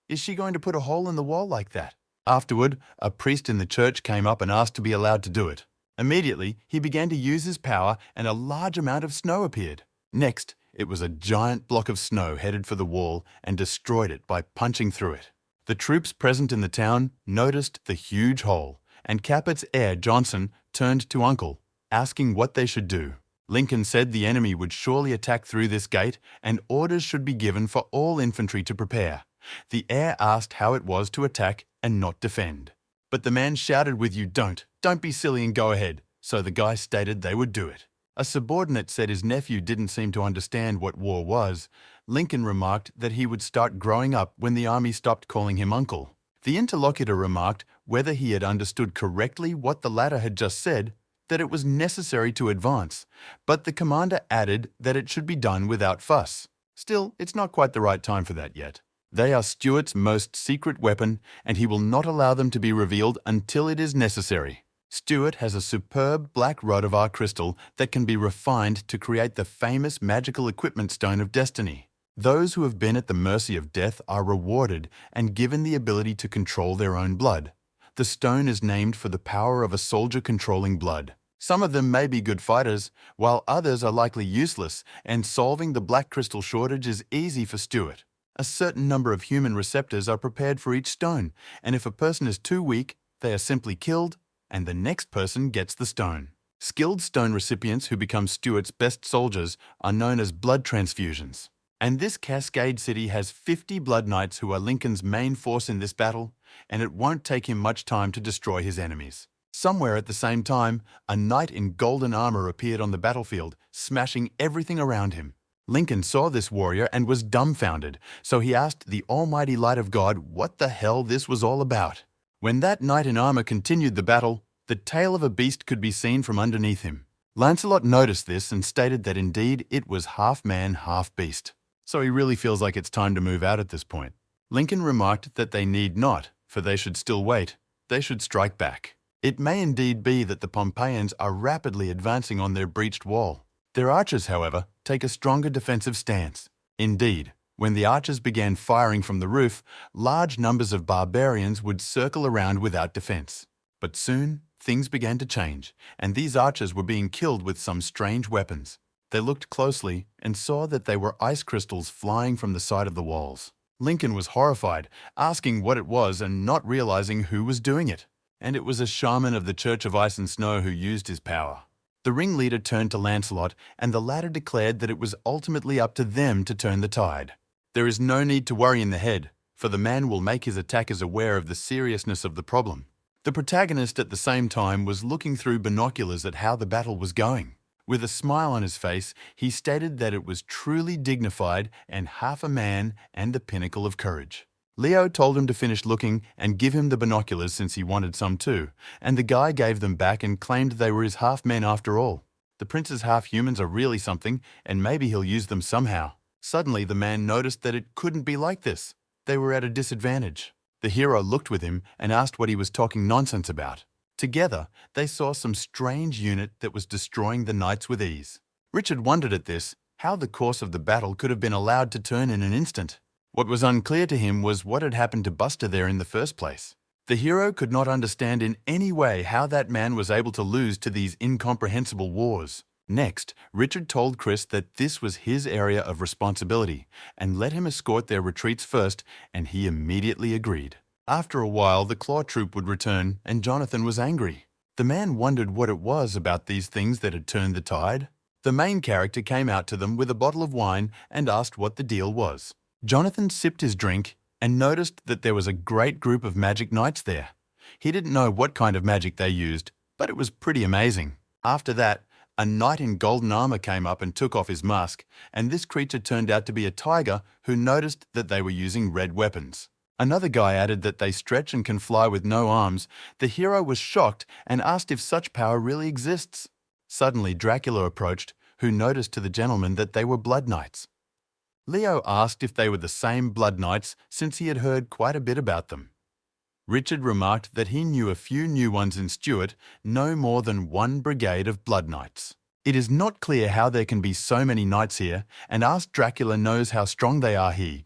Is she going to put a hole in the wall like that? Afterward, a priest in the church came up and asked to be allowed to do it. Immediately, he began to use his power and a large amount of snow appeared. Next, it was a giant block of snow headed for the wall and destroyed it by punching through it. The troops present in the town noticed the huge hole, and Capet's heir, Johnson, turned to Uncle, asking what they should do. Lincoln said the enemy would surely attack through this gate, and orders should be given for all infantry to prepare. The heir asked how it was to attack and not defend. But the man shouted with you, don't be silly and go ahead, so the guy stated they would do it. A subordinate said his nephew didn't seem to understand what war was. Lincoln remarked that he would start growing up when the army stopped calling him uncle. The interlocutor remarked whether he had understood correctly what the latter had just said, that it was necessary to advance, but the commander added that it should be done without fuss. Still, it's not quite the right time for that yet. They are Stuart's most secret weapon, and he will not allow them to be revealed until it is necessary. Stuart has a superb black rod of our crystal that can be refined to create the famous magical equipment stone of destiny. Those who have been at the mercy of death are rewarded and given the ability to control their own blood. The stone is named for the power of a soldier controlling blood. Some of them may be good fighters, while others are likely useless, and solving the black crystal shortage is easy for Stuart. A certain number of human receptors are prepared for each stone, and if a person is too weak, they are simply killed, and the next person gets the stone. Skilled stone recipients who become Stuart's best soldiers are known as blood transfusions. And this Cascade City has 50 Blood Knights who are Lincoln's main force in this battle, and it won't take him much time to destroy his enemies. Somewhere at the same time, a knight in golden armor appeared on the battlefield, smashing everything around him. Lincoln saw this warrior and was dumbfounded, so he asked the almighty light of God what the hell this was all about. When that knight in armor continued the battle, the tail of a beast could be seen from underneath him. Lancelot noticed this and stated that indeed it was half man, half beast. So he really feels like it's time to move out at this point. Lincoln remarked that they need not, for they should still wait. They should strike back. It may indeed be that the Pompeians are rapidly advancing on their breached wall. Their archers, however, take a stronger defensive stance. Indeed, when the archers began firing from the roof, large numbers of barbarians would circle around without defense. But soon, things began to change, and these archers were being killed with some strange weapons. They looked closely and saw that they were ice crystals flying from the side of the walls. Lincoln was horrified, asking what it was and not realizing who was doing it. And it was a shaman of the Church of Ice and Snow who used his power. The ringleader turned to Lancelot, and the latter declared that it was ultimately up to them to turn the tide. There is no need to worry in the head, for the man will make his attackers aware of the seriousness of the problem. The protagonist at the same time was looking through binoculars at how the battle was going. With a smile on his face, he stated that it was truly dignified and half a man and the pinnacle of courage. Leo told him to finish looking and give him the binoculars since he wanted some too, and the guy gave them back and claimed they were his half-men after all. The prince's half-humans are really something, and maybe he'll use them somehow. Suddenly the man noticed that it couldn't be like this. They were at a disadvantage. The hero looked with him and asked what he was talking nonsense about. Together, they saw some strange unit that was destroying the knights with ease. Richard wondered at this, how the course of the battle could have been allowed to turn in an instant. What was unclear to him was what had happened to Buster there in the first place. The hero could not understand in any way how that man was able to lose to these incomprehensible wars. Next, Richard told Chris that this was his area of responsibility and let him escort their retreats first, and he immediately agreed. After a while, the Claw Troop would return, and Jonathan was angry. The man wondered what it was about these things that had turned the tide. The main character came out to them with a bottle of wine and asked what the deal was. Jonathan sipped his drink and noticed that there was a great group of magic knights there. He didn't know what kind of magic they used, but it was pretty amazing. After that, a knight in golden armor came up and took off his mask, and this creature turned out to be a tiger who noticed that they were using red weapons. Another guy added that they stretch and can fly with no arms. The hero was shocked and asked if such power really exists. Suddenly, Dracula approached, who noticed to the gentleman that they were blood knights. Leo asked if they were the same blood knights since he had heard quite a bit about them. Richard remarked that he knew a few new ones in Stuart, no more than one brigade of blood knights. It is not clear how there can be so many knights here, and asked Dracula knows how strong they are here.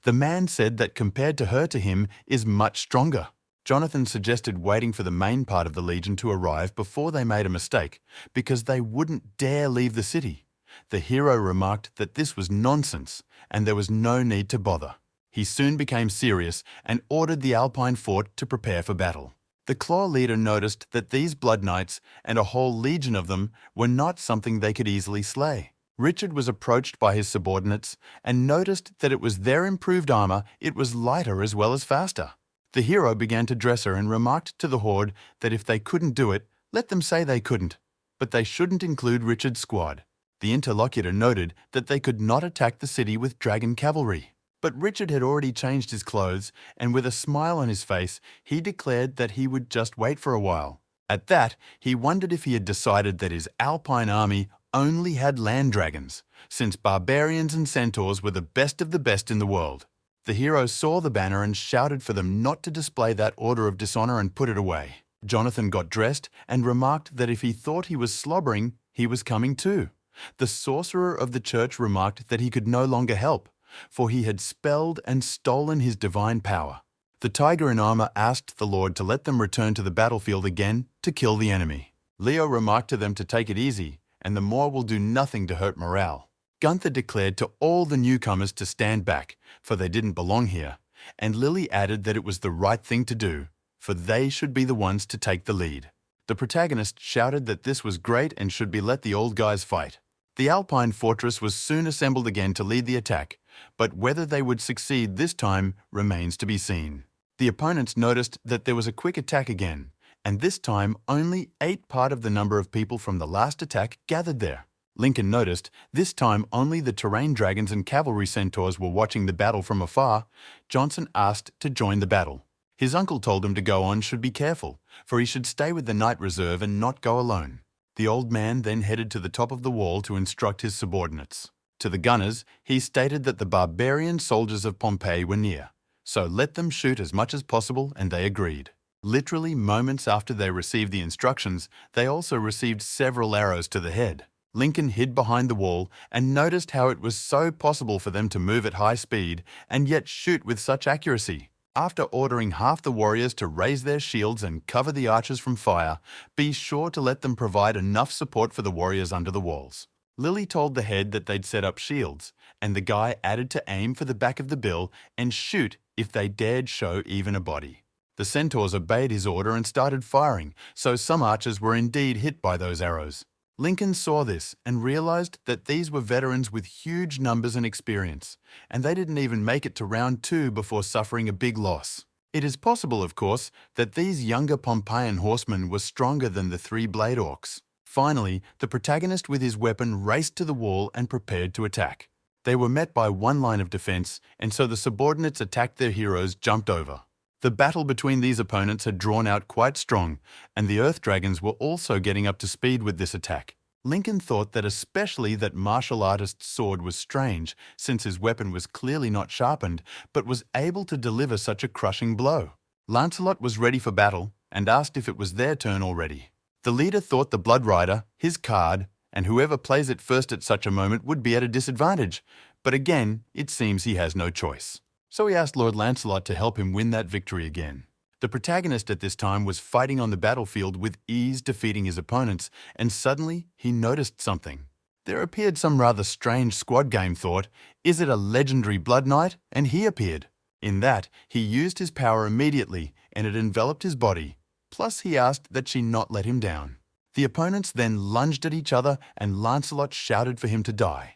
The man said that compared to him is much stronger. Jonathan suggested waiting for the main part of the Legion to arrive before they made a mistake, because they wouldn't dare leave the city. The hero remarked that this was nonsense and there was no need to bother. He soon became serious and ordered the Alpine fort to prepare for battle. The Claw leader noticed that these blood knights, and a whole legion of them, were not something they could easily slay. Richard was approached by his subordinates and noticed that it was their improved armor, it was lighter as well as faster. The hero began to dress her and remarked to the horde that if they couldn't do it, let them say they couldn't, but they shouldn't include Richard's squad. The interlocutor noted that they could not attack the city with dragon cavalry. But Richard had already changed his clothes, and with a smile on his face, he declared that he would just wait for a while. At that, he wondered if he had decided that his Alpine army only had land dragons, since barbarians and centaurs were the best of the best in the world. The hero saw the banner and shouted for them not to display that order of dishonor and put it away. Jonathan got dressed and remarked that if he thought he was slobbering, he was coming too. The sorcerer of the church remarked that he could no longer help, for he had spelled and stolen his divine power. The tiger in armor asked the Lord to let them return to the battlefield again to kill the enemy. Leo remarked to them to take it easy, and the Moor will do nothing to hurt morale. Gunther declared to all the newcomers to stand back, for they didn't belong here, and Lily added that it was the right thing to do, for they should be the ones to take the lead. The protagonist shouted that this was great and should be let the old guys fight. The Alpine fortress was soon assembled again to lead the attack, but whether they would succeed this time remains to be seen. The opponents noticed that there was a quick attack again, and this time only 8 part of the number of people from the last attack gathered there. Lincoln noticed this time only the terrain dragons and cavalry centaurs were watching the battle from afar. Johnson asked to join the battle. His uncle told him to go on should be careful, for he should stay with the Knight Reserve and not go alone. The old man then headed to the top of the wall to instruct his subordinates. To the gunners, he stated that the barbarian soldiers of Pompeii were near, so let them shoot as much as possible, and they agreed. Literally moments after they received the instructions, they also received several arrows to the head. Lincoln hid behind the wall and noticed how it was so possible for them to move at high speed and yet shoot with such accuracy. After ordering half the warriors to raise their shields and cover the archers from fire, be sure to let them provide enough support for the warriors under the walls. Lily told the head that they'd set up shields, and the guy added to aim for the back of the bill and shoot if they dared show even a body. The centaurs obeyed his order and started firing, so some archers were indeed hit by those arrows. Lincoln saw this and realized that these were veterans with huge numbers and experience, and they didn't even make it to round 2 before suffering a big loss. It is possible, of course, that these younger Pompeian horsemen were stronger than the 3 blade orcs. Finally, the protagonist with his weapon raced to the wall and prepared to attack. They were met by one line of defense, and so the subordinates attacked their heroes jumped over. The battle between these opponents had drawn out quite strong, and the Earth Dragons were also getting up to speed with this attack. Lincoln thought that especially that martial artist's sword was strange, since his weapon was clearly not sharpened, but was able to deliver such a crushing blow. Lancelot was ready for battle, and asked if it was their turn already. The leader thought the Blood Rider, his card, and whoever plays it first at such a moment would be at a disadvantage. But again, it seems he has no choice. So he asked Lord Lancelot to help him win that victory again. The protagonist at this time was fighting on the battlefield with ease, defeating his opponents, and suddenly he noticed something. There appeared some rather strange squad game thought, is it a legendary Blood Knight? And he appeared. In that, he used his power immediately, and it enveloped his body. Plus, he asked that she not let him down. The opponents then lunged at each other, and Lancelot shouted for him to die.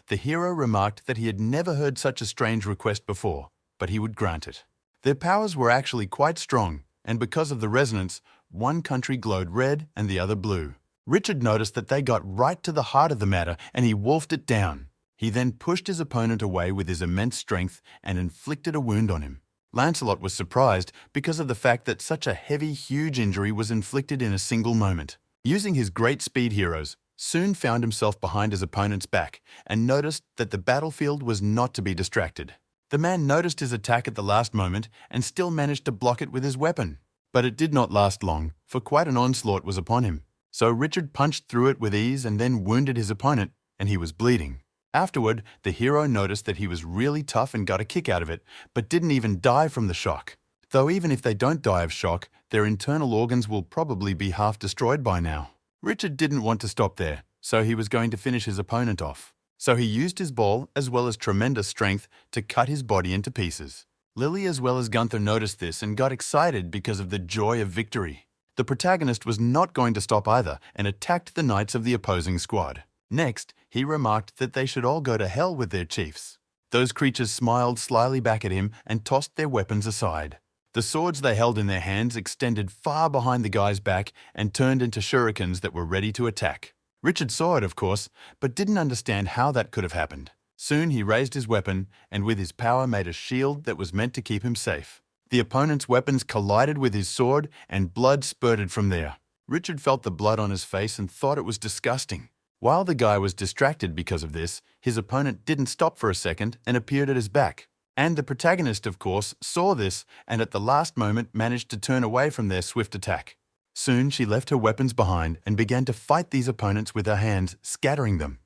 The hero remarked that he had never heard such a strange request before, but he would grant it. Their powers were actually quite strong, and because of the resonance, one country glowed red and the other blue. Richard noticed that they got right to the heart of the matter, and he wolfed it down. He then pushed his opponent away with his immense strength and inflicted a wound on him. Lancelot was surprised because of the fact that such a heavy, huge injury was inflicted in a single moment. Using his great speed, heroes soon found himself behind his opponent's back and noticed that the battlefield was not to be distracted. The man noticed his attack at the last moment and still managed to block it with his weapon. But it did not last long, for quite an onslaught was upon him. So Richard punched through it with ease and then wounded his opponent, and he was bleeding. Afterward, the hero noticed that he was really tough and got a kick out of it, but didn't even die from the shock. Though even if they don't die of shock, their internal organs will probably be half destroyed by now. Richard didn't want to stop there, so he was going to finish his opponent off. So he used his ball as well as tremendous strength to cut his body into pieces. Lily as well as Gunther noticed this and got excited because of the joy of victory. The protagonist was not going to stop either and attacked the knights of the opposing squad. Next, he remarked that they should all go to hell with their chiefs. Those creatures smiled slyly back at him and tossed their weapons aside. The swords they held in their hands extended far behind the guy's back and turned into shurikens that were ready to attack. Richard saw it, of course, but didn't understand how that could have happened. Soon he raised his weapon and with his power made a shield that was meant to keep him safe. The opponent's weapons collided with his sword and blood spurted from there. Richard felt the blood on his face and thought it was disgusting. While the guy was distracted because of this, his opponent didn't stop for a second and appeared at his back. And the protagonist, of course, saw this and at the last moment managed to turn away from their swift attack. Soon she left her weapons behind and began to fight these opponents with her hands, scattering them.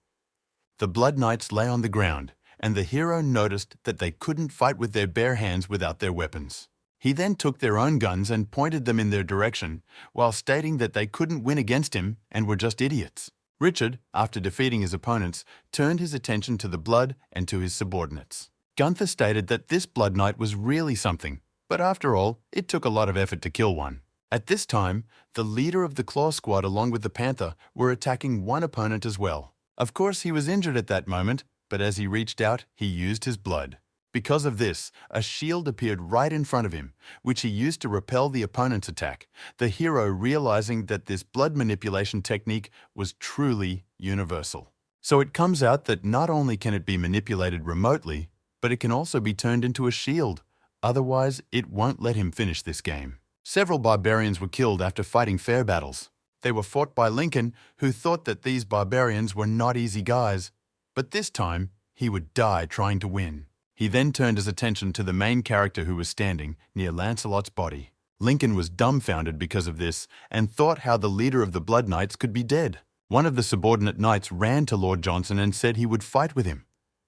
The Blood Knights lay on the ground, and the hero noticed that they couldn't fight with their bare hands without their weapons. He then took their own guns and pointed them in their direction, while stating that they couldn't win against him and were just idiots. Richard, after defeating his opponents, turned his attention to the blood and to his subordinates. Gunther stated that this Blood Knight was really something, but after all, it took a lot of effort to kill one. At this time, the leader of the Claw Squad along with the Panther were attacking one opponent as well. Of course, he was injured at that moment, but as he reached out, he used his blood. Because of this, a shield appeared right in front of him, which he used to repel the opponent's attack, the hero realizing that this blood manipulation technique was truly universal. So it comes out that not only can it be manipulated remotely, but it can also be turned into a shield. Otherwise, it won't let him finish this game. Several barbarians were killed after fighting fair battles. They were fought by Lincoln, who thought that these barbarians were not easy guys. But this time, he would die trying to win. He then turned his attention to the main character who was standing near Lancelot's body. Lincoln was dumbfounded because of this and thought how the leader of the Blood Knights could be dead. One of the subordinate knights ran to Lord Johnson and said he would fight with him.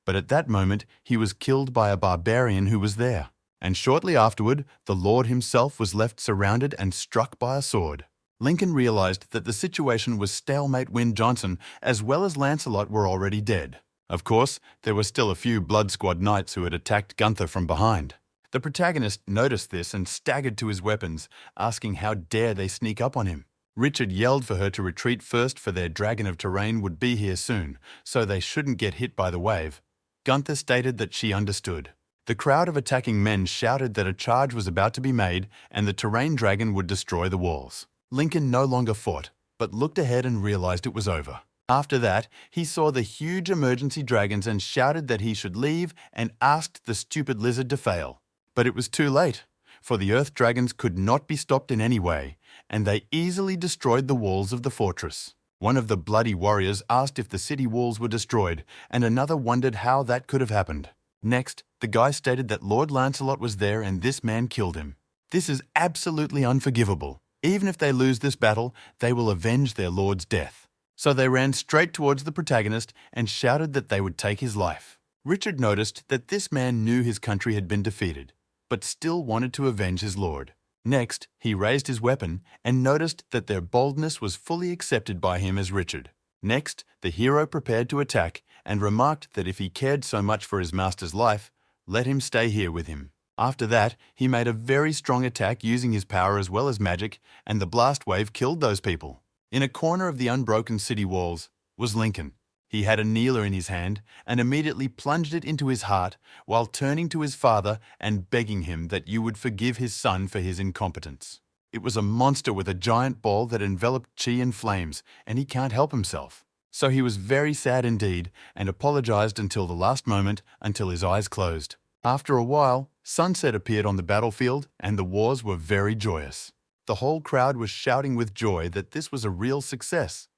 But at that moment, he was killed by a barbarian who was there. And shortly afterward, the Lord himself was left surrounded and struck by a sword. Lincoln realized that the situation was stalemate when Johnson, as well as Lancelot, were already dead. Of course, there were still a few Blood Squad knights who had attacked Gunther from behind. The protagonist noticed this and staggered to his weapons, asking how dare they sneak up on him. Richard yelled for her to retreat first, for their dragon of terrain would be here soon, so they shouldn't get hit by the wave. Gunther stated that she understood. The crowd of attacking men shouted that a charge was about to be made and the terrain dragon would destroy the walls. Lincoln no longer fought, but looked ahead and realized it was over. After that, he saw the huge emergency dragons and shouted that he should leave and asked the stupid lizard to fail. But it was too late, for the earth dragons could not be stopped in any way, and they easily destroyed the walls of the fortress. One of the bloody warriors asked if the city walls were destroyed, and another wondered how that could have happened. Next, the guy stated that Lord Lancelot was there and this man killed him. This is absolutely unforgivable. Even if they lose this battle, they will avenge their lord's death. So they ran straight towards the protagonist and shouted that they would take his life. Richard noticed that this man knew his country had been defeated, but still wanted to avenge his lord. Next, he raised his weapon and noticed that their boldness was fully accepted by him as Richard. Next, the hero prepared to attack and remarked that if he cared so much for his master's life, let him stay here with him. After that, he made a very strong attack using his power as well as magic, and the blast wave killed those people. In a corner of the unbroken city walls was Lincoln. He had a kneeler in his hand and immediately plunged it into his heart while turning to his father and begging him that you would forgive his son for his incompetence. It was a monster with a giant ball that enveloped chi in flames, and he can't help himself. So he was very sad indeed and apologized until the last moment, until his eyes closed. After a while, sunset appeared on the battlefield and the wars were very joyous. The whole crowd was shouting with joy that this was a real success.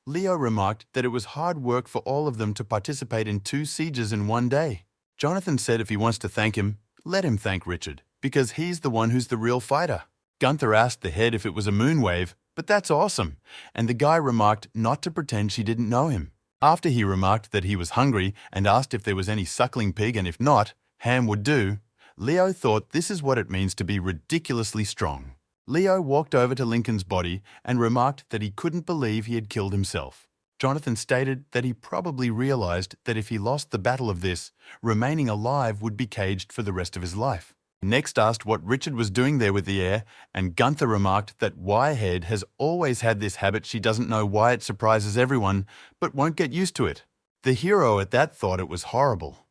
Leo remarked that it was hard work for all of them to participate in 2 sieges in one day. Jonathan said if he wants to thank him, let him thank Richard, because he's the one who's the real fighter. Gunther asked the head if it was a moonwave, but that's awesome, and the guy remarked not to pretend she didn't know him. After he remarked that he was hungry and asked if there was any suckling pig and if not, ham would do, Leo thought this is what it means to be ridiculously strong. Leo walked over to Lincoln's body and remarked that he couldn't believe he had killed himself. Jonathan stated that he probably realized that if he lost the battle of this, remaining alive would be caged for the rest of his life. Next asked what Richard was doing there with the heir, and Gunther remarked that Wirehead has always had this habit. She doesn't know why it surprises everyone, but won't get used to it. The hero at that thought it was horrible.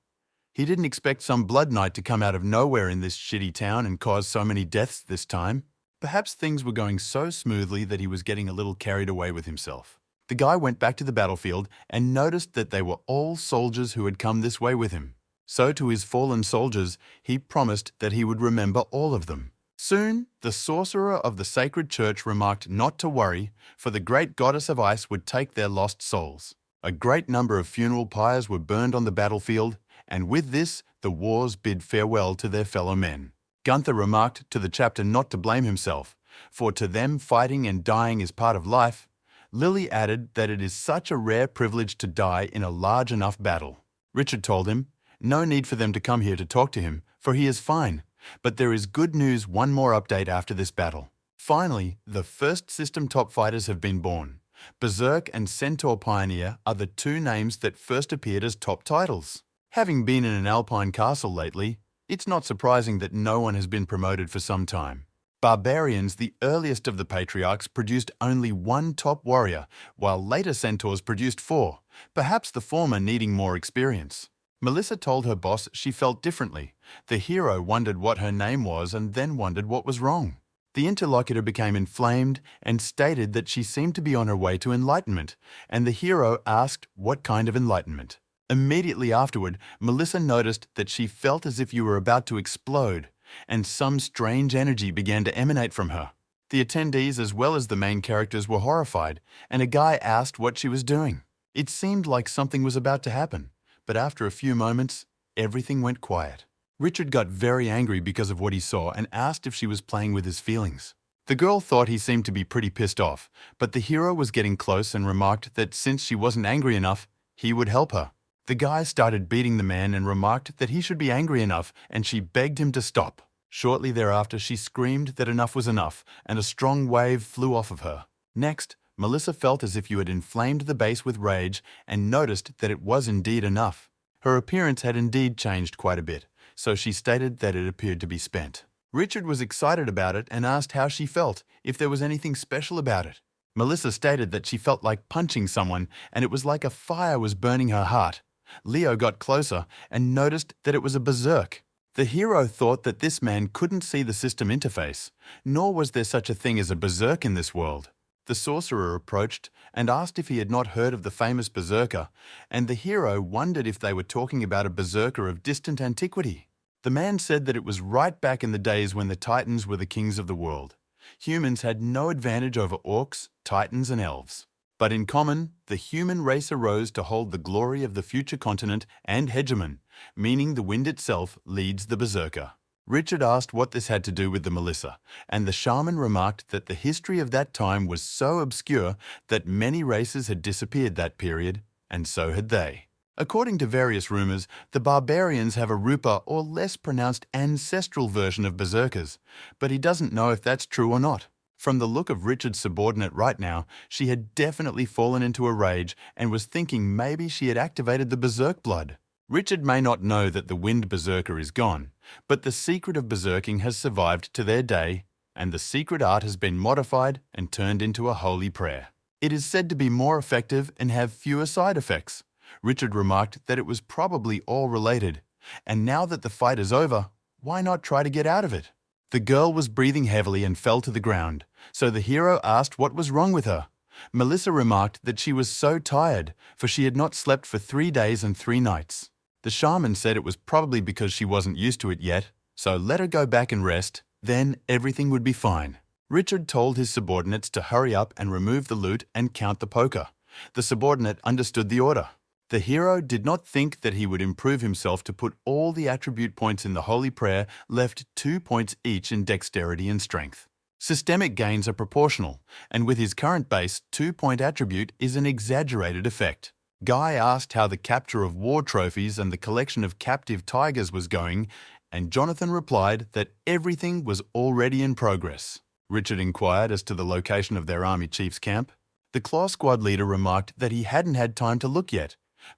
He didn't expect some blood knight to come out of nowhere in this shitty town and cause so many deaths this time. Perhaps things were going so smoothly that he was getting a little carried away with himself. The guy went back to the battlefield and noticed that they were all soldiers who had come this way with him. So to his fallen soldiers, he promised that he would remember all of them. Soon, the sorcerer of the sacred church remarked not to worry, for the great goddess of ice would take their lost souls. A great number of funeral pyres were burned on the battlefield, and with this, the wars bid farewell to their fellow men. Gunther remarked to the chapter not to blame himself, for to them fighting and dying is part of life. Lily added that it is such a rare privilege to die in a large enough battle. Richard told him, no need for them to come here to talk to him, for he is fine. But there is good news, one more update after this battle. Finally, the first system top fighters have been born. Berserk and Centaur Pioneer are the 2 names that first appeared as top titles. Having been in an alpine castle lately, it's not surprising that no one has been promoted for some time. Barbarians, the earliest of the patriarchs, produced only 1 top warrior, while later centaurs produced 4, perhaps the former needing more experience. Melissa told her boss she felt differently. The hero wondered what her name was and then wondered what was wrong. The interlocutor became inflamed and stated that she seemed to be on her way to enlightenment, and the hero asked what kind of enlightenment. Immediately afterward, Melissa noticed that she felt as if you were about to explode, and some strange energy began to emanate from her. The attendees as well as the main characters were horrified, and a guy asked what she was doing. It seemed like something was about to happen, but after a few moments, everything went quiet. Richard got very angry because of what he saw and asked if she was playing with his feelings. The girl thought he seemed to be pretty pissed off, but the hero was getting close and remarked that since she wasn't angry enough, he would help her. The guy started beating the man and remarked that he should be angry enough, and she begged him to stop. Shortly thereafter, she screamed that enough was enough, and a strong wave flew off of her. Next, Melissa felt as if you had inflamed the base with rage and noticed that it was indeed enough. Her appearance had indeed changed quite a bit, so she stated that it appeared to be spent. Richard was excited about it and asked how she felt, if there was anything special about it. Melissa stated that she felt like punching someone, and it was like a fire was burning her heart. Leo got closer and noticed that it was a berserk. The hero thought that this man couldn't see the system interface, nor was there such a thing as a berserk in this world. The sorcerer approached and asked if he had not heard of the famous berserker, and the hero wondered if they were talking about a berserker of distant antiquity. The man said that it was right back in the days when the Titans were the kings of the world. Humans had no advantage over orcs, Titans, and elves. But in common, the human race arose to hold the glory of the future continent and hegemon, meaning the wind itself leads the berserker. Richard asked what this had to do with the Melissa, and the shaman remarked that the history of that time was so obscure that many races had disappeared that period, and so had they. According to various rumors, the barbarians have a Rupa or less pronounced ancestral version of berserkers, but he doesn't know if that's true or not. From the look of Richard's subordinate right now, she had definitely fallen into a rage and was thinking maybe she had activated the berserk blood. Richard may not know that the wind berserker is gone, but the secret of berserking has survived to their day, and the secret art has been modified and turned into a holy prayer. It is said to be more effective and have fewer side effects. Richard remarked that it was probably all related, and now that the fight is over, why not try to get out of it? The girl was breathing heavily and fell to the ground, so the hero asked what was wrong with her. Melissa remarked that she was so tired, for she had not slept for 3 days and 3 nights. The shaman said it was probably because she wasn't used to it yet, so let her go back and rest, then everything would be fine. Richard told his subordinates to hurry up and remove the loot and count the poker. The subordinate understood the order. The hero did not think that he would improve himself to put all the attribute points in the holy prayer left 2 points each in dexterity and strength. Systemic gains are proportional, and with his current base, 2-point attribute is an exaggerated effect. Guy asked how the capture of war trophies and the collection of captive tigers was going, and Jonathan replied that everything was already in progress. Richard inquired as to the location of their army chief's camp. The Claw Squad leader remarked that he hadn't had time to look yet.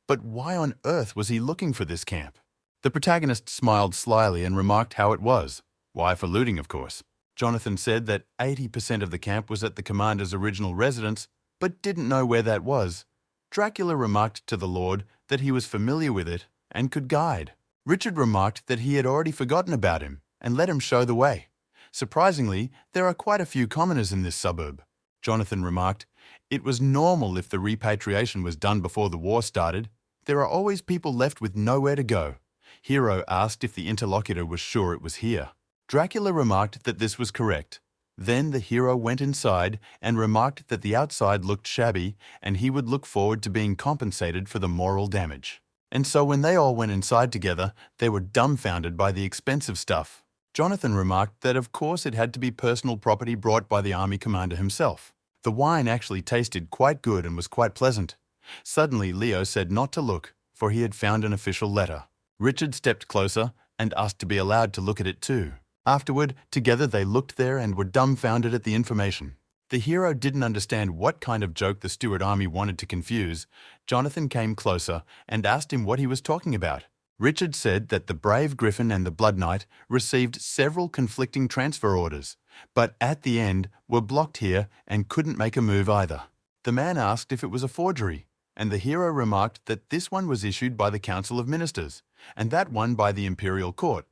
But why on earth was he looking for this camp? The protagonist smiled slyly and remarked how it was. Why, for looting, of course. Jonathan said that 80% of the camp was at the commander's original residence, but didn't know where that was. Dracula remarked to the Lord that he was familiar with it and could guide. Richard remarked that he had already forgotten about him and let him show the way. Surprisingly, there are quite a few commoners in this suburb. Jonathan remarked, "It was normal if the repatriation was done before the war started. There are always people left with nowhere to go." Hero asked if the interlocutor was sure it was here. Dracula remarked that this was correct. Then the hero went inside and remarked that the outside looked shabby and he would look forward to being compensated for the moral damage. And so when they all went inside together, they were dumbfounded by the expensive stuff. Jonathan remarked that of course it had to be personal property brought by the army commander himself. The wine actually tasted quite good and was quite pleasant. Suddenly Leo said not to look, for he had found an official letter. Richard stepped closer and asked to be allowed to look at it too. Afterward, together they looked there and were dumbfounded at the information. The hero didn't understand what kind of joke the Stuart army wanted to confuse. Jonathan came closer and asked him what he was talking about. Richard said that the Brave Griffin and the Blood Knight received several conflicting transfer orders, but at the end were blocked here and couldn't make a move either. The man asked if it was a forgery, and the hero remarked that this one was issued by the Council of Ministers, and that one by the Imperial Court,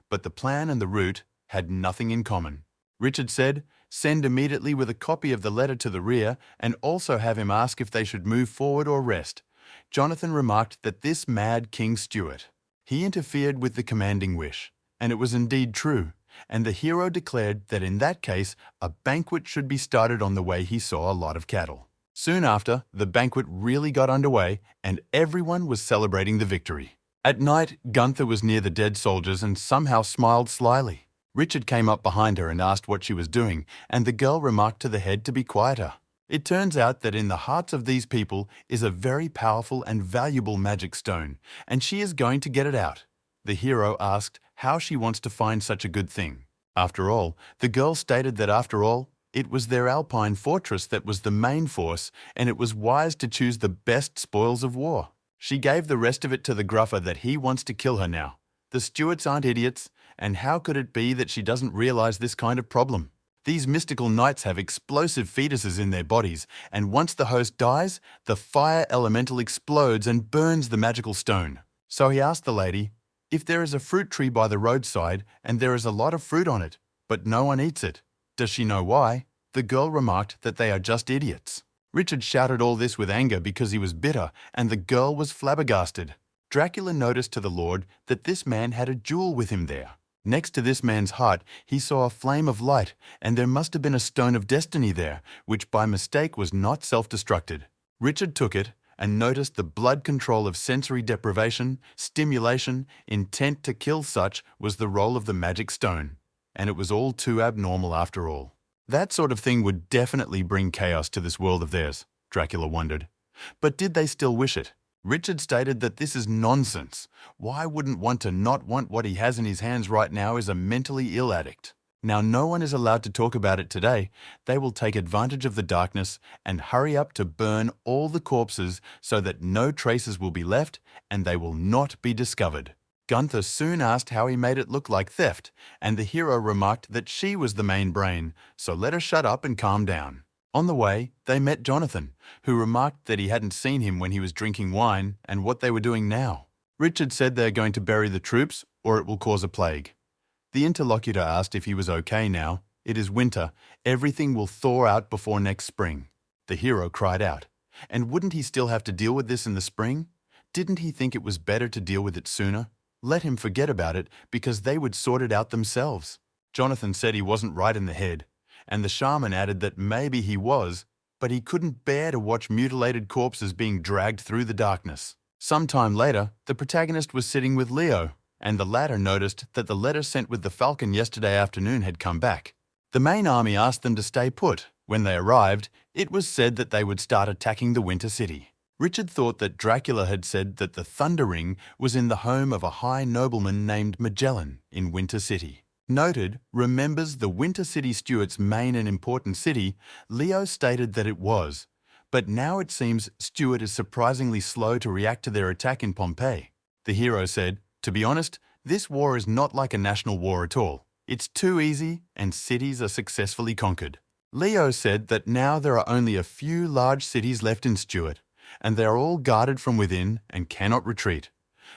but the plan and the route had nothing in common. Richard said, "Send immediately with a copy of the letter to the rear and also have him ask if they should move forward or rest." Jonathan remarked that this mad King Stuart. He interfered with the commanding wish, and it was indeed true, and the hero declared that in that case a banquet should be started on the way he saw a lot of cattle. Soon after, the banquet really got underway and everyone was celebrating the victory. At night, Gunther was near the dead soldiers and somehow smiled slyly. Richard came up behind her and asked what she was doing, and the girl remarked to the head to be quieter. It turns out that in the hearts of these people is a very powerful and valuable magic stone, and she is going to get it out. The hero asked how she wants to find such a good thing. After all, the girl stated that it was their alpine fortress that was the main force, and it was wise to choose the best spoils of war. She gave the rest of it to the gruffer that he wants to kill her now. The Stuarts aren't idiots, and how could it be that she doesn't realize this kind of problem? These mystical knights have explosive fetuses in their bodies, and once the host dies, the fire elemental explodes and burns the magical stone. So he asked the lady, if there is a fruit tree by the roadside and there is a lot of fruit on it, but no one eats it, does she know why? The girl remarked that they are just idiots. Richard shouted all this with anger because he was bitter, and the girl was flabbergasted. Dracula noticed to the Lord that this man had a jewel with him there. Next to this man's heart, he saw a flame of light, and there must have been a stone of destiny there, which by mistake was not self-destructed. Richard took it and noticed the blood control of sensory deprivation, stimulation, intent to kill such was the role of the magic stone. And it was all too abnormal after all. That sort of thing would definitely bring chaos to this world of theirs, Dracula wondered. But did they still wish it? Richard stated that this is nonsense. Why wouldn't one to not want what he has in his hands right now is a mentally ill addict? Now no one is allowed to talk about it today. They will take advantage of the darkness and hurry up to burn all the corpses so that no traces will be left and they will not be discovered. Gunther soon asked how he made it look like theft, and the hero remarked that she was the main brain, so let her shut up and calm down. On the way, they met Jonathan, who remarked that he hadn't seen him when he was drinking wine and what they were doing now. Richard said they are going to bury the troops or it will cause a plague. The interlocutor asked if he was okay now. It is winter. Everything will thaw out before next spring. The hero cried out. And wouldn't he still have to deal with this in the spring? Didn't he think it was better to deal with it sooner? Let him forget about it because they would sort it out themselves. Jonathan said he wasn't right in the head, and the shaman added that maybe he was, but he couldn't bear to watch mutilated corpses being dragged through the darkness. Sometime later, the protagonist was sitting with Leo, and the latter noticed that the letter sent with the falcon yesterday afternoon had come back. The main army asked them to stay put. When they arrived, it was said that they would start attacking the Winter City. Richard thought that Dracula had said that the Thunder Ring was in the home of a high nobleman named Magellan in Winter City. Noted, remembers the Winter City Stuart's main and important city, Leo stated that it was. But now it seems Stuart is surprisingly slow to react to their attack in Pompeii. The hero said, "To be honest, this war is not like a national war at all. It's too easy and cities are successfully conquered." Leo said that now there are only a few large cities left in Stuart, and they are all guarded from within and cannot retreat.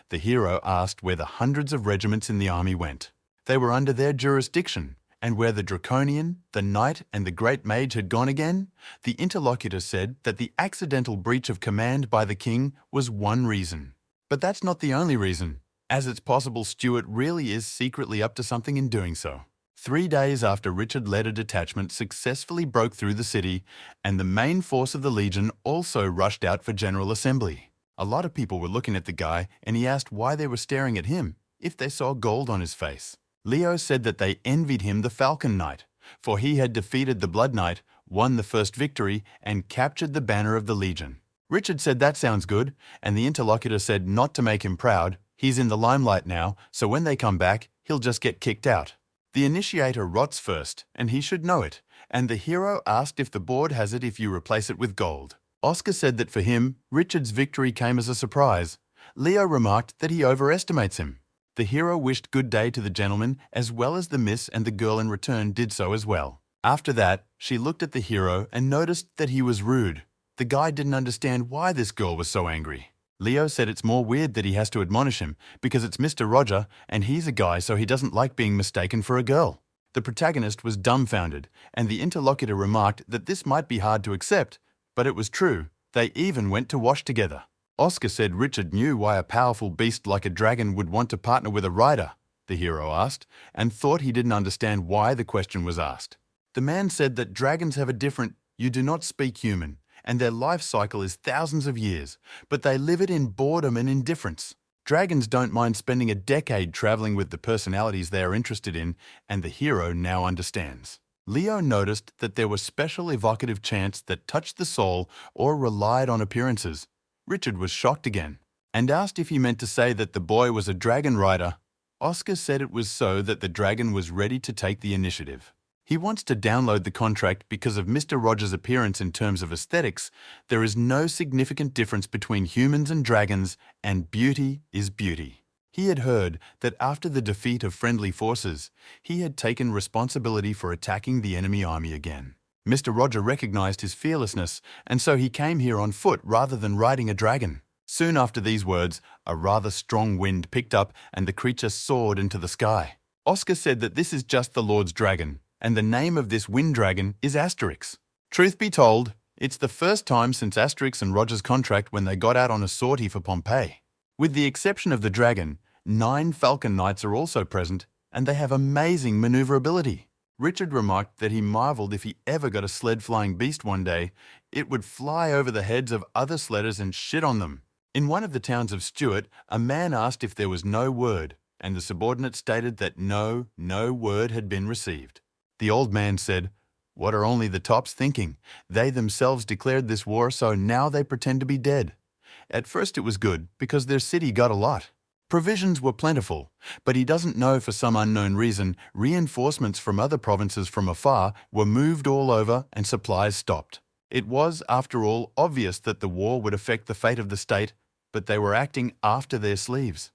The hero asked where the hundreds of regiments in the army went. They were under their jurisdiction, and where the Draconian, the Knight, and the Great Mage had gone again, the interlocutor said that the accidental breach of command by the king was one reason. But that's not the only reason, as it's possible Stuart really is secretly up to something in doing so. 3 days after Richard led a detachment successfully broke through the city, and the main force of the Legion also rushed out for General Assembly. A lot of people were looking at the guy, and he asked why they were staring at him, if they saw gold on his face. Leo said that they envied him the Falcon Knight, for he had defeated the Blood Knight, won the first victory, and captured the banner of the Legion. Richard said that sounds good, and the interlocutor said not to make him proud. He's in the limelight now, so when they come back, he'll just get kicked out. The initiator rots first, and he should know it, and the hero asked if the board has it if you replace it with gold. Oscar said that for him, Richard's victory came as a surprise. Leo remarked that he overestimates him. The hero wished good day to the gentleman as well as the miss, and the girl in return did so as well. After that, she looked at the hero and noticed that he was rude. The guy didn't understand why this girl was so angry. Leo said it's more weird that he has to admonish him because it's Mr. Roger and he's a guy, so he doesn't like being mistaken for a girl. The protagonist was dumbfounded, and the interlocutor remarked that this might be hard to accept, but it was true. They even went to wash together. Oscar said Richard knew why a powerful beast like a dragon would want to partner with a rider, the hero asked, and thought he didn't understand why the question was asked. The man said that dragons have a different, you do not speak human, and their life cycle is thousands of years, but they live it in boredom and indifference. Dragons don't mind spending a decade traveling with the personalities they are interested in, and the hero now understands. Leo noticed that there were special evocative chants that touched the soul or relied on appearances. Richard was shocked again, and asked if he meant to say that the boy was a dragon rider. Oscar said it was so that the dragon was ready to take the initiative. He wants to download the contract because of Mr. Rogers' appearance in terms of aesthetics. There is no significant difference between humans and dragons, and beauty is beauty. He had heard that after the defeat of friendly forces, he had taken responsibility for attacking the enemy army again. Mr. Roger recognized his fearlessness, and so he came here on foot rather than riding a dragon. Soon after these words, a rather strong wind picked up and the creature soared into the sky. Oscar said that this is just the Lord's dragon, and the name of this wind dragon is Asterix. Truth be told, it's the first time since Asterix and Roger's contract when they got out on a sortie for Pompeii. With the exception of the dragon, 9 Falcon Knights are also present, and they have amazing maneuverability. Richard remarked that he marveled if he ever got a sled-flying beast one day, it would fly over the heads of other sledders and shit on them. In one of the towns of Stuart, a man asked if there was no word, and the subordinate stated that no word had been received. The old man said, "What are only the tops thinking? They themselves declared this war, so now they pretend to be dead." At first it was good, because their city got a lot. Provisions were plentiful, but he doesn't know for some unknown reason reinforcements from other provinces from afar were moved all over and supplies stopped. It was, after all, obvious that the war would affect the fate of the state, but they were acting after their sleeves.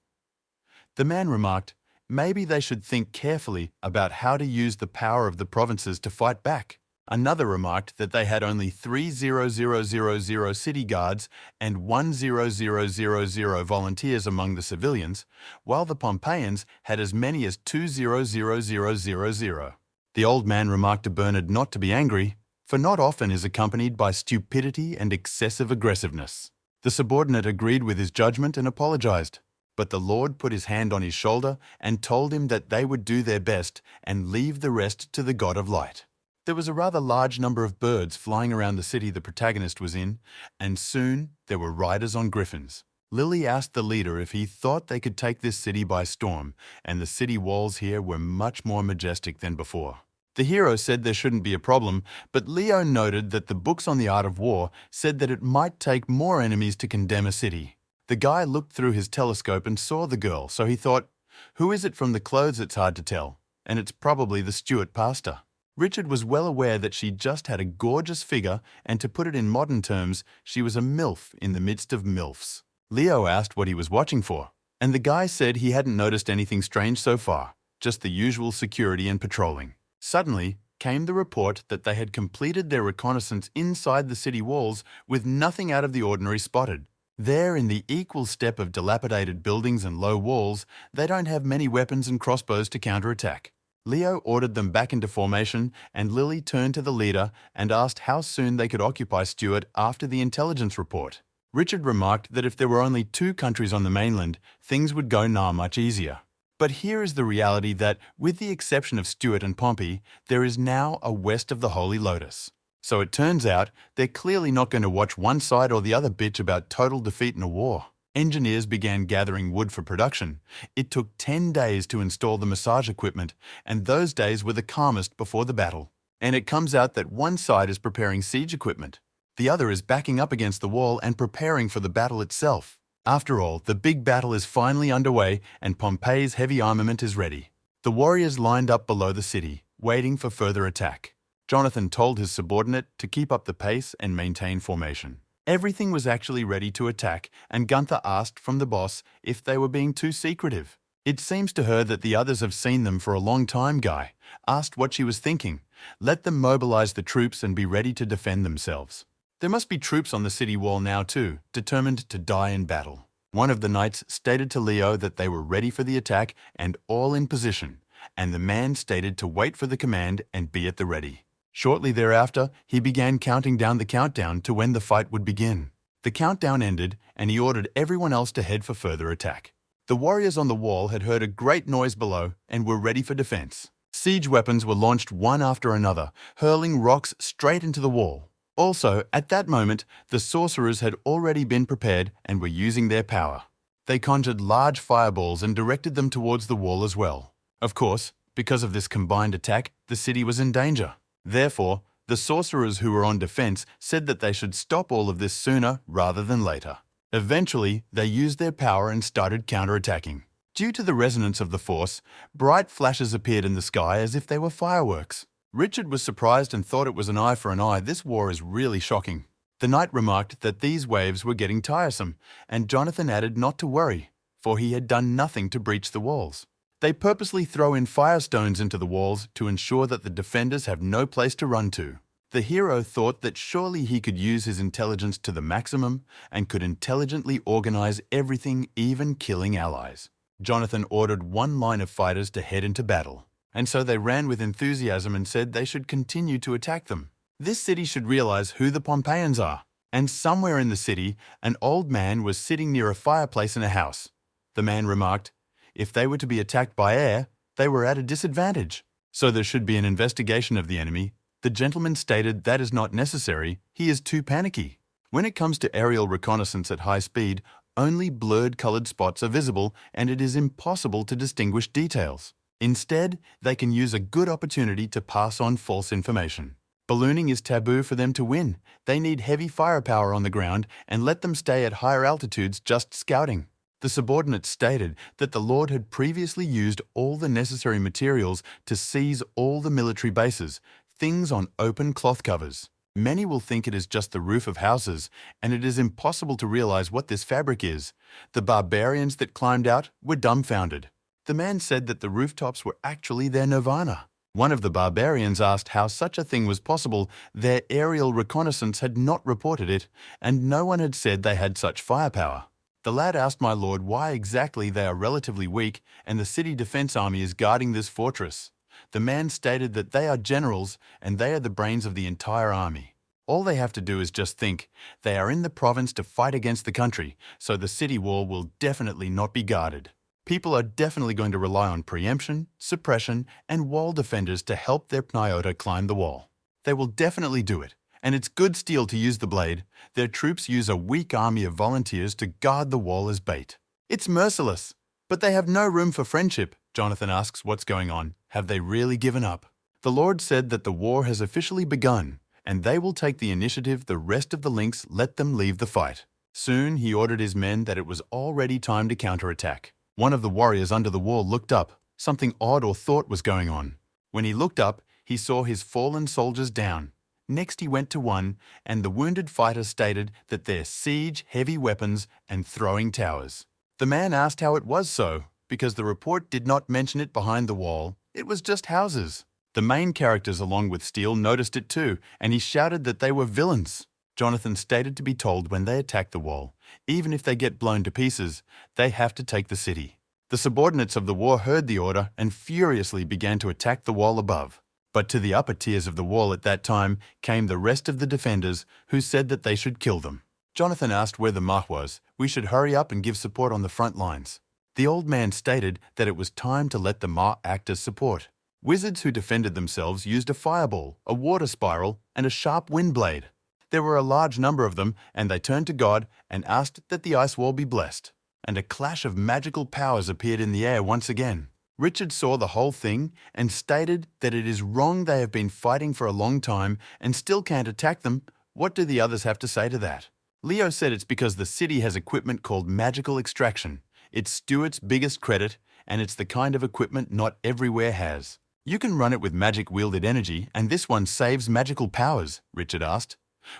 The man remarked, maybe they should think carefully about how to use the power of the provinces to fight back. Another remarked that they had only 3,000 city guards and 1,000 volunteers among the civilians, while the Pompeians had as many as 2,000. The old man remarked to Bernard not to be angry, for not often is accompanied by stupidity and excessive aggressiveness. The subordinate agreed with his judgment and apologized, but the Lord put his hand on his shoulder and told him that they would do their best and leave the rest to the God of Light. There was a rather large number of birds flying around the city the protagonist was in, and soon there were riders on griffins. Lily asked the leader if he thought they could take this city by storm, and the city walls here were much more majestic than before. The hero said there shouldn't be a problem, but Leo noted that the books on the art of war said that it might take more enemies to condemn a city. The guy looked through his telescope and saw the girl, so he thought, who is it from the clothes it's hard to tell? And it's probably the Stuart pastor. Richard was well aware that she just had a gorgeous figure, and to put it in modern terms, she was a MILF in the midst of MILFs. Leo asked what he was watching for, and the guy said he hadn't noticed anything strange so far, just the usual security and patrolling. Suddenly came the report that they had completed their reconnaissance inside the city walls with nothing out of the ordinary spotted. There, in the equal step of dilapidated buildings and low walls, they don't have many weapons and crossbows to counterattack. Leo ordered them back into formation, and Lily turned to the leader and asked how soon they could occupy Stuart after the intelligence report. Richard remarked that if there were only 2 countries on the mainland, things would go much easier. But here is the reality that, with the exception of Stuart and Pompey, there is now a west of the Holy Lotus. So it turns out they're clearly not going to watch one side or the other bitch about total defeat in a war. Engineers began gathering wood for production. It took 10 days to install the massage equipment, and those days were the calmest before the battle. And it comes out that one side is preparing siege equipment. The other is backing up against the wall and preparing for the battle itself. After all, the big battle is finally underway, and Pompey's heavy armament is ready. The warriors lined up below the city, waiting for further attack. Jonathan told his subordinate to keep up the pace and maintain formation. Everything was actually ready to attack, and Gunther asked from the boss if they were being too secretive. It seems to her that the others have seen them for a long time, Guy. Asked what she was thinking. Let them mobilize the troops and be ready to defend themselves. There must be troops on the city wall now too, determined to die in battle. One of the knights stated to Leo that they were ready for the attack and all in position, and the man stated to wait for the command and be at the ready. Shortly thereafter, he began counting down the countdown to when the fight would begin. The countdown ended, and he ordered everyone else to head for further attack. The warriors on the wall had heard a great noise below and were ready for defense. Siege weapons were launched one after another, hurling rocks straight into the wall. Also, at that moment, the sorcerers had already been prepared and were using their power. They conjured large fireballs and directed them towards the wall as well. Of course, because of this combined attack, the city was in danger. Therefore, the sorcerers who were on defense said that they should stop all of this sooner rather than later. Eventually, they used their power and started counterattacking. Due to the resonance of the force, bright flashes appeared in the sky as if they were fireworks. Richard was surprised and thought it was an eye for an eye. This war is really shocking. The knight remarked that these waves were getting tiresome, and Jonathan added not to worry, for he had done nothing to breach the walls. They purposely throw in firestones into the walls to ensure that the defenders have no place to run to. The hero thought that surely he could use his intelligence to the maximum and could intelligently organize everything, even killing allies. Jonathan ordered one line of fighters to head into battle, and so they ran with enthusiasm and said they should continue to attack them. This city should realize who the Pompeians are. And somewhere in the city, an old man was sitting near a fireplace in a house. The man remarked, if they were to be attacked by air, they were at a disadvantage. so there should be an investigation of the enemy. The gentleman stated that is not necessary, he is too panicky. When it comes to aerial reconnaissance at high speed, only blurred colored spots are visible and it is impossible to distinguish details. Instead, they can use a good opportunity to pass on false information. Ballooning is taboo for them to win. They need heavy firepower on the ground and let them stay at higher altitudes just scouting. The subordinates stated that the Lord had previously used all the necessary materials to seize all the military bases, things on open cloth covers. Many will think it is just the roof of houses, and it is impossible to realize what this fabric is. The barbarians that climbed out were dumbfounded. The man said that the rooftops were actually their nirvana. One of the barbarians asked how such a thing was possible. Their aerial reconnaissance had not reported it, and no one had said they had such firepower. The lad asked my lord why exactly they are relatively weak and the city defense army is guarding this fortress. The man stated that they are generals and they are the brains of the entire army. All they have to do is just think. They are in the province to fight against the country, so the city wall will definitely not be guarded. People are definitely going to rely on preemption, suppression, and wall defenders to help their Pnyota climb the wall. They will definitely do it, and it's good steel to use the blade. Their troops use a weak army of volunteers to guard the wall as bait. It's merciless, but they have no room for friendship. Jonathan asks what's going on. Have they really given up? The Lord said that the war has officially begun, and they will take the initiative. The rest of the Lynx let them leave the fight. Soon he ordered his men that it was already time to counterattack. One of the warriors under the wall looked up. Something odd or thought was going on. When he looked up, he saw his fallen soldiers down. Next he went to one, and the wounded fighter stated that they're siege, heavy weapons, and throwing towers. The man asked how it was so, because the report did not mention it behind the wall. It was just houses. The main characters along with Steele noticed it too, and he shouted that they were villains. Jonathan stated to be told when they attack the wall, even if they get blown to pieces, they have to take the city. The subordinates of the war heard the order and furiously began to attack the wall above. But to the upper tiers of the wall at that time came the rest of the defenders who said that they should kill them. Jonathan asked where the Manhwa was. We should hurry up and give support on the front lines. The old man stated that it was time to let the Ma act as support. Wizards who defended themselves used a fireball, a water spiral, and a sharp wind blade. There were a large number of them, and they turned to God and asked that the ice wall be blessed. And a clash of magical powers appeared in the air once again. Richard saw the whole thing and stated that it is wrong. They have been fighting for a long time and still can't attack them. What do the others have to say to that? Leo said it's because the city has equipment called magical extraction. It's Stuart's biggest credit, and it's the kind of equipment not everywhere has. You can run it with magic-wielded energy, and this one saves magical powers, Richard asked.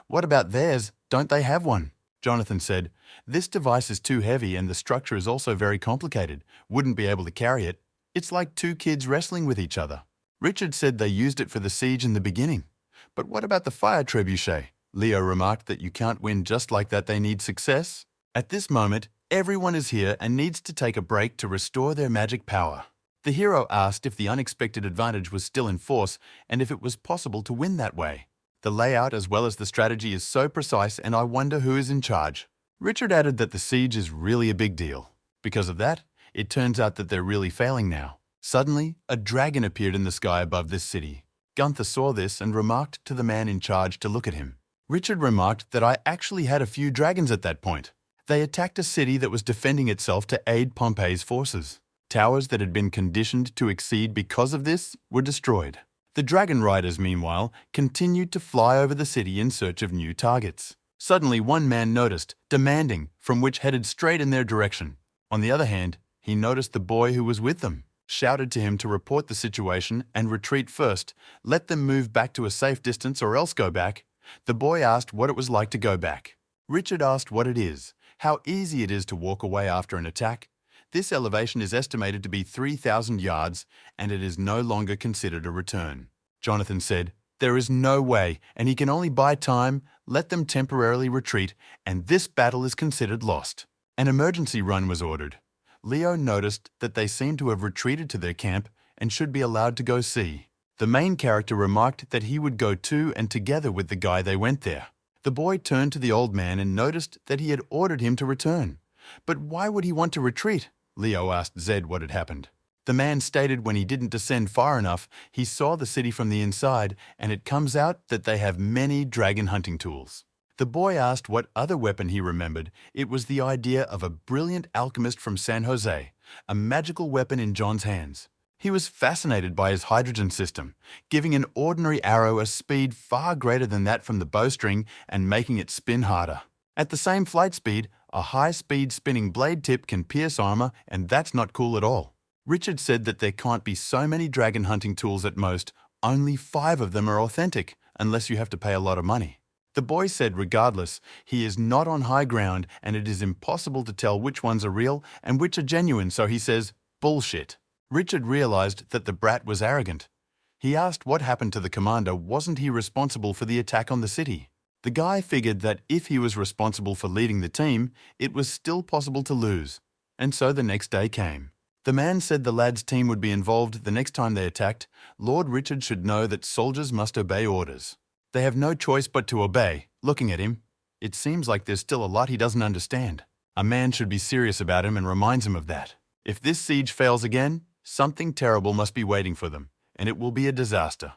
What about theirs? Don't they have one? Jonathan said, this device is too heavy and the structure is also very complicated. Wouldn't be able to carry it. It's like two kids wrestling with each other. Richard said they used it for the siege in the beginning. But what about the fire trebuchet? Leo remarked that you can't win just like that. They need success. At this moment, everyone is here and needs to take a break to restore their magic power. The hero asked if the unexpected advantage was still in force and if it was possible to win that way. The layout as well as the strategy is so precise, and I wonder who is in charge. Richard added that the siege is really a big deal. Because of that, it turns out that they're really failing now. Suddenly, a dragon appeared in the sky above this city. Gunther saw this and remarked to the man in charge to look at him. Richard remarked that I actually had a few dragons at that point. They attacked a city that was defending itself to aid Pompey's forces. Towers that had been conditioned to exceed because of this were destroyed. The dragon riders, meanwhile, continued to fly over the city in search of new targets. Suddenly, one man noticed, demanding, from which headed straight in their direction. On the other hand, he noticed the boy who was with them, shouted to him to report the situation and retreat first, let them move back to a safe distance or else go back. The boy asked what it was like to go back. Richard asked what it is, how easy it is to walk away after an attack. This elevation is estimated to be 3,000 yards, and it is no longer considered a return. Jonathan said, there is no way, and he can only buy time, let them temporarily retreat, and this battle is considered lost. An emergency run was ordered. Leo noticed that they seemed to have retreated to their camp and should be allowed to go see. The main character remarked that he would go too and together with the guy they went there. The boy turned to the old man and noticed that he had ordered him to return. But why would he want to retreat? Leo asked Zed what had happened. The man stated when he didn't descend far enough, he saw the city from the inside, and it comes out that they have many dragon hunting tools. The boy asked what other weapon he remembered. It was the idea of a brilliant alchemist from San Jose, a magical weapon in John's hands. He was fascinated by his hydrogen system, giving an ordinary arrow a speed far greater than that from the bowstring and making it spin harder. At the same flight speed, a high-speed spinning blade tip can pierce armor, and that's not cool at all. Richard said that there can't be so many dragon hunting tools at most. Only 5 of them are authentic, unless you have to pay a lot of money. The boy said regardless, he is not on high ground and it is impossible to tell which ones are real and which are genuine, so he says, bullshit. Richard realized that the brat was arrogant. He asked what happened to the commander. Wasn't he responsible for the attack on the city? The guy figured that if he was responsible for leading the team, it was still possible to lose. And so the next day came. The man said the lad's team would be involved the next time they attacked. Lord Richard should know that soldiers must obey orders. They have no choice but to obey. Looking at him, it seems like there's still a lot he doesn't understand. A man should be serious about him and reminds him of that. If this siege fails again, something terrible must be waiting for them, and it will be a disaster.